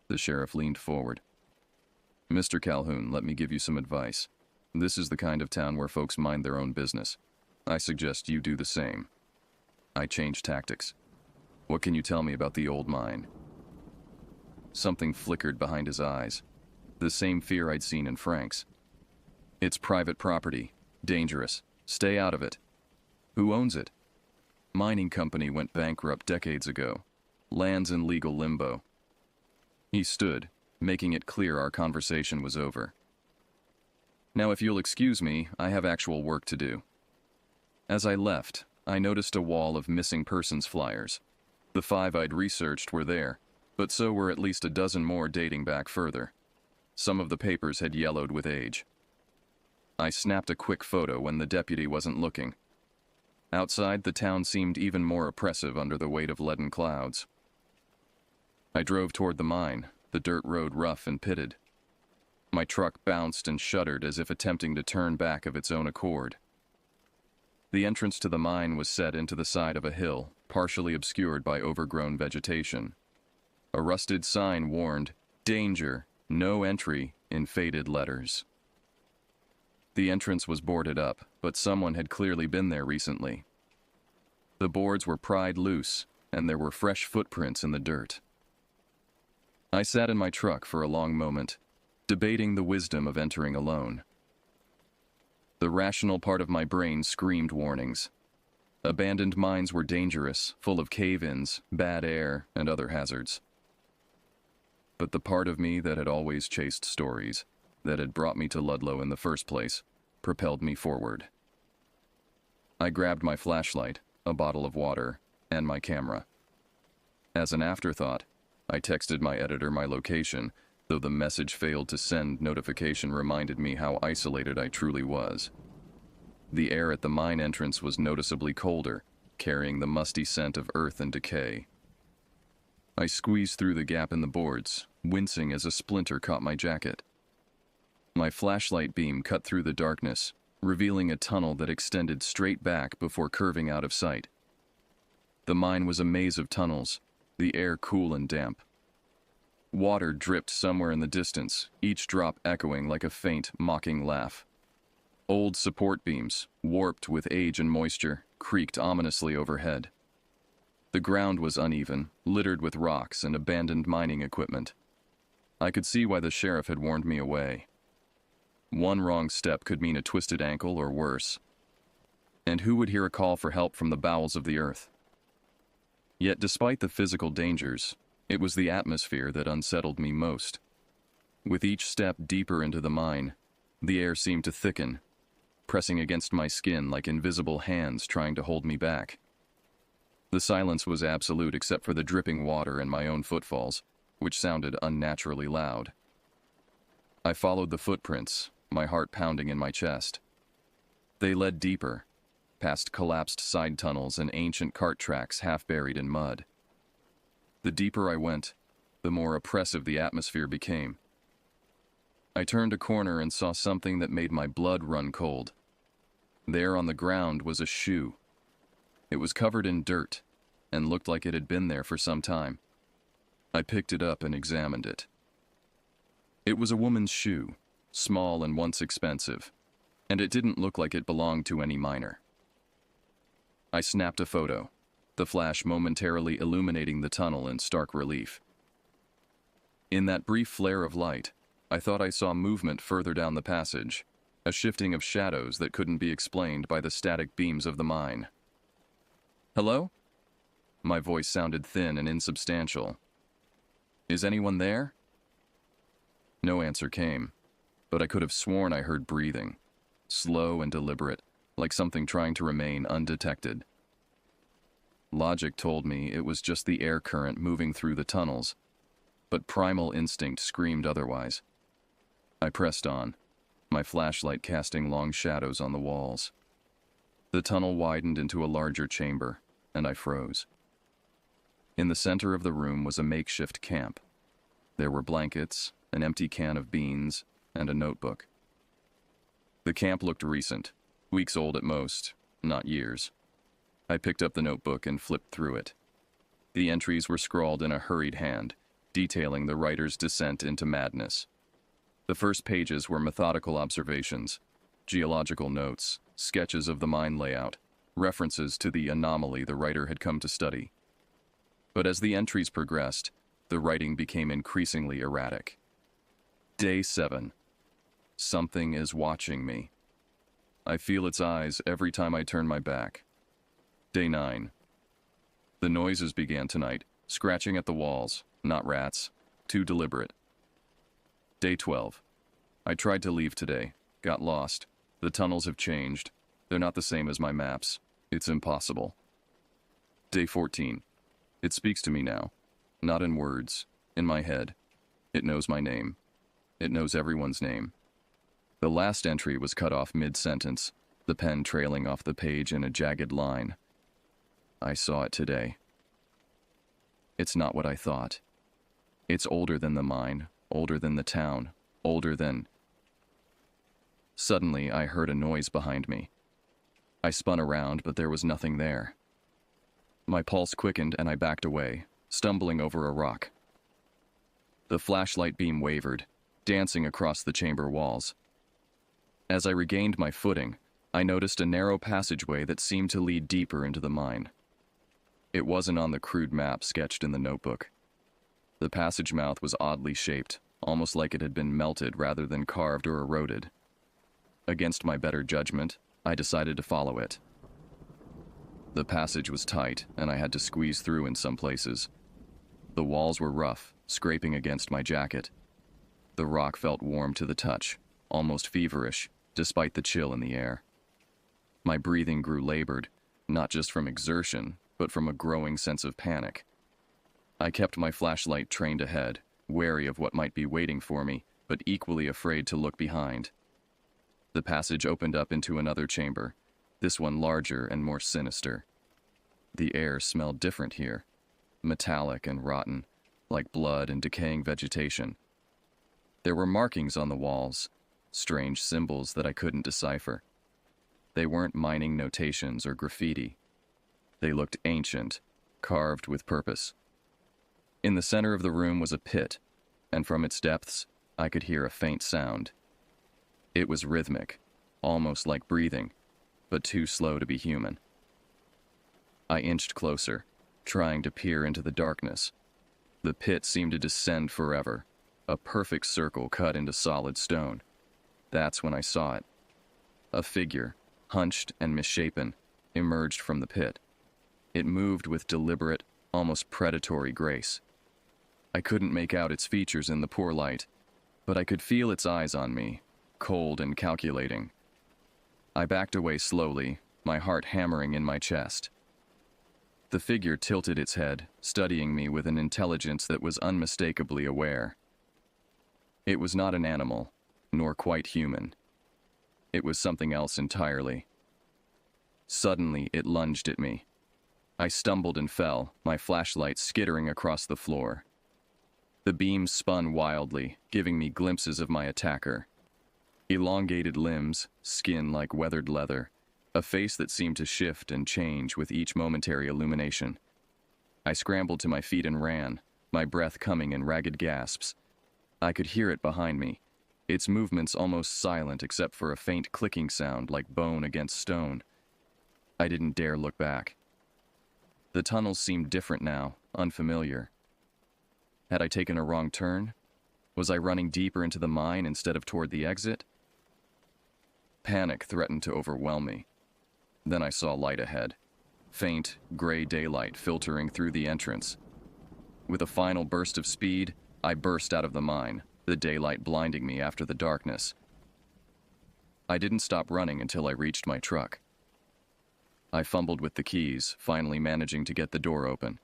The sheriff leaned forward. "Mr. Calhoun, let me give you some advice. This is the kind of town where folks mind their own business. I suggest you do the same." I changed tactics. "What can you tell me about the old mine?" Something flickered behind his eyes. The same fear I'd seen in Frank's. "It's private property. Dangerous. Stay out of it." "Who owns it?" "Mining company went bankrupt decades ago. Land's in legal limbo." He stood, making it clear our conversation was over. "Now, if you'll excuse me, I have actual work to do." As I left, I noticed a wall of missing persons flyers. The 5 I'd researched were there, but so were at least a dozen more dating back further. Some of the papers had yellowed with age. I snapped a quick photo when the deputy wasn't looking. Outside, the town seemed even more oppressive under the weight of leaden clouds. I drove toward the mine, the dirt road rough and pitted. My truck bounced and shuddered as if attempting to turn back of its own accord. The entrance to the mine was set into the side of a hill, partially obscured by overgrown vegetation. A rusted sign warned, "Danger, no entry," in faded letters. The entrance was boarded up, but someone had clearly been there recently. The boards were pried loose, and there were fresh footprints in the dirt. I sat in my truck for a long moment, debating the wisdom of entering alone. The rational part of my brain screamed warnings. Abandoned mines were dangerous, full of cave-ins, bad air, and other hazards. But the part of me that had always chased stories, that had brought me to Ludlow in the first place, propelled me forward. I grabbed my flashlight, a bottle of water, and my camera. As an afterthought, I texted my editor my location, though the message failed to send notification reminded me how isolated I truly was. The air at the mine entrance was noticeably colder, carrying the musty scent of earth and decay. I squeezed through the gap in the boards, wincing as a splinter caught my jacket. My flashlight beam cut through the darkness, revealing a tunnel that extended straight back before curving out of sight. The mine was a maze of tunnels, the air cool and damp. Water dripped somewhere in the distance, each drop echoing like a faint, mocking laugh. Old support beams, warped with age and moisture, creaked ominously overhead. The ground was uneven, littered with rocks and abandoned mining equipment. I could see why the sheriff had warned me away. One wrong step could mean a twisted ankle or worse. And who would hear a call for help from the bowels of the earth? Yet despite the physical dangers, it was the atmosphere that unsettled me most. With each step deeper into the mine, the air seemed to thicken, pressing against my skin like invisible hands trying to hold me back. The silence was absolute except for the dripping water and my own footfalls, which sounded unnaturally loud. I followed the footprints, my heart pounding in my chest. They led deeper, past collapsed side tunnels and ancient cart tracks half buried in mud. The deeper I went, the more oppressive the atmosphere became. I turned a corner and saw something that made my blood run cold. There on the ground was a shoe. It was covered in dirt and looked like it had been there for some time. I picked it up and examined it. It was a woman's shoe, small and once expensive, and it didn't look like it belonged to any miner. I snapped a photo, the flash momentarily illuminating the tunnel in stark relief. In that brief flare of light, I thought I saw movement further down the passage, a shifting of shadows that couldn't be explained by the static beams of the mine. "Hello?" My voice sounded thin and insubstantial. "Is anyone there?" No answer came, but I could have sworn I heard breathing, slow and deliberate, like something trying to remain undetected. Logic told me it was just the air current moving through the tunnels, but primal instinct screamed otherwise. I pressed on, my flashlight casting long shadows on the walls. The tunnel widened into a larger chamber, and I froze. In the center of the room was a makeshift camp. There were blankets, an empty can of beans, and a notebook. The camp looked recent, weeks old at most, not years. I picked up the notebook and flipped through it. The entries were scrawled in a hurried hand, detailing the writer's descent into madness. The first pages were methodical observations, geological notes, sketches of the mine layout, references to the anomaly the writer had come to study. But as the entries progressed, the writing became increasingly erratic. Day 7. Something is watching me. I feel its eyes every time I turn my back. Day 9. The noises began tonight, scratching at the walls, not rats, too deliberate. Day 12. I tried to leave today, got lost. The tunnels have changed. They're not the same as my maps. It's impossible. Day 14. It speaks to me now, not in words, in my head. It knows my name. It knows everyone's name. The last entry was cut off mid-sentence, the pen trailing off the page in a jagged line. I saw it today. It's not what I thought. It's older than the mine, older than the town, older than... Suddenly, I heard a noise behind me. I spun around, but there was nothing there. My pulse quickened and I backed away, stumbling over a rock. The flashlight beam wavered, dancing across the chamber walls. As I regained my footing, I noticed a narrow passageway that seemed to lead deeper into the mine. It wasn't on the crude map sketched in the notebook. The passage mouth was oddly shaped, almost like it had been melted rather than carved or eroded. Against my better judgment, I decided to follow it. The passage was tight, and I had to squeeze through in some places. The walls were rough, scraping against my jacket. The rock felt warm to the touch, almost feverish, despite the chill in the air. My breathing grew labored, not just from exertion, but from a growing sense of panic. I kept my flashlight trained ahead, wary of what might be waiting for me, but equally afraid to look behind. The passage opened up into another chamber, this one larger and more sinister. The air smelled different here, metallic and rotten, like blood and decaying vegetation. There were markings on the walls, strange symbols that I couldn't decipher. They weren't mining notations or graffiti. They looked ancient, carved with purpose. In the center of the room was a pit, and from its depths, I could hear a faint sound. It was rhythmic, almost like breathing, but too slow to be human. I inched closer, trying to peer into the darkness. The pit seemed to descend forever, a perfect circle cut into solid stone. That's when I saw it. A figure, hunched and misshapen, emerged from the pit. It moved with deliberate, almost predatory grace. I couldn't make out its features in the poor light, but I could feel its eyes on me, cold and calculating. I backed away slowly, my heart hammering in my chest. The figure tilted its head, studying me with an intelligence that was unmistakably aware. It was not an animal, nor quite human. It was something else entirely. Suddenly, it lunged at me. I stumbled and fell, my flashlight skittering across the floor. The beam spun wildly, giving me glimpses of my attacker. Elongated limbs, skin like weathered leather, a face that seemed to shift and change with each momentary illumination. I scrambled to my feet and ran, my breath coming in ragged gasps. I could hear it behind me, its movements almost silent except for a faint clicking sound like bone against stone. I didn't dare look back. The tunnels seemed different now, unfamiliar. Had I taken a wrong turn? Was I running deeper into the mine instead of toward the exit? Panic threatened to overwhelm me. Then I saw light ahead. Faint, gray daylight filtering through the entrance. With a final burst of speed, I burst out of the mine, the daylight blinding me after the darkness. I didn't stop running until I reached my truck. I fumbled with the keys, finally managing to get the door open.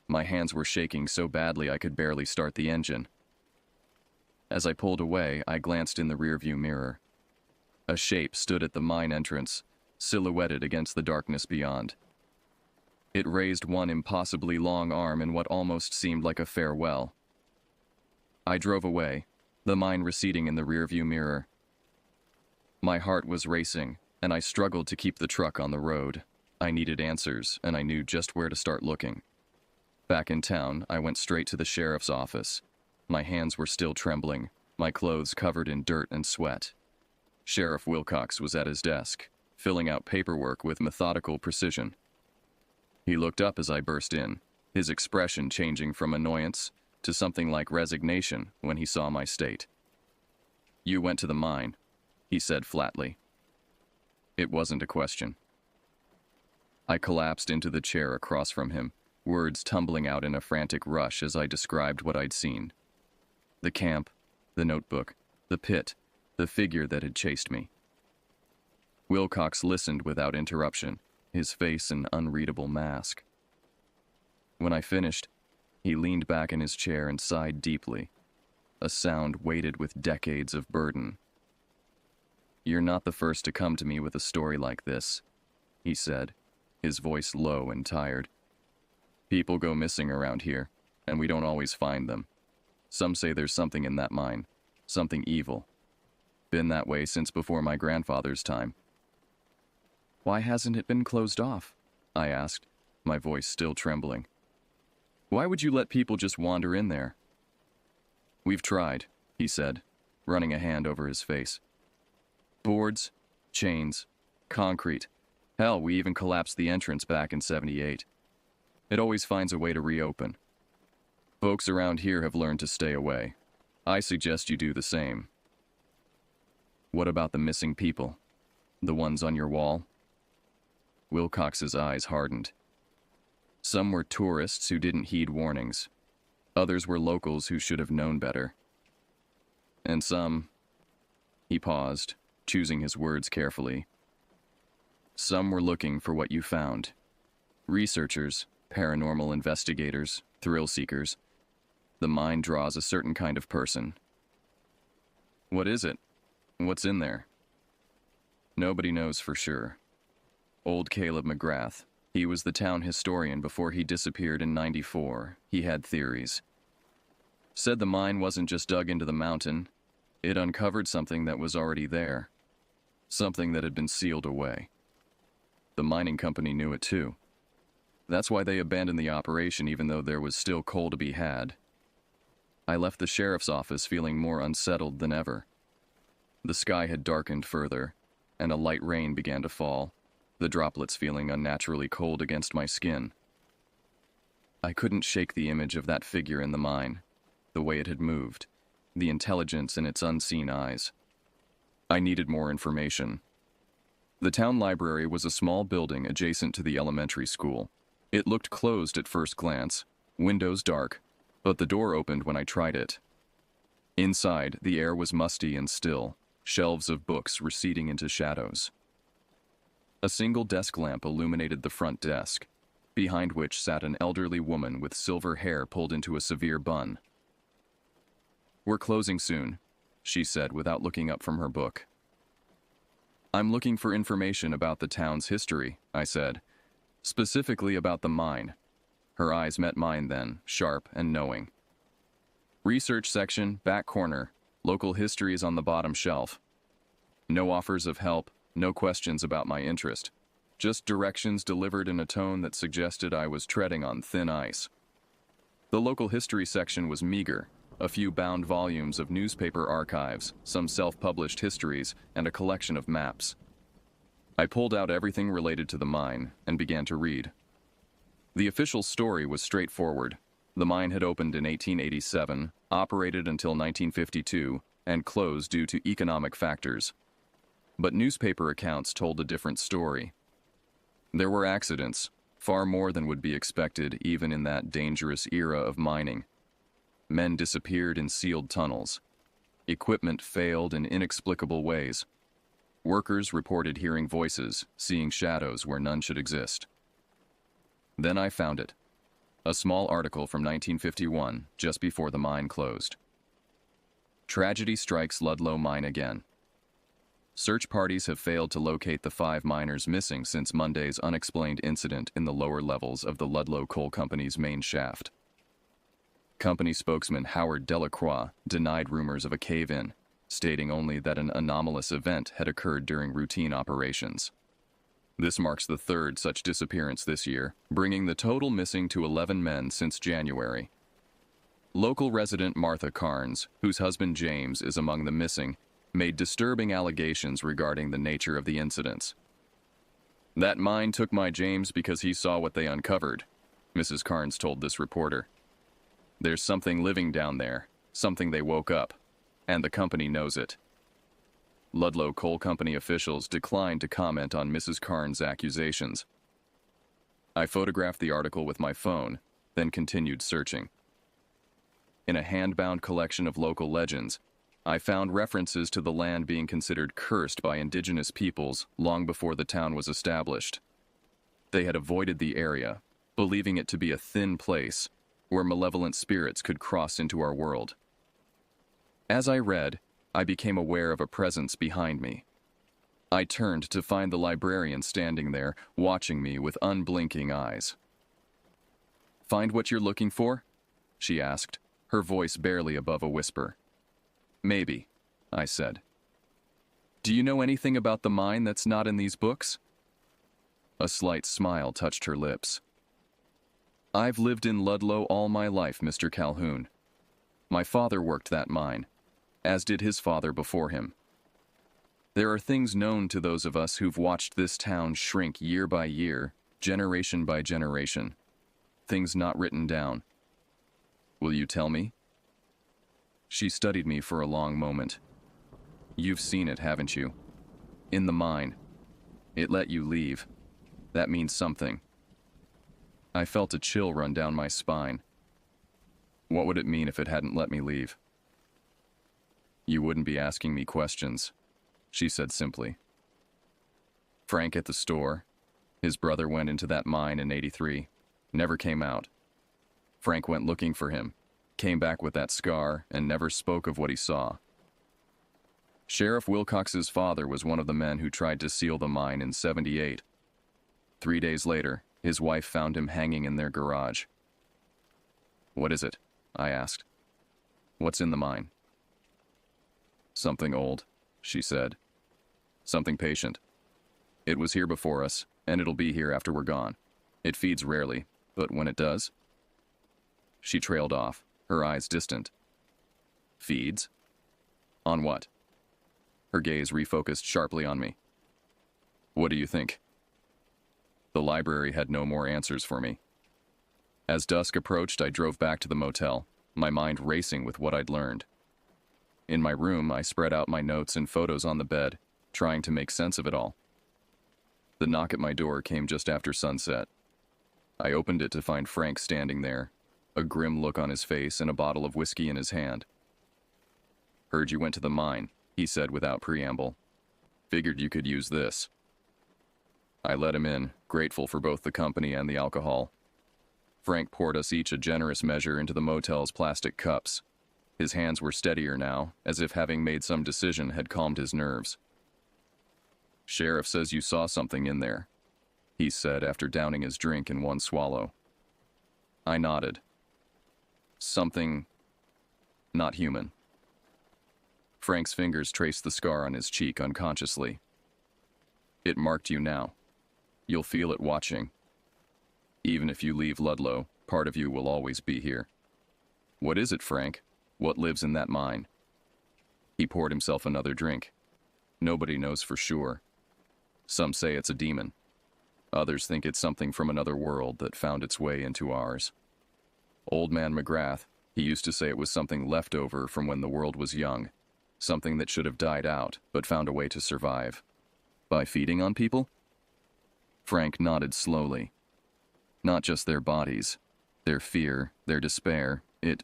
My hands were shaking so badly I could barely start the engine. As I pulled away, I glanced in the rearview mirror. A shape stood at the mine entrance, silhouetted against the darkness beyond. It raised one impossibly long arm in what almost seemed like a farewell. I drove away, the mine receding in the rearview mirror. My heart was racing, and I struggled to keep the truck on the road. I needed answers, and I knew just where to start looking. Back in town, I went straight to the sheriff's office. My hands were still trembling, my clothes covered in dirt and sweat. Sheriff Wilcox was at his desk, filling out paperwork with methodical precision. He looked up as I burst in, his expression changing from annoyance to something like resignation when he saw my state. "You went to the mine," he said flatly. It wasn't a question. I collapsed into the chair across from him, words tumbling out in a frantic rush as I described what I'd seen. The camp, the notebook, the pit, the figure that had chased me. Wilcox listened without interruption, his face an unreadable mask. When I finished, he leaned back in his chair and sighed deeply, a sound weighted with decades of burden. "You're not the first to come to me with a story like this," he said, his voice low and tired. "People go missing around here, and we don't always find them. Some say there's something in that mine, something evil. Been that way since before my grandfather's time." "Why hasn't it been closed off?" I asked, my voice still trembling. "Why would you let people just wander in there?" "We've tried," he said, running a hand over his face. "Boards, chains, concrete. Hell, we even collapsed the entrance back in '78. It always finds a way to reopen. Folks around here have learned to stay away. I suggest you do the same." "What about the missing people? The ones on your wall?" Wilcox's eyes hardened. "Some were tourists who didn't heed warnings. Others were locals who should have known better. And some..." He paused, choosing his words carefully. Some were looking for what you found. Researchers, paranormal investigators, thrill seekers. The mine draws a certain kind of person. What is it? What's in there? Nobody knows for sure. Old Caleb McGrath, he was the town historian before he disappeared in '94. He had theories. Said the mine wasn't just dug into the mountain, it uncovered something that was already there. Something that had been sealed away. The mining company knew it too. That's why they abandoned the operation even though there was still coal to be had. I left the sheriff's office feeling more unsettled than ever. The sky had darkened further, and a light rain began to fall, the droplets feeling unnaturally cold against my skin. I couldn't shake the image of that figure in the mine, the way it had moved, the intelligence in its unseen eyes. I needed more information. The town library was a small building adjacent to the elementary school. It looked closed at first glance, windows dark, but the door opened when I tried it. Inside, the air was musty and still, shelves of books receding into shadows. A single desk lamp illuminated the front desk, behind which sat an elderly woman with silver hair pulled into a severe bun. "We're closing soon," she said without looking up from her book. "I'm looking for information about the town's history," I said, "specifically about the mine." Her eyes met mine then, sharp and knowing. "Research section, back corner. Local history is on the bottom shelf. No offers of help, no questions about my interest. Just directions delivered in a tone that suggested I was treading on thin ice." The local history section was meager. A few bound volumes of newspaper archives, some self-published histories, and a collection of maps. I pulled out everything related to the mine and began to read. The official story was straightforward. The mine had opened in 1887, operated until 1952, and closed due to economic factors. But newspaper accounts told a different story. There were accidents, far more than would be expected even in that dangerous era of mining. Men disappeared in sealed tunnels. Equipment failed in inexplicable ways. Workers reported hearing voices, seeing shadows where none should exist. Then I found it. A small article from 1951, just before the mine closed. "Tragedy strikes Ludlow mine again. Search parties have failed to locate the 5 miners missing since Monday's unexplained incident in the lower levels of the Ludlow Coal Company's main shaft." Company spokesman Howard Delacroix denied rumors of a cave-in, stating only that an anomalous event had occurred during routine operations. This marks the 3rd such disappearance this year, bringing the total missing to 11 men since January. Local resident Martha Carnes, whose husband James is among the missing, made disturbing allegations regarding the nature of the incidents. "That mine took my James because he saw what they uncovered," Mrs. Carnes told this reporter. "There's something living down there, something they woke up, and the company knows it." Ludlow Coal Company officials declined to comment on Mrs. Carnes' accusations. I photographed the article with my phone, then continued searching. In a hand-bound collection of local legends, I found references to the land being considered cursed by indigenous peoples long before the town was established. They had avoided the area, believing it to be a thin place where malevolent spirits could cross into our world. As I read, I became aware of a presence behind me. I turned to find the librarian standing there, watching me with unblinking eyes. "Find what you're looking for?" she asked, her voice barely above a whisper. "Maybe," I said. "Do you know anything about the mine that's not in these books?" A slight smile touched her lips. "I've lived in Ludlow all my life, Mr. Calhoun. My father worked that mine, as did his father before him. There are things known to those of us who've watched this town shrink year by year, generation by generation. Things not written down. Will you tell me?" She studied me for a long moment. "You've seen it, haven't you? In the mine. It let you leave. That means something." I felt a chill run down my spine. What would it mean if it hadn't let me leave? "You wouldn't be asking me questions," she said simply. Frank at the store. His brother went into that mine in '83. Never came out. Frank went looking for him, came back with that scar, and never spoke of what he saw. Sheriff Wilcox's father was one of the men who tried to seal the mine in '78. 3 days later, his wife found him hanging in their garage. "What is it?" I asked. "What's in the mine?" "Something old," she said. "Something patient. It was here before us, and it'll be here after we're gone. It feeds rarely, but when it does..." She trailed off, her eyes distant. "Feeds? On what?" Her gaze refocused sharply on me. "What do you think?" The library had no more answers for me. As dusk approached, I drove back to the motel, my mind racing with what I'd learned. In my room, I spread out my notes and photos on the bed, trying to make sense of it all. The knock at my door came just after sunset. I opened it to find Frank standing there, a grim look on his face and a bottle of whiskey in his hand. "Heard you went to the mine," he said without preamble. "Figured you could use this." I let him in, grateful for both the company and the alcohol. Frank poured us each a generous measure into the motel's plastic cups. His hands were steadier now, as if having made some decision had calmed his nerves. "Sheriff says you saw something in there," he said after downing his drink in one swallow. I nodded. "Something... not human." Frank's fingers traced the scar on his cheek unconsciously. "It marked you now. You'll feel it watching. Even if you leave Ludlow, part of you will always be here." "What is it, Frank? What lives in that mine?" He poured himself another drink. "Nobody knows for sure. Some say it's a demon. Others think it's something from another world that found its way into ours. Old man McGrath, he used to say it was something left over from when the world was young, something that should have died out but found a way to survive. By feeding on people?" Frank nodded slowly. "Not just their bodies. Their fear, their despair, it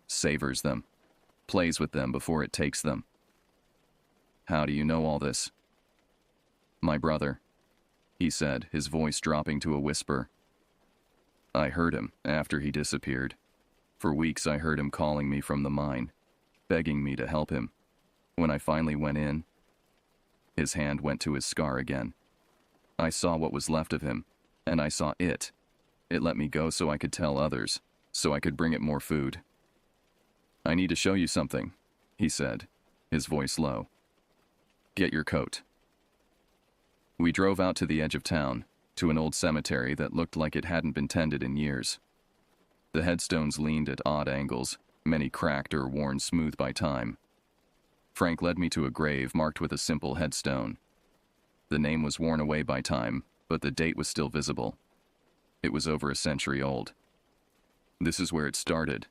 savors them, plays with them before it takes them." "How do you know all this?" "My brother," he said, his voice dropping to a whisper. "I heard him after he disappeared. For weeks I heard him calling me from the mine, begging me to help him. When I finally went in..." His hand went to his scar again. "I saw what was left of him, and I saw it. It let me go so I could tell others, so I could bring it more food." "I need to show you something," he said, his voice low. "Get your coat." We drove out to the edge of town, to an old cemetery that looked like it hadn't been tended in years. The headstones leaned at odd angles, many cracked or worn smooth by time. Frank led me to a grave marked with a simple headstone. The name was worn away by time, but the date was still visible. It was over a century old. "This is where it started,"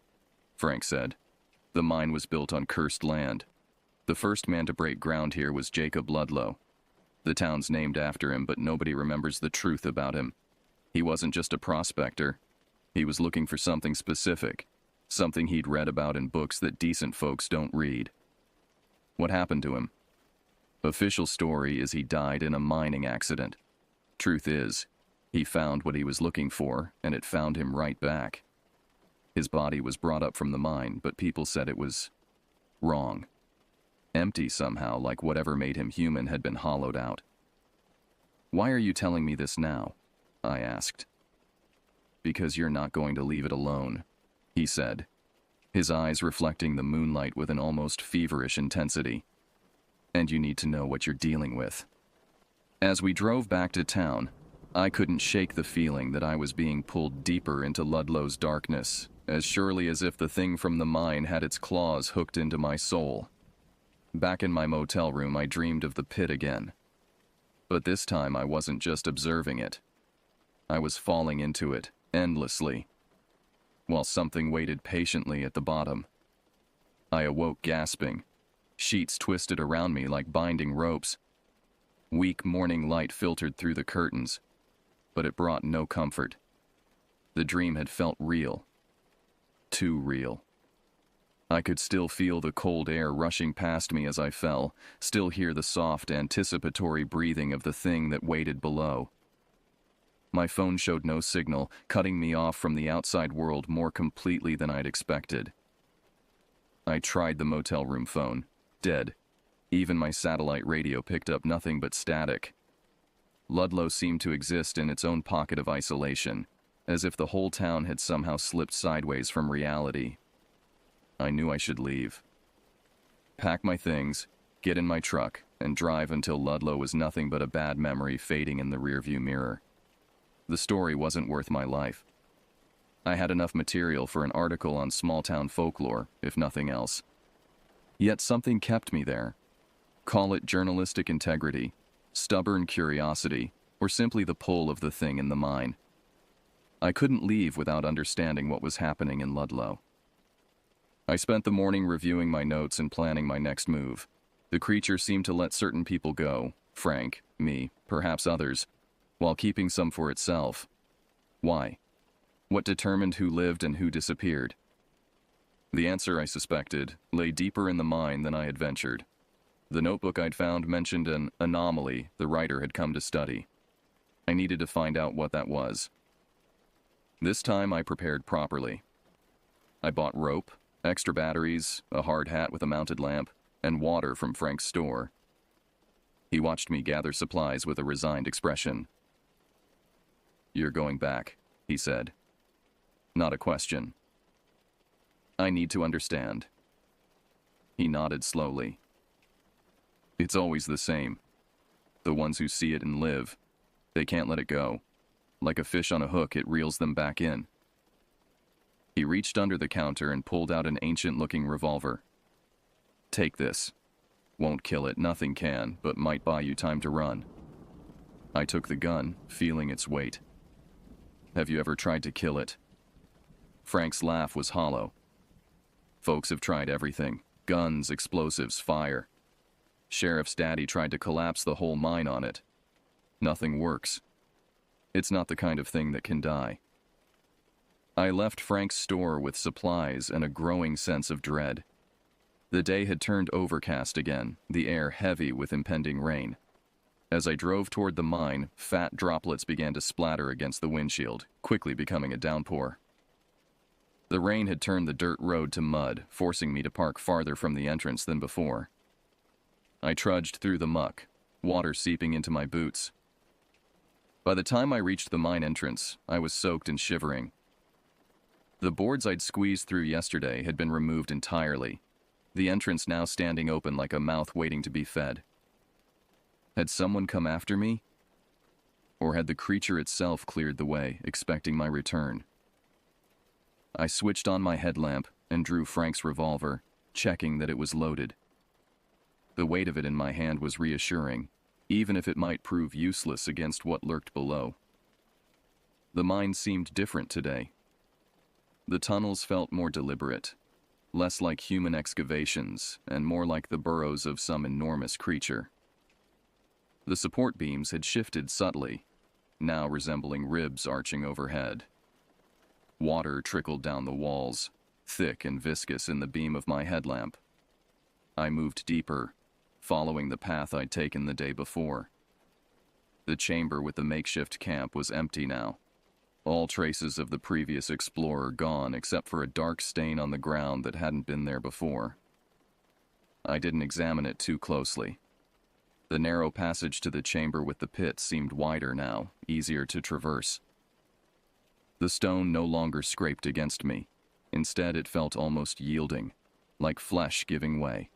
Frank said. "The mine was built on cursed land. The first man to break ground here was Jacob Ludlow. The town's named after him, but nobody remembers the truth about him. He wasn't just a prospector. He was looking for something specific, something he'd read about in books that decent folks don't read." "What happened to him?" "Official story is he died in a mining accident. Truth is, he found what he was looking for, and it found him right back. His body was brought up from the mine, but people said it was wrong. Empty somehow, like whatever made him human had been hollowed out." "Why are you telling me this now?" I asked. "Because you're not going to leave it alone," he said, his eyes reflecting the moonlight with an almost feverish intensity. "And you need to know what you're dealing with." As we drove back to town, I couldn't shake the feeling that I was being pulled deeper into Ludlow's darkness, as surely as if the thing from the mine had its claws hooked into my soul. Back in my motel room, I dreamed of the pit again. But this time I wasn't just observing it. I was falling into it, endlessly, while something waited patiently at the bottom. I awoke gasping, sheets twisted around me like binding ropes. Weak morning light filtered through the curtains, but it brought no comfort. The dream had felt real. Too real. I could still feel the cold air rushing past me as I fell, still hear the soft, anticipatory breathing of the thing that waited below. My phone showed no signal, cutting me off from the outside world more completely than I'd expected. I tried the motel room phone. Dead. Even my satellite radio picked up nothing but static. Ludlow seemed to exist in its own pocket of isolation, as if the whole town had somehow slipped sideways from reality. I knew I should leave. Pack my things, get in my truck, and drive until Ludlow was nothing but a bad memory fading in the rearview mirror. The story wasn't worth my life. I had enough material for an article on small-town folklore, if nothing else. Yet something kept me there. Call it journalistic integrity, stubborn curiosity, or simply the pull of the thing in the mine. I couldn't leave without understanding what was happening in Ludlow. I spent the morning reviewing my notes and planning my next move. The creature seemed to let certain people go, Frank, me, perhaps others, while keeping some for itself. Why? What determined who lived and who disappeared? The answer, I suspected, lay deeper in the mine than I had ventured. The notebook I'd found mentioned an anomaly the writer had come to study. I needed to find out what that was. This time I prepared properly. I bought rope, extra batteries, a hard hat with a mounted lamp, and water from Frank's store. He watched me gather supplies with a resigned expression. "You're going back," he said. Not a question. "I need to understand." He nodded slowly. "It's always the same. The ones who see it and live, they can't let it go. Like a fish on a hook, it reels them back in." He reached under the counter and pulled out an ancient-looking revolver. "Take this. Won't kill it, nothing can, but might buy you time to run." I took the gun, feeling its weight. "Have you ever tried to kill it?" Frank's laugh was hollow. "Folks have tried everything. Guns, explosives, fire. Sheriff's daddy tried to collapse the whole mine on it. Nothing works. It's not the kind of thing that can die." I left Frank's store with supplies and a growing sense of dread. The day had turned overcast again, the air heavy with impending rain. As I drove toward the mine, fat droplets began to splatter against the windshield, quickly becoming a downpour. The rain had turned the dirt road to mud, forcing me to park farther from the entrance than before. I trudged through the muck, water seeping into my boots. By the time I reached the mine entrance, I was soaked and shivering. The boards I'd squeezed through yesterday had been removed entirely, the entrance now standing open like a mouth waiting to be fed. Had someone come after me? Or had the creature itself cleared the way, expecting my return? I switched on my headlamp and drew Frank's revolver, checking that it was loaded. The weight of it in my hand was reassuring, even if it might prove useless against what lurked below. The mine seemed different today. The tunnels felt more deliberate, less like human excavations and more like the burrows of some enormous creature. The support beams had shifted subtly, now resembling ribs arching overhead. Water trickled down the walls, thick and viscous in the beam of my headlamp. I moved deeper, following the path I'd taken the day before. The chamber with the makeshift camp was empty now. All traces of the previous explorer gone except for a dark stain on the ground that hadn't been there before. I didn't examine it too closely. The narrow passage to the chamber with the pit seemed wider now, easier to traverse. The stone no longer scraped against me. Instead, it felt almost yielding, like flesh giving way.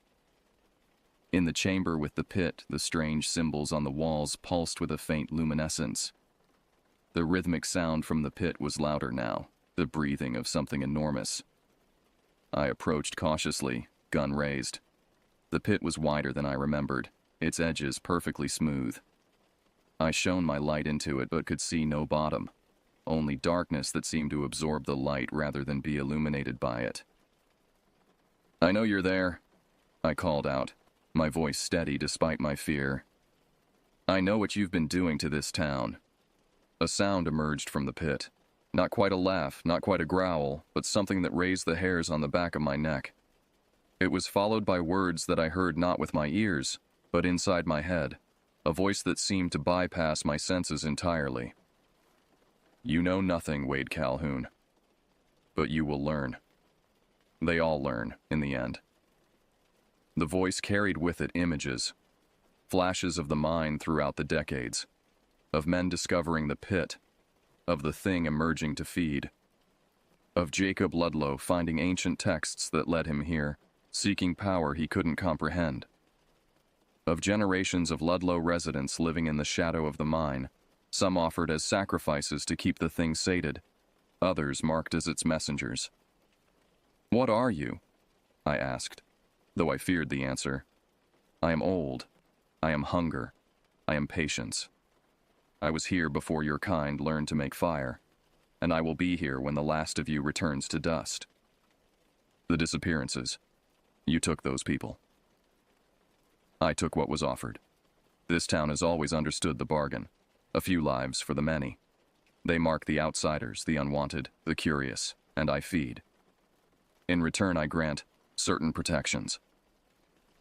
In the chamber with the pit, the strange symbols on the walls pulsed with a faint luminescence. The rhythmic sound from the pit was louder now, the breathing of something enormous. I approached cautiously, gun raised. The pit was wider than I remembered, its edges perfectly smooth. I shone my light into it but could see no bottom, only darkness that seemed to absorb the light rather than be illuminated by it. "I know you're there," I called out, my voice steady despite my fear. "I know what you've been doing to this town." A sound emerged from the pit. Not quite a laugh, not quite a growl, but something that raised the hairs on the back of my neck. It was followed by words that I heard not with my ears, but inside my head, a voice that seemed to bypass my senses entirely. You know nothing, Wade Calhoun, but you will learn. They all learn, in the end. The voice carried with it images, flashes of the mind throughout the decades, of men discovering the pit, of the thing emerging to feed, of Jacob Ludlow finding ancient texts that led him here, seeking power he couldn't comprehend, of generations of Ludlow residents living in the shadow of the mine, some offered as sacrifices to keep the thing sated, others marked as its messengers. What are you? I asked, though I feared the answer. I am old. I am hunger. I am patience. I was here before your kind learned to make fire, and I will be here when the last of you returns to dust. The disappearances. You took those people. I took what was offered. This town has always understood the bargain. A few lives for the many. They mark the outsiders, the unwanted, the curious, and I feed. In return, I grant certain protections.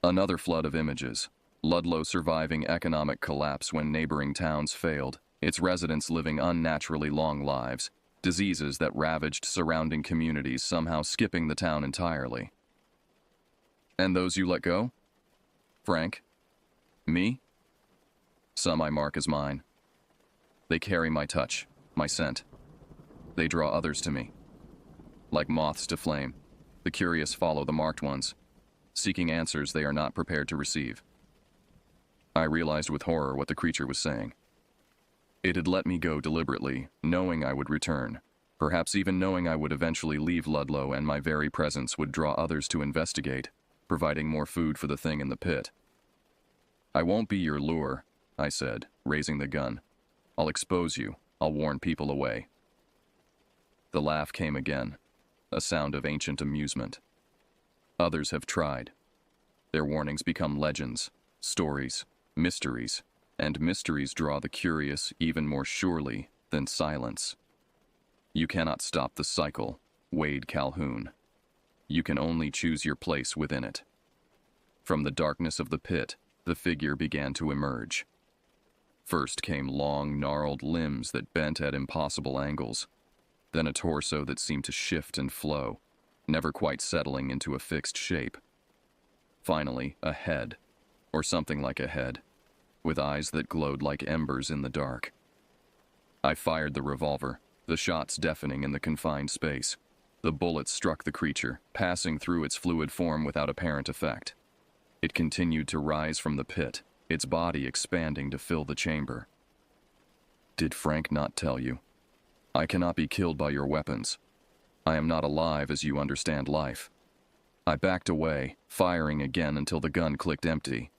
Another flood of images. Ludlow surviving economic collapse when neighboring towns failed, its residents living unnaturally long lives, diseases that ravaged surrounding communities somehow skipping the town entirely. And those you let go? Frank? Me? Some I mark as mine. They carry my touch, my scent. They draw others to me. Like moths to flame, the curious follow the marked ones, seeking answers they are not prepared to receive. I realized with horror what the creature was saying. It had let me go deliberately, knowing I would return, perhaps even knowing I would eventually leave Ludlow and my very presence would draw others to investigate, providing more food for the thing in the pit. I won't be your lure, I said, raising the gun. I'll expose you. I'll warn people away. The laugh came again, a sound of ancient amusement. Others have tried. Their warnings become legends, stories, mysteries, and mysteries draw the curious even more surely than silence. You cannot stop the cycle, Wade Calhoun. You can only choose your place within it. From the darkness of the pit, the figure began to emerge. First came long, gnarled limbs that bent at impossible angles, then a torso that seemed to shift and flow, never quite settling into a fixed shape. Finally, a head, or something like a head, with eyes that glowed like embers in the dark. I fired the revolver, the shots deafening in the confined space. The bullet struck the creature, passing through its fluid form without apparent effect. It continued to rise from the pit, its body expanding to fill the chamber. Did Frank not tell you? I cannot be killed by your weapons. I am not alive as you understand life. I backed away, firing again until the gun clicked empty.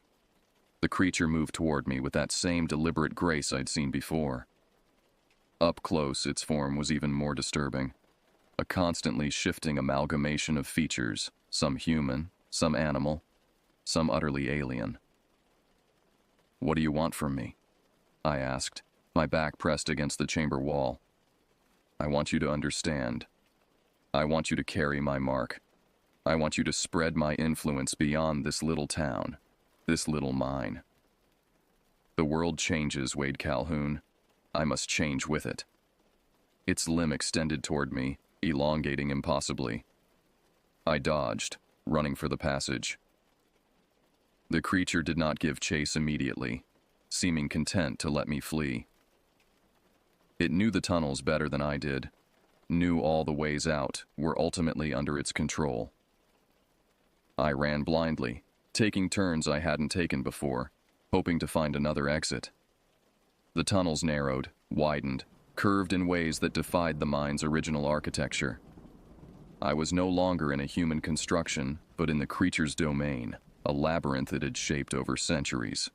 The creature moved toward me with that same deliberate grace I'd seen before. Up close, its form was even more disturbing. A constantly shifting amalgamation of features, some human, some animal, some utterly alien. What do you want from me? I asked, my back pressed against the chamber wall. I want you to understand. I want you to carry my mark. I want you to spread my influence beyond this little town, this little mine. The world changes, Wade Calhoun. I must change with it. Its limb extended toward me, elongating impossibly. I dodged, running for the passage. The creature did not give chase immediately, seeming content to let me flee. It knew the tunnels better than I did, knew all the ways out were ultimately under its control. I ran blindly, taking turns I hadn't taken before, hoping to find another exit. The tunnels narrowed, widened, curved in ways that defied the mine's original architecture. I was no longer in a human construction, but in the creature's domain, a labyrinth it had shaped over centuries.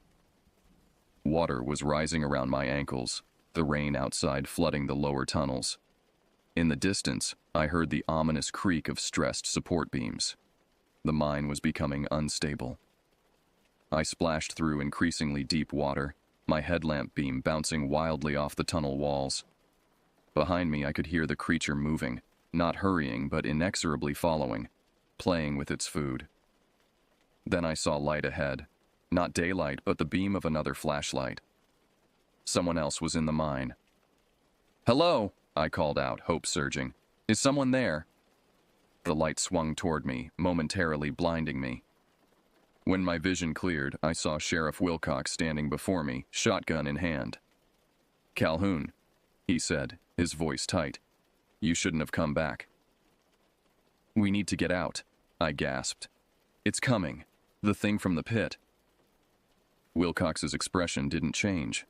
Water was rising around my ankles, the rain outside flooding the lower tunnels. In the distance, I heard the ominous creak of stressed support beams. The mine was becoming unstable. I splashed through increasingly deep water, my headlamp beam bouncing wildly off the tunnel walls. Behind me, I could hear the creature moving, not hurrying but inexorably following, playing with its food. Then I saw light ahead. Not daylight, but the beam of another flashlight. Someone else was in the mine. "Hello," I called out, hope surging. "Is someone there?" The light swung toward me, momentarily blinding me. When my vision cleared, I saw Sheriff Wilcox standing before me, shotgun in hand. "Calhoun," he said, his voice tight. "You shouldn't have come back." "We need to get out," I gasped. "It's coming. The thing from the pit." Wilcox's expression didn't change.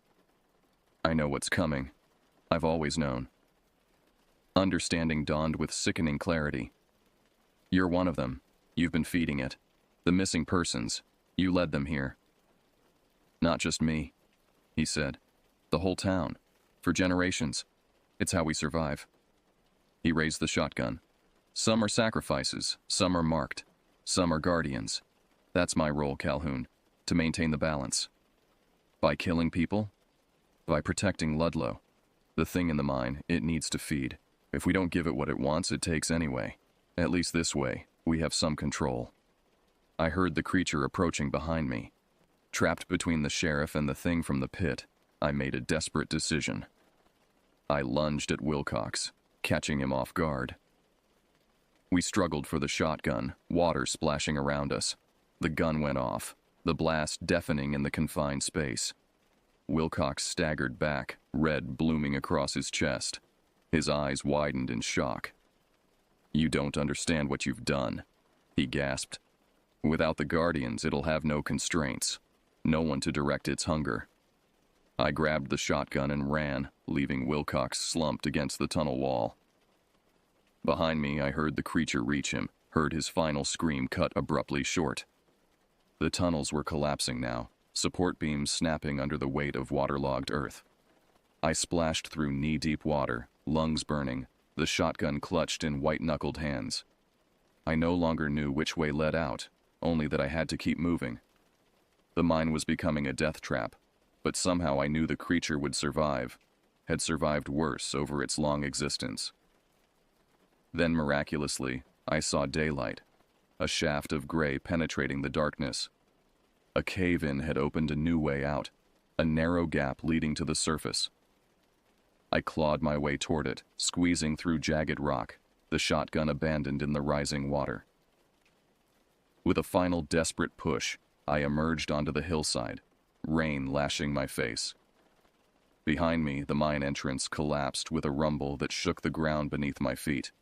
"I know what's coming. I've always known." Understanding dawned with sickening clarity. "You're one of them. You've been feeding it. The missing persons. You led them here." "Not just me," he said. "The whole town. For generations. It's how we survive." He raised the shotgun. "Some are sacrifices. Some are marked. Some are guardians. That's my role, Calhoun. To maintain the balance. By killing people? By protecting Ludlow. The thing in the mine, it needs to feed. If we don't give it what it wants, it takes anyway. At least this way, we have some control." I heard the creature approaching behind me. Trapped between the sheriff and the thing from the pit, I made a desperate decision. I lunged at Wilcox, catching him off guard. We struggled for the shotgun, water splashing around us. The gun went off, the blast deafening in the confined space. Wilcox staggered back, red blooming across his chest. His eyes widened in shock. "You don't understand what you've done," he gasped. "Without the Guardians, it'll have no constraints, no one to direct its hunger." I grabbed the shotgun and ran, leaving Wilcox slumped against the tunnel wall. Behind me, I heard the creature reach him, heard his final scream cut abruptly short. The tunnels were collapsing now, support beams snapping under the weight of waterlogged earth. I splashed through knee-deep water, lungs burning, the shotgun clutched in white-knuckled hands. I no longer knew which way led out, only that I had to keep moving. The mine was becoming a death trap, but somehow I knew the creature would survive, had survived worse over its long existence. Then miraculously, I saw daylight, a shaft of gray penetrating the darkness. A cave-in had opened a new way out, a narrow gap leading to the surface. I clawed my way toward it, squeezing through jagged rock, the shotgun abandoned in the rising water. With a final desperate push, I emerged onto the hillside, rain lashing my face. Behind me, the mine entrance collapsed with a rumble that shook the ground beneath my feet.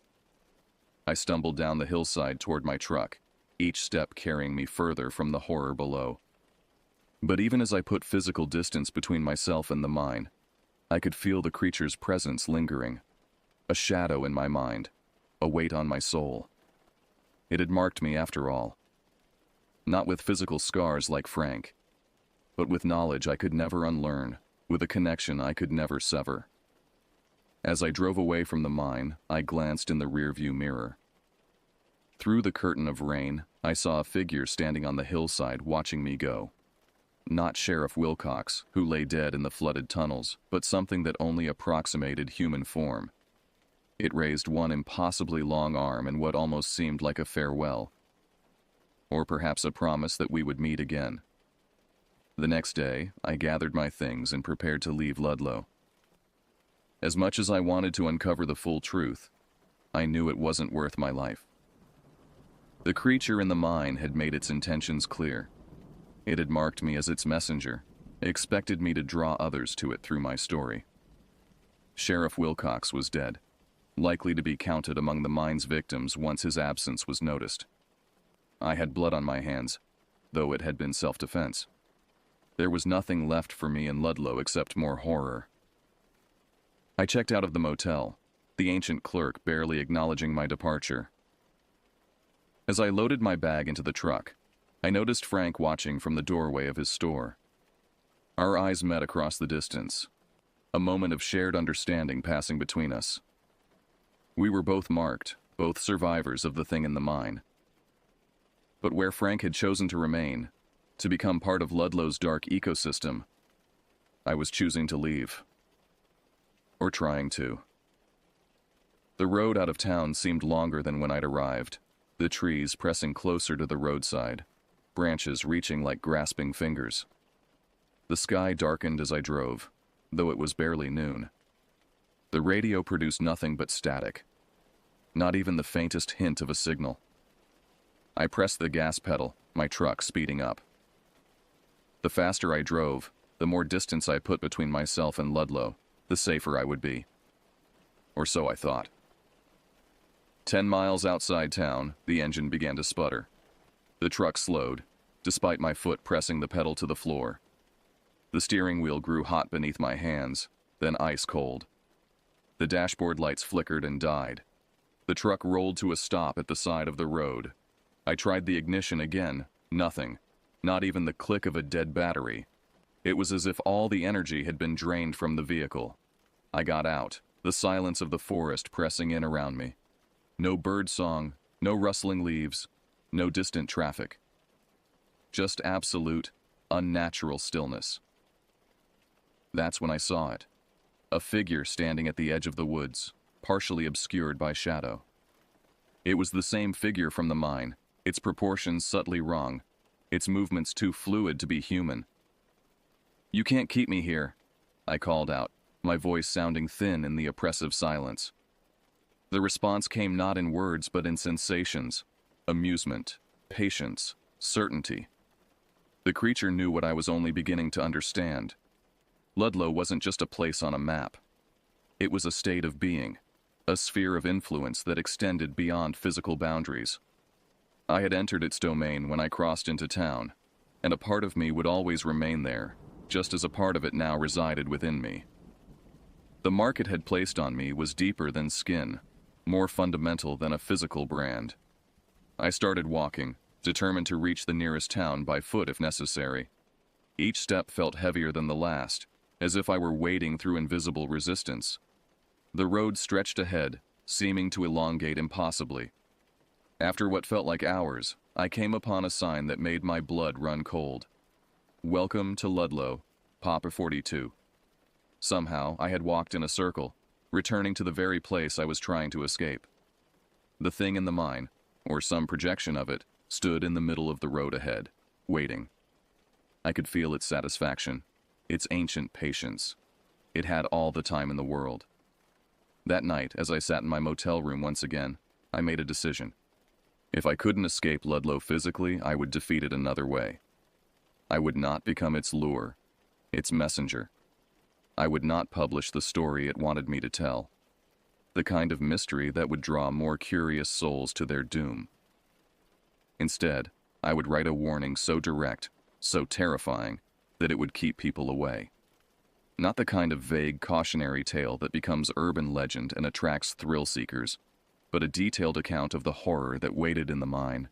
I stumbled down the hillside toward my truck, each step carrying me further from the horror below. But even as I put physical distance between myself and the mine, I could feel the creature's presence lingering, a shadow in my mind, a weight on my soul. It had marked me after all. Not with physical scars like Frank, but with knowledge I could never unlearn, with a connection I could never sever. As I drove away from the mine, I glanced in the rearview mirror. Through the curtain of rain, I saw a figure standing on the hillside watching me go. Not Sheriff Wilcox, who lay dead in the flooded tunnels, but something that only approximated human form. It raised one impossibly long arm in what almost seemed like a farewell. Or perhaps a promise that we would meet again. The next day, I gathered my things and prepared to leave Ludlow. As much as I wanted to uncover the full truth, I knew it wasn't worth my life. The creature in the mine had made its intentions clear. It had marked me as its messenger, expected me to draw others to it through my story. Sheriff Wilcox was dead, likely to be counted among the mine's victims once his absence was noticed. I had blood on my hands, though it had been self-defense. There was nothing left for me in Ludlow except more horror. I checked out of the motel, the ancient clerk barely acknowledging my departure. As I loaded my bag into the truck, I noticed Frank watching from the doorway of his store. Our eyes met across the distance, a moment of shared understanding passing between us. We were both marked, both survivors of the thing in the mine. But where Frank had chosen to remain, to become part of Ludlow's dark ecosystem, I was choosing to leave. Or trying to. The road out of town seemed longer than when I'd arrived, the trees pressing closer to the roadside. branches reaching like grasping fingers. The sky darkened as I drove, though it was barely noon. The radio produced nothing but static, not even the faintest hint of a signal. I pressed the gas pedal, my truck speeding up. The faster I drove, the more distance I put between myself and Ludlow, the safer I would be. Or so I thought. 10 miles outside town, the engine began to sputter. The truck slowed, despite my foot pressing the pedal to the floor. The steering wheel grew hot beneath my hands, then ice cold. The dashboard lights flickered and died. The truck rolled to a stop at the side of the road. I tried the ignition again, nothing, not even the click of a dead battery. It was as if all the energy had been drained from the vehicle. I got out, the silence of the forest pressing in around me. No bird song, no rustling leaves, no distant traffic. Just absolute, unnatural stillness. That's when I saw it. A figure standing at the edge of the woods, partially obscured by shadow. It was the same figure from the mine, its proportions subtly wrong, its movements too fluid to be human. "You can't keep me here," I called out, my voice sounding thin in the oppressive silence. The response came not in words but in sensations: amusement, patience, certainty. The creature knew what I was only beginning to understand. Ludlow wasn't just a place on a map. It was a state of being, a sphere of influence that extended beyond physical boundaries. I had entered its domain when I crossed into town, and a part of me would always remain there, just as a part of it now resided within me. The mark it had placed on me was deeper than skin, more fundamental than a physical brand. I started walking, determined to reach the nearest town by foot if necessary. Each step felt heavier than the last, as if I were wading through invisible resistance. The road stretched ahead, seeming to elongate impossibly. After what felt like hours, I came upon a sign that made my blood run cold. "Welcome to Ludlow, Papa 42. Somehow, I had walked in a circle, returning to the very place I was trying to escape. The thing in the mine, or some projection of it, stood in the middle of the road ahead, waiting. I could feel its satisfaction, its ancient patience. It had all the time in the world. That night, as I sat in my motel room once again, I made a decision. If I couldn't escape Ludlow physically, I would defeat it another way. I would not become its lure, its messenger. I would not publish the story it wanted me to tell, the kind of mystery that would draw more curious souls to their doom. Instead, I would write a warning so direct, so terrifying, that it would keep people away. Not the kind of vague cautionary tale that becomes urban legend and attracts thrill seekers, but a detailed account of the horror that waited in the mine.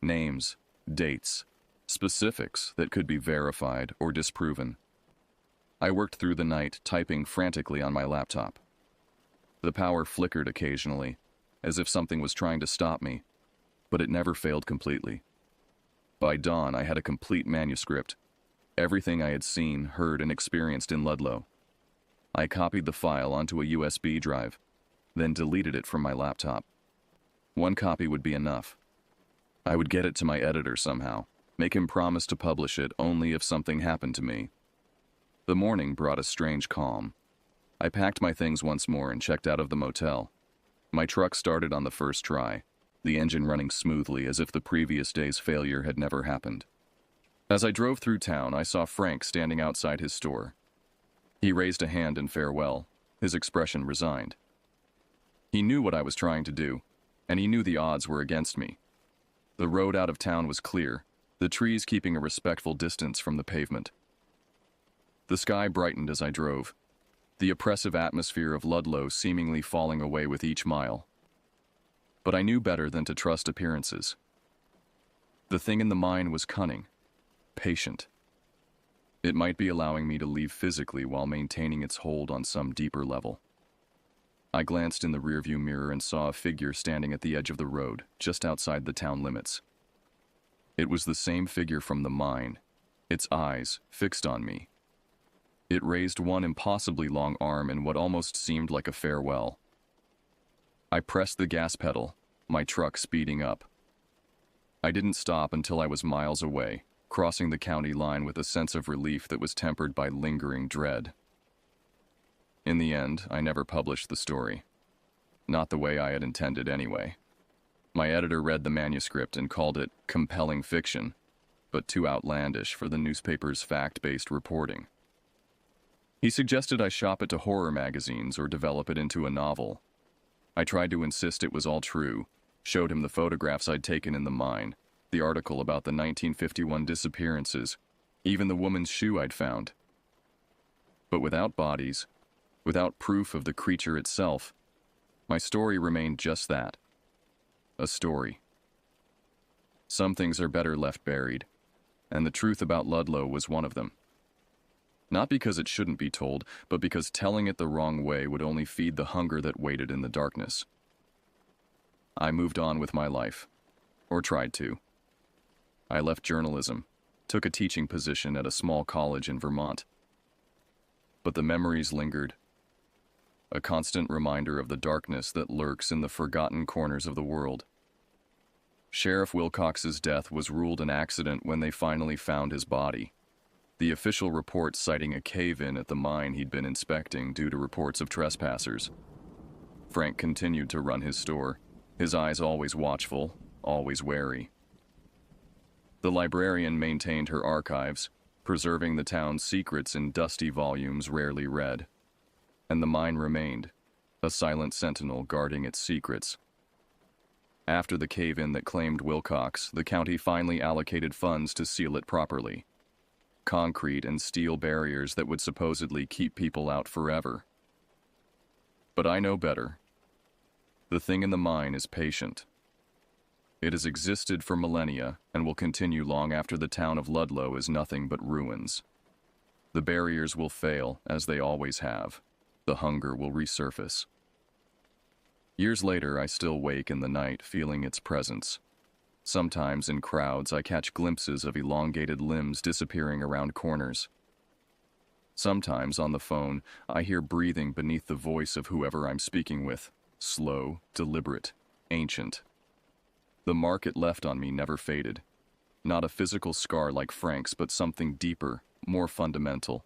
Names, dates, specifics that could be verified or disproven. I worked through the night, typing frantically on my laptop. The power flickered occasionally, as if something was trying to stop me, but it never failed completely. By dawn, I had a complete manuscript, everything I had seen, heard, and experienced in Ludlow. I copied the file onto a USB drive, then deleted it from my laptop. One copy would be enough. I would get it to my editor somehow, make him promise to publish it only if something happened to me. The morning brought a strange calm. I packed my things once more and checked out of the motel. My truck started on the first try, the engine running smoothly as if the previous day's failure had never happened. As I drove through town, I saw Frank standing outside his store. He raised a hand in farewell, his expression resigned. He knew what I was trying to do, and he knew the odds were against me. The road out of town was clear, the trees keeping a respectful distance from the pavement. The sky brightened as I drove, the oppressive atmosphere of Ludlow seemingly falling away with each mile. But I knew better than to trust appearances. The thing in the mine was cunning, patient. It might be allowing me to leave physically while maintaining its hold on some deeper level. I glanced in the rearview mirror and saw a figure standing at the edge of the road, just outside the town limits. It was the same figure from the mine, its eyes fixed on me. It raised one impossibly long arm in what almost seemed like a farewell. I pressed the gas pedal, my truck speeding up. I didn't stop until I was miles away, crossing the county line with a sense of relief that was tempered by lingering dread. In the end, I never published the story. Not the way I had intended anyway. My editor read the manuscript and called it compelling fiction, but too outlandish for the newspaper's fact-based reporting. He suggested I shop it to horror magazines or develop it into a novel. I tried to insist it was all true, showed him the photographs I'd taken in the mine, the article about the 1951 disappearances, even the woman's shoe I'd found. But without bodies, without proof of the creature itself, my story remained just that. A story. Some things are better left buried, and the truth about Ludlow was one of them. Not because it shouldn't be told, but because telling it the wrong way would only feed the hunger that waited in the darkness. I moved on with my life, or tried to. I left journalism, took a teaching position at a small college in Vermont. But the memories lingered. A constant reminder of the darkness that lurks in the forgotten corners of the world. Sheriff Wilcox's death was ruled an accident when they finally found his body. The official report citing a cave-in at the mine he'd been inspecting due to reports of trespassers. Frank continued to run his store, his eyes always watchful, always wary. The librarian maintained her archives, preserving the town's secrets in dusty volumes rarely read. And the mine remained, a silent sentinel guarding its secrets. After the cave-in that claimed Wilcox, the county finally allocated funds to seal it properly. Concrete and steel barriers that would supposedly keep people out forever. But I know better. The thing in the mine is patient. It has existed for millennia and will continue long after the town of Ludlow is nothing but ruins. The barriers will fail, as they always have. The hunger will resurface. Years later, I still wake in the night feeling its presence. Sometimes in crowds, I catch glimpses of elongated limbs disappearing around corners. Sometimes on the phone, I hear breathing beneath the voice of whoever I'm speaking with, slow, deliberate, ancient. The mark it left on me never faded. Not a physical scar like Frank's, but something deeper, more fundamental.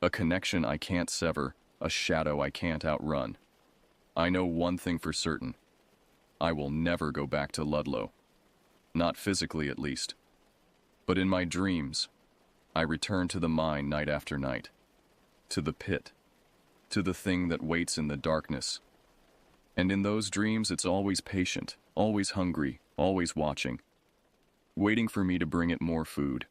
A connection I can't sever, a shadow I can't outrun. I know one thing for certain. I will never go back to Ludlow. Not physically, at least. But in my dreams, I return to the mine night after night. To the pit. To the thing that waits in the darkness. And in those dreams, it's always patient, always hungry, always watching. Waiting for me to bring it more food,